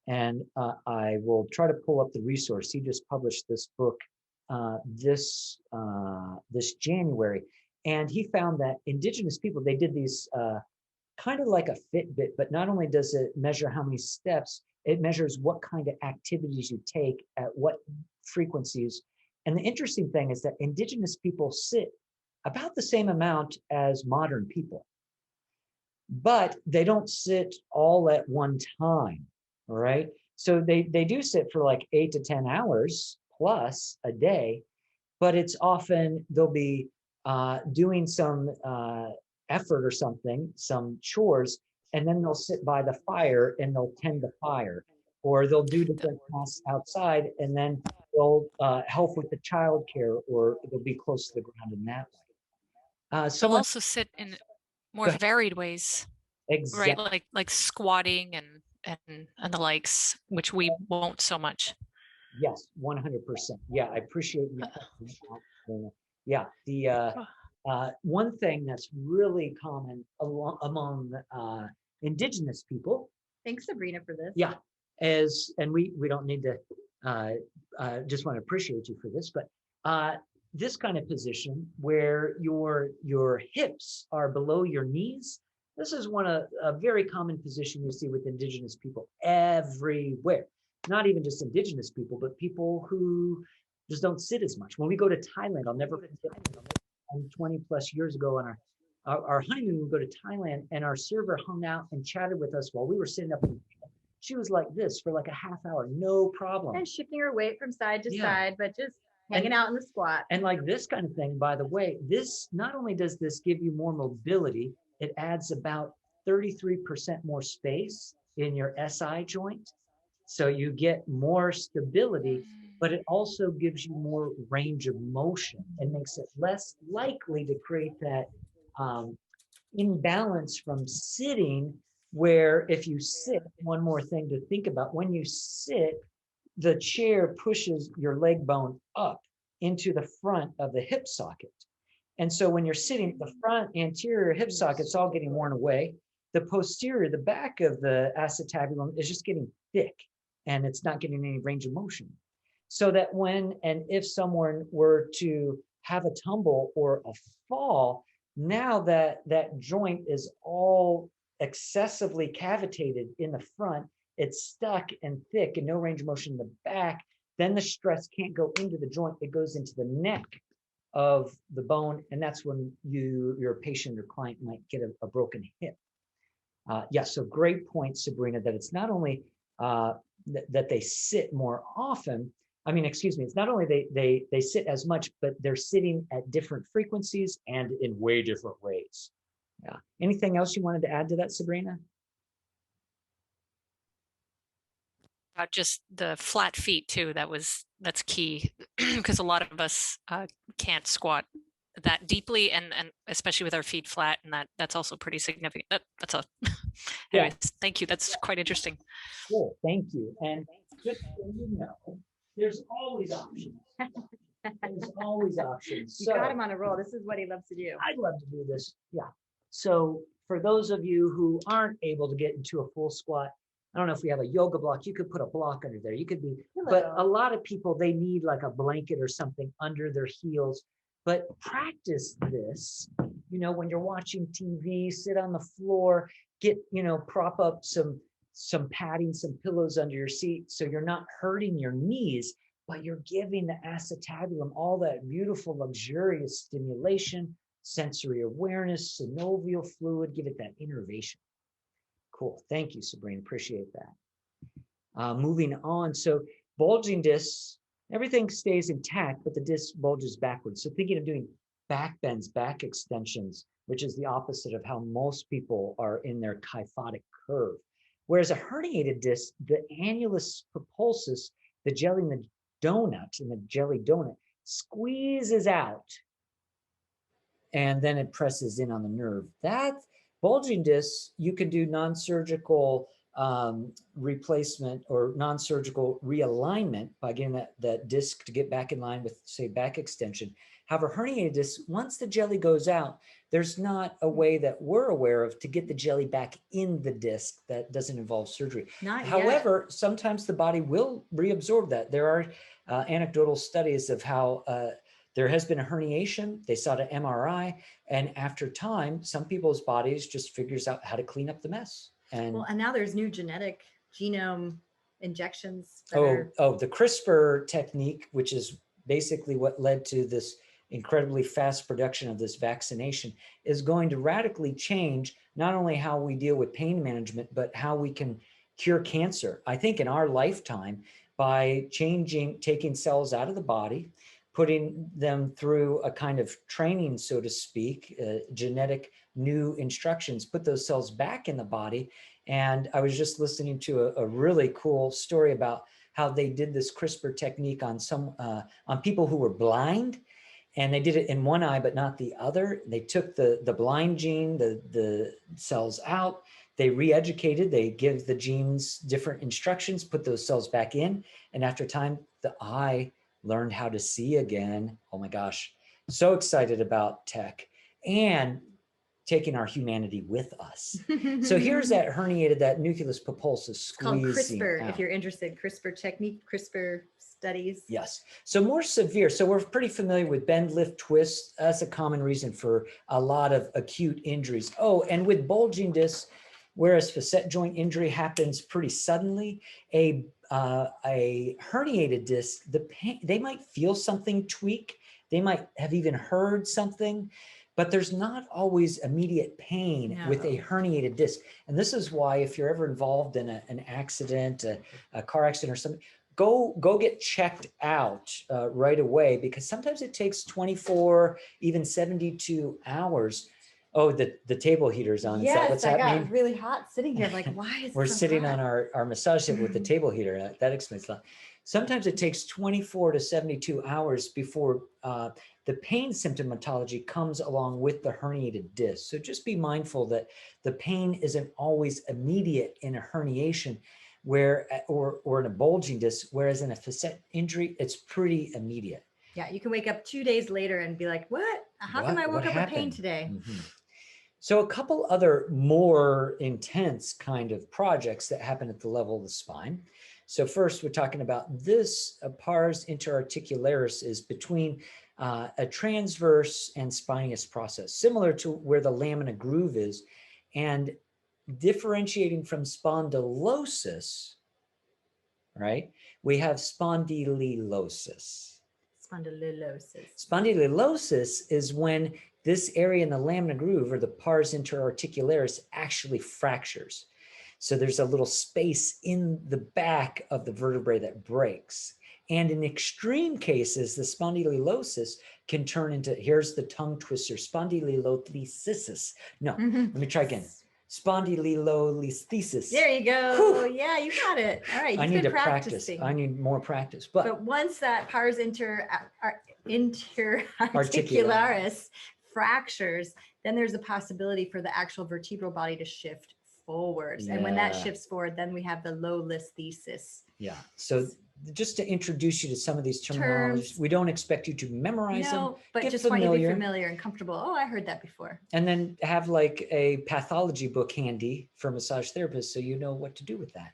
[SPEAKER 1] and I will try to pull up the resource. He just published this book this January, and he found that indigenous people, they did these kind of like a Fitbit, but not only does it measure how many steps, it measures what kind of activities you take at what frequencies. And the interesting thing is that indigenous people sit about the same amount as modern people, but they don't sit all at one time, all right? So they do sit for like 8 to 10 hours plus a day, but it's often they'll be doing some effort or something, some chores, and then they'll sit by the fire and they'll tend the fire, or they'll do different tasks outside, and then they'll help with the childcare, or they'll be close to the ground in that way.
[SPEAKER 6] They'll also sit in more varied ways,
[SPEAKER 1] exactly.
[SPEAKER 6] Right? Like squatting and the likes, which we won't so much.
[SPEAKER 1] Yes, 100%. Yeah, I appreciate you. Yeah, the one thing that's really common among indigenous people.
[SPEAKER 2] Thanks, Sabrina, for this.
[SPEAKER 1] Yeah, and we don't need to. Just want to appreciate you for this, but this kind of position where your hips are below your knees. This is a very common position you see with indigenous people everywhere. Not even just indigenous people, but people who just don't sit as much. When we go to Thailand, I'll never forget 20 plus years ago on our honeymoon, we go to Thailand, and our server hung out and chatted with us while we were sitting up. She was like this for like a half hour, no problem.
[SPEAKER 2] And shifting her weight from side to side, but just hanging out in the squat.
[SPEAKER 1] And like this kind of thing, by the way, this not only does this give you more mobility, it adds about 33% more space in your SI joint. So you get more stability, but it also gives you more range of motion and makes it less likely to create that imbalance from sitting where if you sit, one more thing to think about, when you sit, the chair pushes your leg bone up into the front of the hip socket. And so when you're sitting, the front anterior hip socket's all getting worn away. The posterior, the back of the acetabulum is just getting thick and it's not getting any range of motion. So that when and if someone were to have a tumble or a fall, now that joint is all excessively cavitated in the front, it's stuck and thick and no range of motion in the back, then the stress can't go into the joint, it goes into the neck of the bone, and that's when your patient or client might get a broken hip. Yeah, so great point, Sabrina, that it's not only that they sit more often, I mean, excuse me, it's not only they sit as much, but they're sitting at different frequencies and in way different ways. Yeah. Anything else you wanted to add to that, Sabrina?
[SPEAKER 6] Just the flat feet too. That's key because a lot of us can't squat that deeply, and especially with our feet flat, and that's also pretty significant. That's a. Anyways, thank you. That's quite interesting.
[SPEAKER 1] Cool. Thank you. And just so you know, there's always options. There's always options.
[SPEAKER 2] You got him on a roll. This is what he loves to do.
[SPEAKER 1] I'd love to do this. Yeah. So for those of you who aren't able to get into a full squat, I don't know if we have a yoga block, you could put a block under there. You could be, but a lot of people, they need like a blanket or something under their heels. But practice this, you know, when you're watching TV, sit on the floor, get, you know, prop up some padding, some pillows under your seat so you're not hurting your knees, but you're giving the acetabulum all that beautiful, luxurious stimulation, sensory awareness, synovial fluid, give it that innervation. Cool. Thank you, Sabrina. Appreciate that. Moving on. So bulging discs, everything stays intact, but the disc bulges backwards. So thinking of doing back bends, back extensions, which is the opposite of how most people are in their kyphotic curve. Whereas a herniated disc, the annulus propulsus, the jelly in the donut, in the jelly donut, squeezes out and then it presses in on the nerve. That bulging discs, you can do non-surgical replacement or non-surgical realignment by getting that disc to get back in line with, say, back extension. However, herniated disc, once the jelly goes out, there's not a way that we're aware of to get the jelly back in the disc that doesn't involve surgery.
[SPEAKER 2] Not yet.
[SPEAKER 1] However, sometimes the body will reabsorb that. There are anecdotal studies of how there has been a herniation, they saw an MRI, and after time, some people's bodies just figures out how to clean up the mess. And
[SPEAKER 2] well, and now there's new genetic genome injections.
[SPEAKER 1] the CRISPR technique, which is basically what led to this incredibly fast production of this vaccination, is going to radically change not only how we deal with pain management, but how we can cure cancer. I think in our lifetime, by taking cells out of the body, putting them through a kind of training, so to speak, genetic new instructions, put those cells back in the body. And I was just listening to a really cool story about how they did this CRISPR technique on people who were blind, and they did it in one eye, but not the other. They took the blind gene, the cells out, they re-educated, they give the genes different instructions, put those cells back in. And after time, the eye learned how to see again. Oh my gosh, so excited about tech and taking our humanity with us. So here's that herniated, that nucleus propulsus squeezing
[SPEAKER 2] It's called CRISPR,
[SPEAKER 1] out.
[SPEAKER 2] if you're interested, CRISPR technique, CRISPR studies.
[SPEAKER 1] Yes. So more severe. So we're pretty familiar with bend, lift, twist. That's a common reason for a lot of acute injuries. Oh, and with bulging discs, whereas facet joint injury happens pretty suddenly, a herniated disc, they might feel something tweak. They might have even heard something, but there's not always immediate pain with a herniated disc. And this is why if you're ever involved in an accident, a car accident or something, go get checked out right away, because sometimes it takes 24, even 72 hours. Oh, the table heater's on.
[SPEAKER 2] Yes,
[SPEAKER 1] is that what's happening?
[SPEAKER 2] got really hot sitting here. I'm like, why is
[SPEAKER 1] We're
[SPEAKER 2] it so
[SPEAKER 1] sitting
[SPEAKER 2] hot?
[SPEAKER 1] on our massage table with the table heater. That explains a lot. Sometimes it takes 24 to 72 hours before The pain symptomatology comes along with the herniated disc. So just be mindful that the pain isn't always immediate in a herniation or in a bulging disc, whereas in a facet injury, it's pretty immediate.
[SPEAKER 2] Yeah, you can wake up 2 days later and be like, what? How come I
[SPEAKER 1] What
[SPEAKER 2] woke up with pain
[SPEAKER 1] happened?
[SPEAKER 2] today?
[SPEAKER 1] Mhm. So a couple other more intense kind of projects that happen at the level of the spine. So first, we're talking about this pars interarticularis is between a transverse and spinous process, similar to where the lamina groove is, and differentiating from spondylosis, right? We have spondylosis.
[SPEAKER 2] Spondylosis.
[SPEAKER 1] Spondylosis is when this area in the lamina groove or the pars interarticularis actually fractures. So there's a little space in the back of the vertebrae that breaks. And in extreme cases, the spondylosis can turn into, here's the tongue twister, spondylolisthesis. No, let me try again. Spondylolisthesis.
[SPEAKER 2] There you go.
[SPEAKER 1] Whew.
[SPEAKER 2] Yeah, you got it. All right.
[SPEAKER 1] I
[SPEAKER 2] You've
[SPEAKER 1] need to
[SPEAKER 2] been
[SPEAKER 1] practice.
[SPEAKER 2] practicing.
[SPEAKER 1] I need more practice.
[SPEAKER 2] But once that pars interarticularis fractures, then there's a possibility for the actual vertebral body to shift forwards. And when that
[SPEAKER 1] Yeah.
[SPEAKER 2] shifts forward, then we have the lolisthesis.
[SPEAKER 1] Yeah. So just to introduce you to some of these terminologies,
[SPEAKER 2] Terms.
[SPEAKER 1] we don't expect you to memorize them.
[SPEAKER 2] No, but
[SPEAKER 1] Get
[SPEAKER 2] just want you to be
[SPEAKER 1] familiar.
[SPEAKER 2] familiar and comfortable. Oh, I heard that before.
[SPEAKER 1] And then have like a pathology book handy for massage therapists so you know what to do with that.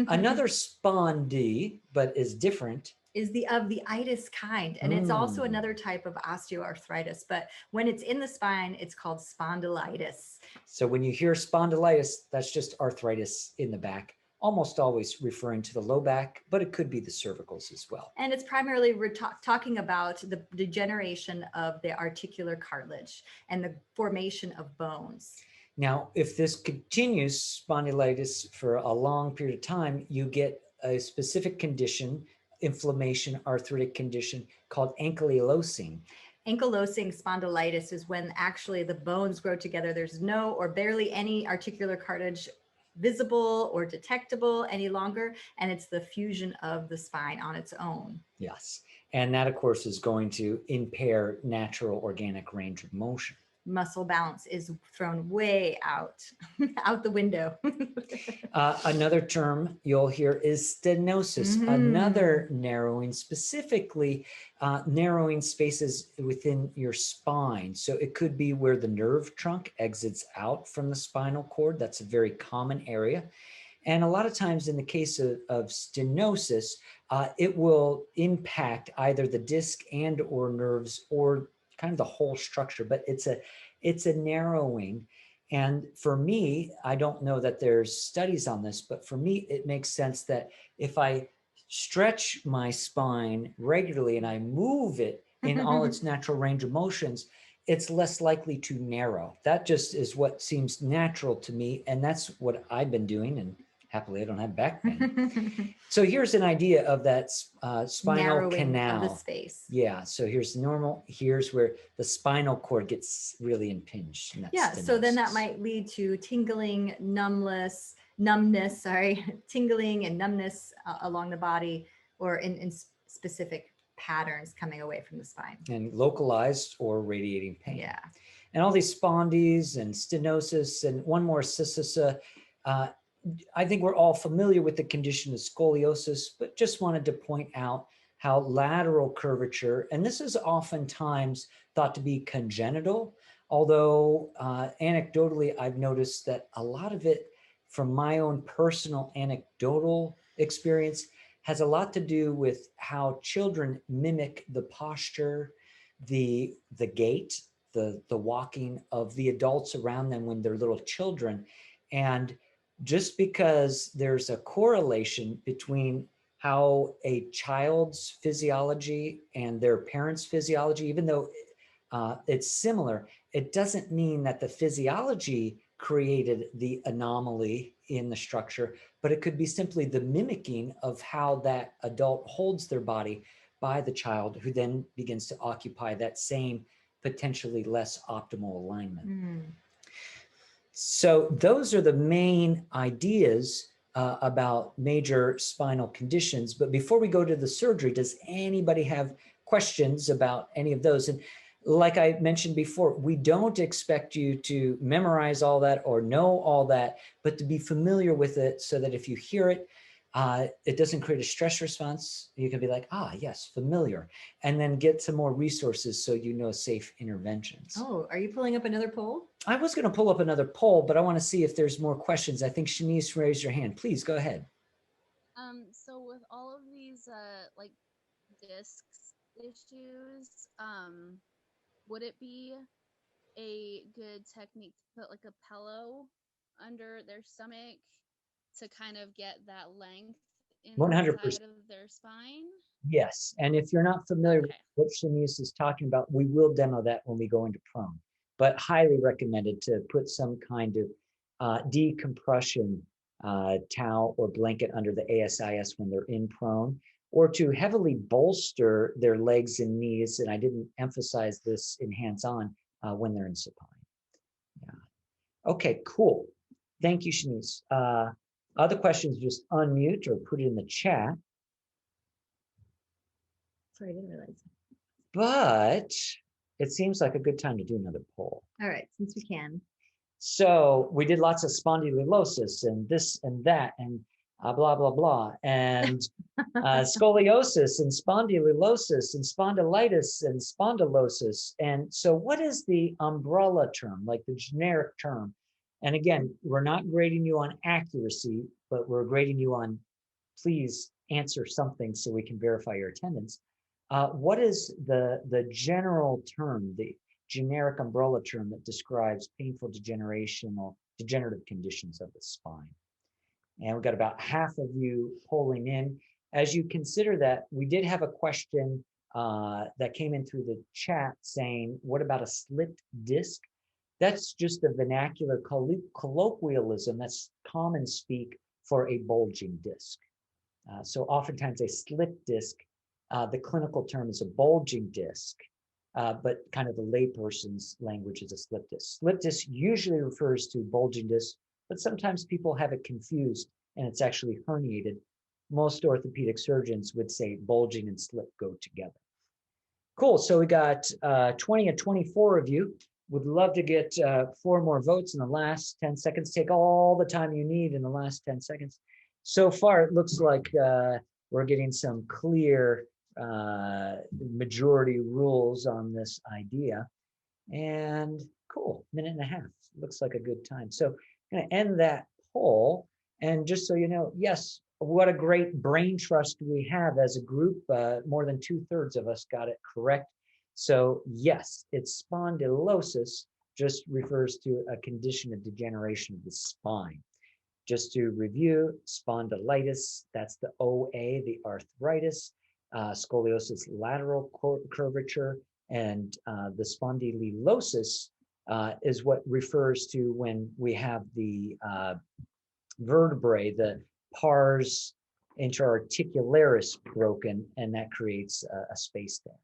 [SPEAKER 1] Another spondy, but is different.
[SPEAKER 2] Is of the itis kind. And it's also another type of osteoarthritis. But when it's in the spine, it's called spondylitis.
[SPEAKER 1] So when you hear spondylitis, that's just arthritis in the back, almost always referring to the low back, but it could be the cervicals as well.
[SPEAKER 2] And it's primarily we're talking about the degeneration of the articular cartilage and the formation of bones.
[SPEAKER 1] Now, if this continues, spondylitis, for a long period of time, you get a specific condition, inflammation, arthritic condition called ankylosing.
[SPEAKER 2] Ankylosing spondylitis is when actually the bones grow together. There's no or barely any articular cartilage visible or detectable any longer. And it's the fusion of the spine on its own.
[SPEAKER 1] Yes. And that, of course, is going to impair natural organic range of motion.
[SPEAKER 2] Muscle balance is thrown way out the window.
[SPEAKER 1] Another term you'll hear is stenosis, another narrowing, specifically narrowing spaces within your spine. So it could be where the nerve trunk exits out from the spinal cord. That's a very common area. And a lot of times in the case of stenosis, it will impact either the disc and or nerves or kind of the whole structure, but it's a narrowing. And for me, I don't know that there's studies on this, but for me, it makes sense that if I stretch my spine regularly and I move it in all its natural range of motions, it's less likely to narrow. That just is what seems natural to me. And that's what I've been doing. And happily, I don't have back pain. So here's an idea of that spinal
[SPEAKER 2] Narrowing
[SPEAKER 1] canal.
[SPEAKER 2] of the space.
[SPEAKER 1] Yeah. So here's normal. Here's where the spinal cord gets really impinged. And that's
[SPEAKER 2] Yeah. So then that
[SPEAKER 1] stenosis.
[SPEAKER 2] might lead to tingling, numbness, tingling and numbness along the body or in specific patterns coming away from the spine.
[SPEAKER 1] And localized or radiating pain.
[SPEAKER 2] Yeah.
[SPEAKER 1] And all these spondies and stenosis and one more scississa. I think we're all familiar with the condition of scoliosis, but just wanted to point out how lateral curvature, and this is oftentimes thought to be congenital, although anecdotally, I've noticed that a lot of it from my own personal anecdotal experience has a lot to do with how children mimic the posture, the gait, the walking of the adults around them when they're little children. And just because there's a correlation between how a child's physiology and their parents' physiology, even though it's similar, it doesn't mean that the physiology created the anomaly in the structure, but it could be simply the mimicking of how that adult holds their body by the child, who then begins to occupy that same potentially less optimal alignment. So those are the main ideas about major spinal conditions. But before we go to the surgery, does anybody have questions about any of those. And like I mentioned before, we don't expect you to memorize all that or know all that, but to be familiar with it so that if you hear it, it doesn't create a stress response. You can be like, ah, yes, familiar, and then get some more resources so you know safe interventions.
[SPEAKER 2] Oh, are you pulling up another poll?
[SPEAKER 1] I was going to pull up another poll, but I want to see if there's more questions. I think Shanice raised your hand. Please go ahead.
[SPEAKER 9] So with all of these like discs issues, would it be a good technique to put like a pillow under their stomach to kind of get that length
[SPEAKER 1] 100%.
[SPEAKER 9] inside of their spine?
[SPEAKER 1] Yes. And if you're not familiar with
[SPEAKER 9] Okay.
[SPEAKER 1] what Shanice is talking about, we will demo that when we go into prone, but highly recommended to put some kind of decompression towel or blanket under the ASIS when they're in prone, or to heavily bolster their legs and knees. And I didn't emphasize this in hands-on when they're in supine. Yeah. Okay, cool. Thank you, Shanice. Other questions, just unmute or put it in the chat.
[SPEAKER 2] Sorry, I didn't realize.
[SPEAKER 1] But it seems like a good time to do another poll.
[SPEAKER 2] All right, since we can.
[SPEAKER 1] So we did lots of spondylosis and this and that and blah, blah, blah, and scoliosis and spondylosis and spondylitis and spondylosis. And so what is the umbrella term, like the generic term? And again, we're not grading you on accuracy, but we're grading you on please answer something so we can verify your attendance. What is the general term, the generic umbrella term that describes painful degenerative conditions of the spine? And we've got about half of you polling in. As you consider that, we did have a question that came in through the chat saying, what about a slipped disc? That's just a vernacular colloquialism. That's common speak for a bulging disc. So oftentimes a slipped disc, the clinical term is a bulging disc, but kind of the layperson's language is a slip disc. Slip disc usually refers to bulging disc, but sometimes people have it confused and it's actually herniated. Most orthopedic surgeons would say bulging and slip go together. Cool, so we got 20 and 24 of you. Would love to get 4 more votes in the last 10 seconds. Take all the time you need in the last 10 seconds. So far, it looks like we're getting some clear majority rules on this idea. And cool, minute and a half. Looks like a good time. So I'm going to end that poll. And just so you know, yes, what a great brain trust we have as a group. More than 2/3 of us got it correct. So yes, it's spondylosis, just refers to a condition of degeneration of the spine. Just to review, spondylitis, that's the OA, the arthritis, scoliosis, lateral curvature, and the spondylosis is what refers to when we have the vertebrae, the pars interarticularis broken, and that creates a space there.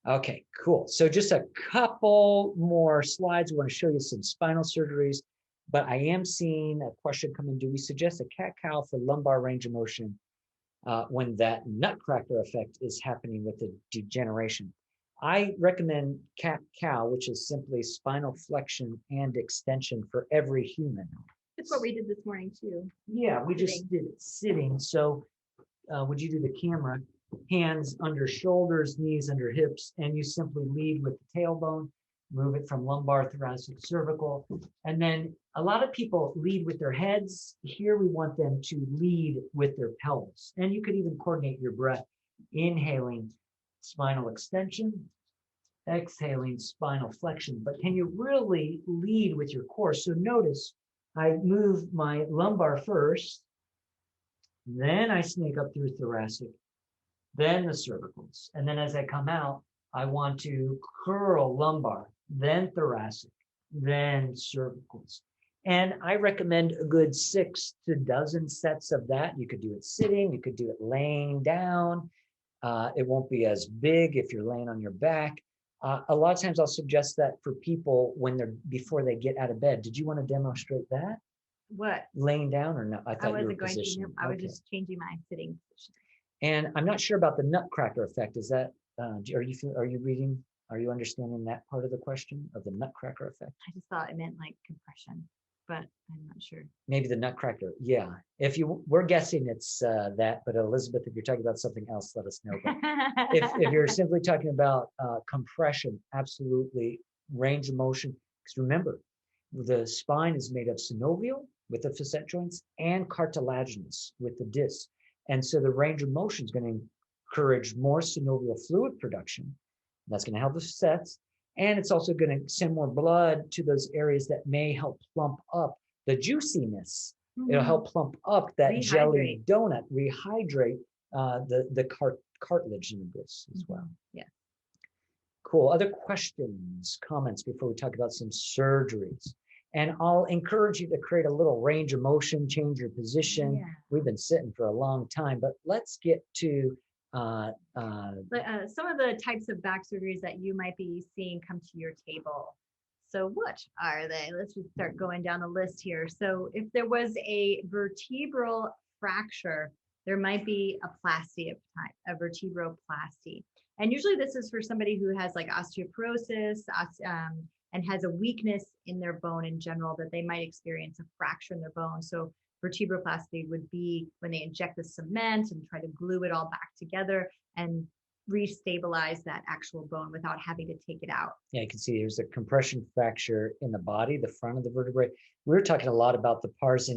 [SPEAKER 1] Okay, cool. So just a couple more slides. I want to show you some spinal surgeries, but I am seeing a question come in. Do we suggest a cat-cow for lumbar range of motion when that nutcracker effect is happening with the degeneration? I recommend cat-cow, which is simply spinal flexion and extension for every human.
[SPEAKER 2] That's what we did this morning too.
[SPEAKER 1] Yeah, we just did it sitting. So would you do the camera? Hands under shoulders, knees under hips, and you simply lead with the tailbone, move it from lumbar, thoracic, cervical. And then a lot of people lead with their heads. Here we want them to lead with their pelvis. And you could even coordinate your breath, inhaling spinal extension, exhaling spinal flexion. But can you really lead with your core? So notice I move my lumbar first, then I snake up through thoracic, then the cervicals. And then as I come out, I want to curl lumbar, then thoracic, then cervicals. And I recommend a good 6 to dozen sets of that. You could do it sitting, you could do it laying down. It won't be as big if you're laying on your back. A lot of times I'll suggest that for people before they get out of bed. Did you want to demonstrate that?
[SPEAKER 2] What?
[SPEAKER 1] Laying down or no? I thought you were
[SPEAKER 2] wasn't going to.
[SPEAKER 1] positioning.
[SPEAKER 2] I was
[SPEAKER 1] Okay.
[SPEAKER 2] just changing my sitting position.
[SPEAKER 1] And I'm not sure about the nutcracker effect. Is that are you reading? Are you understanding that part of the question of the nutcracker effect?
[SPEAKER 2] I just thought it meant like compression, but I'm not sure.
[SPEAKER 1] Maybe the nutcracker. Yeah. If we're guessing it's that, but Elizabeth, if you're talking about something else, let us know. But if you're simply talking about compression, absolutely range of motion. Because remember, the spine is made of synovial with the facet joints and cartilaginous with the disc. And so the range of motion is going to encourage more synovial fluid production. That's going to help the facets. And it's also going to send more blood to those areas that may help plump up the juiciness. It'll help plump up that jelly donut, rehydrate the cartilage in the disc as well.
[SPEAKER 2] Yeah.
[SPEAKER 1] Cool. Other questions, comments before we talk about some surgeries? And I'll encourage you to create a little range of motion, change your position.
[SPEAKER 2] Yeah.
[SPEAKER 1] We've been sitting for a long time, but let's get to
[SPEAKER 2] some of the types of back surgeries that you might be seeing come to your table. So what are they? Let's just start going down the list here. So if there was a vertebral fracture, there might be a plasty of type, a vertebroplasty. And usually this is for somebody who has like osteoporosis and has a weakness in their bone in general, that they might experience a fracture in their bone. So vertebroplasty would be when they inject the cement and try to glue it all back together and restabilize that actual bone without having to take it out.
[SPEAKER 1] Yeah, you can see there's a compression fracture in the body, the front of the vertebrae. We were talking a lot about the pars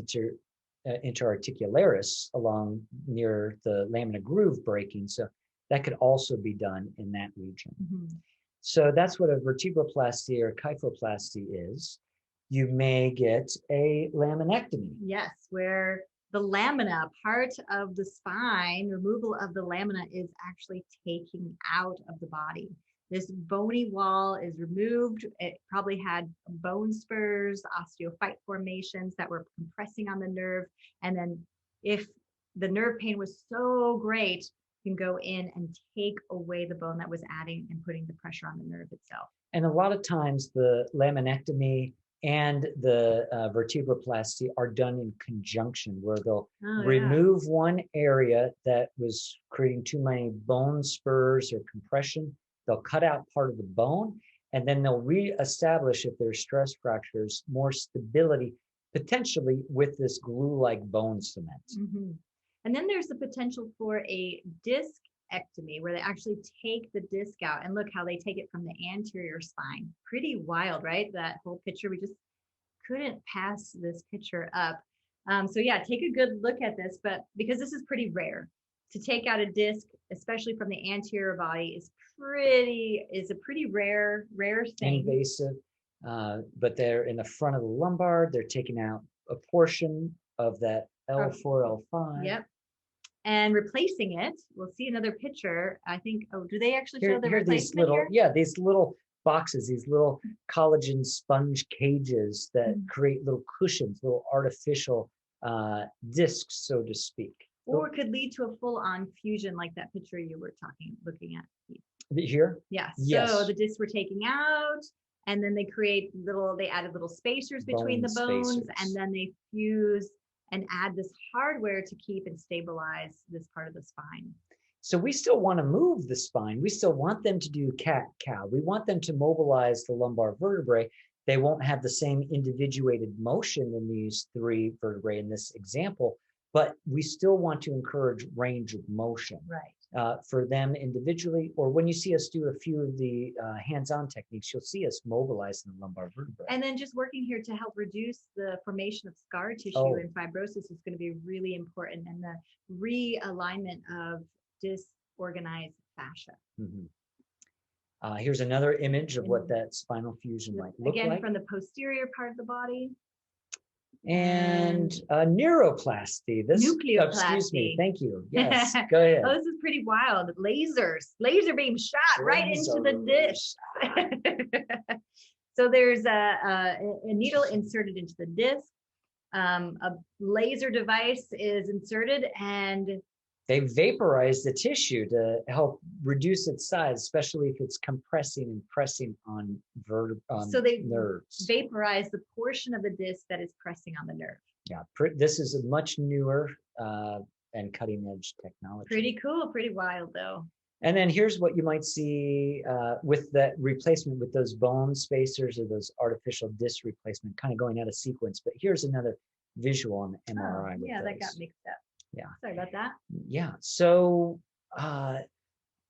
[SPEAKER 1] interarticularis along near the lamina groove breaking. So that could also be done in that region. So that's what a vertebroplasty or kyphoplasty is. You may get a laminectomy.
[SPEAKER 2] Yes, where the lamina, part of the spine, removal of the lamina is actually taking out of the body. This bony wall is removed. It probably had bone spurs, osteophyte formations that were compressing on the nerve. And then if the nerve pain was so great, you can go in and take away the bone that was adding and putting the pressure on the nerve itself.
[SPEAKER 1] And a lot of times the laminectomy and the vertebroplasty are done in conjunction, where they'll remove one area that was creating too many bone spurs or compression. They'll cut out part of the bone, and then they'll reestablish, if there's stress fractures, more stability, potentially with this glue-like bone cement.
[SPEAKER 2] And then there's the potential for a discectomy, where they actually take the disc out, and look how they take it from the anterior spine. Pretty wild, right? That whole picture, we just couldn't pass this picture up. So yeah, take a good look at this, but because this is pretty rare, to take out a disc, especially from the anterior body, is a pretty rare thing.
[SPEAKER 1] Invasive, but they're in the front of the lumbar. They're taking out a portion of that L4, L5.
[SPEAKER 2] Yep. And replacing it, we'll see another picture. I think, do they actually show the replacement
[SPEAKER 1] these little,
[SPEAKER 2] here?
[SPEAKER 1] Yeah, these little boxes, these little collagen sponge cages that create little cushions, little artificial discs, so to speak.
[SPEAKER 2] Or it could lead to a full-on fusion, like that picture you were looking at.
[SPEAKER 1] Here?
[SPEAKER 2] Yes.
[SPEAKER 1] Yes.
[SPEAKER 2] So the discs were taking out, and then they added little spacers between the bones, and then they fuse and add this hardware to keep and stabilize this part of the spine.
[SPEAKER 1] So we still want to move the spine. We still want them to do cat-cow. We want them to mobilize the lumbar vertebrae. They won't have the same individuated motion in these three vertebrae in this example, but we still want to encourage range of motion.
[SPEAKER 2] Right.
[SPEAKER 1] For them individually, or when you see us do a few of the hands-on techniques, you'll see us mobilizing the lumbar vertebrae.
[SPEAKER 2] And then just working here to help reduce the formation of scar tissue and fibrosis is going to be really important, and the realignment of disorganized fascia.
[SPEAKER 1] Here's another image of what that spinal fusion might look like.
[SPEAKER 2] Again, from the posterior part of the body.
[SPEAKER 1] And neuroplasty.
[SPEAKER 2] Nucleoplasty.
[SPEAKER 1] Excuse me. Thank you. Yes. Go ahead.
[SPEAKER 2] Oh, this is pretty wild. Laser beam shot right into the disc. So there's a needle inserted into the disc. A laser device is inserted, and
[SPEAKER 1] they vaporize the tissue to help reduce its size, especially if it's compressing and pressing on
[SPEAKER 2] so they
[SPEAKER 1] nerves.
[SPEAKER 2] Vaporize the portion of the disc that is pressing on the nerve.
[SPEAKER 1] Yeah, this is a much newer and cutting edge technology.
[SPEAKER 2] Pretty cool, pretty wild though.
[SPEAKER 1] And then here's what you might see with that replacement with those bone spacers or those artificial disc replacement kind of going out of sequence. But here's another visual on the MRI. With
[SPEAKER 2] yeah, that got
[SPEAKER 1] those.
[SPEAKER 2] mixed up.
[SPEAKER 1] Yeah.
[SPEAKER 2] Sorry about that.
[SPEAKER 1] Yeah. So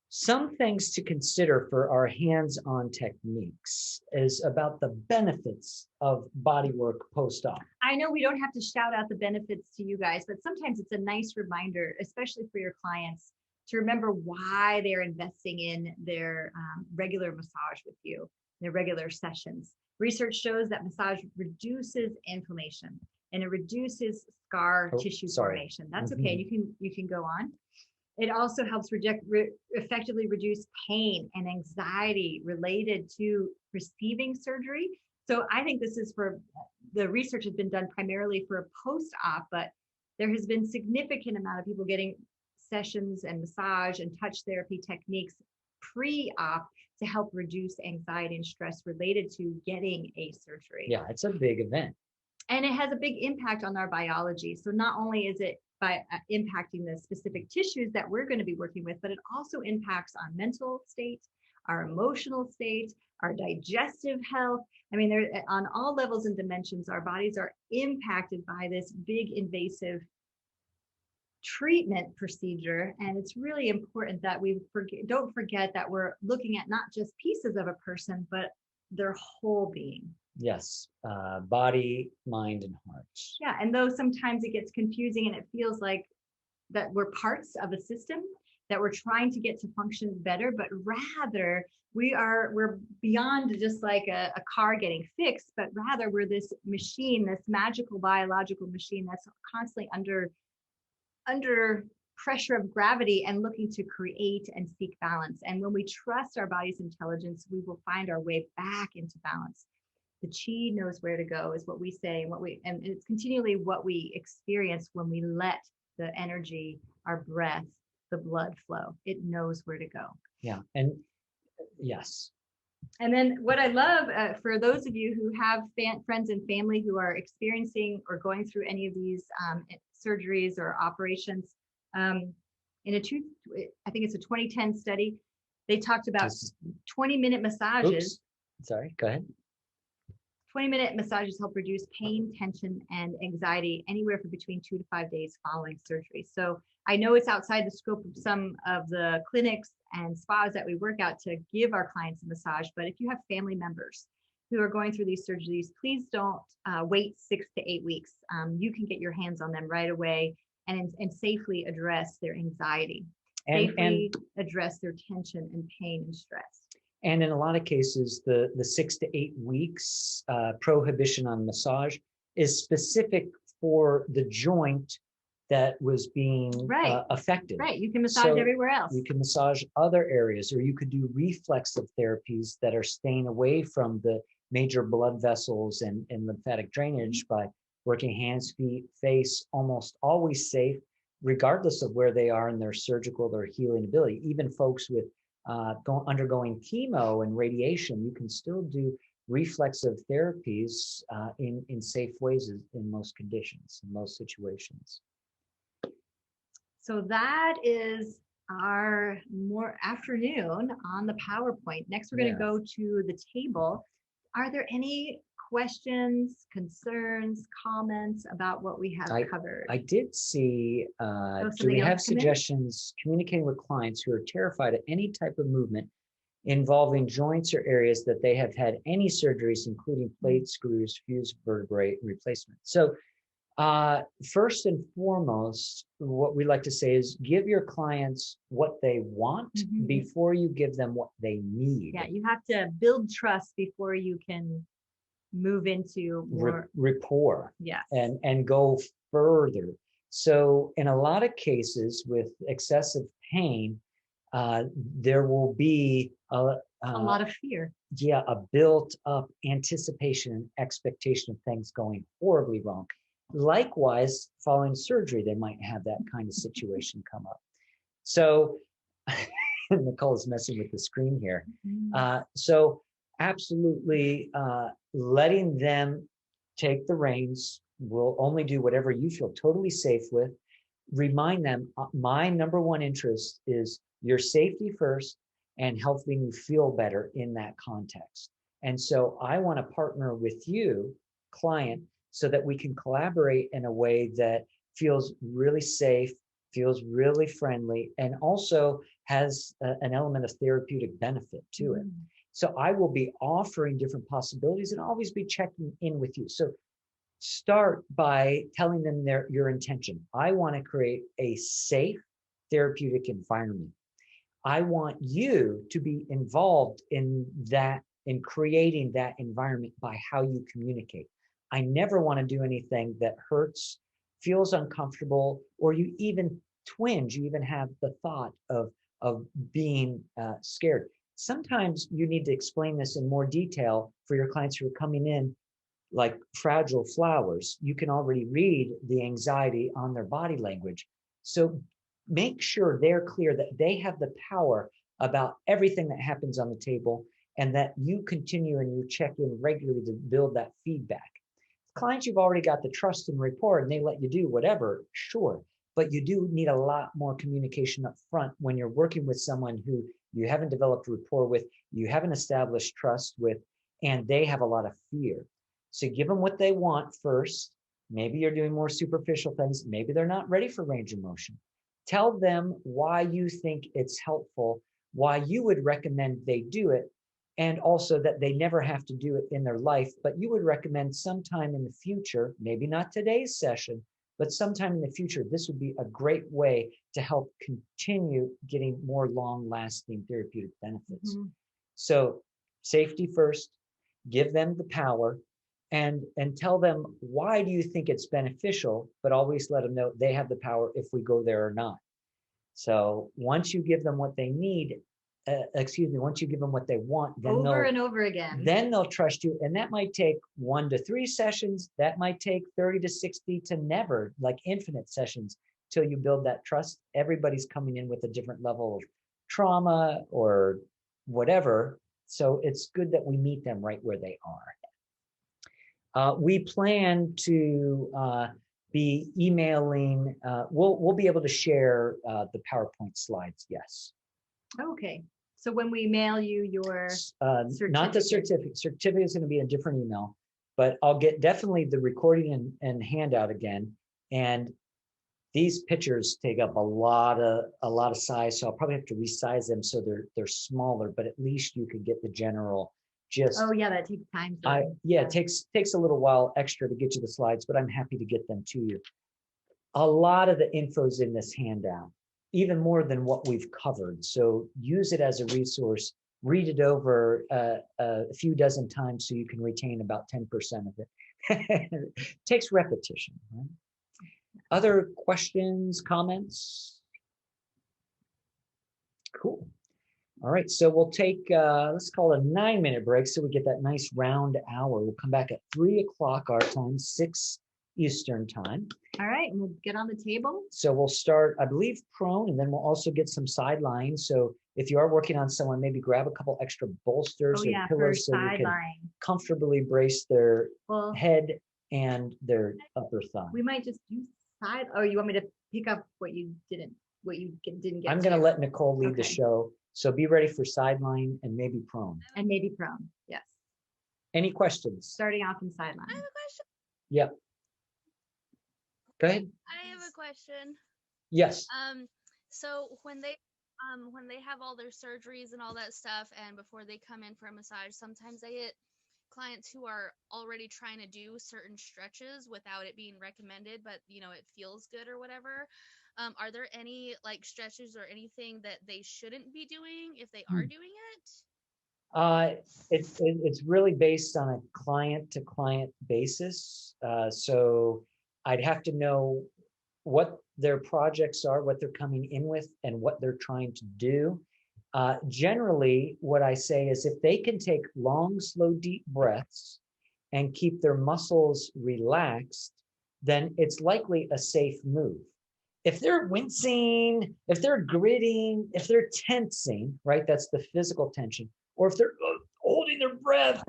[SPEAKER 1] some things to consider for our hands-on techniques is about the benefits of body work post-op.
[SPEAKER 2] I know we don't have to shout out the benefits to you guys, but sometimes it's a nice reminder, especially for your clients, to remember why they're investing in their regular massage with you, their regular sessions. Research shows that massage reduces inflammation and it reduces scar tissue formation. That's okay. You can go on. It also helps effectively reduce pain and anxiety related to receiving surgery. So I think this is for the research has been done primarily for a post-op, but there has been significant amount of people getting sessions and massage and touch therapy techniques pre-op to help reduce anxiety and stress related to getting a surgery.
[SPEAKER 1] Yeah, it's a big event.
[SPEAKER 2] And it has a big impact on our biology. So not only is it by impacting the specific tissues that we're going to be working with, but it also impacts our mental state, our emotional state, our digestive health. I mean, they're on all levels and dimensions, our bodies are impacted by this big invasive treatment procedure. And it's really important that we don't forget that we're looking at not just pieces of a person, but their whole being.
[SPEAKER 1] Yes, body, mind, and heart.
[SPEAKER 2] Yeah, and though sometimes it gets confusing and it feels like that we're parts of a system, that we're trying to get to function better, but rather we're beyond just like a car getting fixed, but rather we're this machine, this magical biological machine that's constantly under pressure of gravity and looking to create and seek balance. And when we trust our body's intelligence, we will find our way back into balance. The chi knows where to go is what we say, and it's continually what we experience when we let the energy, our breath, the blood flow. It knows where to go.
[SPEAKER 1] Yeah, and yes.
[SPEAKER 2] And then what I love for those of you who have friends and family who are experiencing or going through any of these surgeries or operations, I think it's a 2010 study, they talked about 20-minute massages.
[SPEAKER 1] Oops. Sorry, go ahead.
[SPEAKER 2] 20-minute massages help reduce pain, tension, and anxiety anywhere from between 2 to 5 days following surgery. So I know it's outside the scope of some of the clinics and spas that we work out to give our clients a massage, but if you have family members who are going through these surgeries, please don't wait 6 to 8 weeks. You can get your hands on them right away and safely address their anxiety, safely address their tension and pain and stress.
[SPEAKER 1] And in a lot of cases, the 6 to 8 weeks prohibition on massage is specific for the joint that was being affected.
[SPEAKER 2] Right, you can massage everywhere else.
[SPEAKER 1] You can massage other areas, or you could do reflexive therapies that are staying away from the major blood vessels and lymphatic drainage by working hands, feet, face, almost always safe, regardless of where they are in their surgical or healing ability. Even folks with undergoing chemo and radiation, you can still do reflexive therapies in safe ways in most conditions, in most situations.
[SPEAKER 2] So that is our more afternoon on the PowerPoint. Next, we're going to go to the table. Are there any questions, concerns, comments about what we have covered?
[SPEAKER 1] I did see, do we have suggestions communicating with clients who are terrified of any type of movement involving joints or areas that they have had any surgeries, including plate, screws, fused vertebrae replacement? So first and foremost, what we like to say is give your clients what they want before you give them what they need.
[SPEAKER 2] Yeah, you have to build trust before you can move into more
[SPEAKER 1] rapport.
[SPEAKER 2] Yes.
[SPEAKER 1] And go further. So in a lot of cases with excessive pain, there will be a
[SPEAKER 2] lot of fear.
[SPEAKER 1] Yeah, a built up anticipation and expectation of things going horribly wrong. Likewise, following surgery, they might have that kind of situation come up. So Nicole is messing with the screen here. So absolutely letting them take the reins. Will only do whatever you feel totally safe with. Remind them, my number one interest is your safety first and helping you feel better in that context. And so I want to partner with you, client, so that we can collaborate in a way that feels really safe, feels really friendly, and also has an element of therapeutic benefit to it. So I will be offering different possibilities and always be checking in with you. So start by telling them your intention. I want to create a safe therapeutic environment. I want you to be involved in that, in creating that environment by how you communicate. I never want to do anything that hurts, feels uncomfortable, or you even twinge, you even have the thought of being scared. Sometimes you need to explain this in more detail for your clients who are coming in like fragile flowers. You can already read the anxiety on their body language. So make sure they're clear that they have the power about everything that happens on the table, and that you continue and you check in regularly to build that feedback. Clients, you've already got the trust and rapport and they let you do whatever, sure. But you do need a lot more communication up front when you're working with someone who you haven't developed rapport with, you haven't established trust with, and they have a lot of fear. So give them what they want first. Maybe you're doing more superficial things. Maybe they're not ready for range of motion. Tell them why you think it's helpful, why you would recommend they do it, and also that they never have to do it in their life, but you would recommend sometime in the future, maybe not today's session, but sometime in the future, this would be a great way to help continue getting more long-lasting therapeutic benefits. So safety first, give them the power, and tell them, why do you think it's beneficial, but always let them know they have the power if we go there or not. So once you give them what they need, once you give them what they want, then
[SPEAKER 2] over and over again,
[SPEAKER 1] then they'll trust you. And that might take 1 to 3 sessions. That might take 30 to 60 to never, like infinite sessions, till you build that trust. Everybody's coming in with a different level of trauma or whatever. So it's good that we meet them right where they are. We plan to be emailing, we'll be able to share the PowerPoint slides, yes.
[SPEAKER 2] Okay. So when we mail you your
[SPEAKER 1] not the certificate is going to be a different email, but I'll get definitely the recording and handout again. And these pictures take up a lot of size, so I'll probably have to resize them so they're smaller, but at least you could get the general gist.
[SPEAKER 2] Oh yeah, that takes time.
[SPEAKER 1] It takes a little while extra to get you the slides, but I'm happy to get them to you. A lot of the info's in this handout, even more than what we've covered. So use it as a resource, read it over a few dozen times so you can retain about 10% of it. It takes repetition, right? Other questions, comments? Cool. All right, so we'll take, let's call it a 9-minute break so we get that nice round hour. We'll come back at 3 o'clock our time, 6 Eastern time.
[SPEAKER 2] All right, and we'll get on the table.
[SPEAKER 1] So we'll start, I believe, prone, and then we'll also get some sidelines. So if you are working on someone, maybe grab a couple extra bolsters or pillows so you can comfortably brace their head and their upper thigh.
[SPEAKER 2] We might just do side, or you want me to pick up what you didn't get?
[SPEAKER 1] I'm going to let Nicole lead the show. So be ready for sideline and maybe prone.
[SPEAKER 2] And maybe prone, yes.
[SPEAKER 1] Any questions?
[SPEAKER 2] Starting off in sideline.
[SPEAKER 9] I have a question.
[SPEAKER 1] Yep. Go ahead.
[SPEAKER 9] I have a question.
[SPEAKER 1] Yes.
[SPEAKER 9] So when they have all their surgeries and all that stuff, and before they come in for a massage, sometimes they get clients who are already trying to do certain stretches without it being recommended, but it feels good or whatever. Are there any like stretches or anything that they shouldn't be doing if they are doing it?
[SPEAKER 1] It's really based on a client to client basis. So I'd have to know what their projects are, what they're coming in with, and what they're trying to do. Generally, what I say is if they can take long, slow, deep breaths and keep their muscles relaxed, then it's likely a safe move. If they're wincing, if they're gritting, if they're tensing, right, that's the physical tension, or if they're holding their breath,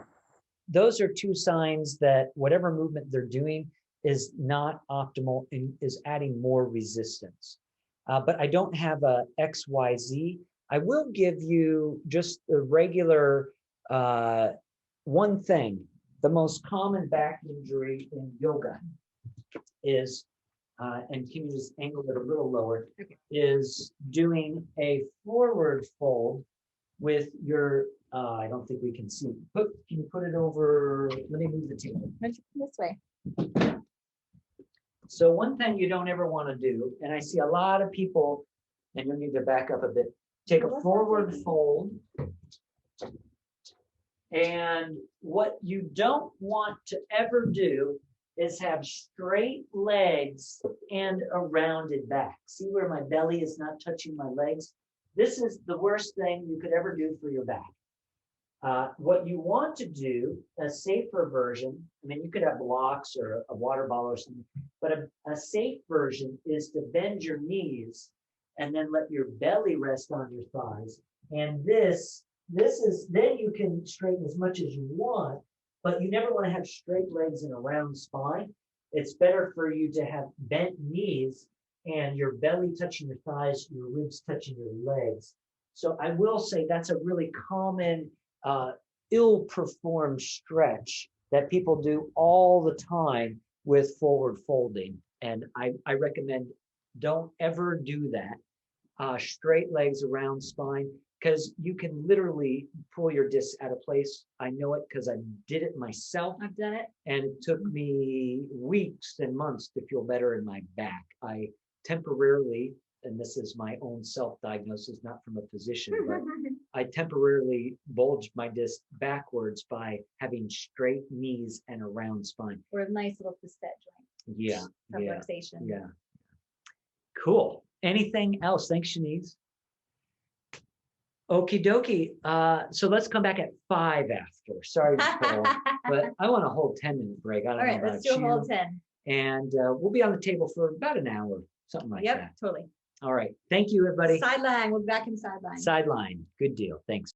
[SPEAKER 1] those are 2 signs that whatever movement they're doing is not optimal and is adding more resistance. but I don't have a XYZ. I will give you just the regular one thing. The most common back injury in yoga is, and can you just angle it a little lower, is doing a forward fold with your, I don't think we can see. Can you put it over, let me move the table.
[SPEAKER 2] This way.
[SPEAKER 1] So one thing you don't ever want to do, and I see a lot of people, and you'll need to back up a bit, take a forward fold. And what you don't want to ever do is have straight legs and a rounded back. See where my belly is not touching my legs? This is the worst thing you could ever do for your back. What you want to do, a safer version, I mean, you could have blocks or a water bottle or something, but a safe version is to bend your knees and then let your belly rest on your thighs. And this is, then you can straighten as much as you want, but you never want to have straight legs and a round spine. It's better for you to have bent knees and your belly touching your thighs, your ribs touching your legs. So I will say that's a really common ill-performed stretch that people do all the time with forward folding. And I recommend don't ever do that. Straight legs, around spine, because you can literally pull your disc out of place. I know it because I did it myself.
[SPEAKER 2] I've done it.
[SPEAKER 1] And it took me weeks and months to feel better in my back. I temporarily, and this is my own self-diagnosis, not from a physician, but I temporarily bulged my disc backwards by having straight knees and a round spine.
[SPEAKER 2] Or a nice little facet joint.
[SPEAKER 1] Yeah, yeah,
[SPEAKER 2] Subluxation.
[SPEAKER 1] yeah. Cool. Anything else? Thanks, Shanice. Okie dokie. So let's come back at 5 after. Sorry, Nicole, but I want a whole 10-minute break. I don't
[SPEAKER 2] All
[SPEAKER 1] know
[SPEAKER 2] right, let's
[SPEAKER 1] about
[SPEAKER 2] do a whole
[SPEAKER 1] you.
[SPEAKER 2] 10.
[SPEAKER 1] And we'll be on the table for about an hour, something like
[SPEAKER 2] Yep,
[SPEAKER 1] that.
[SPEAKER 2] totally.
[SPEAKER 1] All right. Thank you, everybody.
[SPEAKER 2] Sideline, we'll be back in sideline.
[SPEAKER 1] Sideline. Good deal. Thanks.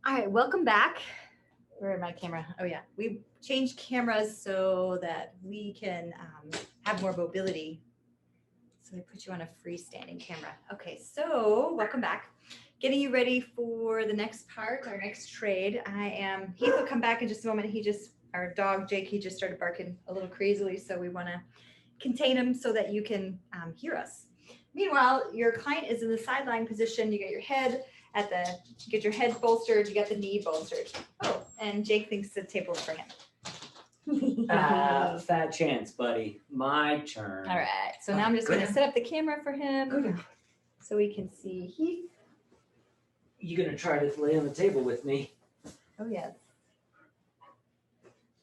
[SPEAKER 2] All right, welcome back. Where is my camera? Oh yeah, we changed cameras so that we can have more mobility. So I put you on a freestanding camera. Okay, so welcome back. Getting you ready for the next part, our next trade. Heath will come back in just a moment. Our dog Jake, he just started barking a little crazily, so we want to contain him so that you can hear us. Meanwhile, your client is in the sideline position. You get your head get your head bolstered, you got the knee bolstered. Oh, and Jake thinks the table for him.
[SPEAKER 1] Fat chance, buddy. My turn.
[SPEAKER 2] All right, so now I'm just going to set up the camera for him so we can see Heath.
[SPEAKER 1] You gonna try to lay on the table with me?
[SPEAKER 2] Oh yes.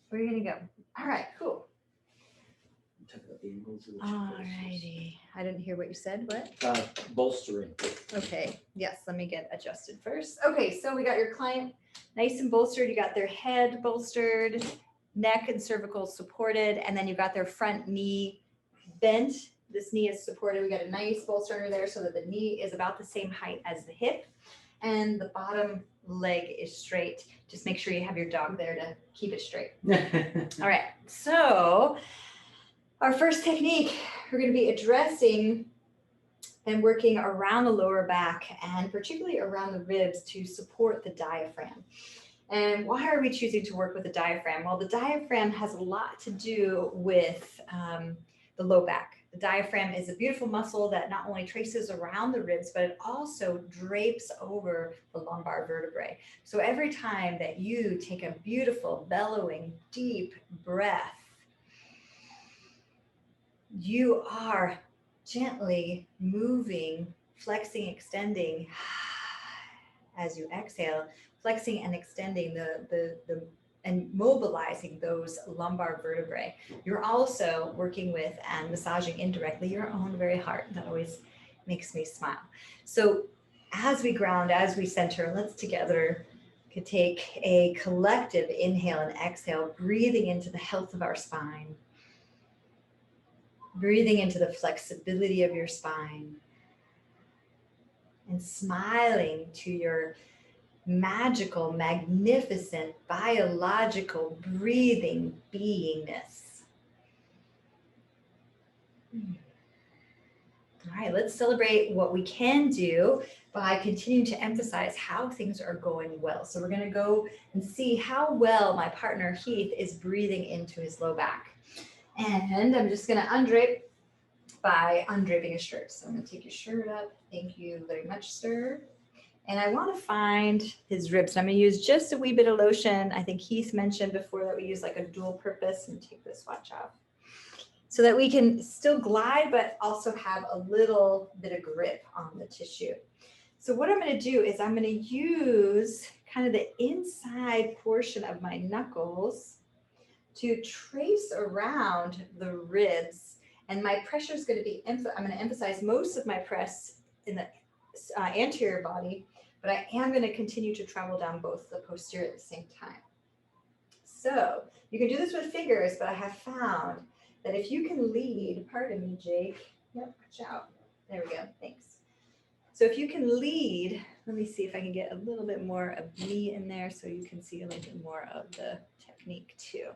[SPEAKER 2] Where are you gonna go? All right, cool. All righty. I didn't hear what you said. What?
[SPEAKER 1] Bolstering.
[SPEAKER 2] Okay. Yes. Let me get adjusted first. Okay. So we got your client nice and bolstered. You got their head bolstered, neck and cervical supported, and then you got their front knee bent. This knee is supported. We got a nice bolster under there so that the knee is about the same height as the hip, and the bottom leg is straight. Just make sure you have your dog there to keep it straight. All right. So our first technique, we're going to be addressing and working around the lower back and particularly around the ribs to support the diaphragm. And why are we choosing to work with the diaphragm? Well, the diaphragm has a lot to do with the low back. The diaphragm is a beautiful muscle that not only traces around the ribs, but it also drapes over the lumbar vertebrae. So every time that you take a beautiful, bellowing, deep breath, you are gently moving, flexing, extending as you exhale, flexing and extending and mobilizing those lumbar vertebrae. You're also working with and massaging indirectly your own very heart. That always makes me smile. So as we ground, as we center, let's together could take a collective inhale and exhale, breathing into the health of our spine. Breathing into the flexibility of your spine and smiling to your magical, magnificent, biological, breathing beingness. All right, let's celebrate what we can do by continuing to emphasize how things are going well. So we're going to go and see how well my partner Heath is breathing into his low back. And I'm just going to undrape by undraping his shirt. So I'm going to take your shirt up. Thank you very much, sir. And I want to find his ribs. I'm going to use just a wee bit of lotion. I think Heath mentioned before that we use like a dual purpose. And take this swatch off so that we can still glide, but also have a little bit of grip on the tissue. So what I'm going to do is I'm going to use kind of the inside portion of my knuckles to trace around the ribs. And my pressure is going to be, I'm going to emphasize most of my press in the anterior body, but I am going to continue to travel down both the posterior at the same time. So you can do this with fingers, but I have found that if you can lead, pardon me, Jake. Yep, watch out. There we go, thanks. So if you can lead, let me see if I can get a little bit more of me in there so you can see a little bit more of the technique too.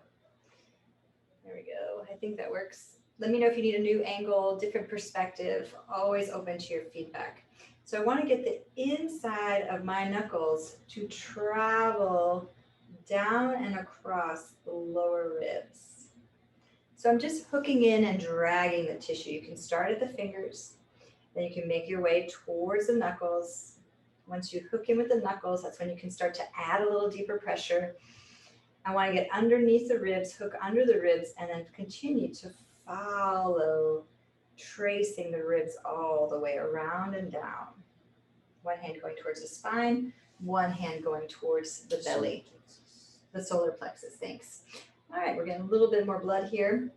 [SPEAKER 2] There we go, I think that works. Let me know if you need a new angle, different perspective, always open to your feedback. So I want to get the inside of my knuckles to travel down and across the lower ribs. So I'm just hooking in and dragging the tissue. You can start at the fingers, then you can make your way towards the knuckles. Once you hook in with the knuckles, that's when you can start to add a little deeper pressure. I want to get underneath the ribs, hook under the ribs, and then continue to follow, tracing the ribs all the way around and down. One hand going towards the spine, one hand going towards the belly, the solar plexus, thanks. All right, we're getting a little bit more blood here.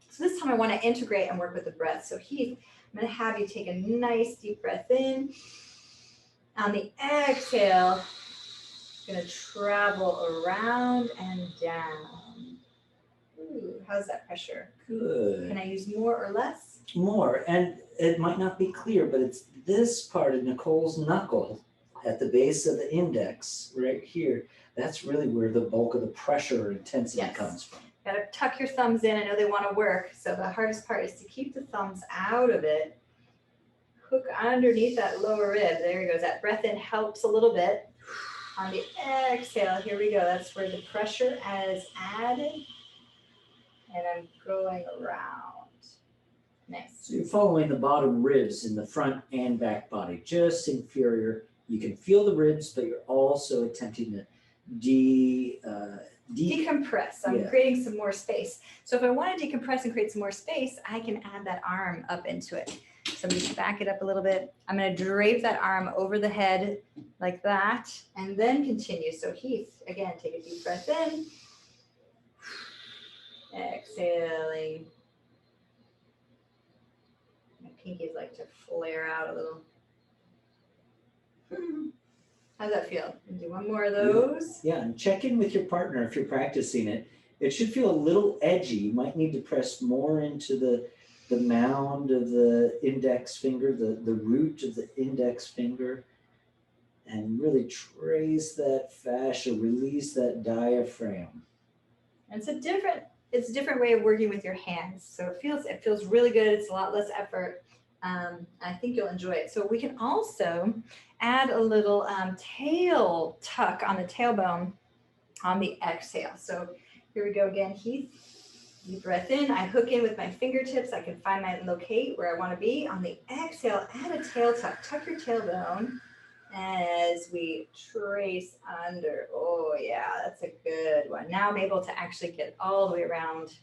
[SPEAKER 2] So this time I want to integrate and work with the breath. So Heath, I'm going to have you take a nice deep breath in. On the exhale, I'm going to travel around and down. Ooh, how's that pressure?
[SPEAKER 1] Good.
[SPEAKER 2] Can I use more or less?
[SPEAKER 1] More, and it might not be clear, but it's this part of Nicole's knuckle at the base of the index right here. That's really where the bulk of the pressure or intensity comes from.
[SPEAKER 2] Got to tuck your thumbs in. I know they want to work. So the hardest part is to keep the thumbs out of it. Hook underneath that lower rib. There it goes. That breath in helps a little bit. On the exhale, here we go. That's where the pressure is added. And I'm going around. Nice.
[SPEAKER 1] So you're following the bottom ribs in the front and back body, just inferior. You can feel the ribs, but you're also attempting to
[SPEAKER 2] decompress. I'm creating some more space. So if I want to decompress and create some more space, I can add that arm up into it. So I'm just back it up a little bit. I'm going to drape that arm over the head like that, and then continue. So Heath, again, take a deep breath in. Exhaling. My pinkies like to flare out a little. How's that feel? Do one more of those.
[SPEAKER 1] Yeah, and check in with your partner if you're practicing it. It should feel a little edgy. You might need to press more into the mound of the index finger, the root of the index finger, and really trace that fascia, release that diaphragm.
[SPEAKER 2] And it's a different way of working with your hands. So it feels really good. It's a lot less effort. I think you'll enjoy it. So we can also add a little tail tuck on the tailbone on the exhale. So here we go again, Heath. Deep breath in. I hook in with my fingertips. I can find my locate where I want to be. On the exhale, add a tail tuck. Tuck your tailbone as we trace under. Oh yeah, that's a good one. Now I'm able to actually get all the way around,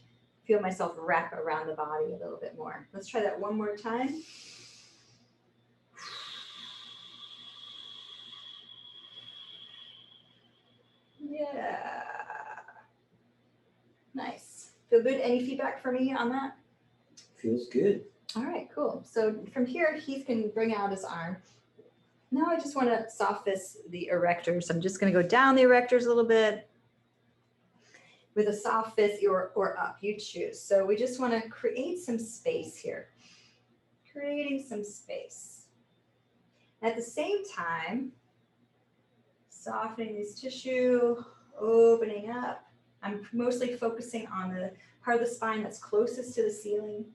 [SPEAKER 2] feel myself wrap around the body a little bit more. Let's try that one more time. Yeah. Nice. Feel good? Any feedback for me on that?
[SPEAKER 1] Feels good.
[SPEAKER 2] All right, cool. So from here, Heath can bring out his arm. Now I just want to soften the erectors. I'm just going to go down the erectors a little bit. with a soft fist or up, you choose. So we just want to create some space here, creating some space. At the same time, softening this tissue, opening up. I'm mostly focusing on the part of the spine that's closest to the ceiling.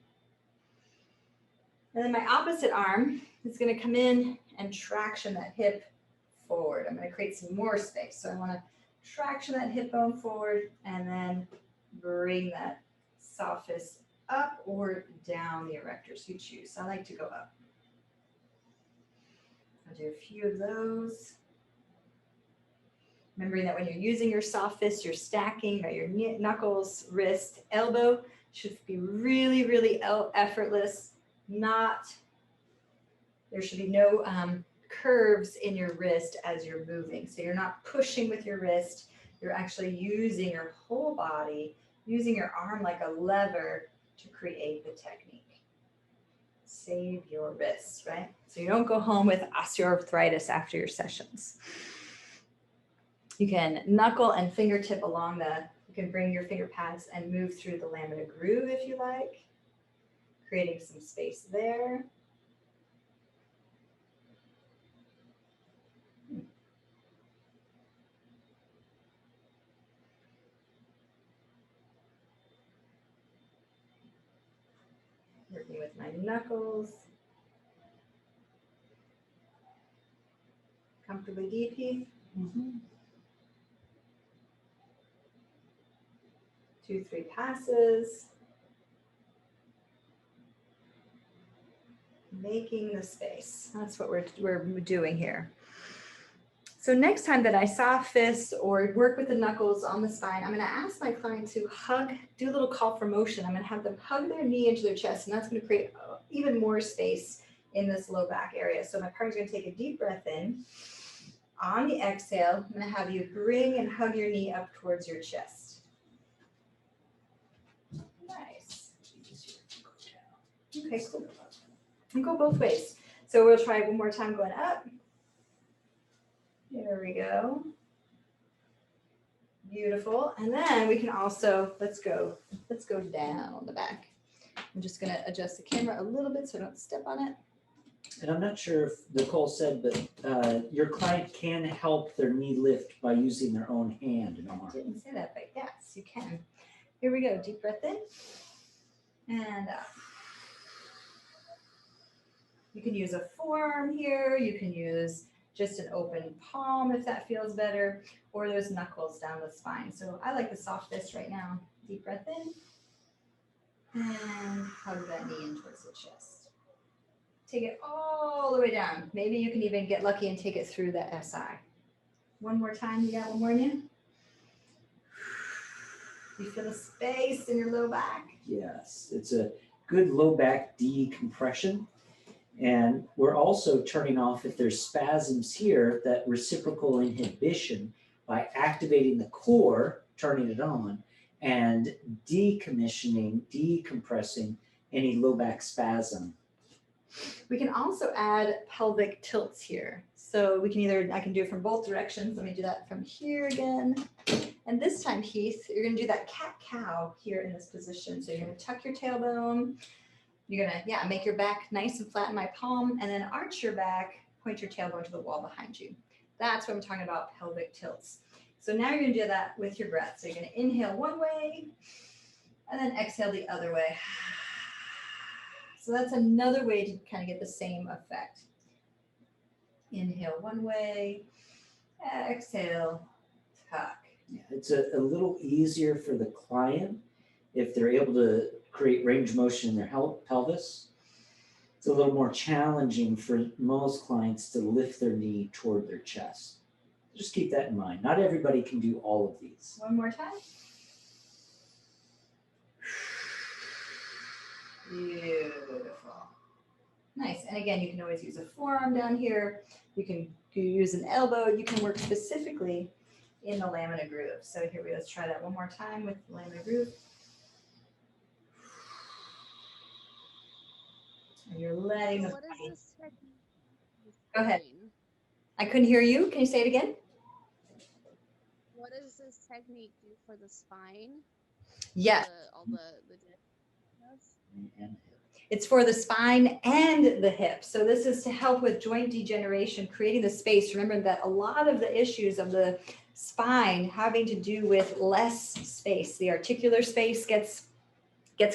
[SPEAKER 2] And then my opposite arm is going to come in and traction that hip forward. I'm going to create some more space. So I want to traction that hip bone forward and then bring that soft fist up or down the erectors. You choose. I like to go up. I'll do a few of those. Remembering that when you're using your soft fist, you're stacking, right? Your knuckles, wrist, elbow should be really, really effortless. There should be no curves in your wrist as you're moving. So you're not pushing with your wrist. You're actually using your whole body, using your arm like a lever to create the technique. Save your wrists, right? So you don't go home with osteoarthritis after your sessions. You can knuckle and fingertip along you can bring your finger pads and move through the lamina groove if you like, creating some space there. Working with my knuckles. Comfortably deep, Heath. 2-3 passes. Making the space. That's what we're doing here. So next time that I soft fist or work with the knuckles on the spine, I'm going to ask my client to hug, do a little call for motion. I'm going to have them hug their knee into their chest, and that's going to create even more space in this low back area. So my partner's going to take a deep breath in. On the exhale, I'm going to have you bring and hug your knee up towards your chest. Nice. Okay, cool. And go both ways. So we'll try one more time going up. There we go. Beautiful. And then we can also, let's go down the back. I'm just going to adjust the camera a little bit so I don't step on it.
[SPEAKER 1] And I'm not sure if Nicole said, but your client can help their knee lift by using their own hand and arm.
[SPEAKER 2] I didn't say that, but yes, you can. Here we go. Deep breath in and out. You can use a forearm here. You can use just an open palm if that feels better, or those knuckles down the spine. So I like the soft fist right now. Deep breath in and hug that knee in towards the chest. Take it all the way down. Maybe you can even get lucky and take it through the SI. One more time. You got one more in you? You feel the space in your low back?
[SPEAKER 1] Yes, it's a good low back decompression. And we're also turning off, if there's spasms here, that reciprocal inhibition by activating the core, turning it on, and decommissioning, decompressing any low back spasm.
[SPEAKER 2] We can also add pelvic tilts here. So we can I can do it from both directions. Let me do that from here again. And this time, Heath, you're gonna do that cat-cow here in this position. So you're gonna tuck your tailbone. You're gonna, make your back nice and flat in my palm, and then arch your back, point your tailbone to the wall behind you. That's what I'm talking about, pelvic tilts. So now you're gonna do that with your breath. So you're gonna inhale one way, and then exhale the other way. So that's another way to kind of get the same effect. Inhale one way, exhale, tuck.
[SPEAKER 1] Yeah, it's a little easier for the client if they're able to create range of motion in their pelvis. It's a little more challenging for most clients to lift their knee toward their chest. Just keep that in mind. Not everybody can do all of these.
[SPEAKER 2] One more time. Beautiful. Nice. And again, you can always use a forearm down here. You can use an elbow. You can work specifically in the lamina groove. So here let's try that one more time with the lamina groove. And you're letting the body. Go ahead. I couldn't hear you. Can you say it again?
[SPEAKER 9] what does this technique do for the spine?
[SPEAKER 2] Yes.
[SPEAKER 9] All the discs?
[SPEAKER 2] It's for the spine and the hips. So this is to help with joint degeneration, creating the space. Remember that a lot of the issues of the spine having to do with less space. The articular space gets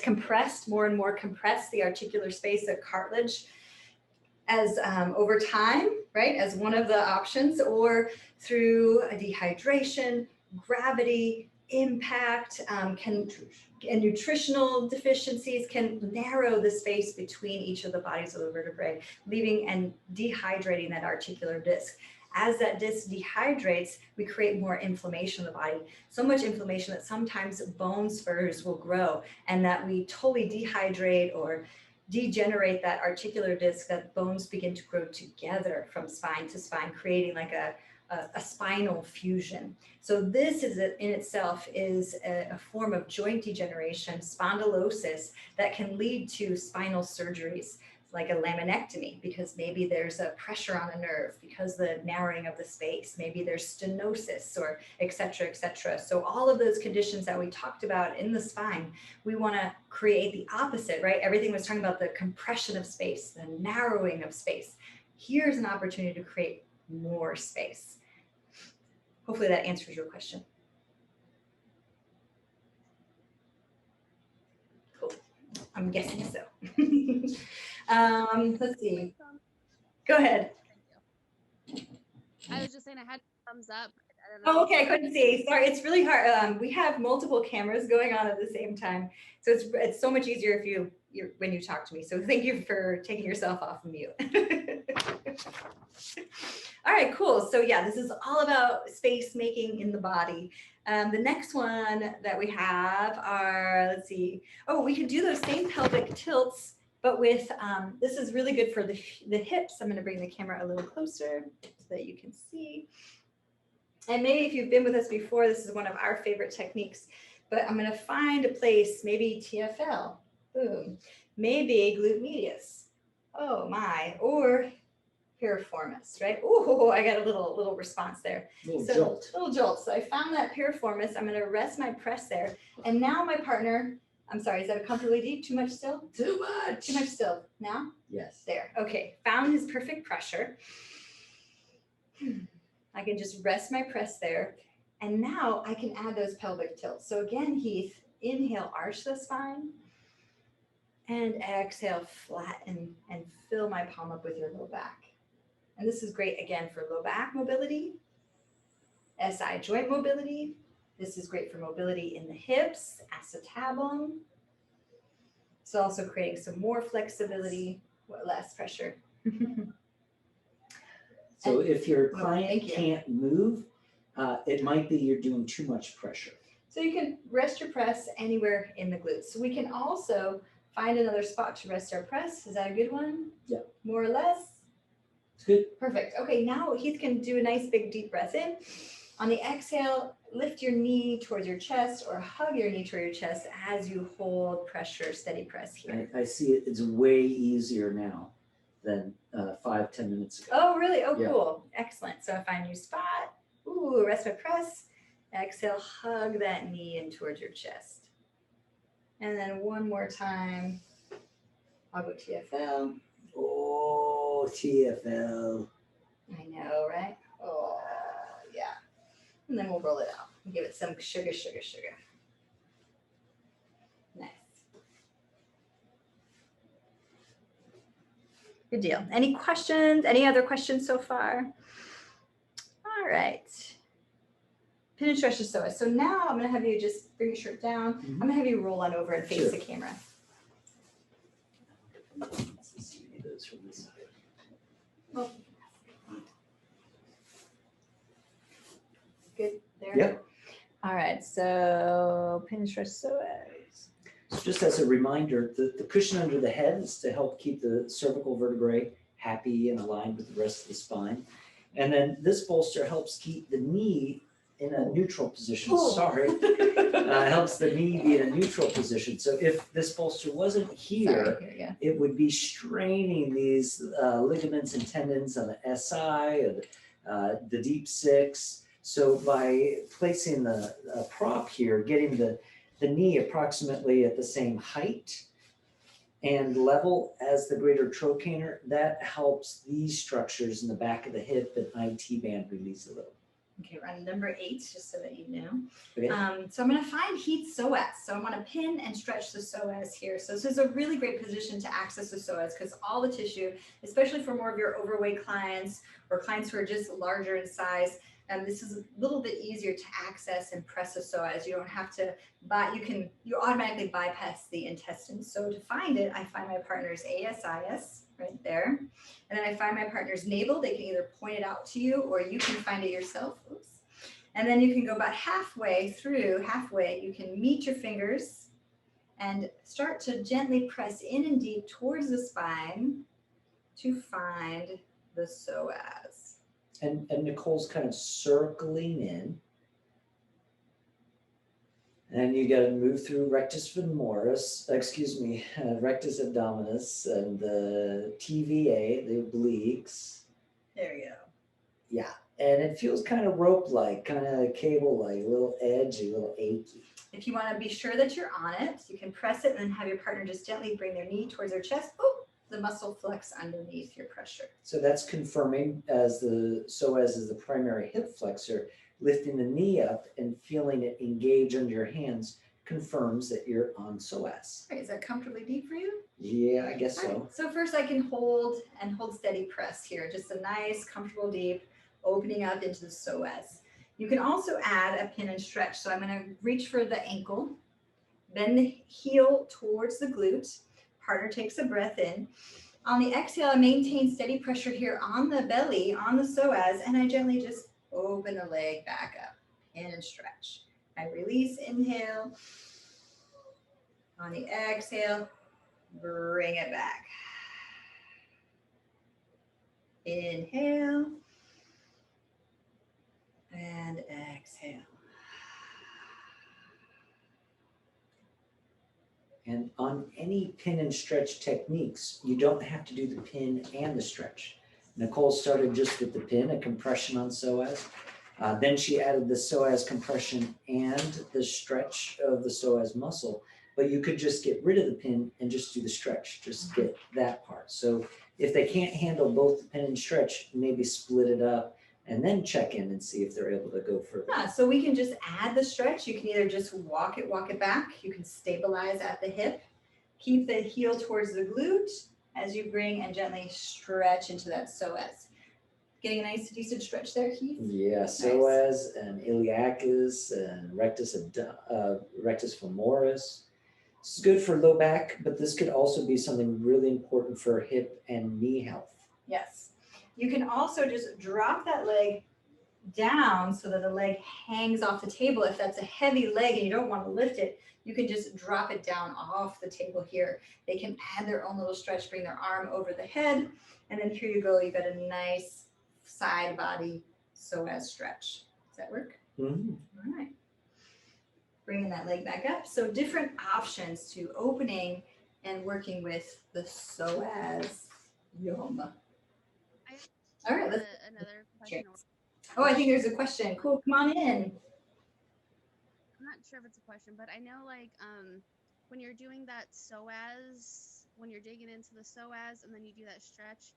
[SPEAKER 2] compressed, more and more compressed, the articular space of cartilage as over time, right, as one of the options, or through a dehydration, gravity, impact, and nutritional deficiencies can narrow the space between each of the bodies of the vertebrae, leaving and dehydrating that articular disc. As that disc dehydrates, we create more inflammation in the body. So much inflammation that sometimes bone spurs will grow, and that we totally dehydrate or degenerate that articular disc, that bones begin to grow together from spine to spine, creating like a spinal fusion. So this is in itself is a form of joint degeneration, spondylosis, that can lead to spinal surgeries like a laminectomy, because maybe there's a pressure on a nerve because the narrowing of the space, maybe there's stenosis, or et cetera, et cetera. So all of those conditions that we talked about in the spine, we want to create the opposite, right? Everything was talking about the compression of space, the narrowing of space. Here's an opportunity to create more space. Hopefully that answers your question. Cool. I'm guessing so. Let's see. Go ahead.
[SPEAKER 9] I was just saying I had thumbs up. I don't know.
[SPEAKER 2] Oh, okay, I couldn't see. Sorry, it's really hard. We have multiple cameras going on at the same time, so it's so much easier if you when you talk to me. So thank you for taking yourself off of mute. All right, cool. So yeah, this is all about space making in the body. The next one that we have are, let's see. Oh, we can do those same pelvic tilts, but with, this is really good for the hips. I'm gonna bring the camera a little closer so that you can see. And maybe if you've been with us before, this is one of our favorite techniques, but I'm gonna find a place, maybe TFL, boom, maybe glute medius, oh my, or piriformis, right? Oh, I got a little response there. Little jolt. So I found that piriformis. I'm gonna rest my press there. And now my partner, I'm sorry, is that comfortably deep? Too much still?
[SPEAKER 1] Too much.
[SPEAKER 2] Too much still. Now?
[SPEAKER 1] Yes.
[SPEAKER 2] There, okay. Found his perfect pressure. I can just rest my press there. And now I can add those pelvic tilts. So again, Heath, inhale, arch the spine. And exhale, flatten and fill my palm up with your low back. And this is great, again, for low back mobility, SI joint mobility. This is great for mobility in the hips, acetabulum. It's also creating some more flexibility, less pressure.
[SPEAKER 12] So if your client can't move, it might be you're doing too much pressure.
[SPEAKER 2] So you can rest your press anywhere in the glutes. So we can also find another spot to rest our press. Is that a good one?
[SPEAKER 12] Yeah.
[SPEAKER 2] More or less?
[SPEAKER 12] It's good.
[SPEAKER 2] Perfect. Okay, now Heath can do a nice big deep breath in. On the exhale, lift your knee towards your chest or hug your knee toward your chest as you hold pressure, steady press here.
[SPEAKER 12] I see it. It's way easier now than 5-10 minutes ago.
[SPEAKER 2] Oh, really? Oh,
[SPEAKER 12] Yeah.
[SPEAKER 2] cool. Excellent. So I find a new spot. Ooh, rest my press. Exhale, hug that knee in towards your chest. And then one more time. I'll go TFL.
[SPEAKER 12] Oh, TFL.
[SPEAKER 2] I know, right? Oh, yeah. And then we'll roll it out and give it some sugar, sugar, sugar. Nice. Good deal. Any questions? Any other questions so far? All right. Pin and stretch the psoas. So now I'm going to have you just bring your shirt down. I'm going to have you roll on over and face
[SPEAKER 12] Sure.
[SPEAKER 2] the camera.
[SPEAKER 12] Those from this side.
[SPEAKER 2] Oh. Good there.
[SPEAKER 12] Yep.
[SPEAKER 2] All right. So pin and stretch psoas.
[SPEAKER 12] So just as a reminder, the cushion under the head is to help keep the cervical vertebrae happy and aligned with the rest of the spine. And then this bolster helps keep the knee in a neutral position.
[SPEAKER 2] Ooh.
[SPEAKER 12] Sorry. Helps the knee be in a neutral position. So if this bolster wasn't here,
[SPEAKER 2] Sorry, here you go.
[SPEAKER 12] it would be straining these ligaments and tendons on the SI, or the deep six, So by placing the prop here, getting the knee approximately at the same height and level as the greater trochanter, that helps these structures in the back of the hip and IT band release a little.
[SPEAKER 2] Okay, we're on number 8, just so that you know.
[SPEAKER 12] Okay.
[SPEAKER 2] So I'm going to find Heath's psoas. So I want to pin and stretch the psoas here. So this is a really great position to access the psoas because all the tissue, especially for more of your overweight clients or clients who are just larger in size, this is a little bit easier to access and press the psoas. You don't have to you automatically bypass the intestines. So to find it, I find my partner's ASIS right there. And then I find my partner's navel. They can either point it out to you or you can find it yourself. Oops. And then you can go about halfway, you can meet your fingers and start to gently press in and deep towards the spine to find the psoas.
[SPEAKER 12] And Nicole's kind of circling in. And you got to move through rectus femoris, rectus abdominis, and the TVA, the obliques.
[SPEAKER 2] There you go.
[SPEAKER 12] Yeah, and it feels kind of rope-like, kind of cable-like, a little edgy, a little achy.
[SPEAKER 2] If you want to be sure that you're on it, you can press it and then have your partner just gently bring their knee towards their chest. Oh, the muscle flex underneath your pressure.
[SPEAKER 12] So that's confirming as the psoas is the primary hip flexor. Lifting the knee up and feeling it engage under your hands confirms that you're on psoas.
[SPEAKER 2] All right, is that comfortably deep for you?
[SPEAKER 12] Yeah, I guess
[SPEAKER 2] All right,
[SPEAKER 12] so.
[SPEAKER 2] so first I can hold steady press here. Just a nice, comfortable deep opening up into the psoas. You can also add a pin and stretch. So I'm going to reach for the ankle, bend the heel towards the glute. Partner takes a breath in. On the exhale, I maintain steady pressure here on the belly, on the psoas, and I gently just open the leg back up, pin and stretch. I release, inhale. On the exhale, bring it back. Inhale. And exhale.
[SPEAKER 12] And on any pin and stretch techniques, you don't have to do the pin and the stretch. Nicole started just with the pin, a compression on psoas. Then she added the psoas compression and the stretch of the psoas muscle. But you could just get rid of the pin and just do the stretch, just get that part. So if they can't handle both the pin and stretch, maybe split it up and then check in and see if they're able to go further.
[SPEAKER 2] Yeah, so we can just add the stretch. You can either just walk it back. You can stabilize at the hip. Keep the heel towards the glute as you bring and gently stretch into that psoas. Getting a nice decent stretch there, Heath?
[SPEAKER 12] Yeah, psoas and iliacus and rectus femoris. This is good for low back, but this could also be something really important for hip and knee health.
[SPEAKER 2] Yes. You can also just drop that leg down so that the leg hangs off the table. If that's a heavy leg and you don't want to lift it, you can just drop it down off the table here. They can add their own little stretch, bring their arm over the head, and then here you go. You've got a nice side body psoas stretch. Does that work?
[SPEAKER 12] Mm-hmm.
[SPEAKER 2] All right. Bringing that leg back up. So different options to opening and working with the psoas. Yum. All right, let's
[SPEAKER 9] another question.
[SPEAKER 2] Oh, I think there's a question. Cool, come on in.
[SPEAKER 9] I'm not sure if it's a question, but I know when you're doing that psoas, when you're digging into the psoas and then you do that stretch,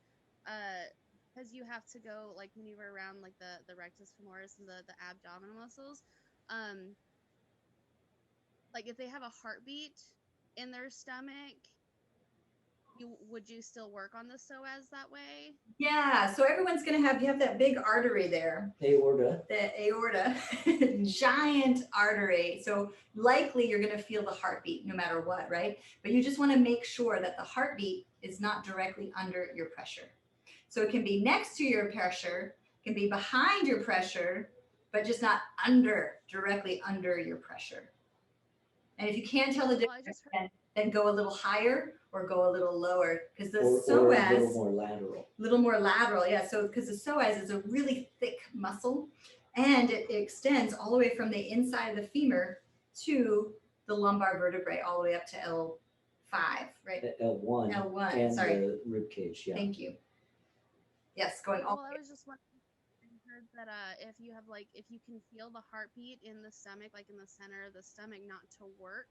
[SPEAKER 9] because you have to go maneuver around the rectus femoris and the abdominal muscles. If they have a heartbeat in their stomach, would you still work on the psoas that way?
[SPEAKER 2] Yeah, so everyone's gonna you have that big artery there.
[SPEAKER 12] Aorta.
[SPEAKER 2] The aorta, giant artery. So likely you're gonna feel the heartbeat no matter what, right? But you just wanna make sure that the heartbeat is not directly under your pressure. So it can be next to your pressure, can be behind your pressure, but just not directly under your pressure. And if you can't tell the difference, then go a little higher or go a little lower because the psoas,
[SPEAKER 12] or a little more lateral.
[SPEAKER 2] Little more lateral, yeah. So because the psoas is a really thick muscle and it extends all the way from the inside of the femur to the lumbar vertebrae all the way up to L5, right?
[SPEAKER 12] L1.
[SPEAKER 2] L1,
[SPEAKER 12] and
[SPEAKER 2] sorry.
[SPEAKER 12] the rib cage, yeah.
[SPEAKER 2] Thank you. Yes, going all
[SPEAKER 9] Well, I was just wondering, I heard that if you have like if you can feel the heartbeat in the stomach, like in the center of the stomach, not to work,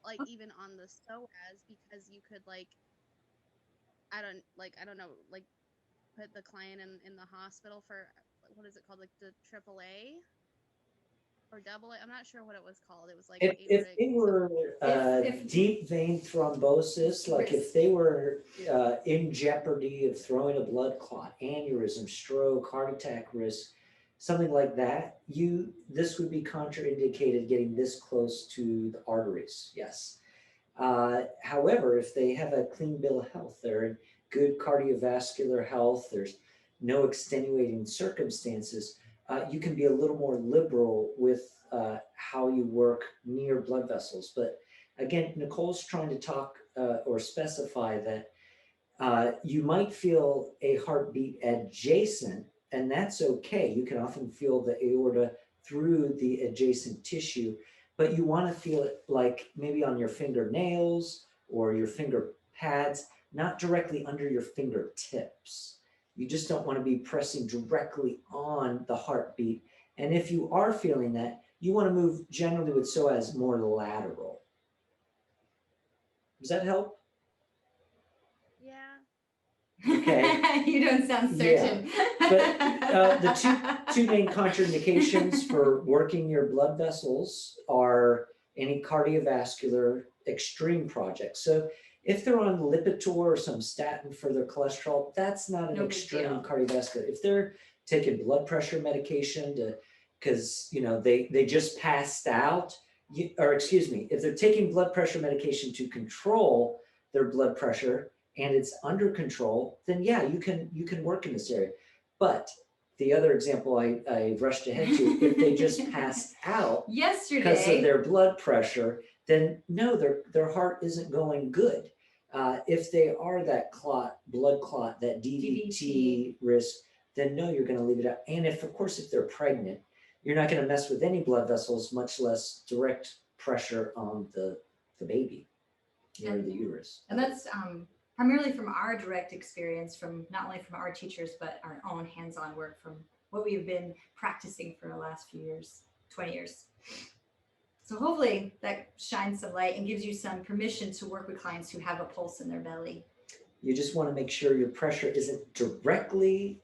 [SPEAKER 9] like even on the psoas, because you could like I don't know, like put the client in the hospital for what is it called, like the AAA or double A? I'm not sure what it was called. It was like
[SPEAKER 12] If they were
[SPEAKER 2] If-
[SPEAKER 12] deep vein thrombosis, like if they were in jeopardy of throwing a blood clot, aneurysm, stroke, heart attack risk, something like that, this would be contraindicated getting this close to the arteries, yes. However, if they have a clean bill of health, they're in good cardiovascular health, there's no extenuating circumstances, you can be a little more liberal with how you work near blood vessels. But again, Nicole's trying to talk or specify that you might feel a heartbeat adjacent, and that's okay. You can often feel the aorta through the adjacent tissue, but you want to feel it like maybe on your fingernails or your finger pads, not directly under your fingertips. You just don't want to be pressing directly on the heartbeat. And if you are feeling that, you want to move generally with psoas more lateral. Does that help?
[SPEAKER 9] Yeah.
[SPEAKER 2] Okay. You don't sound certain.
[SPEAKER 12] But the two main contraindications for working your blood vessels are any cardiovascular extreme projects. So if they're on Lipitor or some statin for their cholesterol, that's not an
[SPEAKER 2] No big
[SPEAKER 12] extreme
[SPEAKER 2] deal.
[SPEAKER 12] cardiovascular. If they're taking blood pressure medication because they just passed out, if they're taking blood pressure medication to control their blood pressure and it's under control, then yeah, you can work in this area. But the other example I rushed ahead to, if they just passed out because of
[SPEAKER 2] yesterday,
[SPEAKER 12] their blood pressure, then no, their heart isn't going good. If they are that blood clot, that DVT risk, then no, you're going to leave it out. And if they're pregnant, you're not going to mess with any blood vessels, much less direct pressure on the baby near the uterus.
[SPEAKER 2] and that's primarily from our direct experience, from not only from our teachers, but our own hands-on work from what we've been practicing for the last few years, 20 years. So hopefully that shines some light and gives you some permission to work with clients who have a pulse in their belly.
[SPEAKER 12] You just want to make sure your pressure isn't directly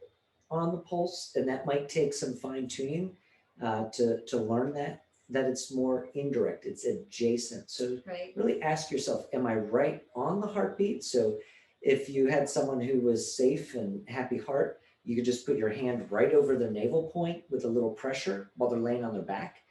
[SPEAKER 12] on the pulse, and that might take some fine tuning to learn that it's more indirect, it's adjacent. So
[SPEAKER 2] Right.
[SPEAKER 12] really ask yourself, am I right on the heartbeat? So if you had someone who was safe and happy heart, you could just put your hand right over their navel point with a little pressure while they're laying on their back,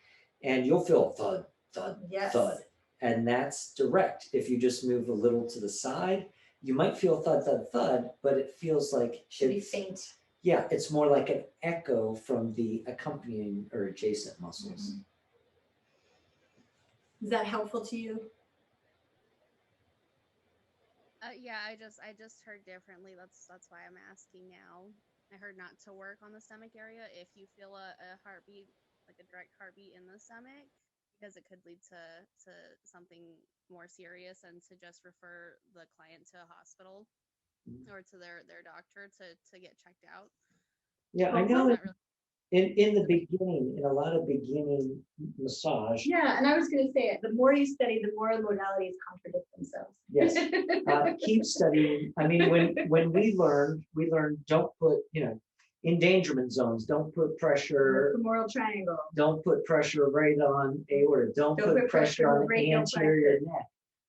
[SPEAKER 12] and you'll feel thud, thud,
[SPEAKER 2] Yes.
[SPEAKER 12] thud. And that's direct. If you just move a little to the side, you might feel thud, thud, thud, but it feels like
[SPEAKER 2] Should be faint.
[SPEAKER 12] yeah, it's more like an echo from the accompanying or adjacent muscles.
[SPEAKER 2] Mhm. Is that helpful to you?
[SPEAKER 9] Yeah, I just heard differently. That's why I'm asking now. I heard not to work on the stomach area if you feel a heartbeat, like a direct heartbeat in the stomach, because it could lead to something more serious, and to just refer the client to a hospital or to their doctor to get checked out.
[SPEAKER 12] Yeah, I know in the beginning, in a lot of beginning massage,
[SPEAKER 2] Yeah, and I was going to say it. The more you study, the more modalities contradict themselves.
[SPEAKER 12] yes, keep studying. I mean, when we learned don't put, endangerment zones, don't put pressure,
[SPEAKER 2] Femoral triangle.
[SPEAKER 12] don't put pressure right on aorta, don't put pressure on the
[SPEAKER 2] radial
[SPEAKER 12] anterior neck.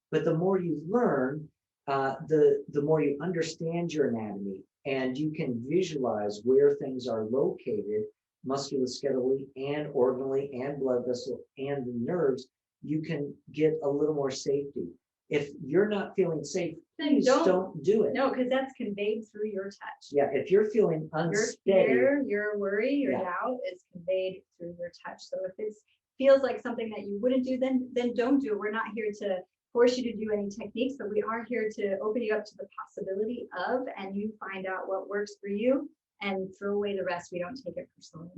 [SPEAKER 12] But the more you learn, the more you understand your anatomy, and you can visualize where things are located musculoskeletally and organally and blood vessel and the nerves. You can get a little more safety. If you're not feeling safe,
[SPEAKER 2] Then
[SPEAKER 12] please don't do it.
[SPEAKER 2] No, because that's conveyed through your touch.
[SPEAKER 12] Yeah, if you're feeling
[SPEAKER 2] Your
[SPEAKER 12] unsteady,
[SPEAKER 2] fear, your worry, your
[SPEAKER 12] Yeah.
[SPEAKER 2] doubt is conveyed through your touch. So if it feels like something that you wouldn't do, then don't do it. We're not here to force you to do any techniques, but we are here to open you up to the possibility of, and you find out what works for you and throw away the rest. We don't take it personally.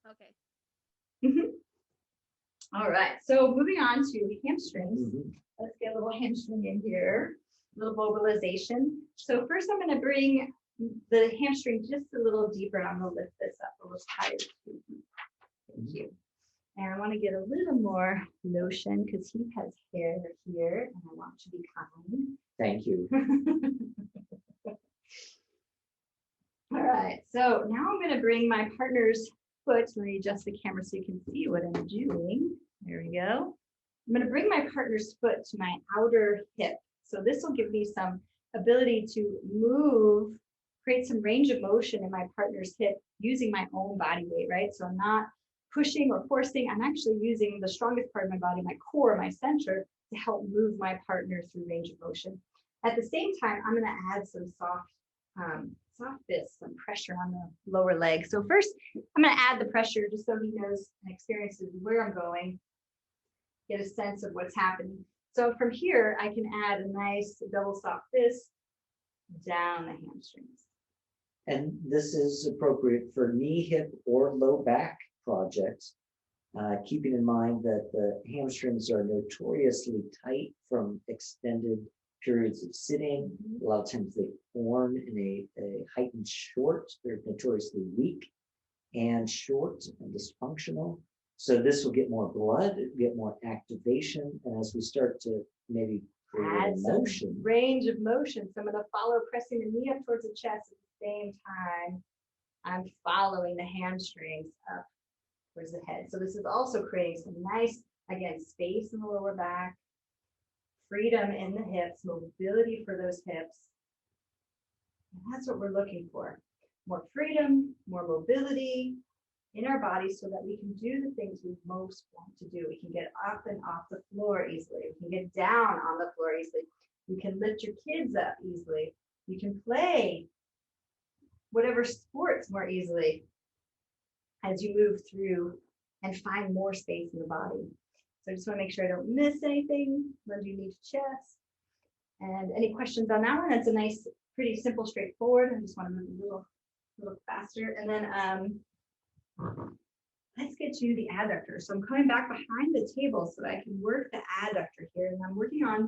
[SPEAKER 9] Okay.
[SPEAKER 2] All right, so moving on to the hamstrings.
[SPEAKER 12] Mhm.
[SPEAKER 2] Let's get a little hamstring in here, a little mobilization. So first I'm going to bring the hamstring just a little deeper. I'm gonna lift this up a little higher. Thank you. And I want to get a little more lotion because he has hair here and I want to be kind.
[SPEAKER 12] Thank you.
[SPEAKER 2] All right, so now I'm going to bring my partner's foot. Let me adjust the camera so you can see what I'm doing. There we go. I'm going to bring my partner's foot to my outer hip. So this will give me some ability to move, create some range of motion in my partner's hip using my own body weight, right? So I'm not pushing or forcing. I'm actually using the strongest part of my body, my core, my center, to help move my partner through range of motion. At the same time, I'm going to add some soft fists, some pressure on the lower leg. So first, I'm going to add the pressure just so he knows and experiences where I'm going, get a sense of what's happening. So from here, I can add a nice double soft fist down the hamstrings.
[SPEAKER 12] And this is appropriate for knee, hip, or low back projects, keeping in mind that the hamstrings are notoriously tight from extended periods of sitting. A lot of times they form in a heightened short. They're notoriously weak and short and dysfunctional. So this will get more blood, get more activation. And as we start to maybe create motion,
[SPEAKER 2] range of motion. So I'm going to follow pressing the knee up towards the chest at the same time. I'm following the hamstrings up towards the head. So this is also creating some nice, again, space in the lower back, freedom in the hips, mobility for those hips. And that's what we're looking for. More freedom, more mobility in our bodies so that we can do the things we most want to do. We can get up and off the floor easily. We can get down on the floor easily. You can lift your kids up easily. You can play whatever sports more easily as you move through and find more space in the body. So I just want to make sure I don't miss anything. Lend you knee to chest. And any questions on that one? That's a nice, pretty simple, straightforward. I just want to move a little faster. And then let's get to the adductor. So I'm coming back behind the table so that I can work the adductor here. And I'm working on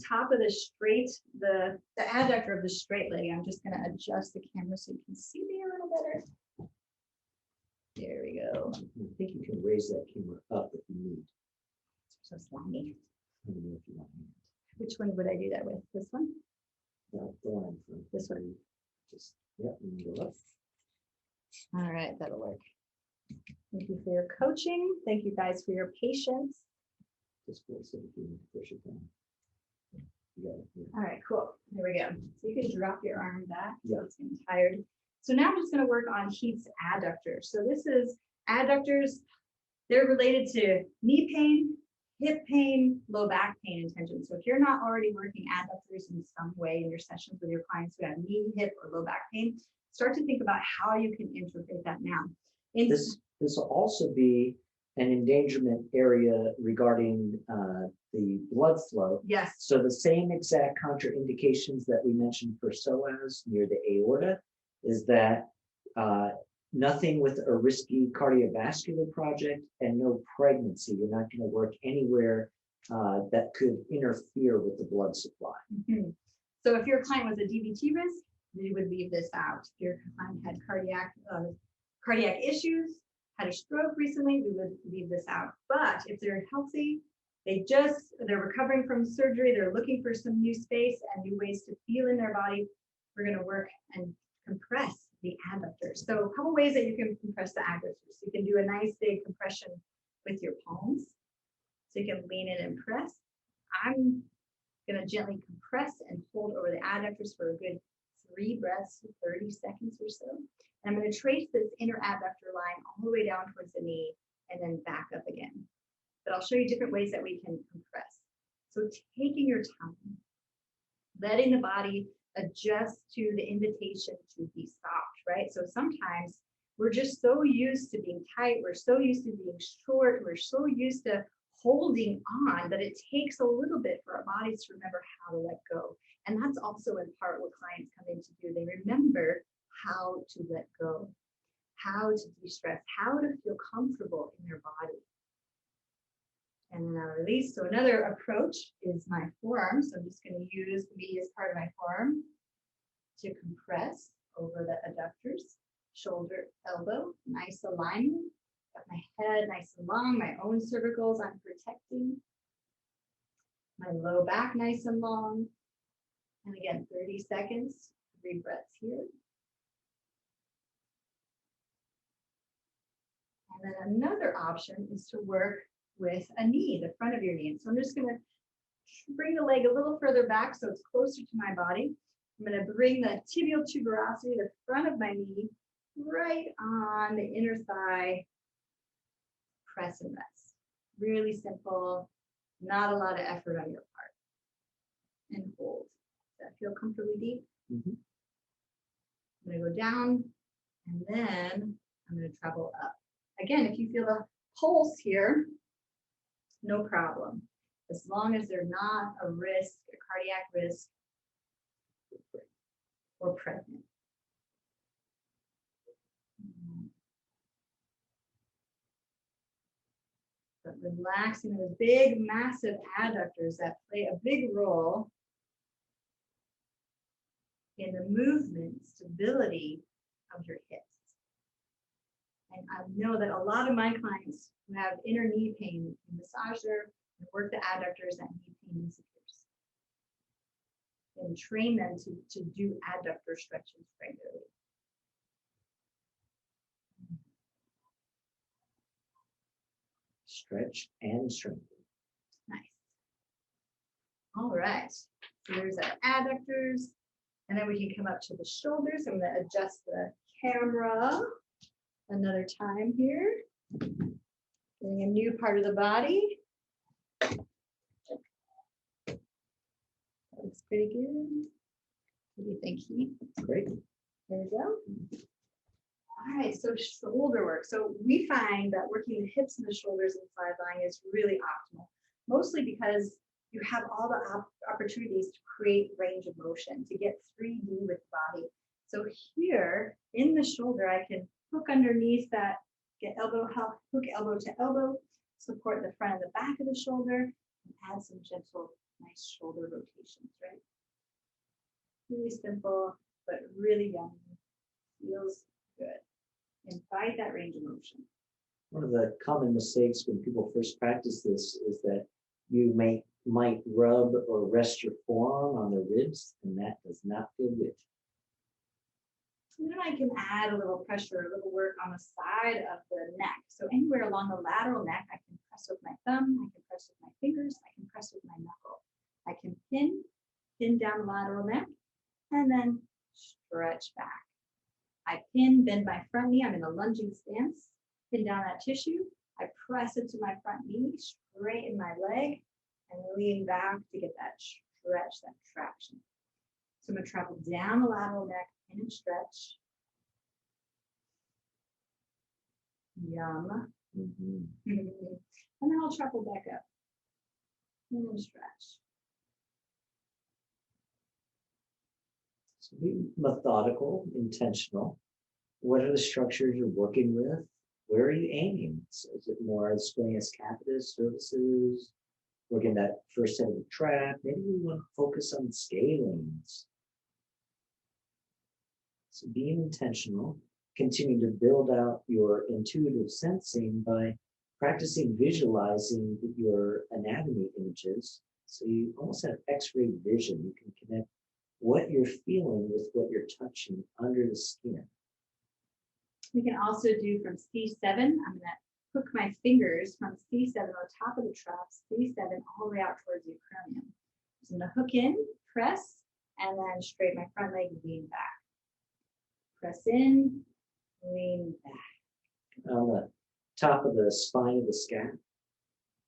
[SPEAKER 2] top of the straight, the adductor of the straight leg. I'm just going to adjust the camera so you can see me a little better. There we go.
[SPEAKER 12] I think you can raise that camera up if you need.
[SPEAKER 2] So slimy.
[SPEAKER 12] I don't know if you want me.
[SPEAKER 2] Which one would I do that with? This one?
[SPEAKER 12] No, the one in front.
[SPEAKER 2] This one.
[SPEAKER 12] Just, yep, and go up.
[SPEAKER 2] All right, that'll work. Thank you for your coaching. Thank you guys for your patience.
[SPEAKER 12] Just go so you can push it down. You got it. Yeah.
[SPEAKER 2] All right, cool. There we go. So you can drop your arm back.
[SPEAKER 12] Yeah.
[SPEAKER 2] It's getting tired. So now I'm just going to work on Heath's adductors. So this is adductors. They're related to knee pain, hip pain, low back pain, and tension. So if you're not already working adductors in some way in your sessions with your clients who have knee, hip, or low back pain, start to think about how you can integrate that now.
[SPEAKER 12] This will also be an endangerment area regarding the blood flow.
[SPEAKER 2] Yes.
[SPEAKER 12] So the same exact contraindications that we mentioned for psoas near the aorta is that nothing with a risky cardiovascular project and no pregnancy. You're not going to work anywhere that could interfere with the blood supply.
[SPEAKER 2] Mm-hmm. So if your client was a DVT risk, we would leave this out. If your client had cardiac issues, had a stroke recently, we would leave this out. But if they're healthy, they're recovering from surgery, they're looking for some new space and new ways to feel in their body, we're going to work and compress the adductors. So a couple ways that you can compress the adductors. You can do a nice big compression with your palms. So you can lean in and press. I'm going to gently compress and hold over the adductors for a good 3 breaths, 30 seconds or so. And I'm going to trace this inner adductor line all the way down towards the knee and then back up again. But I'll show you different ways that we can compress. So taking your time, letting the body adjust to the invitation to be soft, right? So sometimes we're just so used to being tight, we're so used to being short, we're so used to holding on that it takes a little bit for our bodies to remember how to let go. And that's also in part what clients come in to do. They remember how to let go, how to de-stress, how to feel comfortable in their body. And then I'll release. So another approach is my forearm. So I'm just going to use the medius part of my forearm to compress over the adductors, shoulder, elbow, nice alignment. Got my head nice and long, my own cervicals I'm protecting. My low back nice and long. And again, 30 seconds, 3 breaths here. And then another option is to work with a knee, the front of your knee. So I'm just gonna bring the leg a little further back so it's closer to my body. I'm gonna bring the tibial tuberosity, the front of my knee, right on the inner thigh. Press and rest. Really simple, not a lot of effort on your part. And hold. Does that feel comfortably deep?
[SPEAKER 12] Mhm.
[SPEAKER 2] I'm gonna go down and then I'm gonna travel up. Again, if you feel a pulse here, no problem. As long as they're not a risk, a cardiac risk, or pregnant. But relaxing those big, massive adductors that play a big role in the movement stability of your hips. And I know that a lot of my clients who have inner knee pain massage their and work the adductors, that knee pain disappears. And train them to do adductor stretches regularly.
[SPEAKER 12] Stretch and strengthen.
[SPEAKER 2] Nice. All right. So there's our adductors. And then we can come up to the shoulders. I'm going to adjust the camera another time here. Getting a new part of the body. That looks pretty good. What do you think, Keith?
[SPEAKER 12] Great.
[SPEAKER 2] There we go. All right, so shoulder work. So we find that working the hips and the shoulders inside lying is really optimal, mostly because you have all the opportunities to create range of motion, to get 3D with the body. So here in the shoulder, I can hook underneath that, get elbow help, hook elbow to elbow, support the front and the back of the shoulder, and add some gentle, nice shoulder rotations, right? Really simple, but really yummy. Feels good. Invite that range of motion.
[SPEAKER 12] One of the common mistakes when people first practice this is that you might rub or rest your forearm on the ribs, and that does not feel good.
[SPEAKER 2] And then I can add a little pressure, a little work on the side of the neck. So anywhere along the lateral neck, I can press with my thumb, I can press with my fingers, I can press with my knuckle. I can pin down the lateral neck, and then stretch back. I bend my front knee, I'm in a lunging stance, pin down that tissue, I press it to my front knee, straighten my leg, and lean back to get that stretch, that traction. So I'm going to travel down the lateral neck, pin and stretch. Yum.
[SPEAKER 12] Mhm.
[SPEAKER 2] And then I'll travel back up. And then stretch.
[SPEAKER 12] So be methodical, intentional. What are the structures you're working with? Where are you aiming? So is it more splenius capitis services? Working that first set of the trap? Maybe we want to focus on scalings. So being intentional, continue to build out your intuitive sensing by practicing visualizing your anatomy images. So you almost have X-ray vision. You can connect what you're feeling with what you're touching under the skin.
[SPEAKER 2] We can also do from C7, I'm going to hook my fingers from C7 on the top of the trap, C7 all the way out towards the acromion. So I'm going to hook in, press, and then straighten my front leg, lean back. Press in, lean back.
[SPEAKER 12] On the top of the spine of the scap,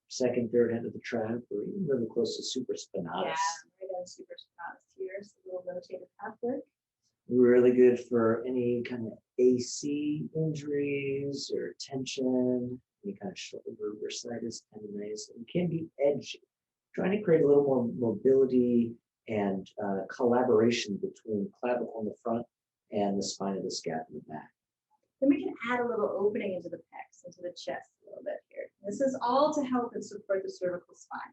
[SPEAKER 12] second, third end of the trap, or even really close to supraspinatus.
[SPEAKER 2] Yeah, right on supraspinatus here, so a little rotated calf work.
[SPEAKER 12] Really good for any kind of AC injuries or tension, any kind of shoulder bursitis, tendonitis. It can be edgy. Trying to create a little more mobility and collaboration between clavicle in the front and the spine of the scap in the back.
[SPEAKER 2] Then we can add a little opening into the pecs, into the chest a little bit here. This is all to help and support the cervical spine.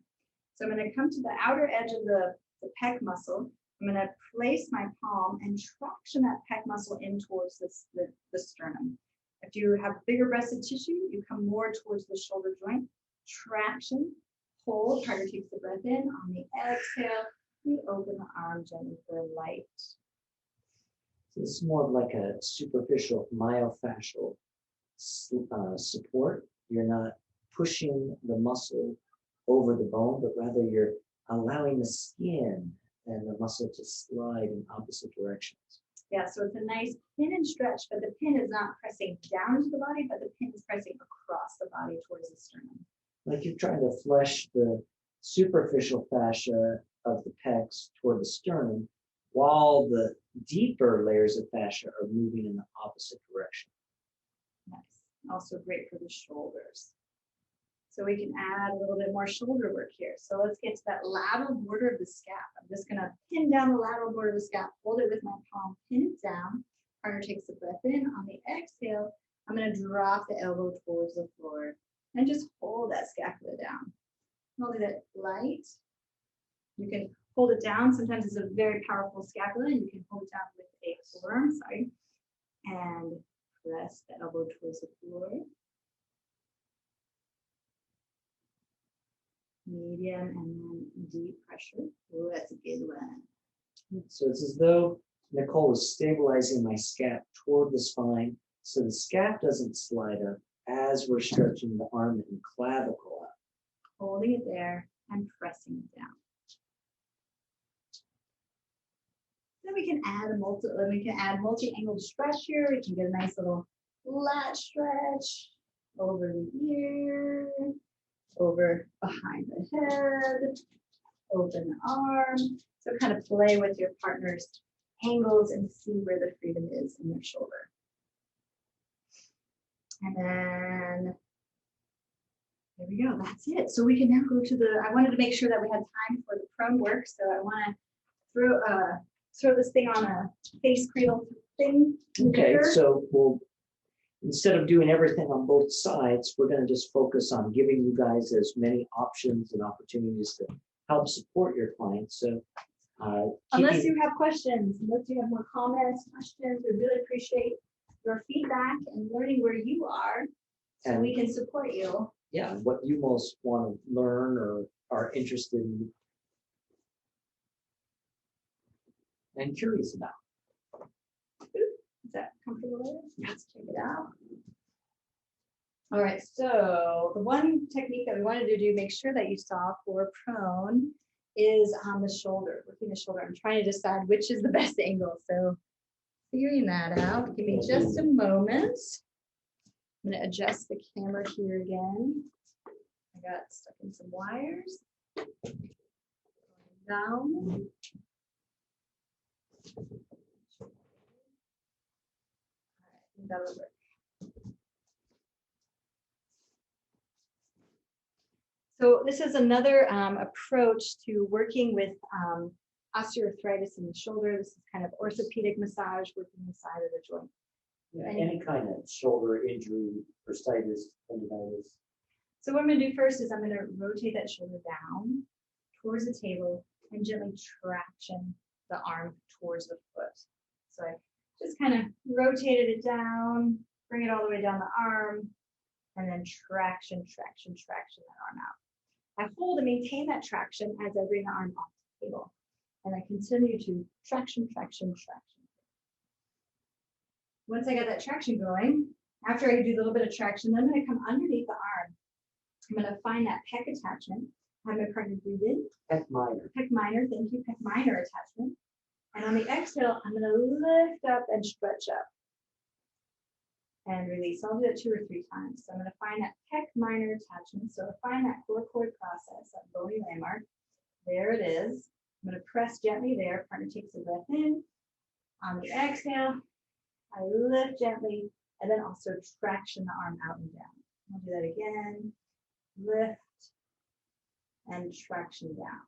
[SPEAKER 2] So I'm going to come to the outer edge of the pec muscle, I'm gonna place my palm and traction that pec muscle in towards the sternum. If you have bigger breasted tissue, you come more towards the shoulder joint. Traction, hold, partner takes the breath in. On the exhale, we open the arm gently for light.
[SPEAKER 12] So this is more of like a superficial myofascial support. You're not pushing the muscle over the bone, but rather you're allowing the skin and the muscle to slide in opposite directions.
[SPEAKER 2] Yeah, so it's a nice pin and stretch, but the pin is not pressing down into the body, but the pin is pressing across the body towards the sternum.
[SPEAKER 12] Like you're trying to flesh the superficial fascia of the pecs toward the sternum, while the deeper layers of fascia are moving in the opposite direction.
[SPEAKER 2] Nice. Also great for the shoulders. So we can add a little bit more shoulder work here. So let's get to that lateral border of the scap. I'm just gonna pin down the lateral border of the scap, hold it with my palm, pin it down. Partner takes the breath in. On the exhale, I'm gonna drop the elbow towards the floor and just hold that scapula down. Hold it light. You can hold it down. Sometimes it's a very powerful scapula, and you can hold it down with a forearm, and press the elbow towards the floor. Medium and then deep pressure. Ooh, that's a good one.
[SPEAKER 12] So it's as though Nicole is stabilizing my scap toward the spine, so the scap doesn't slide up as we're stretching the arm and clavicle up.
[SPEAKER 2] Holding it there and pressing it down. Then we can add multi-angled stretch here. We can get a nice little lat stretch over the ear, over behind the head, open the arm. So kind of play with your partner's angles and see where the freedom is in their shoulder. And then there we go, that's it. So we can now go to I wanted to make sure that we had time for the prone work. So I want to throw this thing on a face cradle thing.
[SPEAKER 12] Okay, so we'll, instead of doing everything on both sides, we're going to just focus on giving you guys as many options and opportunities to help support your clients. So
[SPEAKER 2] unless you have questions, unless you have more comments, questions, we really appreciate your feedback and learning where you are so we can support you.
[SPEAKER 12] Yeah, what you most want to learn or are interested in and curious about.
[SPEAKER 2] Is that comfortable? Let's check it out. All right, so the one technique that we wanted to do, make sure that you saw for prone, is on the shoulder, working the shoulder. I'm trying to decide which is the best angle. So figuring that out, give me just a moment. I'm going to adjust the camera here again. I got stuck in some wires. Down. That'll work. So this is another approach to working with osteoarthritis in the shoulder. This is kind of orthopedic massage, working the side of the joint.
[SPEAKER 12] Yeah, any kind of shoulder injury, bursitis, tendinitis.
[SPEAKER 2] So what I'm going to do first is I'm going to rotate that shoulder down towards the table and gently traction the arm towards the foot. So I just kind of rotated it down, bring it all the way down the arm, and then traction that arm out. I hold and maintain that traction as I bring the arm off the table. And I continue to traction. Once I got that traction going, after I do a little bit of traction, then I'm going to come underneath the arm. I'm going to find that pec attachment. Have my partner breathe in.
[SPEAKER 12] Pec minor.
[SPEAKER 2] Pec minor, thank you, pec minor attachment. And on the exhale, I'm going to lift up and stretch up. And release. I'll do that 2 or 3 times. So I'm going to find that pec minor attachment. So to find that coracoid process, that bony landmark, there it is. I'm going to press gently there. Partner takes a breath in. On the exhale, I lift gently, and then also traction the arm out and down. I'll do that again. Lift and traction down.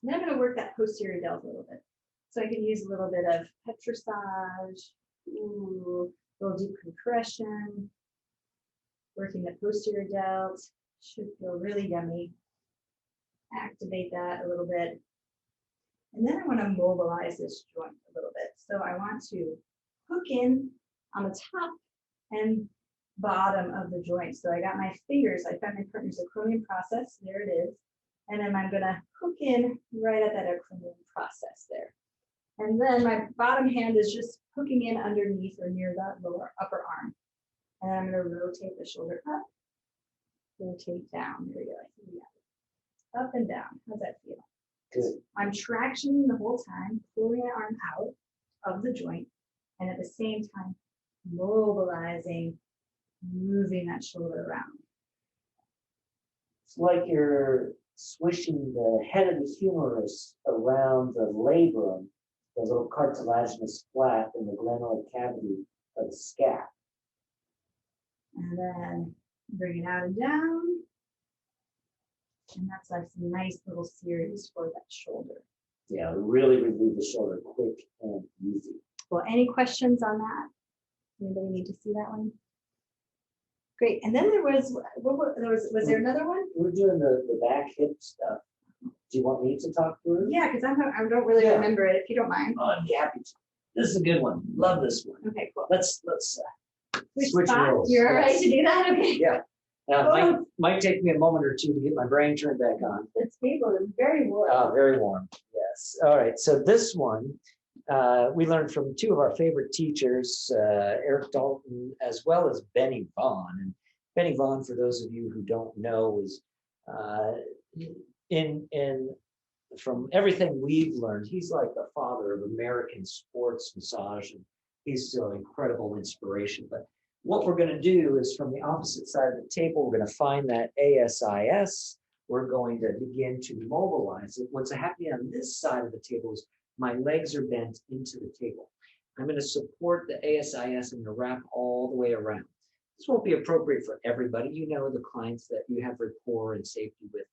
[SPEAKER 2] And then I'm going to work that posterior delt a little bit. So I can use a little bit of petrissage, a little deep compression, working the posterior delt. Should feel really yummy. Activate that a little bit. And then I want to mobilize this joint a little bit. So I want to hook in on the top and bottom of the joint. So I got my fingers, I found my partner's acromion process, there it is. And then I'm gonna hook in right at that acromion process there. And then my bottom hand is just hooking in underneath or near that lower upper arm. And I'm gonna rotate the shoulder up, rotate down, there we go. I think we got it. Up and down, how's that feel?
[SPEAKER 12] Good.
[SPEAKER 2] I'm tractioning the whole time, pulling my arm out of the joint, and at the same time, mobilizing, moving that shoulder around.
[SPEAKER 12] It's like you're swishing the head of the humerus around the labrum, the little cartilaginous flap in the glenoid cavity of the scap.
[SPEAKER 2] And then bring it out and down. And that's like some nice little series for that shoulder.
[SPEAKER 12] Yeah, really relieve the shoulder quick and easy.
[SPEAKER 2] Well, any questions on that? Anybody need to see that one? Great. And then there was, was there another one?
[SPEAKER 12] We're doing the back hip stuff. Do you want me to talk through it?
[SPEAKER 2] Yeah, because I don't really
[SPEAKER 12] Yeah.
[SPEAKER 2] remember it, if you don't mind.
[SPEAKER 12] Oh, I'm happy to. This is a good one. Love this one.
[SPEAKER 2] Okay, cool.
[SPEAKER 12] Let's switch
[SPEAKER 2] spots?
[SPEAKER 12] roles.
[SPEAKER 2] You're all right
[SPEAKER 12] Yes.
[SPEAKER 2] to do that? Okay.
[SPEAKER 12] Yeah. Might take me a moment or two to get my brain turned back on.
[SPEAKER 2] This table is very warm.
[SPEAKER 12] Very warm. Yes. All right. So this one we learned from two of our favorite teachers, Eric Dalton, as well as Benny Vaughn. And Benny Vaughn, for those of you who don't know, is from everything we've learned, he's like the father of American sports massage, and he's still an incredible inspiration. But what we're going to do is, from the opposite side of the table, we're going to find that ASIS. We're going to begin to mobilize it. What's happening on this side of the table is my legs are bent into the table. I'm going to support the ASIS. I'm going to wrap all the way around. This won't be appropriate for everybody. You know the clients that you have rapport and safety with.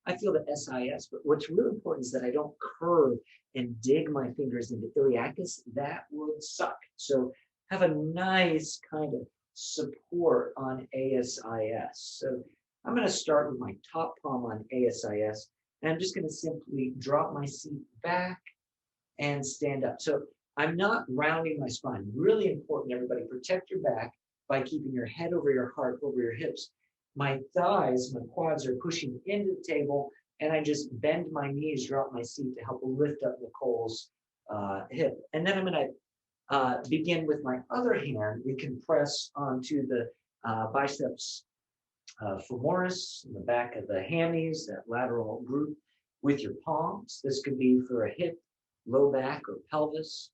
[SPEAKER 12] I feel the SIS, but what's really important is that I don't curve and dig my fingers into iliacus. That would suck. So have a nice kind of support on ASIS. So I'm going to start with my top palm on ASIS, and I'm just going to simply drop my seat back and stand up. So I'm not rounding my spine. Really important, everybody, protect your back by keeping your head over your heart, over your hips. My thighs, my quads are pushing into the table, and I just bend my knees, drop my seat to help lift up Nicole's hip. And then I'm going to begin with my other hand. We can press onto the biceps femoris, in the back of the hammies, that lateral group, with your palms. This could be for a hip, low back, or pelvis.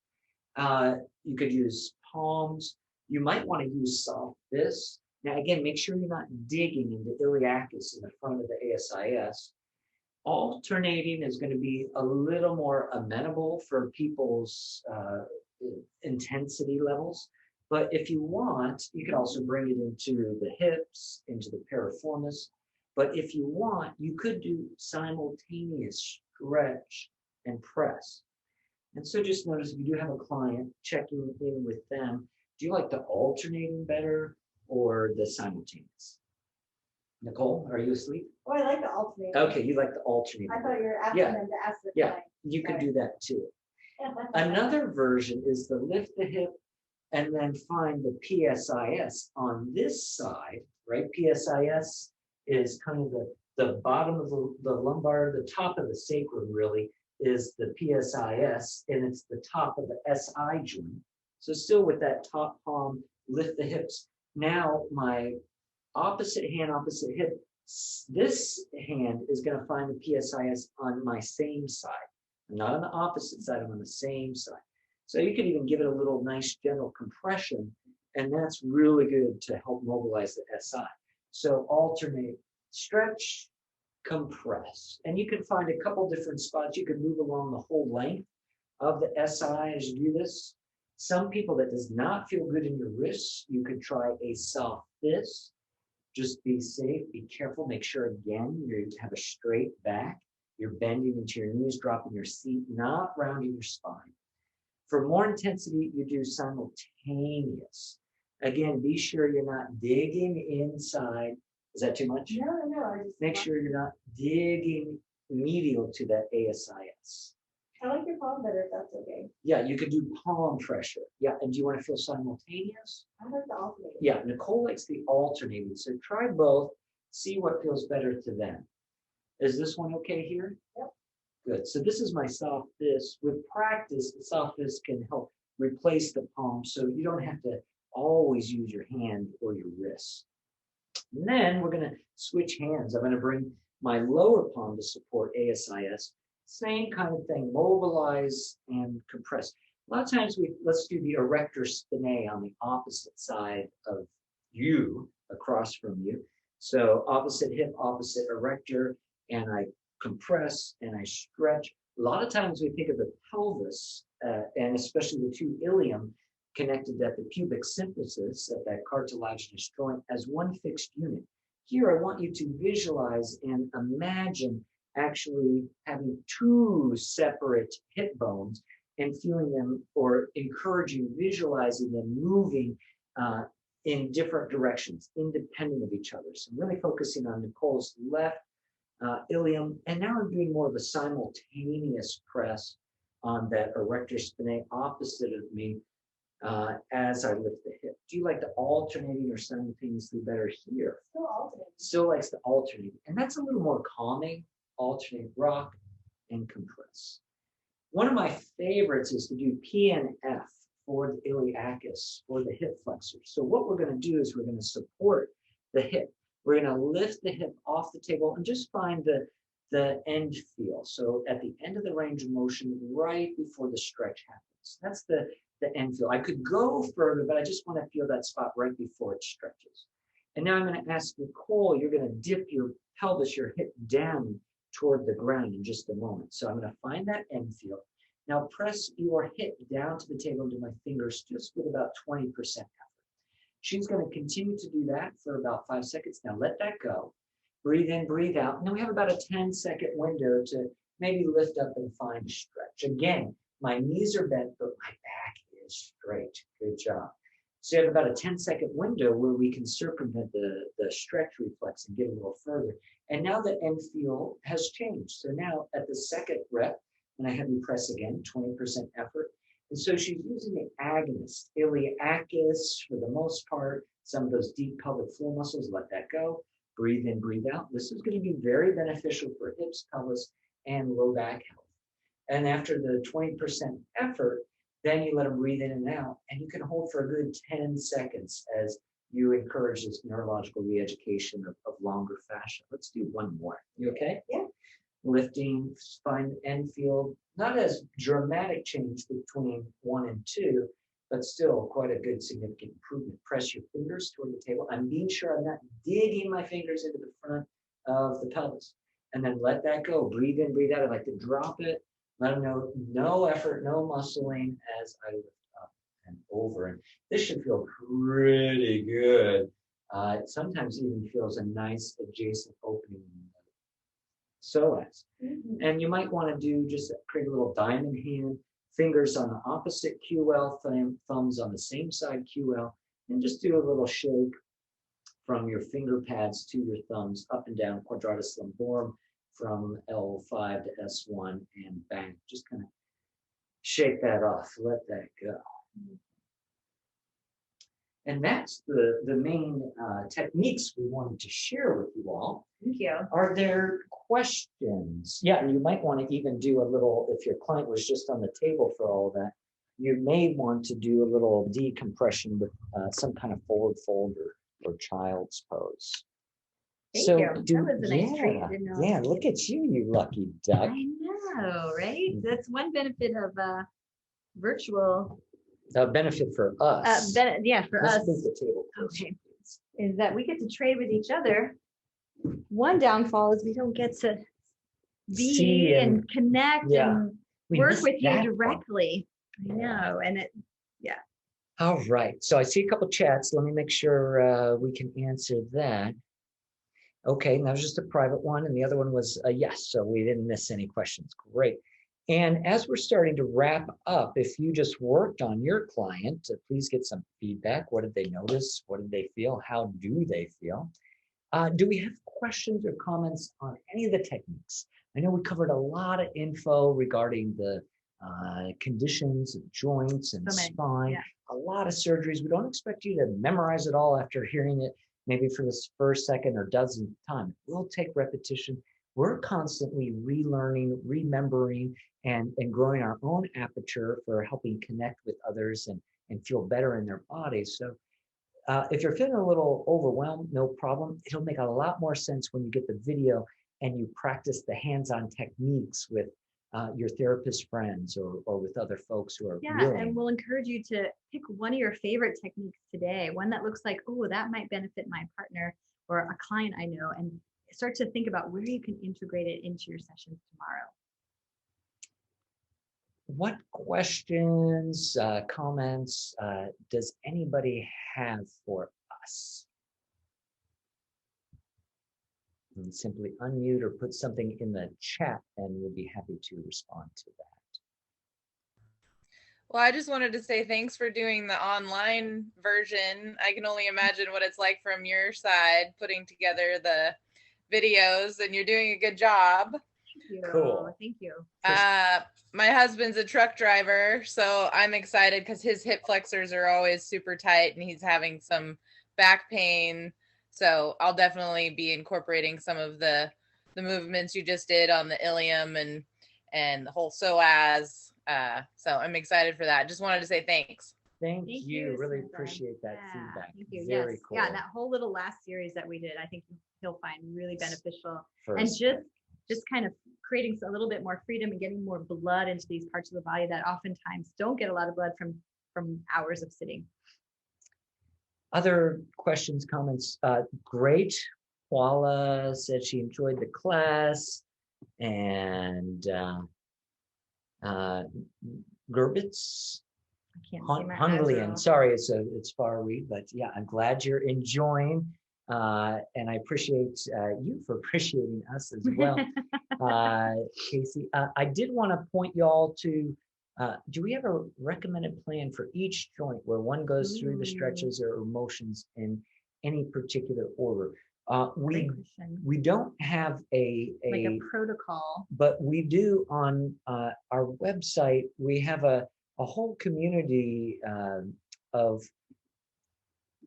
[SPEAKER 12] You could use palms. You might want to use soft fists. Now, again, make sure you're not digging into iliacus in the front of the ASIS. Alternating is going to be a little more amenable for people's intensity levels. But if you want, you can also bring it into the hips, into the piriformis. But if you want, you could do simultaneous stretch and press. And so just notice, if you do have a client, checking in with them, do you like the alternating better or the simultaneous? Nicole, are you asleep?
[SPEAKER 2] Oh, I like the alternating.
[SPEAKER 12] Okay, you like the alternating.
[SPEAKER 2] I thought you were asking
[SPEAKER 12] Yeah.
[SPEAKER 2] them to ask the
[SPEAKER 12] Yeah,
[SPEAKER 2] client.
[SPEAKER 12] you can do that too.
[SPEAKER 2] Yeah.
[SPEAKER 12] Another version is the lift the hip and then find the PSIS on this side, right? PSIS is kind of the bottom of the lumbar, the top of the sacrum really is the PSIS, and it's the top of the SI joint. So still with that top palm, lift the hips. Now my opposite hand, opposite hip, this hand is going to find the PSIS on my same side. I'm not on the opposite side, I'm on the same side. So you can even give it a little nice general compression, and that's really good to help mobilize the SI. So alternate, stretch, compress. And you can find a couple different spots. You can move along the whole length of the SI as you do this. Some people, that does not feel good in your wrists, you could try a soft fist. Just be safe, be careful, make sure again you have a straight back. You're bending into your knees, dropping your seat, not rounding your spine. For more intensity, you do simultaneous. Again, be sure you're not digging inside. Is that too much?
[SPEAKER 2] No.
[SPEAKER 12] Make sure you're not digging medial to that ASIS.
[SPEAKER 7] I like your palm better if that's okay.
[SPEAKER 12] Yeah, you could do palm pressure. Yeah, and do you want to feel simultaneous?
[SPEAKER 7] I like the alternating.
[SPEAKER 12] Yeah, Nicole likes the alternating. So try both, see what feels better to them. Is this one okay here?
[SPEAKER 7] Yep.
[SPEAKER 12] Good. So this is my soft fist. With practice, the soft fist can help replace the palm so you don't have to always use your hand or your wrist. And then we're going to switch hands. I'm going to bring my lower palm to support ASIS. Same kind of thing, mobilize and compress. A lot of times let's do the erector spinae on the opposite side of you, across from you. So opposite hip, opposite erector, and I compress and I stretch. A lot of times we think of the pelvis, and especially the two ilium connected at the pubic symphysis, at that cartilaginous joint, as one fixed unit. Here, I want you to visualize and imagine actually having two separate hip bones and feeling them, or encouraging, visualizing them moving in different directions, independent of each other. So I'm really focusing on Nicole's left ilium, and now I'm doing more of a simultaneous press on that erector spinae opposite of me as I lift the hip. Do you like the alternating or simultaneously better here?
[SPEAKER 7] Still alternating.
[SPEAKER 12] Still likes the alternating, and that's a little more calming. Alternate, rock and compress. One of my favorites is to do PNF for the iliacus, or the hip flexor. So what we're going to do is we're going to support the hip. We're going to lift the hip off the table and just find the end feel. So at the end of the range of motion, right before the stretch happens. That's the end feel. I could go further, but I just want to feel that spot right before it stretches. And now I'm going to ask Nicole, you're going to dip your pelvis, your hip down toward the ground in just a moment. So I'm going to find that end feel. Now press your hip down to the table to my fingers just with about 20% effort. She's going to continue to do that for about 5 seconds. Now let that go. Breathe in, breathe out. And then we have about a 10-second window to maybe lift up and find stretch. Again, my knees are bent, but my back is straight. Good job. So you have about a 10-second window where we can circumvent the stretch reflex and get a little further. And now the end feel has changed. So now at the second rep, and I have you press again, 20% effort. And so she's using the agonist, iliacus for the most part, some of those deep pelvic floor muscles, let that go. Breathe in, breathe out. This is going to be very beneficial for hips, pelvis, and low back health. And after the 20% effort, then you let them breathe in and out, and you can hold for a good 10 seconds as you encourage this neurological re-education of longer fascia. Let's do one more. You okay?
[SPEAKER 7] Yeah.
[SPEAKER 12] Lifting, spine, end field. Not as dramatic change between 1 and 2, but still quite a good significant improvement. Press your fingers toward the table. I'm being sure I'm not digging my fingers into the front of the pelvis. And then let that go. Breathe in, breathe out. I like to drop it. Let them know no effort, no muscling as I lift up and over. And this should feel pretty good. It sometimes even feels a nice adjacent opening in the psoas. And you might want to do just create a little diamond hand, fingers on the opposite QL, thumbs on the same side QL, and just do a little shake from your finger pads to your thumbs up and down quadratus lumborum, from L5 to S1 and back. Just kind of shake that off, let that go. And that's the main techniques we wanted to share with you all.
[SPEAKER 2] Thank you.
[SPEAKER 12] Are there questions? Yeah, and you might want to even do a little, if your client was just on the table for all of that, you may want to do a little decompression with some kind of forward fold or child's pose.
[SPEAKER 2] Thank you. That was a nice treat. Didn't know.
[SPEAKER 12] Yeah, look at you, you lucky duck.
[SPEAKER 2] I know, right? That's one benefit of virtual.
[SPEAKER 12] A benefit for us.
[SPEAKER 2] Yeah, for
[SPEAKER 12] Let's
[SPEAKER 2] us.
[SPEAKER 12] move the table.
[SPEAKER 2] Okay. Is that we get to trade with each other. One downfall is we don't get to be
[SPEAKER 12] See
[SPEAKER 2] and connect and
[SPEAKER 12] we
[SPEAKER 2] work
[SPEAKER 12] missed
[SPEAKER 2] with you
[SPEAKER 12] that
[SPEAKER 2] directly. I know, and it, yeah.
[SPEAKER 12] All right, so I see a couple chats. Let me make sure we can answer that. Okay, that was just a private one, and the other one was a yes, so we didn't miss any questions. Great. And as we're starting to wrap up, if you just worked on your client, please get some feedback. What did they notice? What did they feel? How do they feel? Do we have questions or comments on any of the techniques?
[SPEAKER 1] I know we covered a lot of info regarding the conditions of joints and
[SPEAKER 2] So many,
[SPEAKER 1] spine,
[SPEAKER 2] yeah.
[SPEAKER 1] a lot of surgeries. We don't expect you to memorize it all after hearing it maybe for this first, second, or dozenth time. It will take repetition. We're constantly relearning, remembering, and growing our own aperture for helping connect with others and feel better in their bodies. So if you're feeling a little overwhelmed, no problem. It'll make a lot more sense when you get the video and you practice the hands-on techniques with your therapist friends or with other folks who are
[SPEAKER 2] Yeah,
[SPEAKER 1] willing.
[SPEAKER 2] and we'll encourage you to pick one of your favorite techniques today, one that looks like, oh, that might benefit my partner or a client I know, and start to think about where you can integrate it into your sessions tomorrow.
[SPEAKER 1] What questions, comments does anybody have for us? And simply unmute or put something in the chat and we'll be happy to respond to that.
[SPEAKER 13] Well, I just wanted to say thanks for doing the online version. I can only imagine what it's like from your side, putting together the videos, and you're doing a good job.
[SPEAKER 2] Thank you.
[SPEAKER 1] Cool.
[SPEAKER 2] Thank you.
[SPEAKER 13] My husband's a truck driver, so I'm excited because his hip flexors are always super tight and he's having some back pain. So I'll definitely be incorporating some of the movements you just did on the ilium and the whole psoas. So I'm excited for that. Just wanted to say thanks.
[SPEAKER 1] Thank you. Really
[SPEAKER 2] Susan.
[SPEAKER 1] appreciate that
[SPEAKER 2] Yeah,
[SPEAKER 1] feedback.
[SPEAKER 2] Thank you.
[SPEAKER 1] Very
[SPEAKER 2] Yes.
[SPEAKER 1] cool.
[SPEAKER 2] Yeah, that whole little last series that we did, I think he'll find really beneficial.
[SPEAKER 1] First.
[SPEAKER 2] And just kind of creating a little bit more freedom and getting more blood into these parts of the body that oftentimes don't get a lot of blood from hours of sitting.
[SPEAKER 1] Other questions, comments? Great. Paula said she enjoyed the class, and Gerbitz,
[SPEAKER 2] I can't see my
[SPEAKER 1] Hungalian.
[SPEAKER 2] eyes.
[SPEAKER 1] Sorry, it's far read, but yeah, I'm glad you're enjoying, and I appreciate you for appreciating us as well, Casey. I did want to point you all to. Do we have a recommended plan for each joint where one goes through the stretches or motions in any particular order?
[SPEAKER 2] Great question.
[SPEAKER 1] We don't have
[SPEAKER 2] Like a protocol.
[SPEAKER 1] but we do on our website. We have a whole community of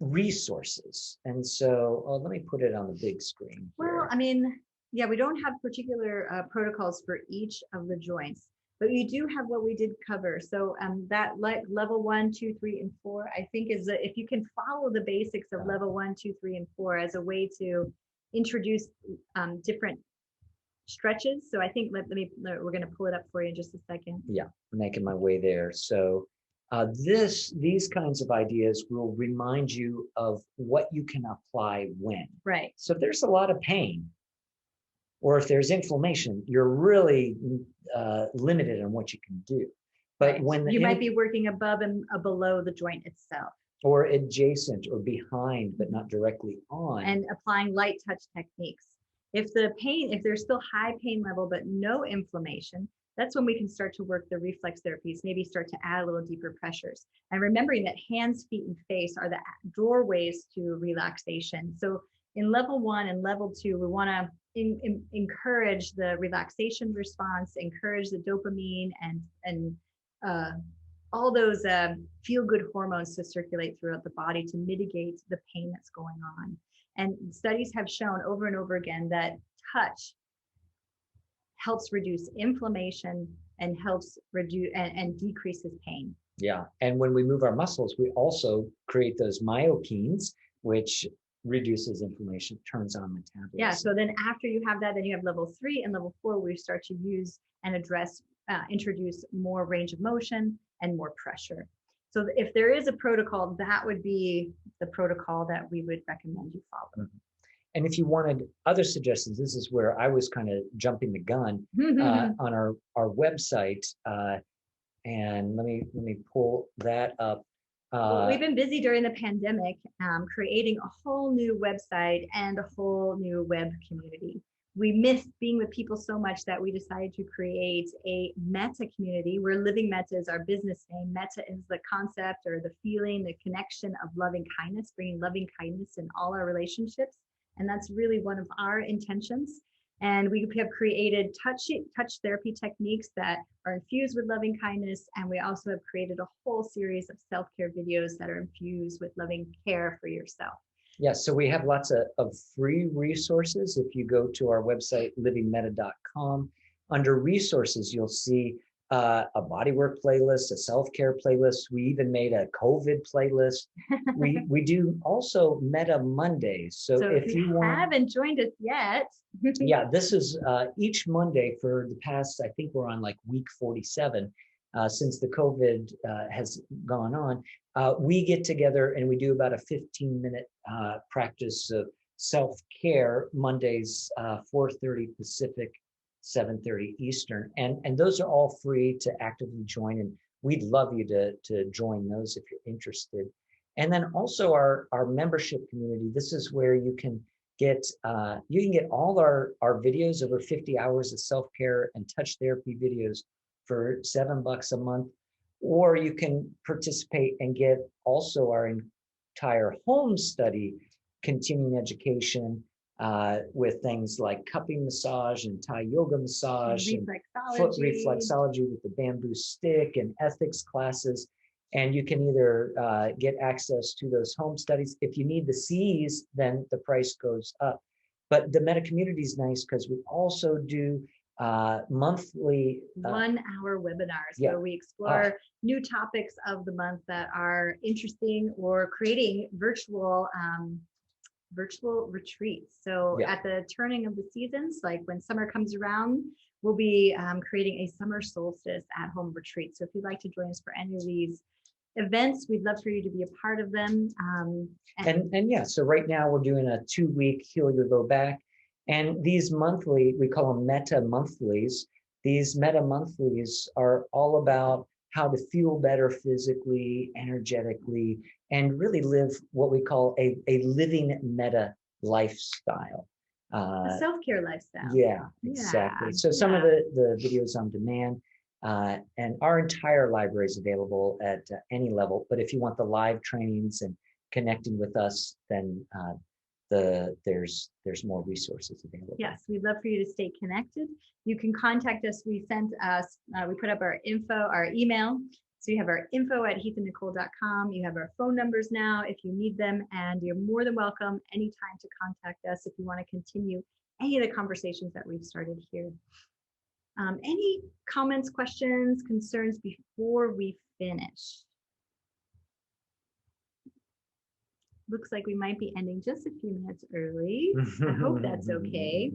[SPEAKER 1] resources, and so let me put it on the big screen
[SPEAKER 2] Well,
[SPEAKER 1] here.
[SPEAKER 2] I mean, yeah, we don't have particular protocols for each of the joints, but we do have what we did cover. So that like level 1, 2, 3, and 4, I think is if you can follow the basics of level 1, 2, 3, and 4 as a way to introduce different stretches. So I think we're going to pull it up for you in just a second.
[SPEAKER 1] Yeah, making my way there. So these kinds of ideas will remind you of what you can apply when.
[SPEAKER 2] Right.
[SPEAKER 1] So if there's a lot of pain, or if there's inflammation, you're really limited on what you can do. But
[SPEAKER 2] Right.
[SPEAKER 1] when
[SPEAKER 2] you might be working above and below the joint itself,
[SPEAKER 1] or adjacent or behind, but not directly on.
[SPEAKER 2] and applying light touch techniques. If there's still high pain level but no inflammation, that's when we can start to work the reflex therapies, maybe start to add a little deeper pressures. And remembering that hands, feet, and face are the doorways to relaxation. So in level 1 and level 2, we want to encourage the relaxation response, encourage the dopamine and all those feel-good hormones to circulate throughout the body to mitigate the pain that's going on. And studies have shown over and over again that touch helps reduce inflammation and helps reduce and decreases pain.
[SPEAKER 1] Yeah, and when we move our muscles, we also create those myokines, which reduces inflammation, turns on metabolism.
[SPEAKER 2] Yeah, so then after you have that, then you have level 3 and level 4, where you start to use and introduce more range of motion and more pressure. So if there is a protocol, that would be the protocol that we would recommend you follow.
[SPEAKER 1] And if you wanted other suggestions, this is where I was kind of jumping the gun on our website. And let me pull that up.
[SPEAKER 2] Well, we've been busy during the pandemic, creating a whole new website and a whole new web community. We missed being with people so much that we decided to create a meta community where Living Meta is our business name. Meta is the concept or the feeling, the connection of loving kindness, bringing loving kindness in all our relationships. And that's really one of our intentions. And we have created touch therapy techniques that are infused with loving kindness. And we also have created a whole series of self-care videos that are infused with loving care for yourself.
[SPEAKER 1] Yes, so we have lots of free resources. If you go to our website, livingmeta.com, under resources, you'll see a bodywork playlist, a self-care playlist. We even made a COVID playlist. We do also Meta Mondays. So if you
[SPEAKER 2] haven't joined us yet,
[SPEAKER 1] yeah, this is each Monday for the past, I think we're on like week 47 since the COVID has gone on. We get together and we do about a 15-minute practice of self-care Mondays, 4:30 Pacific, 7:30 Eastern. And those are all free to actively join. And we'd love you to join those if you're interested. And then also our membership community. This is where you can get all our videos, over 50 hours of self-care and touch therapy videos for $7 a month, or you can participate and get also our entire home study continuing education with things like cupping massage and Thai yoga massage and foot reflexology with the bamboo stick and ethics classes. And you can either get access to those home studies. If you need the C's, then the price goes up. But the Meta community is nice because we also do monthly
[SPEAKER 2] 1-hour webinars
[SPEAKER 1] yeah.
[SPEAKER 2] where we explore new topics of the month that are interesting, or creating virtual retreats. So
[SPEAKER 1] yeah.
[SPEAKER 2] at the turning of the seasons, like when summer comes around, we'll be creating a summer solstice at home retreat. So if you'd like to join us for any of these events, we'd love for you to be a part of them.
[SPEAKER 1] And yeah, so right now we're doing a 2-week Heal Your Low Back. And these monthly, we call them Meta Monthlies. These Meta Monthlies are all about how to feel better physically, energetically, and really live what we call a living meta lifestyle.
[SPEAKER 2] A self-care lifestyle.
[SPEAKER 1] Yeah, exactly.
[SPEAKER 2] Yeah,
[SPEAKER 1] So some of the videos on demand, and our entire library is available at any level. But if you want the live trainings and connecting with us, then there's more resources available.
[SPEAKER 2] Yes, we'd love for you to stay connected. You can contact us. We put up our email. So you have our info at heathandnicole.com. You have our phone numbers now if you need them, and you're more than welcome anytime to contact us if you want to continue any of the conversations that we've started here. Any comments, questions, concerns before we finish? Looks like we might be ending just a few minutes early. I hope that's okay.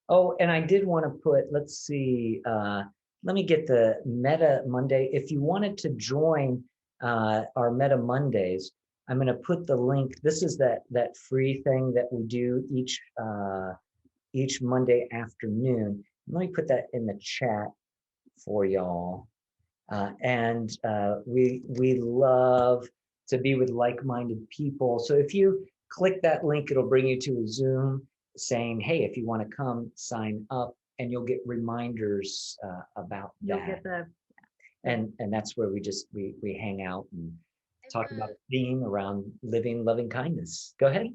[SPEAKER 1] Oh, and I did want to put, let's see, let me get the Meta Monday. If you wanted to join our Meta Mondays, I'm going to put the link. This is that free thing that we do each Monday afternoon. Let me put that in the chat for y'all. And we love to be with like-minded people. So if you click that link, it'll bring you to a Zoom saying, hey, if you want to come, sign up, and you'll get reminders about that.
[SPEAKER 2] You'll get the
[SPEAKER 1] and that's where we hang out and talk about a theme around living loving kindness. Go ahead.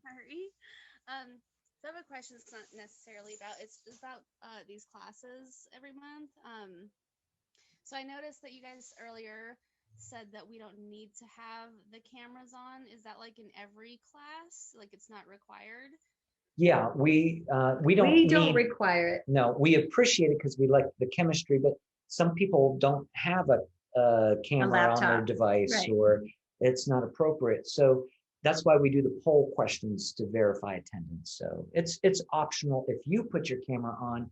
[SPEAKER 9] Sorry. So I have a question. It's not necessarily about, it's about these classes every month. So I noticed that you guys earlier said that we don't need to have the cameras on. Is that like in every class? Like it's not required?
[SPEAKER 1] Yeah, we don't
[SPEAKER 2] require it.
[SPEAKER 1] No, we appreciate it because we like the chemistry, but some people don't have a camera on their device, right, or it's not appropriate. So that's why we do the poll questions to verify attendance. So it's optional if you put your camera on.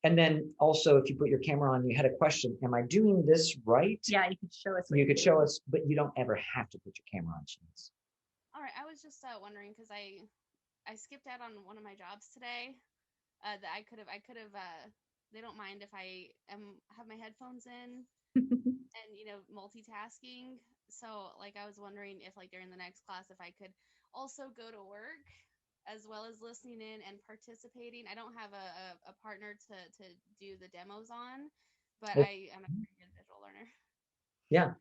[SPEAKER 1] And then also if you put your camera on, you had a question, am I doing this right?
[SPEAKER 2] Yeah, you could show us.
[SPEAKER 1] You could show us, but you don't ever have to put your camera on, Chance.
[SPEAKER 9] All right, I was just wondering because I skipped out on one of my jobs today that I could have, they don't mind if I have my headphones in and, multitasking. So like, I was wondering if like during the next class, if I could also go to work as well as listening in and participating. I don't have a partner to do the demos on, but I am a pretty good visual learner.
[SPEAKER 1] Yeah.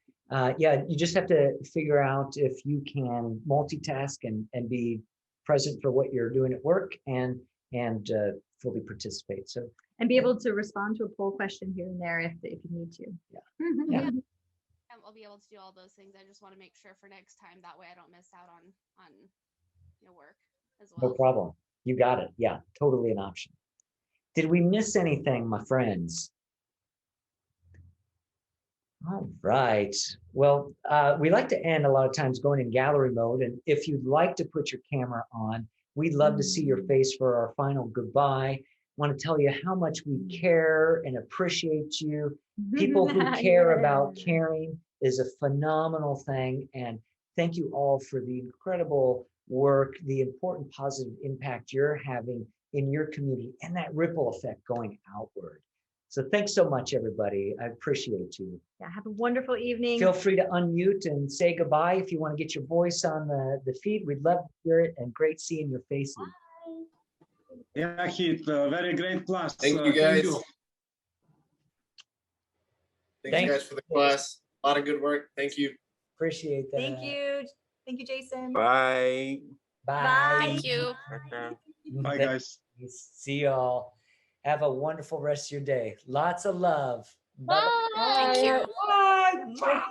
[SPEAKER 1] You just have to figure out if you can multitask and be present for what you're doing at work and and fully participate. So
[SPEAKER 2] And be able to respond to a poll question here and there if you need to.
[SPEAKER 1] Yeah.
[SPEAKER 9] I'll be able to do all those things. I just want to make sure for next time. That way I don't miss out on work as well.
[SPEAKER 1] no problem. You got it. Yeah, totally an option. Did we miss anything, my friends? All right. Well, we like to end a lot of times going in gallery mode. And if you'd like to put your camera on, we'd love to see your face for our final goodbye. Want to tell you how much we care and appreciate you. People who care about caring is a phenomenal thing. And thank you all for the incredible work, the important positive impact you're having in your community and that ripple effect going outward. So thanks so much, everybody. I appreciate you.
[SPEAKER 2] Yeah, have a wonderful evening.
[SPEAKER 1] Feel free to unmute and say goodbye if you want to get your voice on the feed. We'd love to hear it, and great seeing your faces.
[SPEAKER 8] Yeah, Heath, very great class.
[SPEAKER 14] Thank you guys. Thanks
[SPEAKER 1] Thank
[SPEAKER 14] guys for the class. A lot of good work. Thank you.
[SPEAKER 1] Appreciate that.
[SPEAKER 2] Thank you. Thank you, Jason.
[SPEAKER 14] Bye.
[SPEAKER 1] Bye.
[SPEAKER 6] Thank you.
[SPEAKER 8] Bye, guys.
[SPEAKER 1] See y'all. Have a wonderful rest of your day. Lots of love.
[SPEAKER 11] Bye.
[SPEAKER 6] Thank you.
[SPEAKER 1] Bye. Bye.